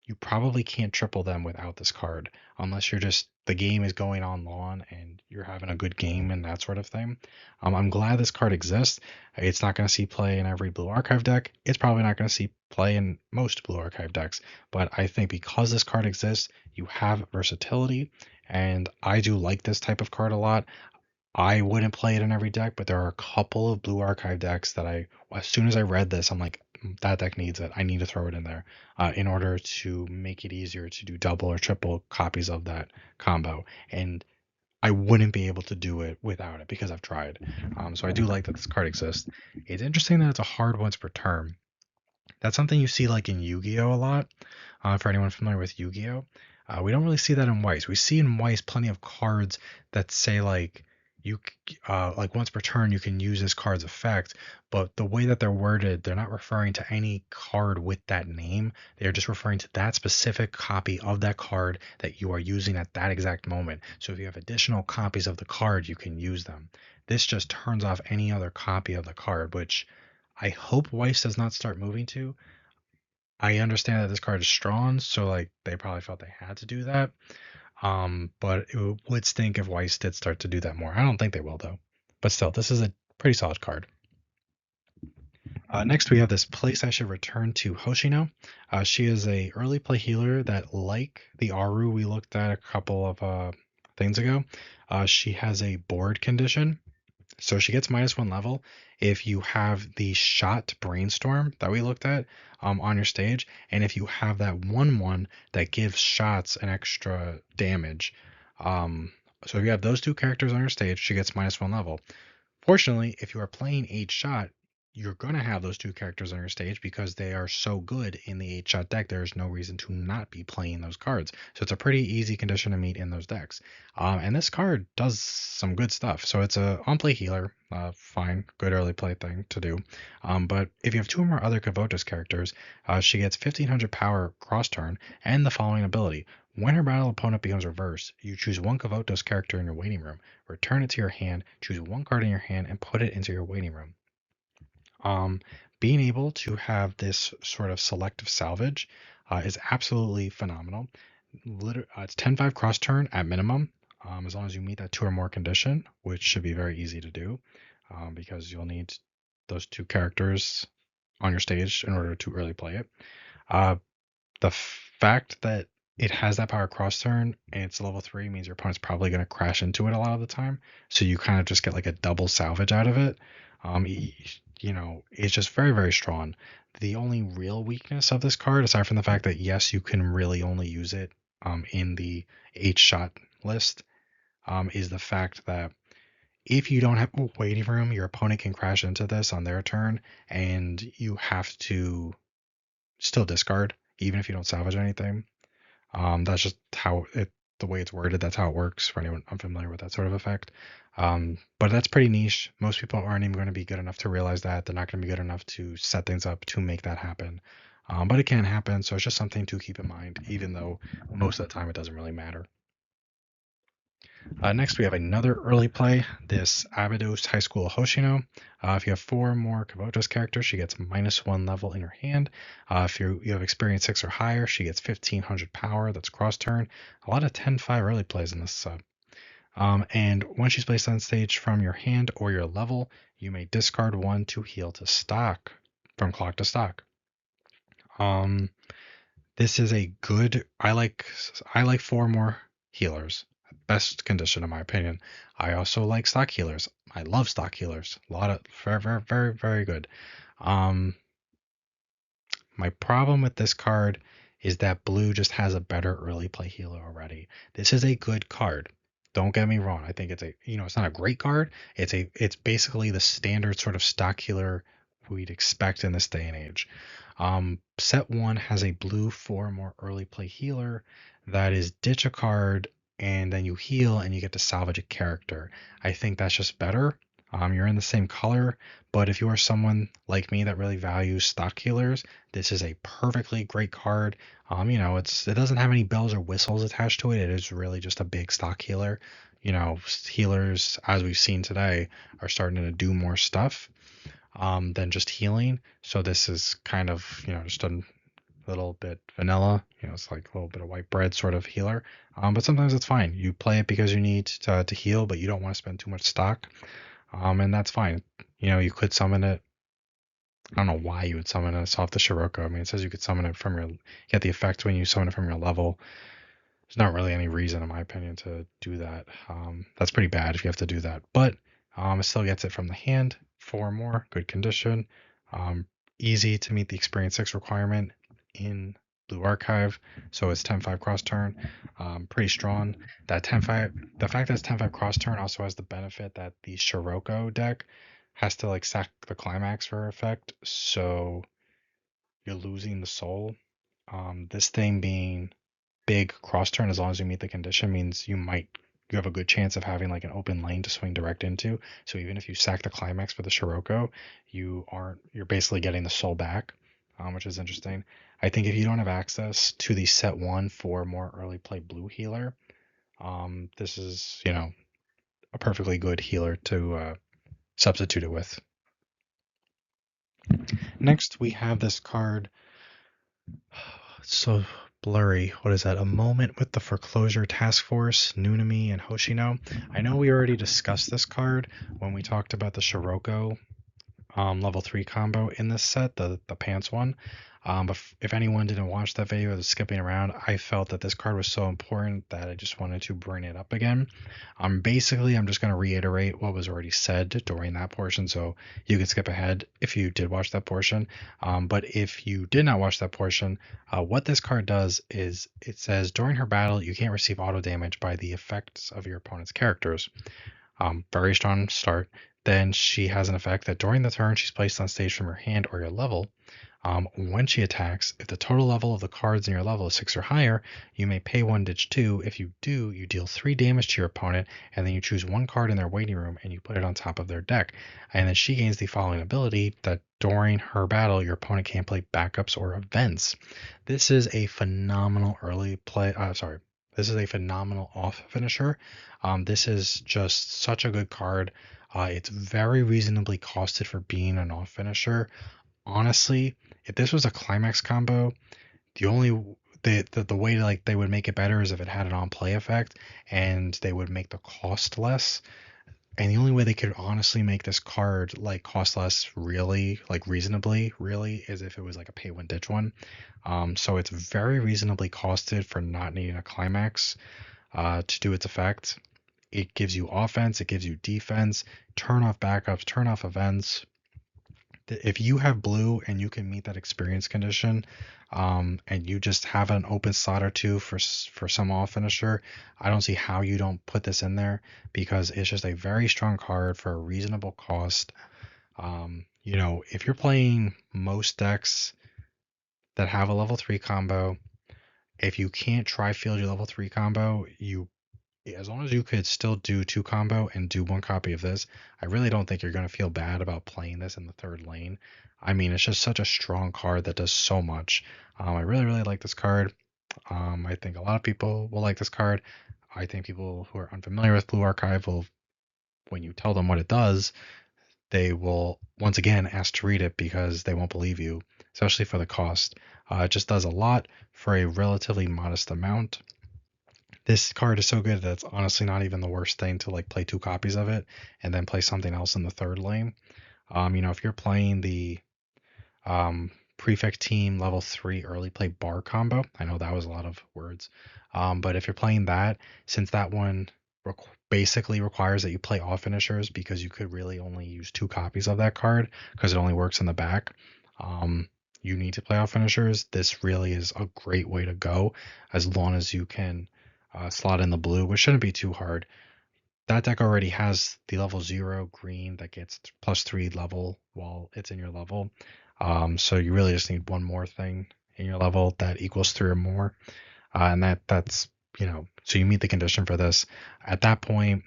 you probably can't triple them without this card unless you're just the game is going on lawn and you're having a good game and that sort of thing. I'm glad this card exists. It's not going to see play in every Blue Archive deck. It's probably not going to see play in most Blue Archive decks. But I think because this card exists, you have versatility. And I do like this type of card a lot. I wouldn't play it in every deck, but there are a couple of Blue Archive decks that as soon as I read this, I'm like, that deck needs it. I need to throw it in there in order to make it easier to do double or triple copies of that combo. And I wouldn't be able to do it without it because I've tried. So I do like that this card exists. It's interesting that it's a hard once per turn. That's something you see like in Yu-Gi-Oh a lot. For anyone familiar with Yu-Gi-Oh, we don't really see that in Weiss. We see in Weiss plenty of cards that say like like once per turn you can use this card's effect, but the way that they're worded, they're not referring to any card with that name. They're just referring to that specific copy of that card that you are using at that exact moment. So if you have additional copies of the card, you can use them. This just turns off any other copy of the card, which I hope Weiss does not start moving to. I understand that this card is strong, so like they probably felt they had to do that. But it would stink if Weiss did start to do that more. I don't think they will though. But still, this is a pretty solid card. Next, we have this place I should return to Hoshino. She is a early play healer that, like the Aru we looked at a couple of things ago, she has a board condition. So she gets -1 level if you have the shot brainstorm that we looked at on your stage, and if you have that 1/1 that gives shots an extra damage. So if you have those 2 characters on your stage, she gets -1 level. Fortunately, if you are playing 8 shot, you're going to have those 2 characters on your stage because they are so good in the 8 shot deck. There's no reason to not be playing those cards. So it's a pretty easy condition to meet in those decks. And this card does some good stuff. So it's a on play healer, fine, good early play thing to do. But if you have 2 or more other Kavotos characters, she gets 1500 power cross turn and the following ability. When her battle opponent becomes reversed, you choose 1 Kavotos character in your waiting room, return it to your hand, choose 1 card in your hand, and put it into your waiting room. Um, Being able to have this sort of selective salvage is absolutely phenomenal. It's 10-5 cross turn at minimum, as long as you meet that 2 or more condition, which should be very easy to do because you'll need those 2 characters on your stage in order to early play it. The fact that it has that power cross turn and it's level 3 means your opponent's probably going to crash into it a lot of the time. So you kind of just get like a double salvage out of it. It's just very, very strong. The only real weakness of this card, aside from the fact that yes, you can really only use it in the 8 shot list, is the fact that if you don't have a waiting room, your opponent can crash into this on their turn, and you have to still discard, even if you don't salvage anything. That's just the way it's worded. That's how it works for anyone unfamiliar with that sort of effect. But that's pretty niche. Most people aren't even going to be good enough to realize that. They're not going to be good enough to set things up to make that happen. But it can happen, so it's just something to keep in mind, even though most of the time it doesn't really matter. Next, we have another early play, this Abydos High School Hoshino. If you have 4 more Kabota's characters, she gets -1 level in her hand. If you have experience 6 or higher, she gets 1500 power. That's cross turn. A lot of 10-5 early plays in this set. And when she's placed on stage from your hand or your level, you may discard 1 to heal to stock, from clock to stock. Um, this is a good. I like 4 more healers. Best condition in my opinion. I also like stock healers. I love stock healers. A lot of very very very very good. Um, my problem with this card is that blue just has a better early play healer already. This is a good card. Don't get me wrong. I think it's not a great card. It's basically the standard sort of stock healer we'd expect in this day and age. Set 1 has a blue 4 more early play healer that is ditch a card and then you heal and you get to salvage a character. I think that's just better. You're in the same color, but if you are someone like me that really values stock healers, this is a perfectly great card. It doesn't have any bells or whistles attached to it. It is really just a big stock healer. Healers, as we've seen today, are starting to do more stuff than just healing. So this is kind of, just a little bit vanilla. It's like a little bit of white bread sort of healer. But sometimes it's fine. You play it because you need to heal, but you don't want to spend too much stock. And that's fine. You could summon it. I don't know why you would summon it off the Shiroko. I mean, it says you could summon it from you get the effect when you summon it from your level. There's not really any reason, in my opinion, to do that. That's pretty bad if you have to do that. But it still gets it from the hand. 4 more, good condition. Um, Easy to meet the experience 6 requirement in Blue Archive. So it's 10-5 cross turn. Pretty strong. That 10-5, the fact that it's 10-5 cross turn also has the benefit that the Shiroko deck has to like sack the climax for effect. So you're losing the soul. This thing being big cross turn, as long as you meet the condition, means you have a good chance of having like an open lane to swing direct into. So even if you sack the climax for the Shiroko, you're basically getting the soul back, which is interesting. I think if you don't have access to the set 1 for more early play blue healer, this is a perfectly good healer to substitute it with. Next, we have this card. It's so blurry. What is that? A Moment with the Foreclosure Task Force, Nunami, and Hoshino. I know we already discussed this card when we talked about the Shiroko level 3 combo in this set, the pants one. But if anyone didn't watch that video or was skipping around, I felt that this card was so important that I just wanted to bring it up again. Basically, I'm just going to reiterate what was already said during that portion, so you can skip ahead if you did watch that portion. But if you did not watch that portion, what this card does is it says during her battle, you can't receive auto damage by the effects of your opponent's characters. Very strong start. Then she has an effect that during the turn she's placed on stage from your hand or your level. When she attacks, if the total level of the cards in your level is 6 or higher, you may pay 1 ditch 2. If you do, you deal 3 damage to your opponent, and then you choose 1 card in their waiting room and you put it on top of their deck. And then she gains the following ability that during her battle, your opponent can't play backups or events. This is a phenomenal early play. This is a phenomenal off finisher. This is just such a good card. It's very reasonably costed for being an off finisher. Honestly, if this was a climax combo, the only the way like they would make it better is if it had an on play effect and they would make the cost less. And the only way they could honestly make this card like cost less really, like reasonably, really, is if it was like a pay one ditch one. So it's very reasonably costed for not needing a climax to do its effect. It gives you offense, it gives you defense, turn off backups, turn off events. If you have blue and you can meet that experience condition, and you just have an open slot or two for some off finisher, I don't see how you don't put this in there because it's just a very strong card for a reasonable cost. If you're playing most decks that have a level 3 combo, if you can't tri-field your level 3 combo, as long as you could still do 2 combo and do 1 copy of this, I really don't think you're going to feel bad about playing this in the third lane. I mean, it's just such a strong card that does so much. I really, really like this card. I think a lot of people will like this card. I think people who are unfamiliar with Blue Archive will, when you tell them what it does, they will once again ask to read it because they won't believe you, especially for the cost. It just does a lot for a relatively modest amount. This card is so good that it's honestly not even the worst thing to like play two copies of it and then play something else in the third lane. If you're playing the um, Prefect Team level 3 early play bar combo. I know that was a lot of words. But if you're playing that, since that one basically requires that you play all finishers because you could really only use two copies of that card because it only works in the back. Um, you need to play all finishers. This really is a great way to go as long as you can slot in the blue, which shouldn't be too hard. That deck already has the level 0 green that gets +3 level while it's in your level. So you really just need one more thing in your level that equals 3 or more. And that's, so you meet the condition for this. At that point,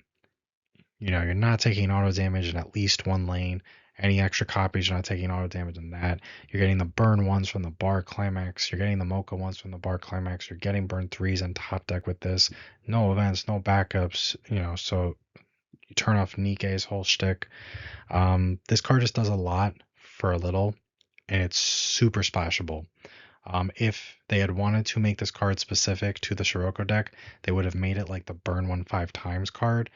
you're not taking auto damage in at least one lane. Any extra copies, you're not taking auto damage in that. You're getting the burn ones from the bar climax. You're getting the mocha ones from the bar climax. You're getting burn threes on top deck with this. No events, no backups, so you turn off Nike's whole shtick. This card just does a lot for a little, and it's super splashable. If they had wanted to make this card specific to the Scirocco deck, they would have made it like the burn one 5 times card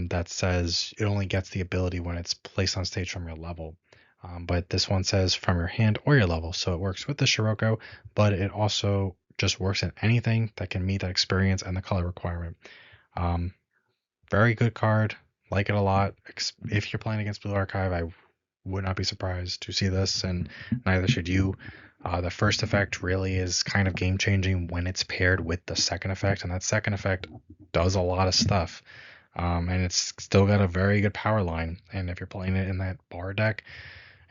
that says it only gets the ability when it's placed on stage from your level. But this one says from your hand or your level, so it works with the Scirocco, but it also just works in anything that can meet that experience and the color requirement. Um, Very good card. Like it a lot. If you're playing against Blue Archive, I would not be surprised to see this, and neither should you. The first effect really is kind of game changing when it's paired with the second effect, and that second effect does a lot of stuff. And it's still got a very good power line. And if you're playing it in that bar deck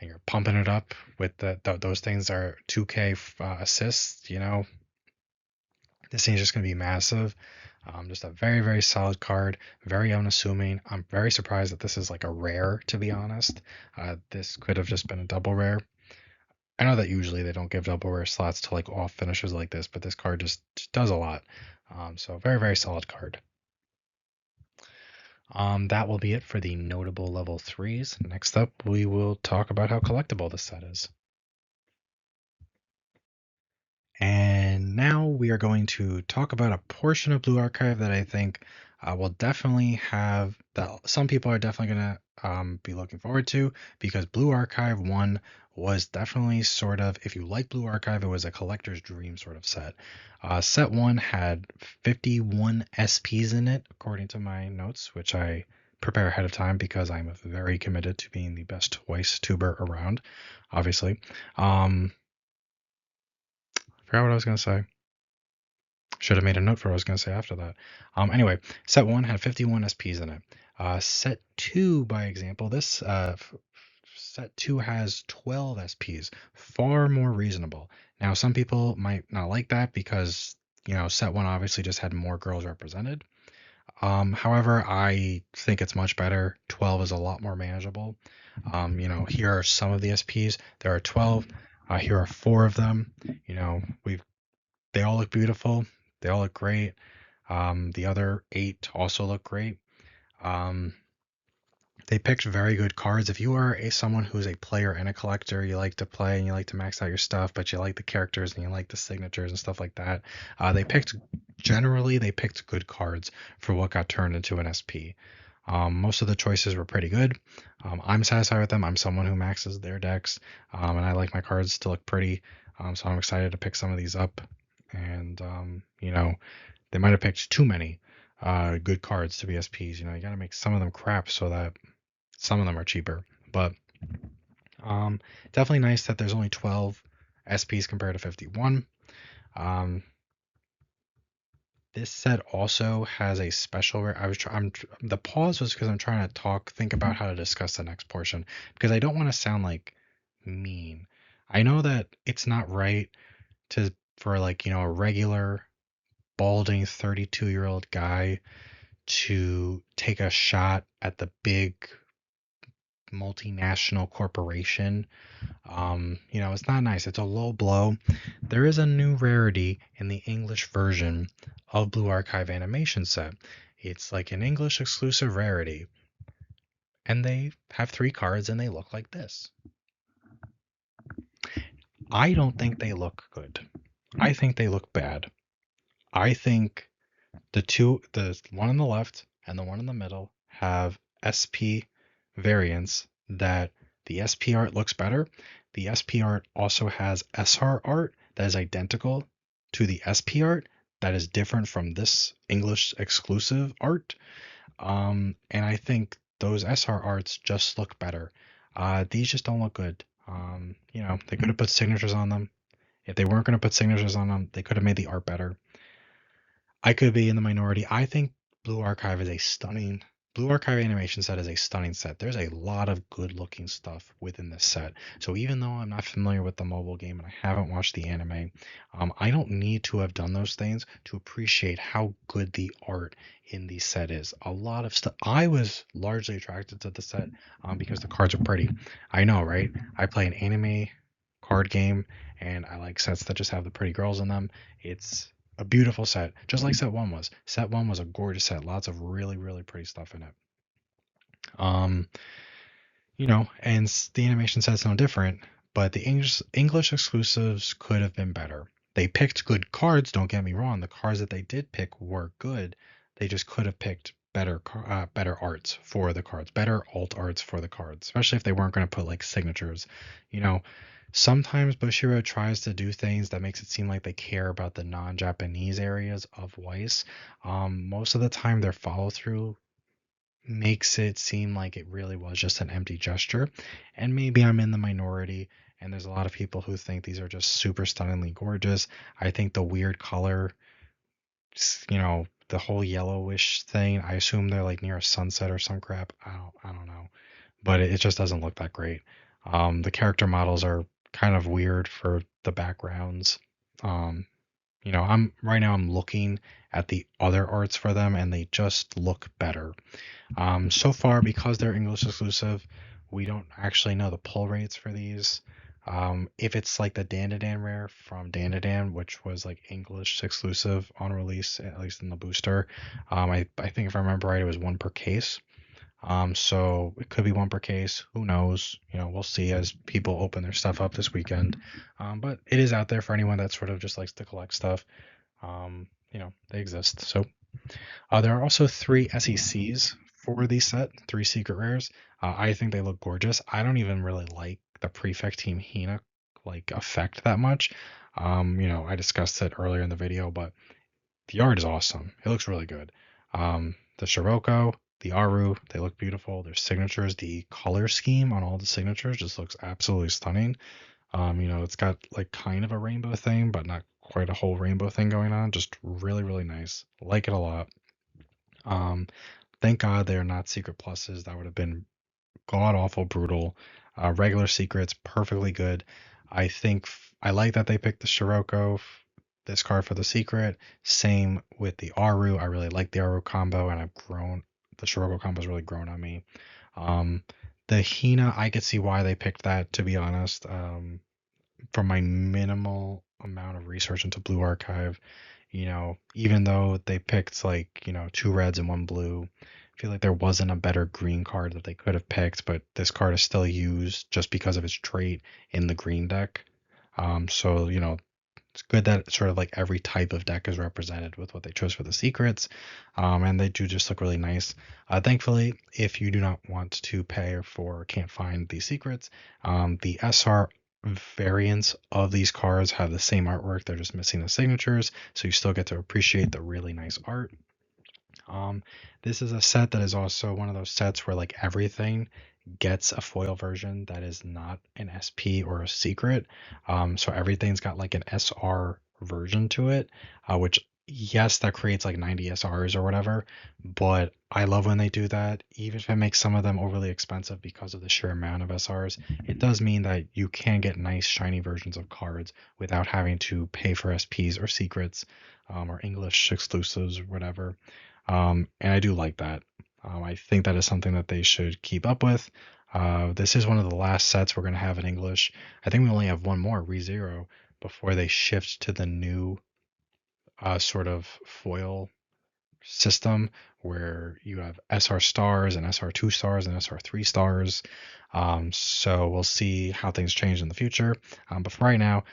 and you're pumping it up with those things are 2K assists, this thing is just going to be massive. Just a very, very solid card, very unassuming. I'm very surprised that this is like a rare, to be honest. This could have just been a double rare. I know that usually they don't give double rare slots to like off finishers like this, but this card just does a lot. So very, very solid card. That will be it for the notable level 3s. Next up, we will talk about how collectible this set is. And now we are going to talk about a portion of Blue Archive that I think will definitely have that some people are definitely going to be looking forward to because Blue Archive 1 was definitely sort of, if you like Blue Archive, it was a collector's dream sort of set. Set 1 had 51 SPs in it, according to my notes, which I prepare ahead of time because I'm very committed to being the best Weiss tuber around, obviously. Forgot what I was going to say. Should have made a note for what I was going to say after that. Anyway, set 1 had 51 SPs in it. Set 2, by example, this set 2 has 12 SPs, far more reasonable. Now, some people might not like that because, set 1 obviously just had more girls represented. However, I think it's much better. 12 is a lot more manageable. Here are some of the SPs. There are 12. Here are 4 of them. They all look beautiful. They all look great. The other 8 also look great. They picked very good cards. If you are someone who's a player and a collector, you like to play and you like to max out your stuff, but you like the characters and you like the signatures and stuff like that. They picked good cards for what got turned into an SP. Most of the choices were pretty good. I'm satisfied with them. I'm someone who maxes their decks, and I like my cards to look pretty. So I'm excited to pick some of these up. And they might have picked too many good cards to be SPs. You got to make some of them crap so that some of them are cheaper. But definitely nice that there's only 12 SPs compared to 51. This set also has a special. The pause was because I'm trying to think about how to discuss the next portion because I don't want to sound like mean. I know that it's not right for like a regular balding 32-year-old guy to take a shot at the big multinational corporation. It's not nice. It's a low blow. There is a new rarity in the English version of Blue Archive animation set. It's like an English exclusive rarity. And they have 3 cards and they look like this. I don't think they look good. I think they look bad. I think the one on the left and the one in the middle have SP variants that the SP art looks better. The SP art also has SR art that is identical to the SP art that is different from this English exclusive art. And I think those SR arts just look better. These just don't look good. They could have put signatures on them. If they weren't going to put signatures on them, they could have made the art better. I could be in the minority. I think Blue Archive is a stunning Blue Archive animation set is a stunning set. There's a lot of good looking stuff within this set. So even though I'm not familiar with the mobile game and I haven't watched the anime, I don't need to have done those things to appreciate how good the art in the set is. A lot of stuff. I was largely attracted to the set because the cards are pretty. I know, right? I play an anime card game and I like sets that just have the pretty girls in them. It's a beautiful set, just like set one was. Set one was a gorgeous set, lots of really, really pretty stuff in it. Um, and the animation set's no different, but the English exclusives could have been better. They picked good cards, don't get me wrong. The cards that they did pick were good. They just could have picked better arts for the cards, better alt arts for the cards, especially if they weren't going to put like signatures. You know, Sometimes Bushiroad tries to do things that makes it seem like they care about the non-Japanese areas of Weiss. Most of the time, their follow-through makes it seem like it really was just an empty gesture. And maybe I'm in the minority, and there's a lot of people who think these are just super stunningly gorgeous. I think the weird color, the whole yellowish thing, I assume they're like near a sunset or some crap. I don't know, but it just doesn't look that great. The character models are kind of weird for the backgrounds. Um, I'm looking at the other arts for them, and they just look better. So far, because they're English exclusive, we don't actually know the pull rates for these. If it's like the Dandadan rare from Dandadan, which was like English exclusive on release, at least in the booster, I think if I remember right, it was one per case. So it could be one per case. Who knows? We'll see as people open their stuff up this weekend. But it is out there for anyone that sort of just likes to collect stuff. They exist. So there are also 3 SECs for the set, 3 secret rares. I think they look gorgeous. I don't even really like the Prefect Team Hina like effect that much. I discussed it earlier in the video, but the art is awesome. It looks really good. The Shiroko, the Aru, they look beautiful. Their signatures, the color scheme on all the signatures just looks absolutely stunning. It's got like kind of a rainbow thing, but not quite a whole rainbow thing going on. Just really, really nice. Like it a lot. Um, Thank God they are not secret pluses. That would have been god awful brutal. Regular secrets, perfectly good. I like that they picked the Shiroko, this card for the secret. Same with the Aru. I really like the Aru combo, and the Shiroko combo's really grown on me. Um, the Hina, I could see why they picked that, to be honest. From my minimal amount of research into Blue Archive, even though they picked like, 2 reds and 1 blue, I feel like there wasn't a better green card that they could have picked, but this card is still used just because of its trait in the green deck. So, it's good that sort of like every type of deck is represented with what they chose for the secrets. And they do just look really nice. Thankfully, if you do not want to pay for or can't find these secrets, the SR variants of these cards have the same artwork. They're just missing the signatures. So you still get to appreciate the really nice art. This is a set that is also one of those sets where like everything gets a foil version that is not an SP or a secret. So everything's got like an SR version to it, which yes, that creates like 90 SRs or whatever. But I love when they do that, even if it makes some of them overly expensive because of the sheer amount of SRs. It does mean that you can get nice shiny versions of cards without having to pay for SPs or secrets, or English exclusives or whatever. And I do like that. I think that is something that they should keep up with. This is one of the last sets we're going to have in English. I think we only have one more, ReZero, before they shift to the new sort of foil system where you have SR stars and SR2 stars and SR3 stars. So we'll see how things change in the future. But for right now,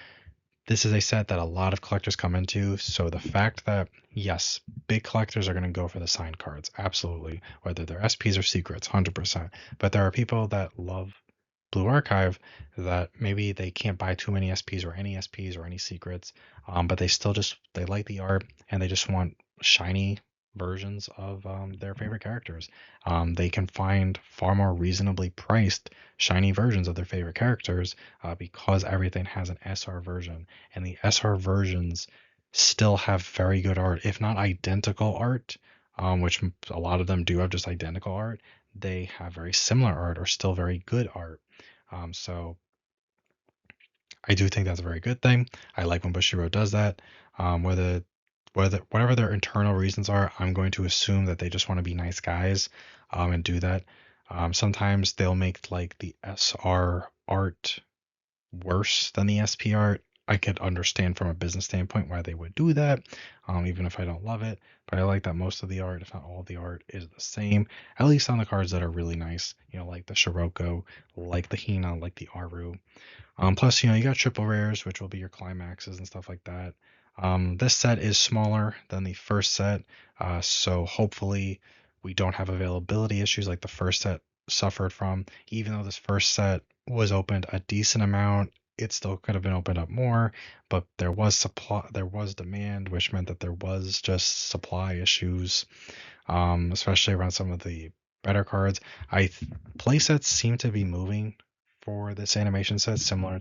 this is a set that a lot of collectors come into. So the fact that, yes, big collectors are going to go for the signed cards, absolutely, whether they're SPs or secrets, 100%. But there are people that love Blue Archive that maybe they can't buy too many SPs or any secrets, but they still just they like the art and they just want shiny versions of their favorite characters. They can find far more reasonably priced shiny versions of their favorite characters because everything has an SR version, and the SR versions still have very good art, if not identical art, which a lot of them do have just identical art. They have very similar art or still very good art. So I do think that's a very good thing. I like when Bushiroad does that. Whether whatever their internal reasons are, I'm going to assume that they just want to be nice guys, and do that. Sometimes they'll make like the SR art worse than the SP art. I could understand from a business standpoint why they would do that, even if I don't love it. But I like that most of the art, if not all of the art, is the same, at least on the cards that are really nice. Like the Shiroko, like the Hina, like the Aru. Plus, you got triple rares, which will be your climaxes and stuff like that. This set is smaller than the first set, so hopefully we don't have availability issues like the first set suffered from. Even though this first set was opened a decent amount, it still could have been opened up more, but there was demand, which meant that there was just supply issues, especially around some of the better cards. Playsets seem to be moving for this animation set, similar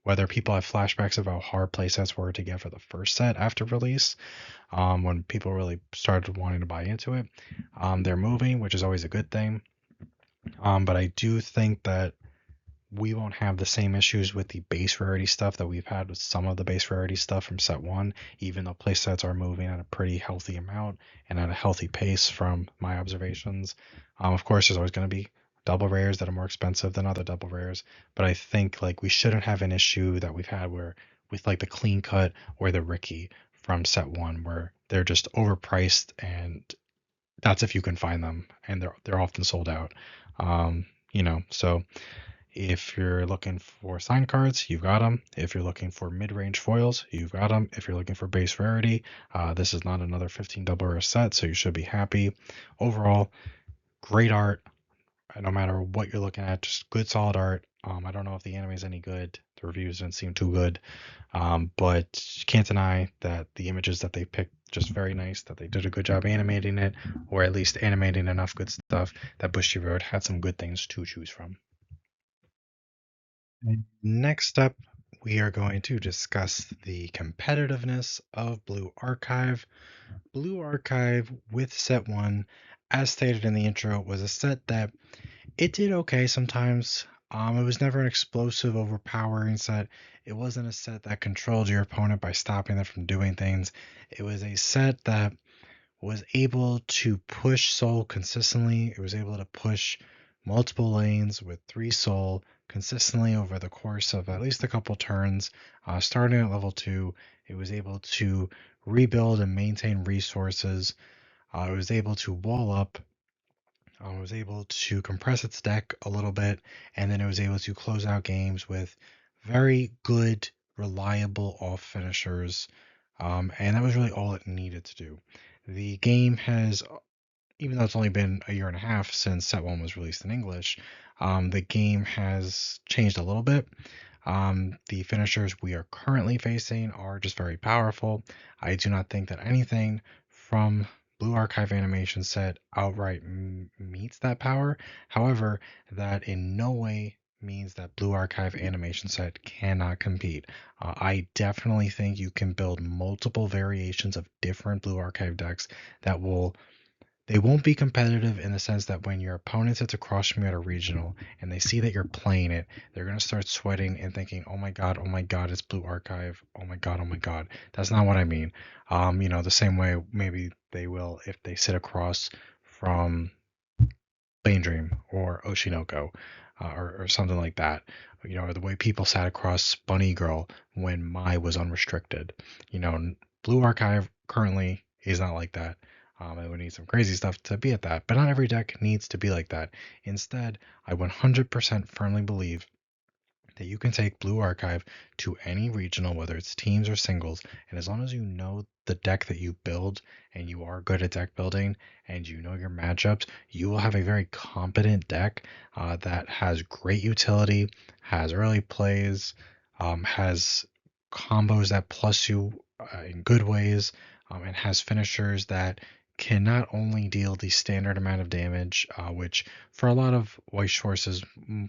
whether people have flashbacks of how hard playsets were to get for the first set after release, when people really started wanting to buy into it. They're moving, which is always a good thing. But I do think that we won't have the same issues with the base rarity stuff that we've had with some of the base rarity stuff from set one, even though playsets are moving at a pretty healthy amount and at a healthy pace from my observations. Of course, there's always going to be double rares that are more expensive than other double rares, but I think like we shouldn't have an issue that we've had where with like the clean cut or the Ricky from set one where they're just overpriced, and that's if you can find them, and they're often sold out. So if you're looking for sign cards, you've got them. If you're looking for mid-range foils, you've got them. If you're looking for base rarity, this is not another 15 double rare set, so you should be happy. Overall, great art. No matter what you're looking at, just good solid art. I don't know if the anime is any good. The reviews didn't seem too good, but you can't deny that the images that they picked just very nice. That they did a good job animating it, or at least animating enough good stuff that Bushy Road had some good things to choose from. Next up, we are going to discuss the competitiveness of Blue Archive. Blue Archive with set 1, as stated in the intro, was a set that it did okay sometimes. It was never an explosive, overpowering set. It wasn't a set that controlled your opponent by stopping them from doing things. It was a set that was able to push Soul consistently. It was able to push multiple lanes with 3 Soul consistently over the course of at least a couple turns. Starting at level 2, it was able to rebuild and maintain resources. It was able to wall up. It was able to compress its deck a little bit, and then it was able to close out games with very good, reliable off finishers. And that was really all it needed to do. The game has, even though it's only been a year and a half since set one was released in English, the game has changed a little bit. The finishers we are currently facing are just very powerful. I do not think that anything from Blue Archive Animation Set outright meets that power. However, that in no way means that Blue Archive Animation Set cannot compete. I definitely think you can build multiple variations of different Blue Archive decks that they won't be competitive in the sense that when your opponent sits across from you at a regional and they see that you're playing it, they're going to start sweating and thinking, oh my God, it's Blue Archive. Oh my God. That's not what I mean. The same way maybe they will if they sit across from Plain Dream or Oshinoko. or something like that. Or the way people sat across Bunny Girl when Mai was unrestricted. Blue Archive currently is not like that. And we need some crazy stuff to be at that, but not every deck needs to be like that. Instead, I 100% firmly believe that you can take Blue Archive to any regional, whether it's teams or singles, and as long as you know the deck that you build and you are good at deck building and you know your matchups, you will have a very competent deck that has great utility, has early plays, has combos that plus you in good ways, and has finishers that can not only deal the standard amount of damage, which for a lot of Weiss Schwarz's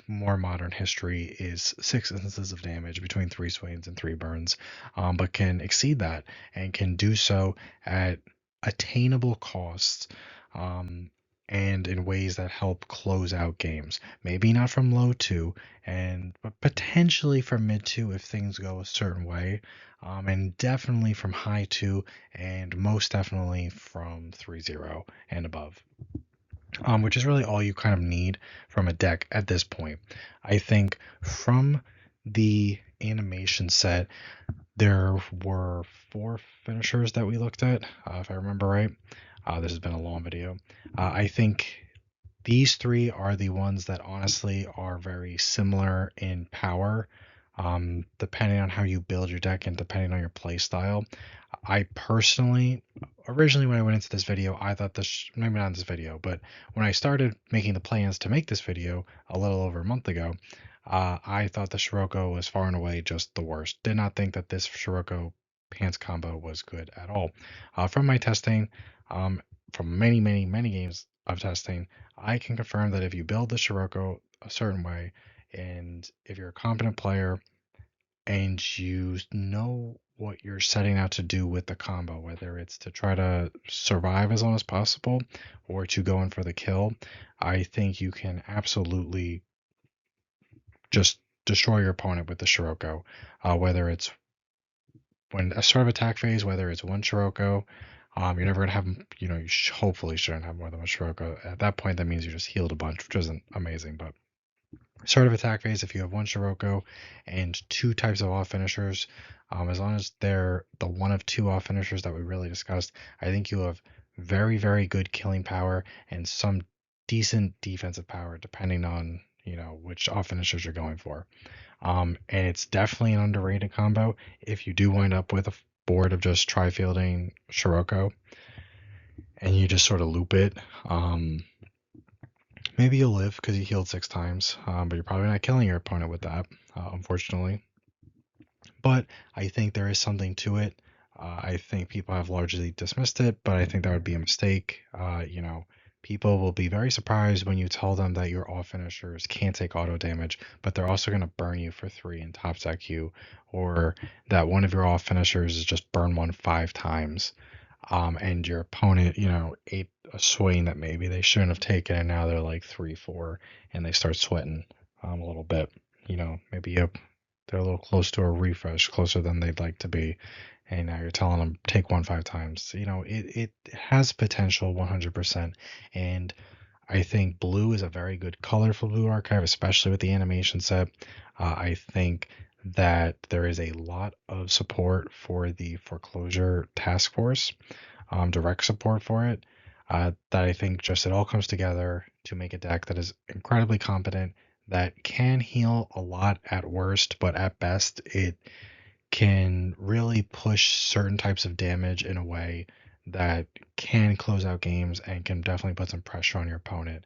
more modern history is 6 instances of damage between 3 swings and 3 burns, but can exceed that and can do so at attainable costs. And in ways that help close out games. Maybe not from low two, but potentially from mid two if things go a certain way, and definitely from high two, and most definitely from 3-0 and above. Which is really all you kind of need from a deck at this point. I think from the animation set, there were 4 finishers that we looked at, if I remember right. This has been a long video. I think these 3 are the ones that honestly are very similar in power, depending on how you build your deck and depending on your play style. I personally, originally when I went into this video, I thought maybe not in this video, but when I started making the plans to make this video a little over a month ago, I thought the Scirocco was far and away just the worst. Did not think that this Scirocco pants combo was good at all. From my testing, from many, many, many games of testing, I can confirm that if you build the Scirocco a certain way, and if you're a competent player and you know what you're setting out to do with the combo, whether it's to try to survive as long as possible or to go in for the kill, I think you can absolutely just destroy your opponent with the Scirocco, whether it's when a start of attack phase, whether it's one Scirocco. You're never gonna have, you hopefully shouldn't have more than one Scirocco. At that point, that means you just healed a bunch, which isn't amazing, but start of attack phase, if you have one Scirocco and 2 types of off finishers, as long as they're the one of 2 off finishers that we really discussed, I think you have very, very good killing power and some decent defensive power, depending on which off finishers you're going for. And it's definitely an underrated combo if you do wind up with a board of just tri-fielding Scirocco and you just sort of loop it. Maybe you'll live because you healed 6 times, but you're probably not killing your opponent with that, unfortunately. But I think there is something to it. I think people have largely dismissed it, but I think that would be a mistake. People will be very surprised when you tell them that your off finishers can't take auto damage, but they're also going to burn you for 3 in top deck queue, or that one of your off finishers is just burn 1 5 times, and your opponent, ate a swing that maybe they shouldn't have taken, and now they're like 3-4, and they start sweating a little bit. Maybe they're a little close to a refresh, closer than they'd like to be, and now you're telling them take 1 5 times. It has potential 100%, and I think blue is a very good color for Blue Archive, especially with the animation set. I think that there is a lot of support for the foreclosure task force, direct support for it. That I think just it all comes together to make a deck that is incredibly competent, that can heal a lot at worst, but at best it can really push certain types of damage in a way that can close out games and can definitely put some pressure on your opponent.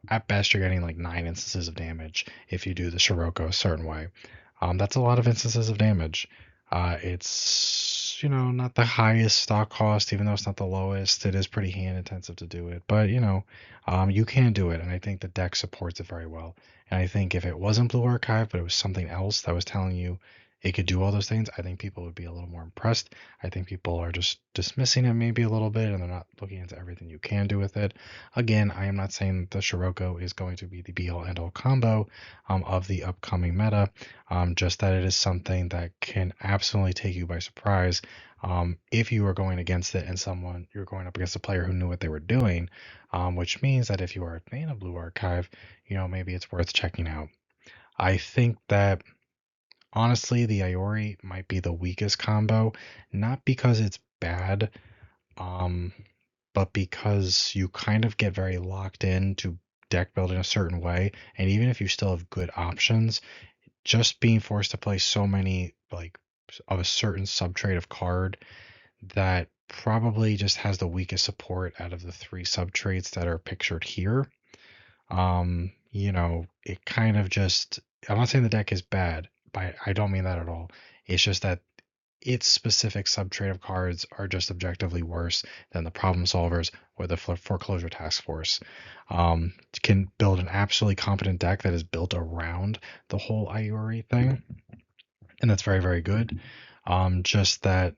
At best you're getting like 9 instances of damage if you do the Scirocco a certain way. That's a lot of instances of damage. It's not the highest stock cost, even though it's not the lowest. It is pretty hand intensive to do it, but you can do it, and I think the deck supports it very well. And I think if it wasn't Blue Archive, but it was something else that was telling you it could do all those things, I think people would be a little more impressed. I think people are just dismissing it maybe a little bit and they're not looking into everything you can do with it. Again, I am not saying that the Scirocco is going to be the be all end all combo of the upcoming meta, just that it is something that can absolutely take you by surprise. If you are going against it and you're going up against a player who knew what they were doing, which means that if you are a fan of Blue Archive, maybe it's worth checking out. I think that honestly, the Iori might be the weakest combo, not because it's bad, um, but because you kind of get very locked in to deck build in a certain way, and even if you still have good options, just being forced to play so many like of a certain subtrade of card that probably just has the weakest support out of the three subtraits that are pictured here. It kind of just, I'm not saying the deck is bad, but I don't mean that at all. It's just that its specific subtrade of cards are just objectively worse than the problem solvers or the foreclosure task force. Can build an absolutely competent deck that is built around the whole Iori thing, and that's very, very good. Just that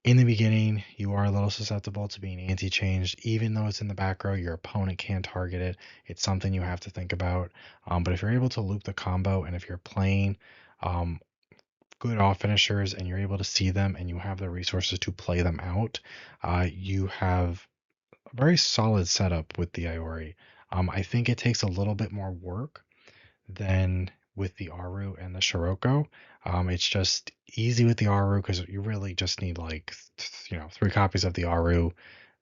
in the beginning, you are a little susceptible to being anti-changed, even though it's in the back row. Your opponent can target it. It's something you have to think about. But if you're able to loop the combo, and if you're playing um, good off finishers, and you're able to see them, and you have the resources to play them out, you have a very solid setup with the Iori. I think it takes a little bit more work than with the Aru and the Scirocco. It's just easy with the Aru because you really just need like 3 copies of the Aru,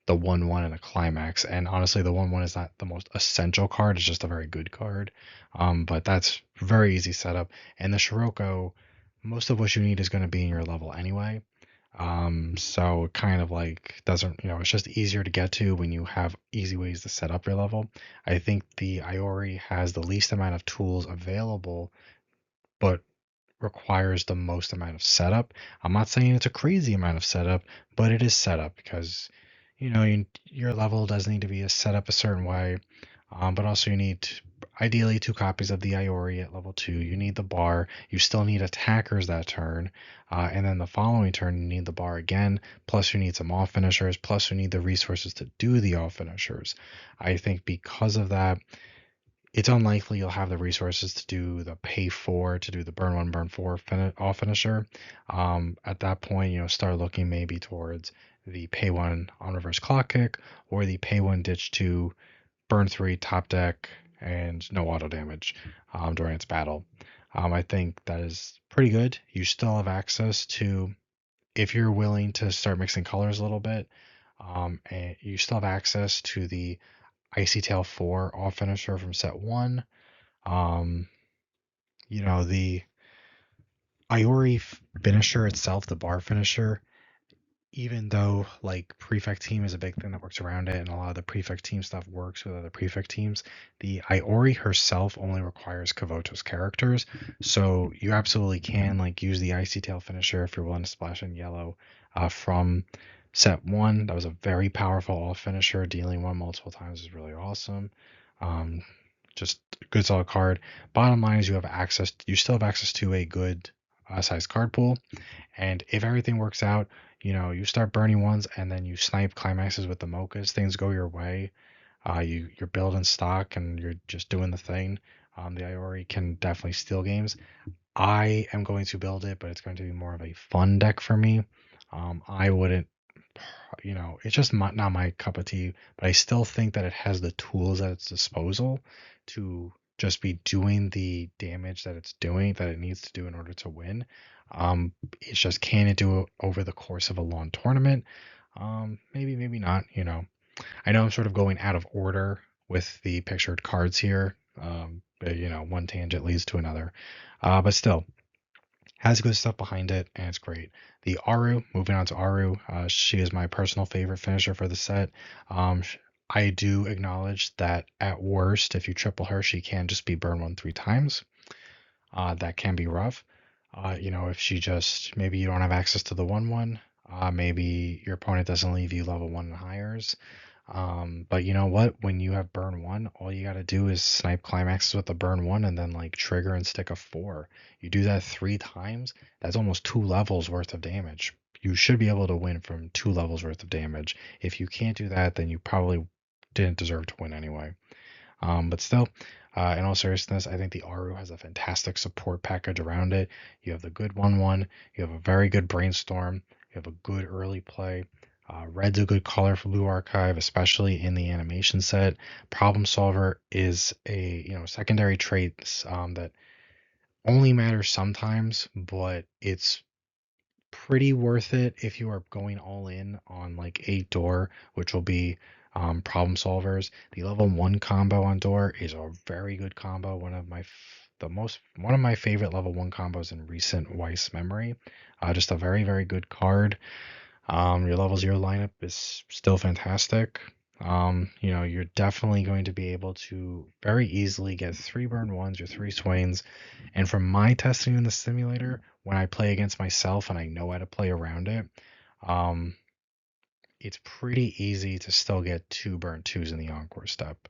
the 1/1 and a climax. And honestly, the 1/1 is not the most essential card. It's just a very good card. But that's very easy setup. And the Scirocco, most of what you need is going to be in your level anyway. So it kind of like doesn't, it's just easier to get to when you have easy ways to set up your level. I think the Iori has the least amount of tools available, but requires the most amount of setup. I'm not saying it's a crazy amount of setup, but it is setup because your level does need to be set up a certain way. But also you need ideally 2 copies of the Iori at level 2. You need the bar. You still need attackers that turn. And then the following turn, you need the bar again. Plus you need some off finishers. Plus you need the resources to do the off finishers. I think because of that, it's unlikely you'll have the resources to do the pay 4 to do the burn 1 burn 4 off finisher. At that point, start looking maybe towards the pay 1 on reverse clock kick or the pay 1 ditch 2 burn 3 top deck and no auto damage during its battle. I think that is pretty good. You still have access to, if you're willing to start mixing colors a little bit, and you still have access to the Icy Tail 4 off finisher from set 1. Um, the Iori finisher itself, the bar finisher, even though like prefect team is a big thing that works around it and a lot of the prefect team stuff works with other prefect teams, the Iori herself only requires Kavoto's characters, so you absolutely can like use the Icy Tail finisher if you're willing to splash in yellow from set 1. That was a very powerful off finisher. Dealing one multiple times is really awesome. Just a good solid card. Bottom line is you still have access to a good sized card pool, and if everything works out, you start burning ones and then you snipe climaxes with the mochas. Things go your way. You're building stock and you're just doing the thing. The Iori can definitely steal games. I am going to build it, but it's going to be more of a fun deck for me. I wouldn't, it's just not my cup of tea, but I still think that it has the tools at its disposal to just be doing the damage that it needs to do in order to win. It's just, can it do it over the course of a long tournament? Maybe, maybe not. I know I'm sort of going out of order with the pictured cards here. But, one tangent leads to another. But still, has good stuff behind it, and it's great. The Aru, moving on to Aru, she is my personal favorite finisher for the set. I do acknowledge that at worst, if you triple her, she can just be burn 1 3 times. That can be rough. If she just, maybe you don't have access to the 1/1, maybe your opponent doesn't leave you level 1 and higher. But you know what? When you have burn one, all you got to do is snipe climaxes with the burn one and then like trigger and stick a four. You do that 3 times, that's almost 2 levels worth of damage. You should be able to win from 2 levels worth of damage. If you can't do that, then you probably didn't deserve to win anyway. But still, in all seriousness, I think the Aru has a fantastic support package around it. You have the good 1/1, you have a very good brainstorm, you have a good early play. Red's a good color for Blue Archive, especially in the animation set. Problem Solver is a secondary trait that only matters sometimes, but it's pretty worth it if you are going all in on like 8 door, which will be problem solvers. The level 1 combo on door is a very good combo. One of my favorite level 1 combos in recent Weiss memory. Just a very, very good card. Your level 0 lineup is still fantastic. You're definitely going to be able to very easily get 3 burn 1s or 3 swains. And from my testing in the simulator, when I play against myself and I know how to play around it, um, it's pretty easy to still get 2 burn 2s in the encore step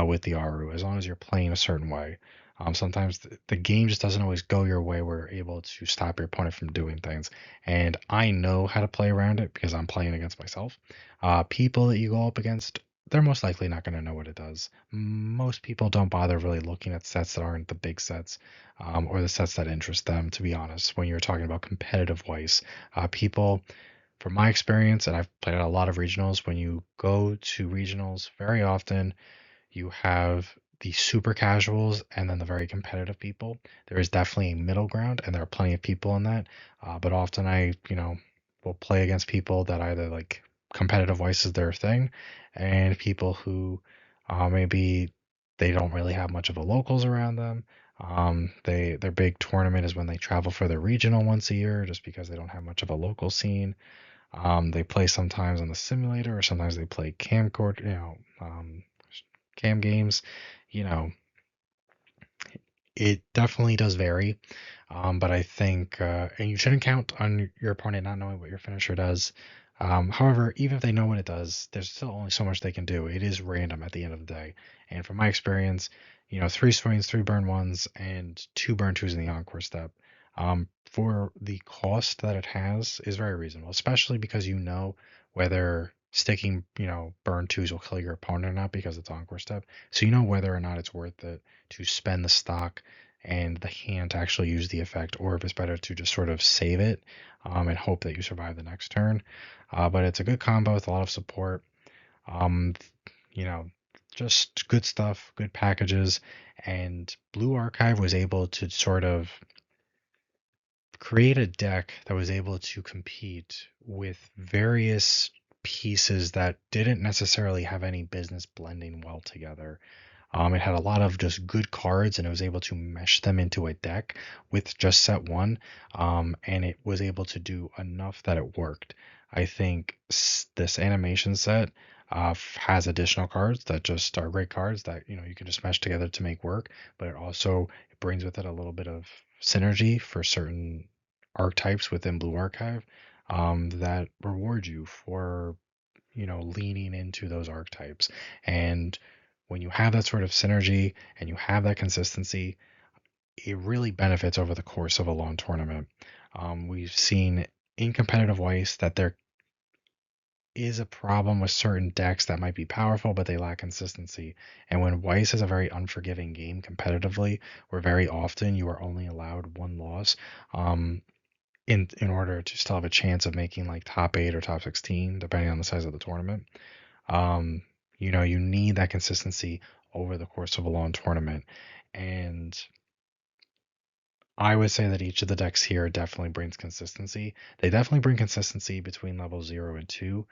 with the Aru, as long as you're playing a certain way. Sometimes the game just doesn't always go your way where you're able to stop your opponent from doing things. And I know how to play around it because I'm playing against myself. People that you go up against, they're most likely not going to know what it does. Most people don't bother really looking at sets that aren't the big sets or the sets that interest them, to be honest, when you're talking about competitive Weiss. People, from my experience, and I've played at a lot of regionals, when you go to regionals, very often you have the super casuals and then the very competitive people. There is definitely a middle ground, and there are plenty of people in that. But often will play against people that either like competitive voice is their thing, and people who maybe they don't really have much of a locals around them. Their big tournament is when they travel for their regional once a year, just because they don't have much of a local scene. They play sometimes on the simulator, or sometimes they play camcord, cam games. You know, it definitely does vary. But I think, and you shouldn't count on your opponent not knowing what your finisher does. However, even if they know what it does, there's still only so much they can do. It is random at the end of the day. And from my experience, 3 swings, 3 burn 1s, and 2 burn 2s in the encore step, for the cost that it has is very reasonable, especially because you know whether sticking, burn 2s will kill your opponent or not because it's encore step. So you know whether or not it's worth it to spend the stock and the hand to actually use the effect, or if it's better to just sort of save it and hope that you survive the next turn. But it's a good combo with a lot of support. Um, you know, just good stuff, good packages, and Blue Archive was able to sort of create a deck that was able to compete with various pieces that didn't necessarily have any business blending well together. It had a lot of just good cards, and it was able to mesh them into a deck with just set one. And it was able to do enough that it worked. I think this animation set has additional cards that just are great cards that you can just mesh together to make work. But it brings with it a little bit of synergy for certain archetypes within Blue Archive that reward you for leaning into those archetypes. And when you have that sort of synergy and you have that consistency, it really benefits over the course of a long tournament. We've seen in competitive Weiss that there is a problem with certain decks that might be powerful, but they lack consistency. And when Weiss is a very unforgiving game competitively, where very often you are only allowed one loss, in order to still have a chance of making like top 8 or top 16, depending on the size of the tournament. Um, you need that consistency over the course of a long tournament. And I would say that each of the decks here definitely brings consistency. They definitely bring consistency between level 0 and 2.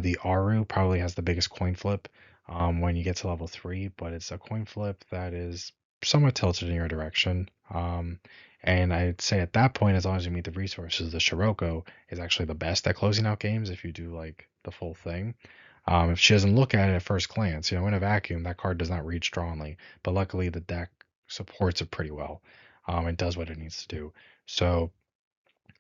The Aru probably has the biggest coin flip when you get to level 3, but it's a coin flip that is somewhat tilted in your direction. And I'd say at that point, as long as you meet the resources, the Shiroko is actually the best at closing out games if you do like the full thing. If she doesn't look at it at first glance, in a vacuum, that card does not read strongly. But luckily, the deck supports it pretty well. It does what it needs to do. So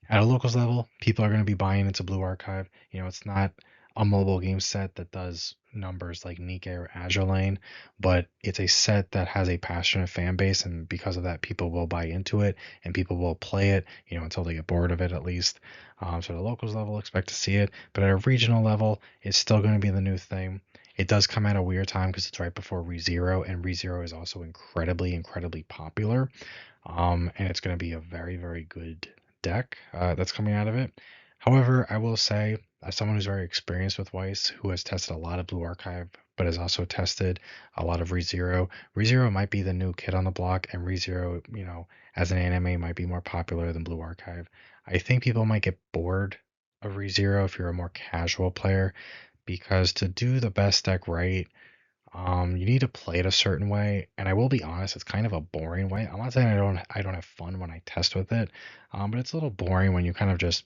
at a locals level, people are going to be buying into Blue Archive. It's not a mobile game set that does numbers like Nikkei or Azure Lane, but it's a set that has a passionate fan base, and because of that, people will buy into it and people will play it, until they get bored of it at least. So at a locals level, expect to see it, but at a regional level, it's still going to be the new thing. It does come at a weird time because it's right before ReZero, and ReZero is also incredibly, incredibly popular. And it's going to be a very, very good deck that's coming out of it. However, I will say, as someone who's very experienced with Weiss, who has tested a lot of Blue Archive, but has also tested a lot of ReZero, ReZero might be the new kid on the block, and ReZero, as an anime, might be more popular than Blue Archive. I think people might get bored of ReZero if you're a more casual player, because to do the best deck right, you need to play it a certain way, and I will be honest, it's kind of a boring way. I'm not saying I don't have fun when I test with it, but it's a little boring when you kind of just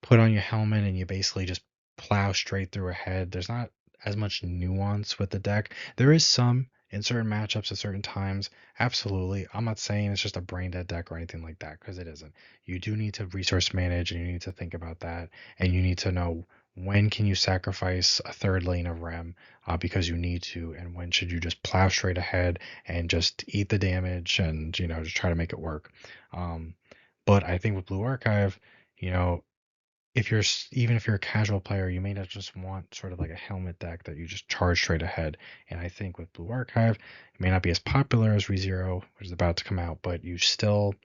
put on your helmet and you basically just plow straight through a head. There's not as much nuance with the deck. There is some in certain matchups at certain times. Absolutely. I'm not saying it's just a brain dead deck or anything like that, because it isn't. You do need to resource manage and you need to think about that, and you need to know when can you sacrifice a third lane of rem because you need to, and when should you just plow straight ahead and just eat the damage and just try to make it work. um, but I think with Blue Archive, you know if even if you're a casual player, you may not just want sort of like a helmet deck that you just charge straight ahead. And I think with Blue Archive, it may not be as popular as ReZero, which is about to come out, but you still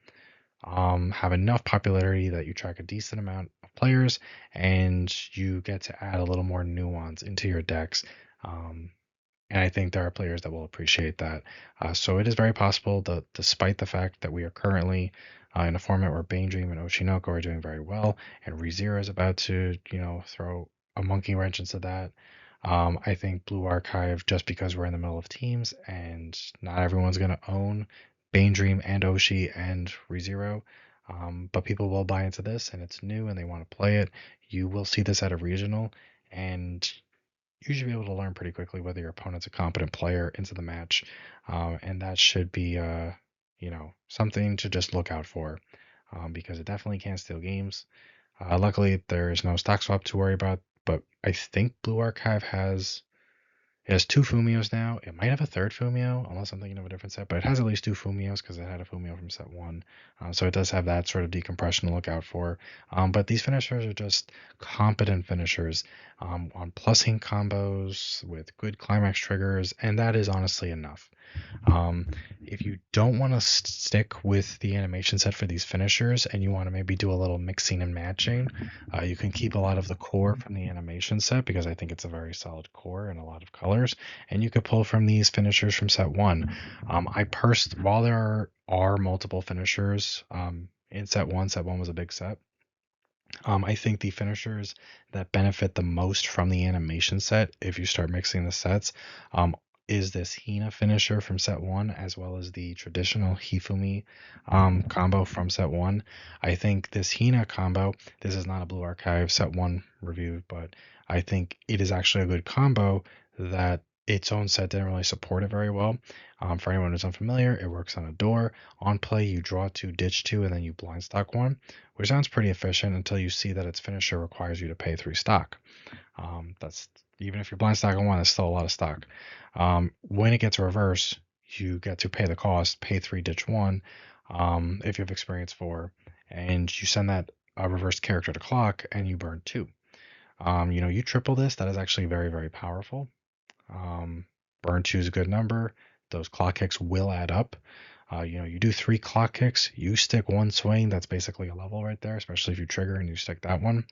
have enough popularity that you track a decent amount of players, and you get to add a little more nuance into your decks. Um, and I think there are players that will appreciate that. So it is very possible that despite the fact that we are currently in a format where Bane Dream and Oshinoko are doing very well, and ReZero is about to, throw a monkey wrench into that. I think Blue Archive, just because we're in the middle of teams and not everyone's going to own Bane Dream and Oshi and ReZero, but people will buy into this and it's new and they want to play it. You will see this at a regional, and you should be able to learn pretty quickly whether your opponent's a competent player into the match, and that should be, something to just look out for, because it definitely can steal games. Luckily, there is no stock swap to worry about, but I think Blue Archive it has two Fumios now. It might have a third Fumio, unless I'm thinking of a different set, but it has at least two Fumios because it had a Fumio from set one. So it does have that sort of decompression to look out for. But these finishers are just competent finishers on plussing combos with good climax triggers, and that is honestly enough. Um, if you don't want to stick with the animation set for these finishers and you want to maybe do a little mixing and matching, you can keep a lot of the core from the animation set because I think it's a very solid core and a lot of colors. And you could pull from these finishers from set one. While there are multiple finishers in set one was a big set. I think the finishers that benefit the most from the animation set, if you start mixing the sets, um, is this Hina finisher from set one, as well as the traditional Hifumi combo from set one. I think this Hina combo, this is not a Blue Archive set one review, but I think it is actually a good combo that its own set didn't really support it very well. For anyone who's unfamiliar, it works on a door. On play, you draw two, ditch two, and then you blind stock one, which sounds pretty efficient until you see that its finisher requires you to pay 3 stock. That's even if you're blind stock on one, that's still a lot of stock. When it gets reverse, you get to pay the cost, pay 3, ditch one, if you have experience 4, and you send that reversed character to clock, and you burn 2. You triple this, that is actually very, very powerful. Burn 2 is a good number. Those clock kicks will add up. You do 3 clock kicks, you stick 1 swing, that's basically a level right there, especially if you trigger and you stick that one.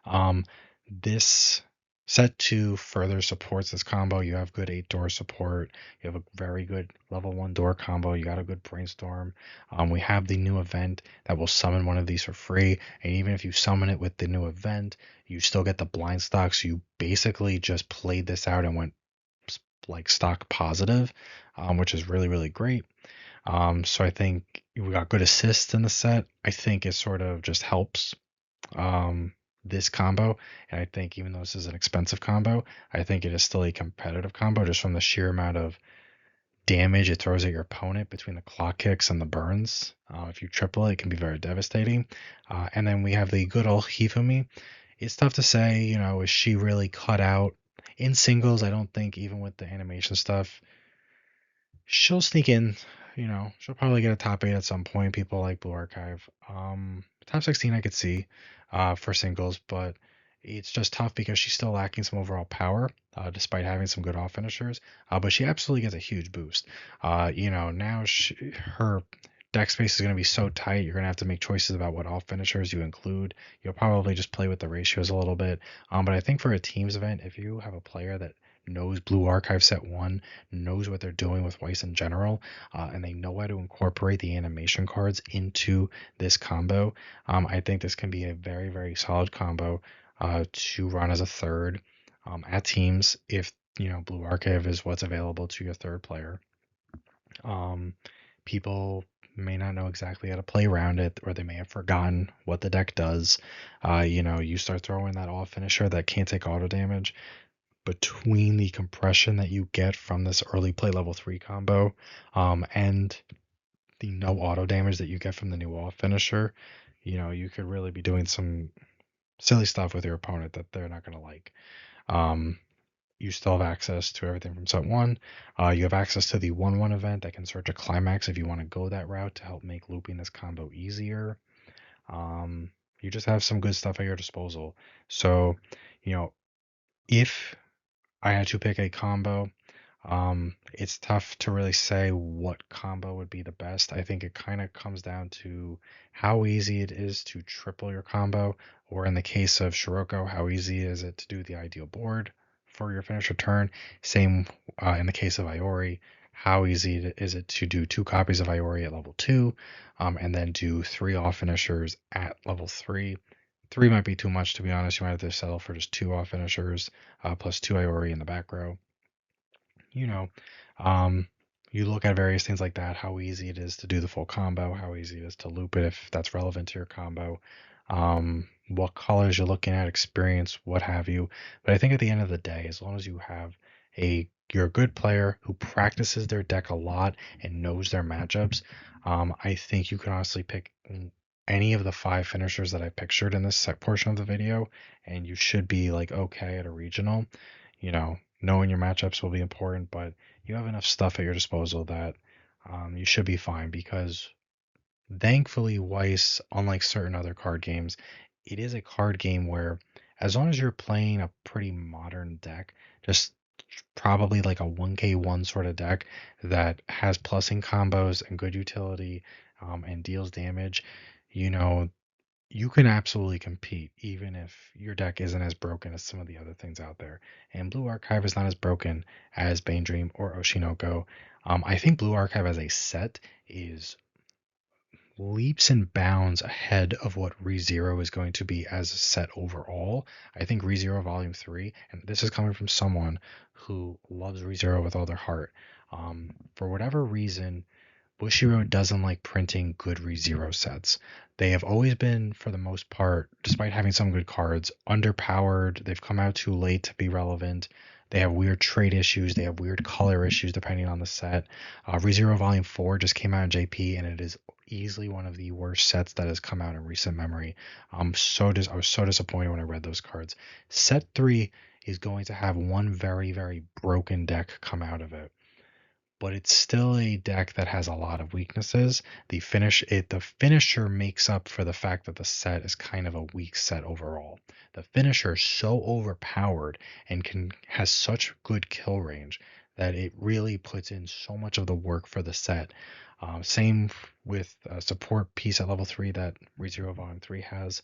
Um, this set 2 further supports this combo. You have good 8 door support. You have a very good level 1 door combo. You got a good brainstorm. We have the new event that will summon one of these for free. And even if you summon it with the new event, you still get the blind stock. So you basically just played this out and went like stock positive, which is really, really great. So I think we got good assists in the set. I think it sort of just helps this combo. And I think even though this is an expensive combo, I think it is still a competitive combo just from the sheer amount of damage it throws at your opponent between the clock kicks and the burns. If you triple it, it can be very devastating. And then we have the good old Hifumi. It's tough to say, is she really cut out in singles? I don't think even with the animation stuff, she'll sneak in. She'll probably get a top 8 at some point. People like Blue Archive. Top 16 I could see for singles, but it's just tough because she's still lacking some overall power, despite having some good off finishers. But she absolutely gets a huge boost. Now her deck space is going to be so tight. You're going to have to make choices about what off finishers you include. You'll probably just play with the ratios a little bit. But I think for a teams event, if you have a player that knows Blue Archive set one, knows what they're doing with Weiss in general, and they know how to incorporate the animation cards into this combo. I think this can be a very, very solid combo to run as a third at teams if Blue Archive is what's available to your third player. Um, People may not know exactly how to play around it, or they may have forgotten what the deck does. You start throwing that off finisher that can't take auto damage between the compression that you get from this early play level 3 combo and the no auto damage that you get from the new off finisher, you could really be doing some silly stuff with your opponent that they're not going to like. Um, you still have access to everything from set 1. You have access to the 1-1 event that can search a climax if you want to go that route to help make looping this combo easier. Um, you just have some good stuff at your disposal. So, if I had to pick a combo, it's tough to really say what combo would be the best. I think it kind of comes down to how easy it is to triple your combo, or in the case of Scirocco, how easy is it to do the ideal board for your finisher turn. Same in the case of Iori, how easy is it to do 2 copies of Iori at level 2, and then do 3 off finishers at level 3. 3 might be too much, to be honest. You might have to settle for just 2 off finishers plus 2 Iori in the back row. you know, um, you look at various things like that, how easy it is to do the full combo, how easy it is to loop it if that's relevant to your combo, what colors you're looking at, experience, what have you. But I think at the end of the day, as long as you're a good player who practices their deck a lot and knows their matchups, I think you can honestly pick any of the 5 finishers that I pictured in this portion of the video, and you should be like okay at a regional. Knowing your matchups will be important, but you have enough stuff at your disposal that you should be fine because thankfully, Weiss, unlike certain other card games, it is a card game where as long as you're playing a pretty modern deck, just probably like a 1k1 sort of deck that has plussing combos and good utility and deals damage, you know, you can absolutely compete even if your deck isn't as broken as some of the other things out there. And Blue Archive is not as broken as Bane Dream or Oshinoko. I think Blue Archive as a set is leaps and bounds ahead of what ReZero is going to be as a set overall. I think ReZero Volume 3, and this is coming from someone who loves ReZero with all their heart. For whatever reason, Bushiroad doesn't like printing good ReZero sets. They have always been, for the most part, despite having some good cards, underpowered. They've come out too late to be relevant. They have weird trade issues. They have weird color issues depending on the set. ReZero Volume 4 just came out in JP, and it is easily one of the worst sets that has come out in recent memory. I was so disappointed when I read those cards. Set 3 is going to have one very, very broken deck come out of it, but it's still a deck that has a lot of weaknesses. The finisher makes up for the fact that the set is kind of a weak set overall. The finisher is so overpowered and has such good kill range that it really puts in so much of the work for the set. Same with support piece at level 3 that ReZero Volume 3 has.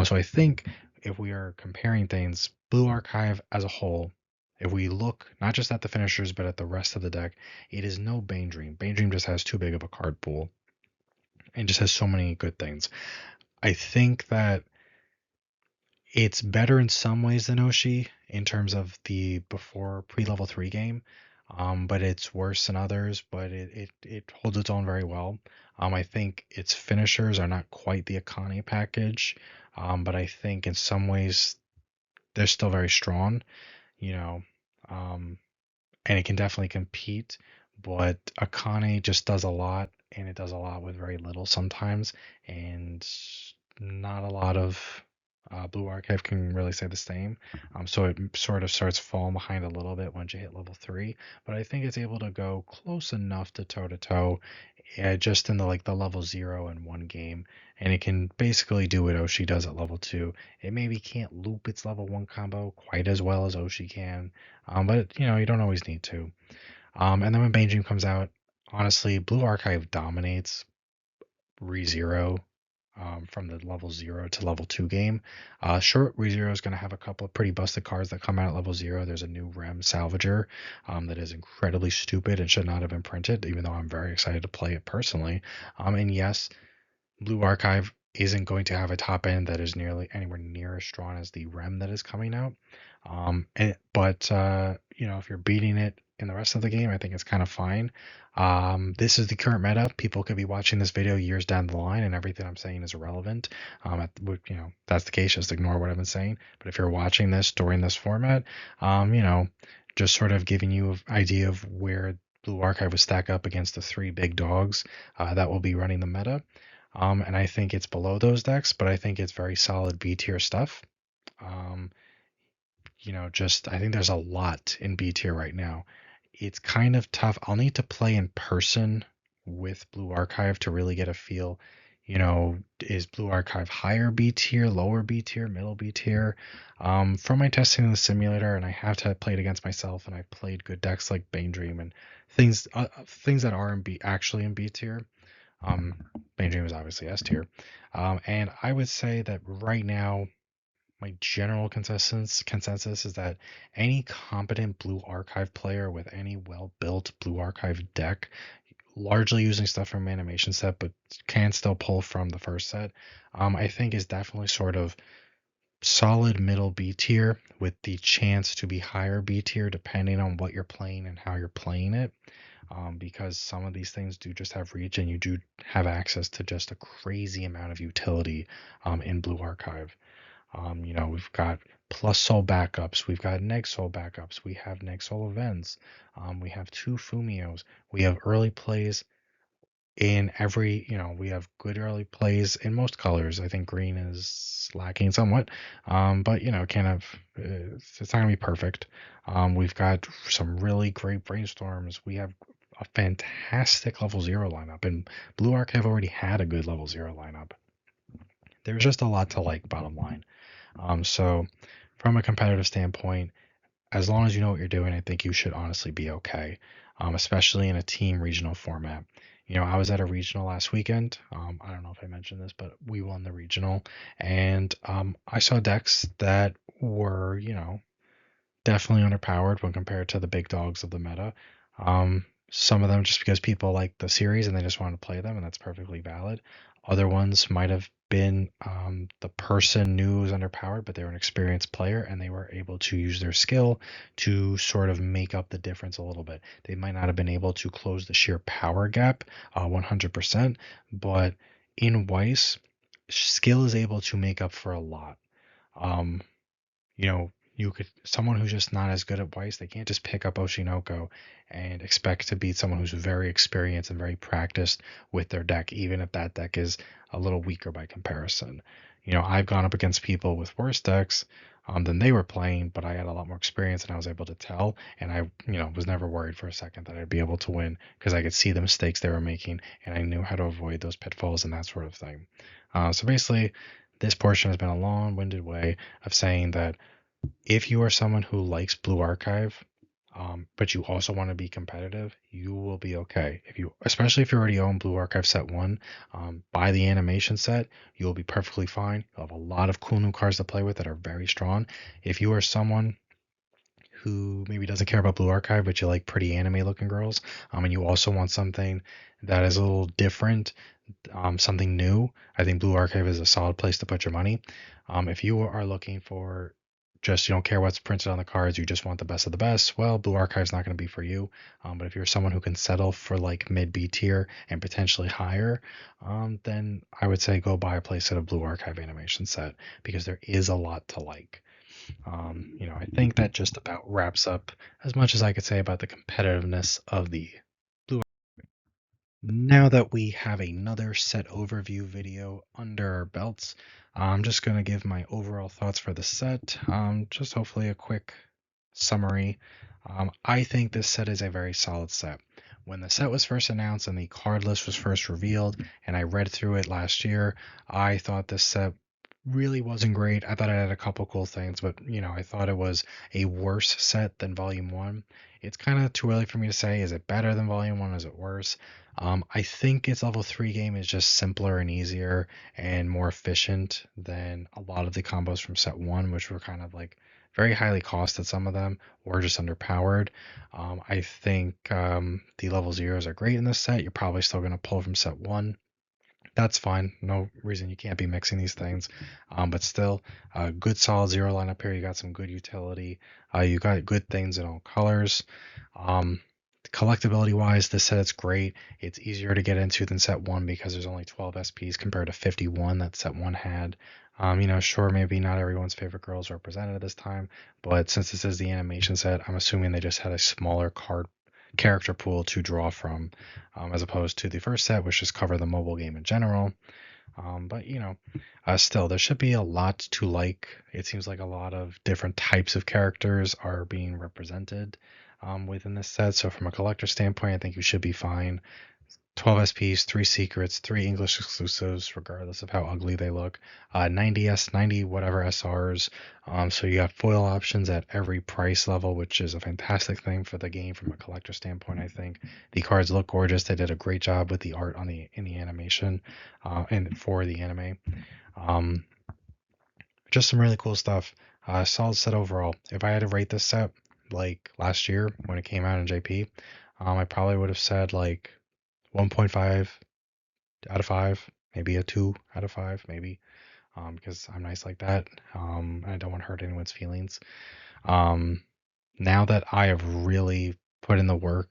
So I think if we are comparing things, Blue Archive as a whole, if we look not just at the finishers but at the rest of the deck, it is no Bane Dream. Bane Dream just has too big of a card pool and just has so many good things. I think that it's better in some ways than Oshi in terms of the before pre-level 3 game, but it's worse in others, but it holds its own very well. I think its finishers are not quite the Akane package, but I think in some ways they're still very strong, you know. Um, and it can definitely compete. But Akane just does a lot, and it does a lot with very little sometimes, and not a lot of Blue Archive can really say the same. So it sort of starts falling behind a little bit once you hit level 3, but I think it's able to go close enough to toe to toe, just in the like the level 0 and 1 game, and it can basically do what Oshi does at level 2. It maybe can't loop its level 1 combo quite as well as Oshi can, but you don't always need to. And then when Bane Dream comes out, honestly, Blue Archive dominates ReZero from the level 0 to level 2 game. Short ReZero is going to have a couple of pretty busted cards that come out at level 0. There's a new Rem Salvager that is incredibly stupid and should not have been printed, even though I'm very excited to play it personally. And yes, Blue Archive isn't going to have a top end that is nearly anywhere near as strong as the REM that is coming out. But if you're beating it in the rest of the game, I think it's kind of fine. This is the current meta. People could be watching this video years down the line, and everything I'm saying is irrelevant. That's the case. Just ignore what I've been saying. But if you're watching this during this format, just sort of giving you an idea of where Blue Archive would stack up against the three big dogs that will be running the meta. And I think it's below those decks, but I think it's very solid B tier stuff. Um, just I think there's a lot in B tier right now. It's kind of tough. I'll need to play in person with Blue Archive to really get a feel. Is Blue Archive higher B tier, lower B tier, middle B tier? From my testing in the simulator, and I have to play it against myself, and I've played good decks like Bane Dream and things that are actually in B tier. Bane Dream is obviously S tier. And I would say that right now, my general consensus is that any competent Blue Archive player with any well-built Blue Archive deck, largely using stuff from animation set, but can still pull from the first set, I think is definitely sort of solid middle B tier with the chance to be higher B tier depending on what you're playing and how you're playing it. Because some of these things do just have reach and you do have access to just a crazy amount of utility in Blue Archive. We've got plus soul backups, we've got neg soul backups, we have neg soul events, we have two Fumios, we have early plays in we have good early plays in most colors. I think green is lacking somewhat, but kind of it's not gonna be perfect. We've got some really great brainstorms. We have a fantastic level 0 lineup, and Blue Archive already had a good level 0 lineup. There's just a lot to like, bottom line. So from a competitive standpoint, as long as you know what you're doing, I think you should honestly be okay, especially in a team regional format. I was at a regional last weekend. I don't know if I mentioned this, but we won the regional, and I saw decks that were, definitely underpowered when compared to the big dogs of the meta. Some of them just because people like the series and they just want to play them, and that's perfectly valid. Other ones might have been the person knew was underpowered, but they were an experienced player and they were able to use their skill to sort of make up the difference a little bit. They might not have been able to close the sheer power gap 100%, but in Weiss, skill is able to make up for a lot. Um, you could someone who's just not as good at Weiss, they can't just pick up Oshinoko and expect to beat someone who's very experienced and very practiced with their deck, even if that deck is a little weaker by comparison. I've gone up against people with worse decks than they were playing, but I had a lot more experience and I was able to tell. And I, was never worried for a second that I'd be able to win because I could see the mistakes they were making and I knew how to avoid those pitfalls and that sort of thing. So basically, this portion has been a long-winded way of saying that if you are someone who likes Blue Archive, but you also want to be competitive, you will be okay. Especially if you already own Blue Archive Set 1, buy the animation set, you will be perfectly fine. You'll have a lot of cool new cards to play with that are very strong. If you are someone who maybe doesn't care about Blue Archive, but you like pretty anime looking girls, and you also want something that is a little different, something new, I think Blue Archive is a solid place to put your money. If you are looking for just you don't care what's printed on the cards, you just want the best of the best, well, Blue Archive's not going to be for you. But if you're someone who can settle for like mid B tier and potentially higher, then I would say go buy a playset of Blue Archive animation set because there is a lot to like. I think that just about wraps up as much as I could say about the competitiveness of the Blue. Now that we have another set overview video under our belts, I'm just going to give my overall thoughts for the set. Just hopefully a quick summary. I think this set is a very solid set. When the set was first announced and the card list was first revealed, and I read through it last year, I thought this set really wasn't great. I thought it had a couple cool things, but I thought it was a worse set than Volume 1. It's kind of too early for me to say, is it better than Volume 1? Is it worse? I think its level 3 game is just simpler and easier and more efficient than a lot of the combos from set 1, which were kind of like very highly costed, some of them, or just underpowered. I think the level zeros are great in this set. You're probably still going to pull from set 1. That's fine. No reason you can't be mixing these things. But still, good solid zero lineup here. You got some good utility. You got good things in all colors. Um, Collectability wise, this set is great. It's easier to get into than set 1 because there's only 12 SPs compared to 51 that set 1 had. Sure, maybe not everyone's favorite girl is represented this time, but since this is the animation set, I'm assuming they just had a smaller card character pool to draw from, as opposed to the first set, which just covered the mobile game in general. But still, there should be a lot to like. It seems like a lot of different types of characters are being represented within this set. So, from a collector standpoint, I think you should be fine. 12 SPs, 3 secrets, 3 English exclusives, regardless of how ugly they look. 90 whatever SRs. So you got foil options at every price level, which is a fantastic thing for the game from a collector standpoint. I think the cards look gorgeous. They did a great job with the art on the in the animation, and for the anime. Um, just some really cool stuff. Solid set overall. If I had to rate this set like last year when it came out in JP, I probably would have said like 1.5 out of 5, maybe a 2 out of 5, maybe, because I'm nice like that. I don't want to hurt anyone's feelings. Um, Now that I have really put in the work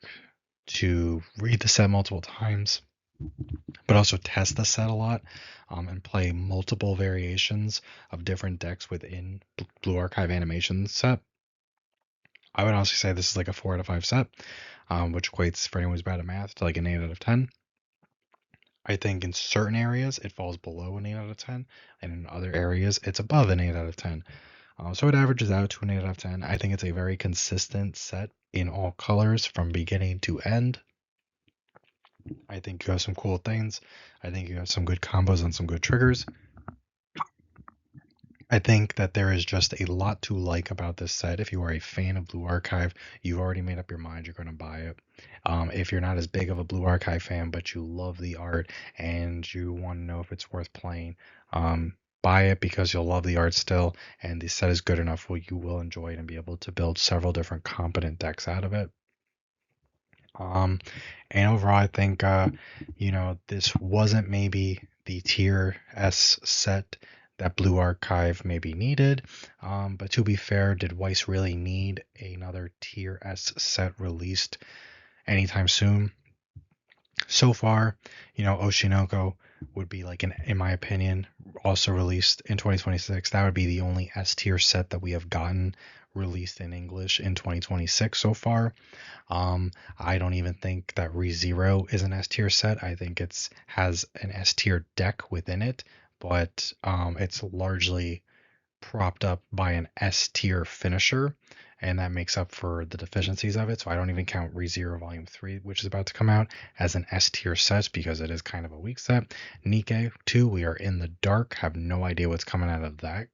to read the set multiple times, but also test the set a lot, and play multiple variations of different decks within Blue Archive animation set, I would honestly say this is like a 4 out of 5 set, which equates for anyone who's bad at math to like an 8 out of 10. I think in certain areas it falls below an 8 out of 10, and in other areas it's above an 8 out of 10. So it averages out to an 8 out of 10. I think it's a very consistent set in all colors from beginning to end. I think you have some cool things. I think you have some good combos and some good triggers. I think that there is just a lot to like about this set. If you are a fan of Blue Archive, you've already made up your mind you're going to buy it. If you're not as big of a Blue Archive fan, but you love the art and you want to know if it's worth playing, buy it because you'll love the art still, and the set is good enough where you will enjoy it and be able to build several different competent decks out of it. And overall, I think, this wasn't maybe the tier S set that Blue Archive maybe needed. But to be fair, did Weiss really need another tier S set released anytime soon? So far, Oshinoko would be like, in my opinion, also released in 2026. That would be the only S tier set that we have gotten released in English in 2026 so far. I don't even think that ReZero is an S tier set. I think it's has an S tier deck within it, but it's largely propped up by an S tier finisher, and that makes up for the deficiencies of it. So I don't even count ReZero Volume 3, which is about to come out, as an S tier set because it is kind of a weak set. Nikke 2, we are in the dark, have no idea what's coming out of that.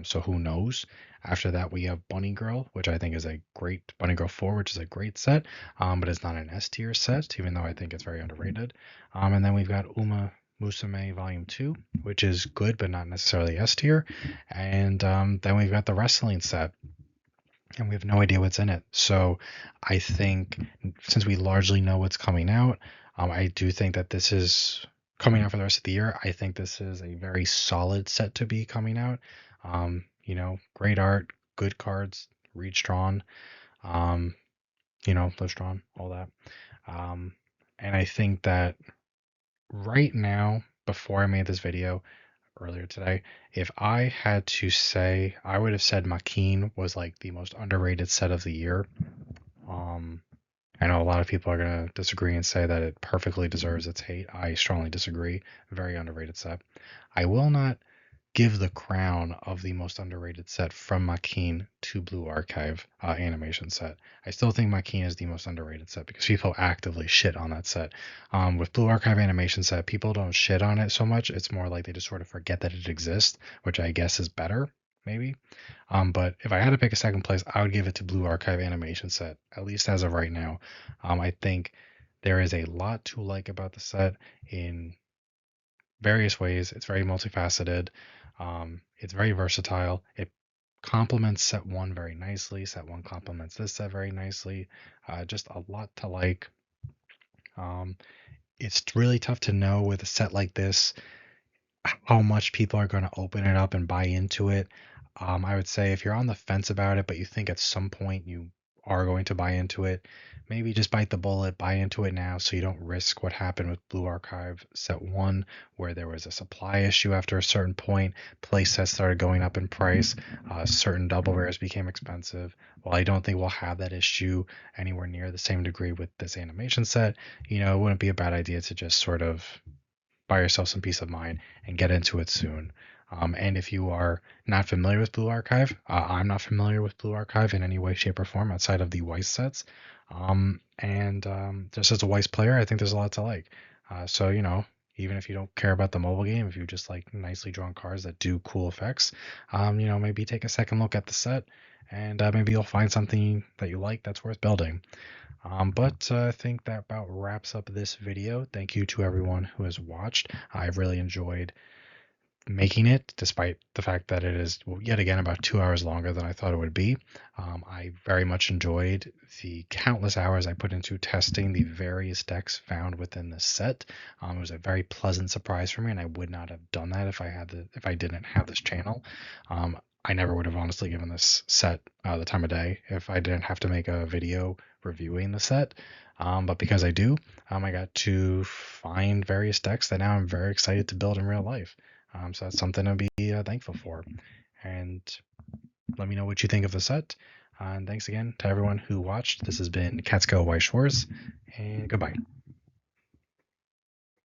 So who knows? After that, we have Bunny Girl, which I think is a great Bunny Girl 4, which is a great set, but it's not an S tier set, even though I think it's very underrated. And then we've got Uma Musume Volume 2, which is good, but not necessarily S tier. And then we've got the wrestling set, and we have no idea what's in it. So I think since we largely know what's coming out, I do think that this is coming out for the rest of the year. I think this is a very solid set to be coming out. Great art, good cards, reach drawn, live drawn, all that. And I think that right now, before I made this video earlier today, if I had to say, I would have said Makeen was like the most underrated set of the year. Um, I know a lot of people are going to disagree and say that it perfectly deserves its hate. I strongly disagree. Very underrated set. I will not give the crown of the most underrated set from Makin to Blue Archive animation set. I still think Makin is the most underrated set because people actively shit on that set. With Blue Archive animation set, people don't shit on it so much. It's more like they just sort of forget that it exists, which I guess is better, maybe. But if I had to pick a second place, I would give it to Blue Archive animation set, at least as of right now. I think there is a lot to like about the set in various ways. It's very multifaceted. It's very versatile. It complements set one very nicely. Set one complements this set very nicely. Just a lot to like. Um, it's really tough to know with a set like this how much people are going to open it up and buy into it. I would say if you're on the fence about it, but you think at some point you are going to buy into it, maybe just bite the bullet, buy into it now so you don't risk what happened with Blue Archive Set 1, where there was a supply issue after a certain point. Play sets started going up in price. Certain double rares became expensive. While I don't think we'll have that issue anywhere near the same degree with this animation set, it wouldn't be a bad idea to just sort of buy yourself some peace of mind and get into it soon. And if you are not familiar with Blue Archive, I'm not familiar with Blue Archive in any way, shape, or form outside of the Weiss sets. And just as a Weiss player, I think there's a lot to like. So, even if you don't care about the mobile game, if you just like nicely drawn cards that do cool effects, maybe take a second look at the set and maybe you'll find something that you like that's worth building. But I think that about wraps up this video. Thank you to everyone who has watched. I've really enjoyed making it, despite the fact that it is yet again about 2 hours longer than I thought it would be. I very much enjoyed the countless hours I put into testing the various decks found within the set. It was a very pleasant surprise for me, and I would not have done that if I didn't have this channel. I never would have honestly given this set the time of day if I didn't have to make a video reviewing the set. But because I do, I got to find various decks that now I'm very excited to build in real life. So that's something to be thankful for. And let me know what you think of the set. And thanks again to everyone who watched. This has been Catskill Weiss Schwarz, and goodbye.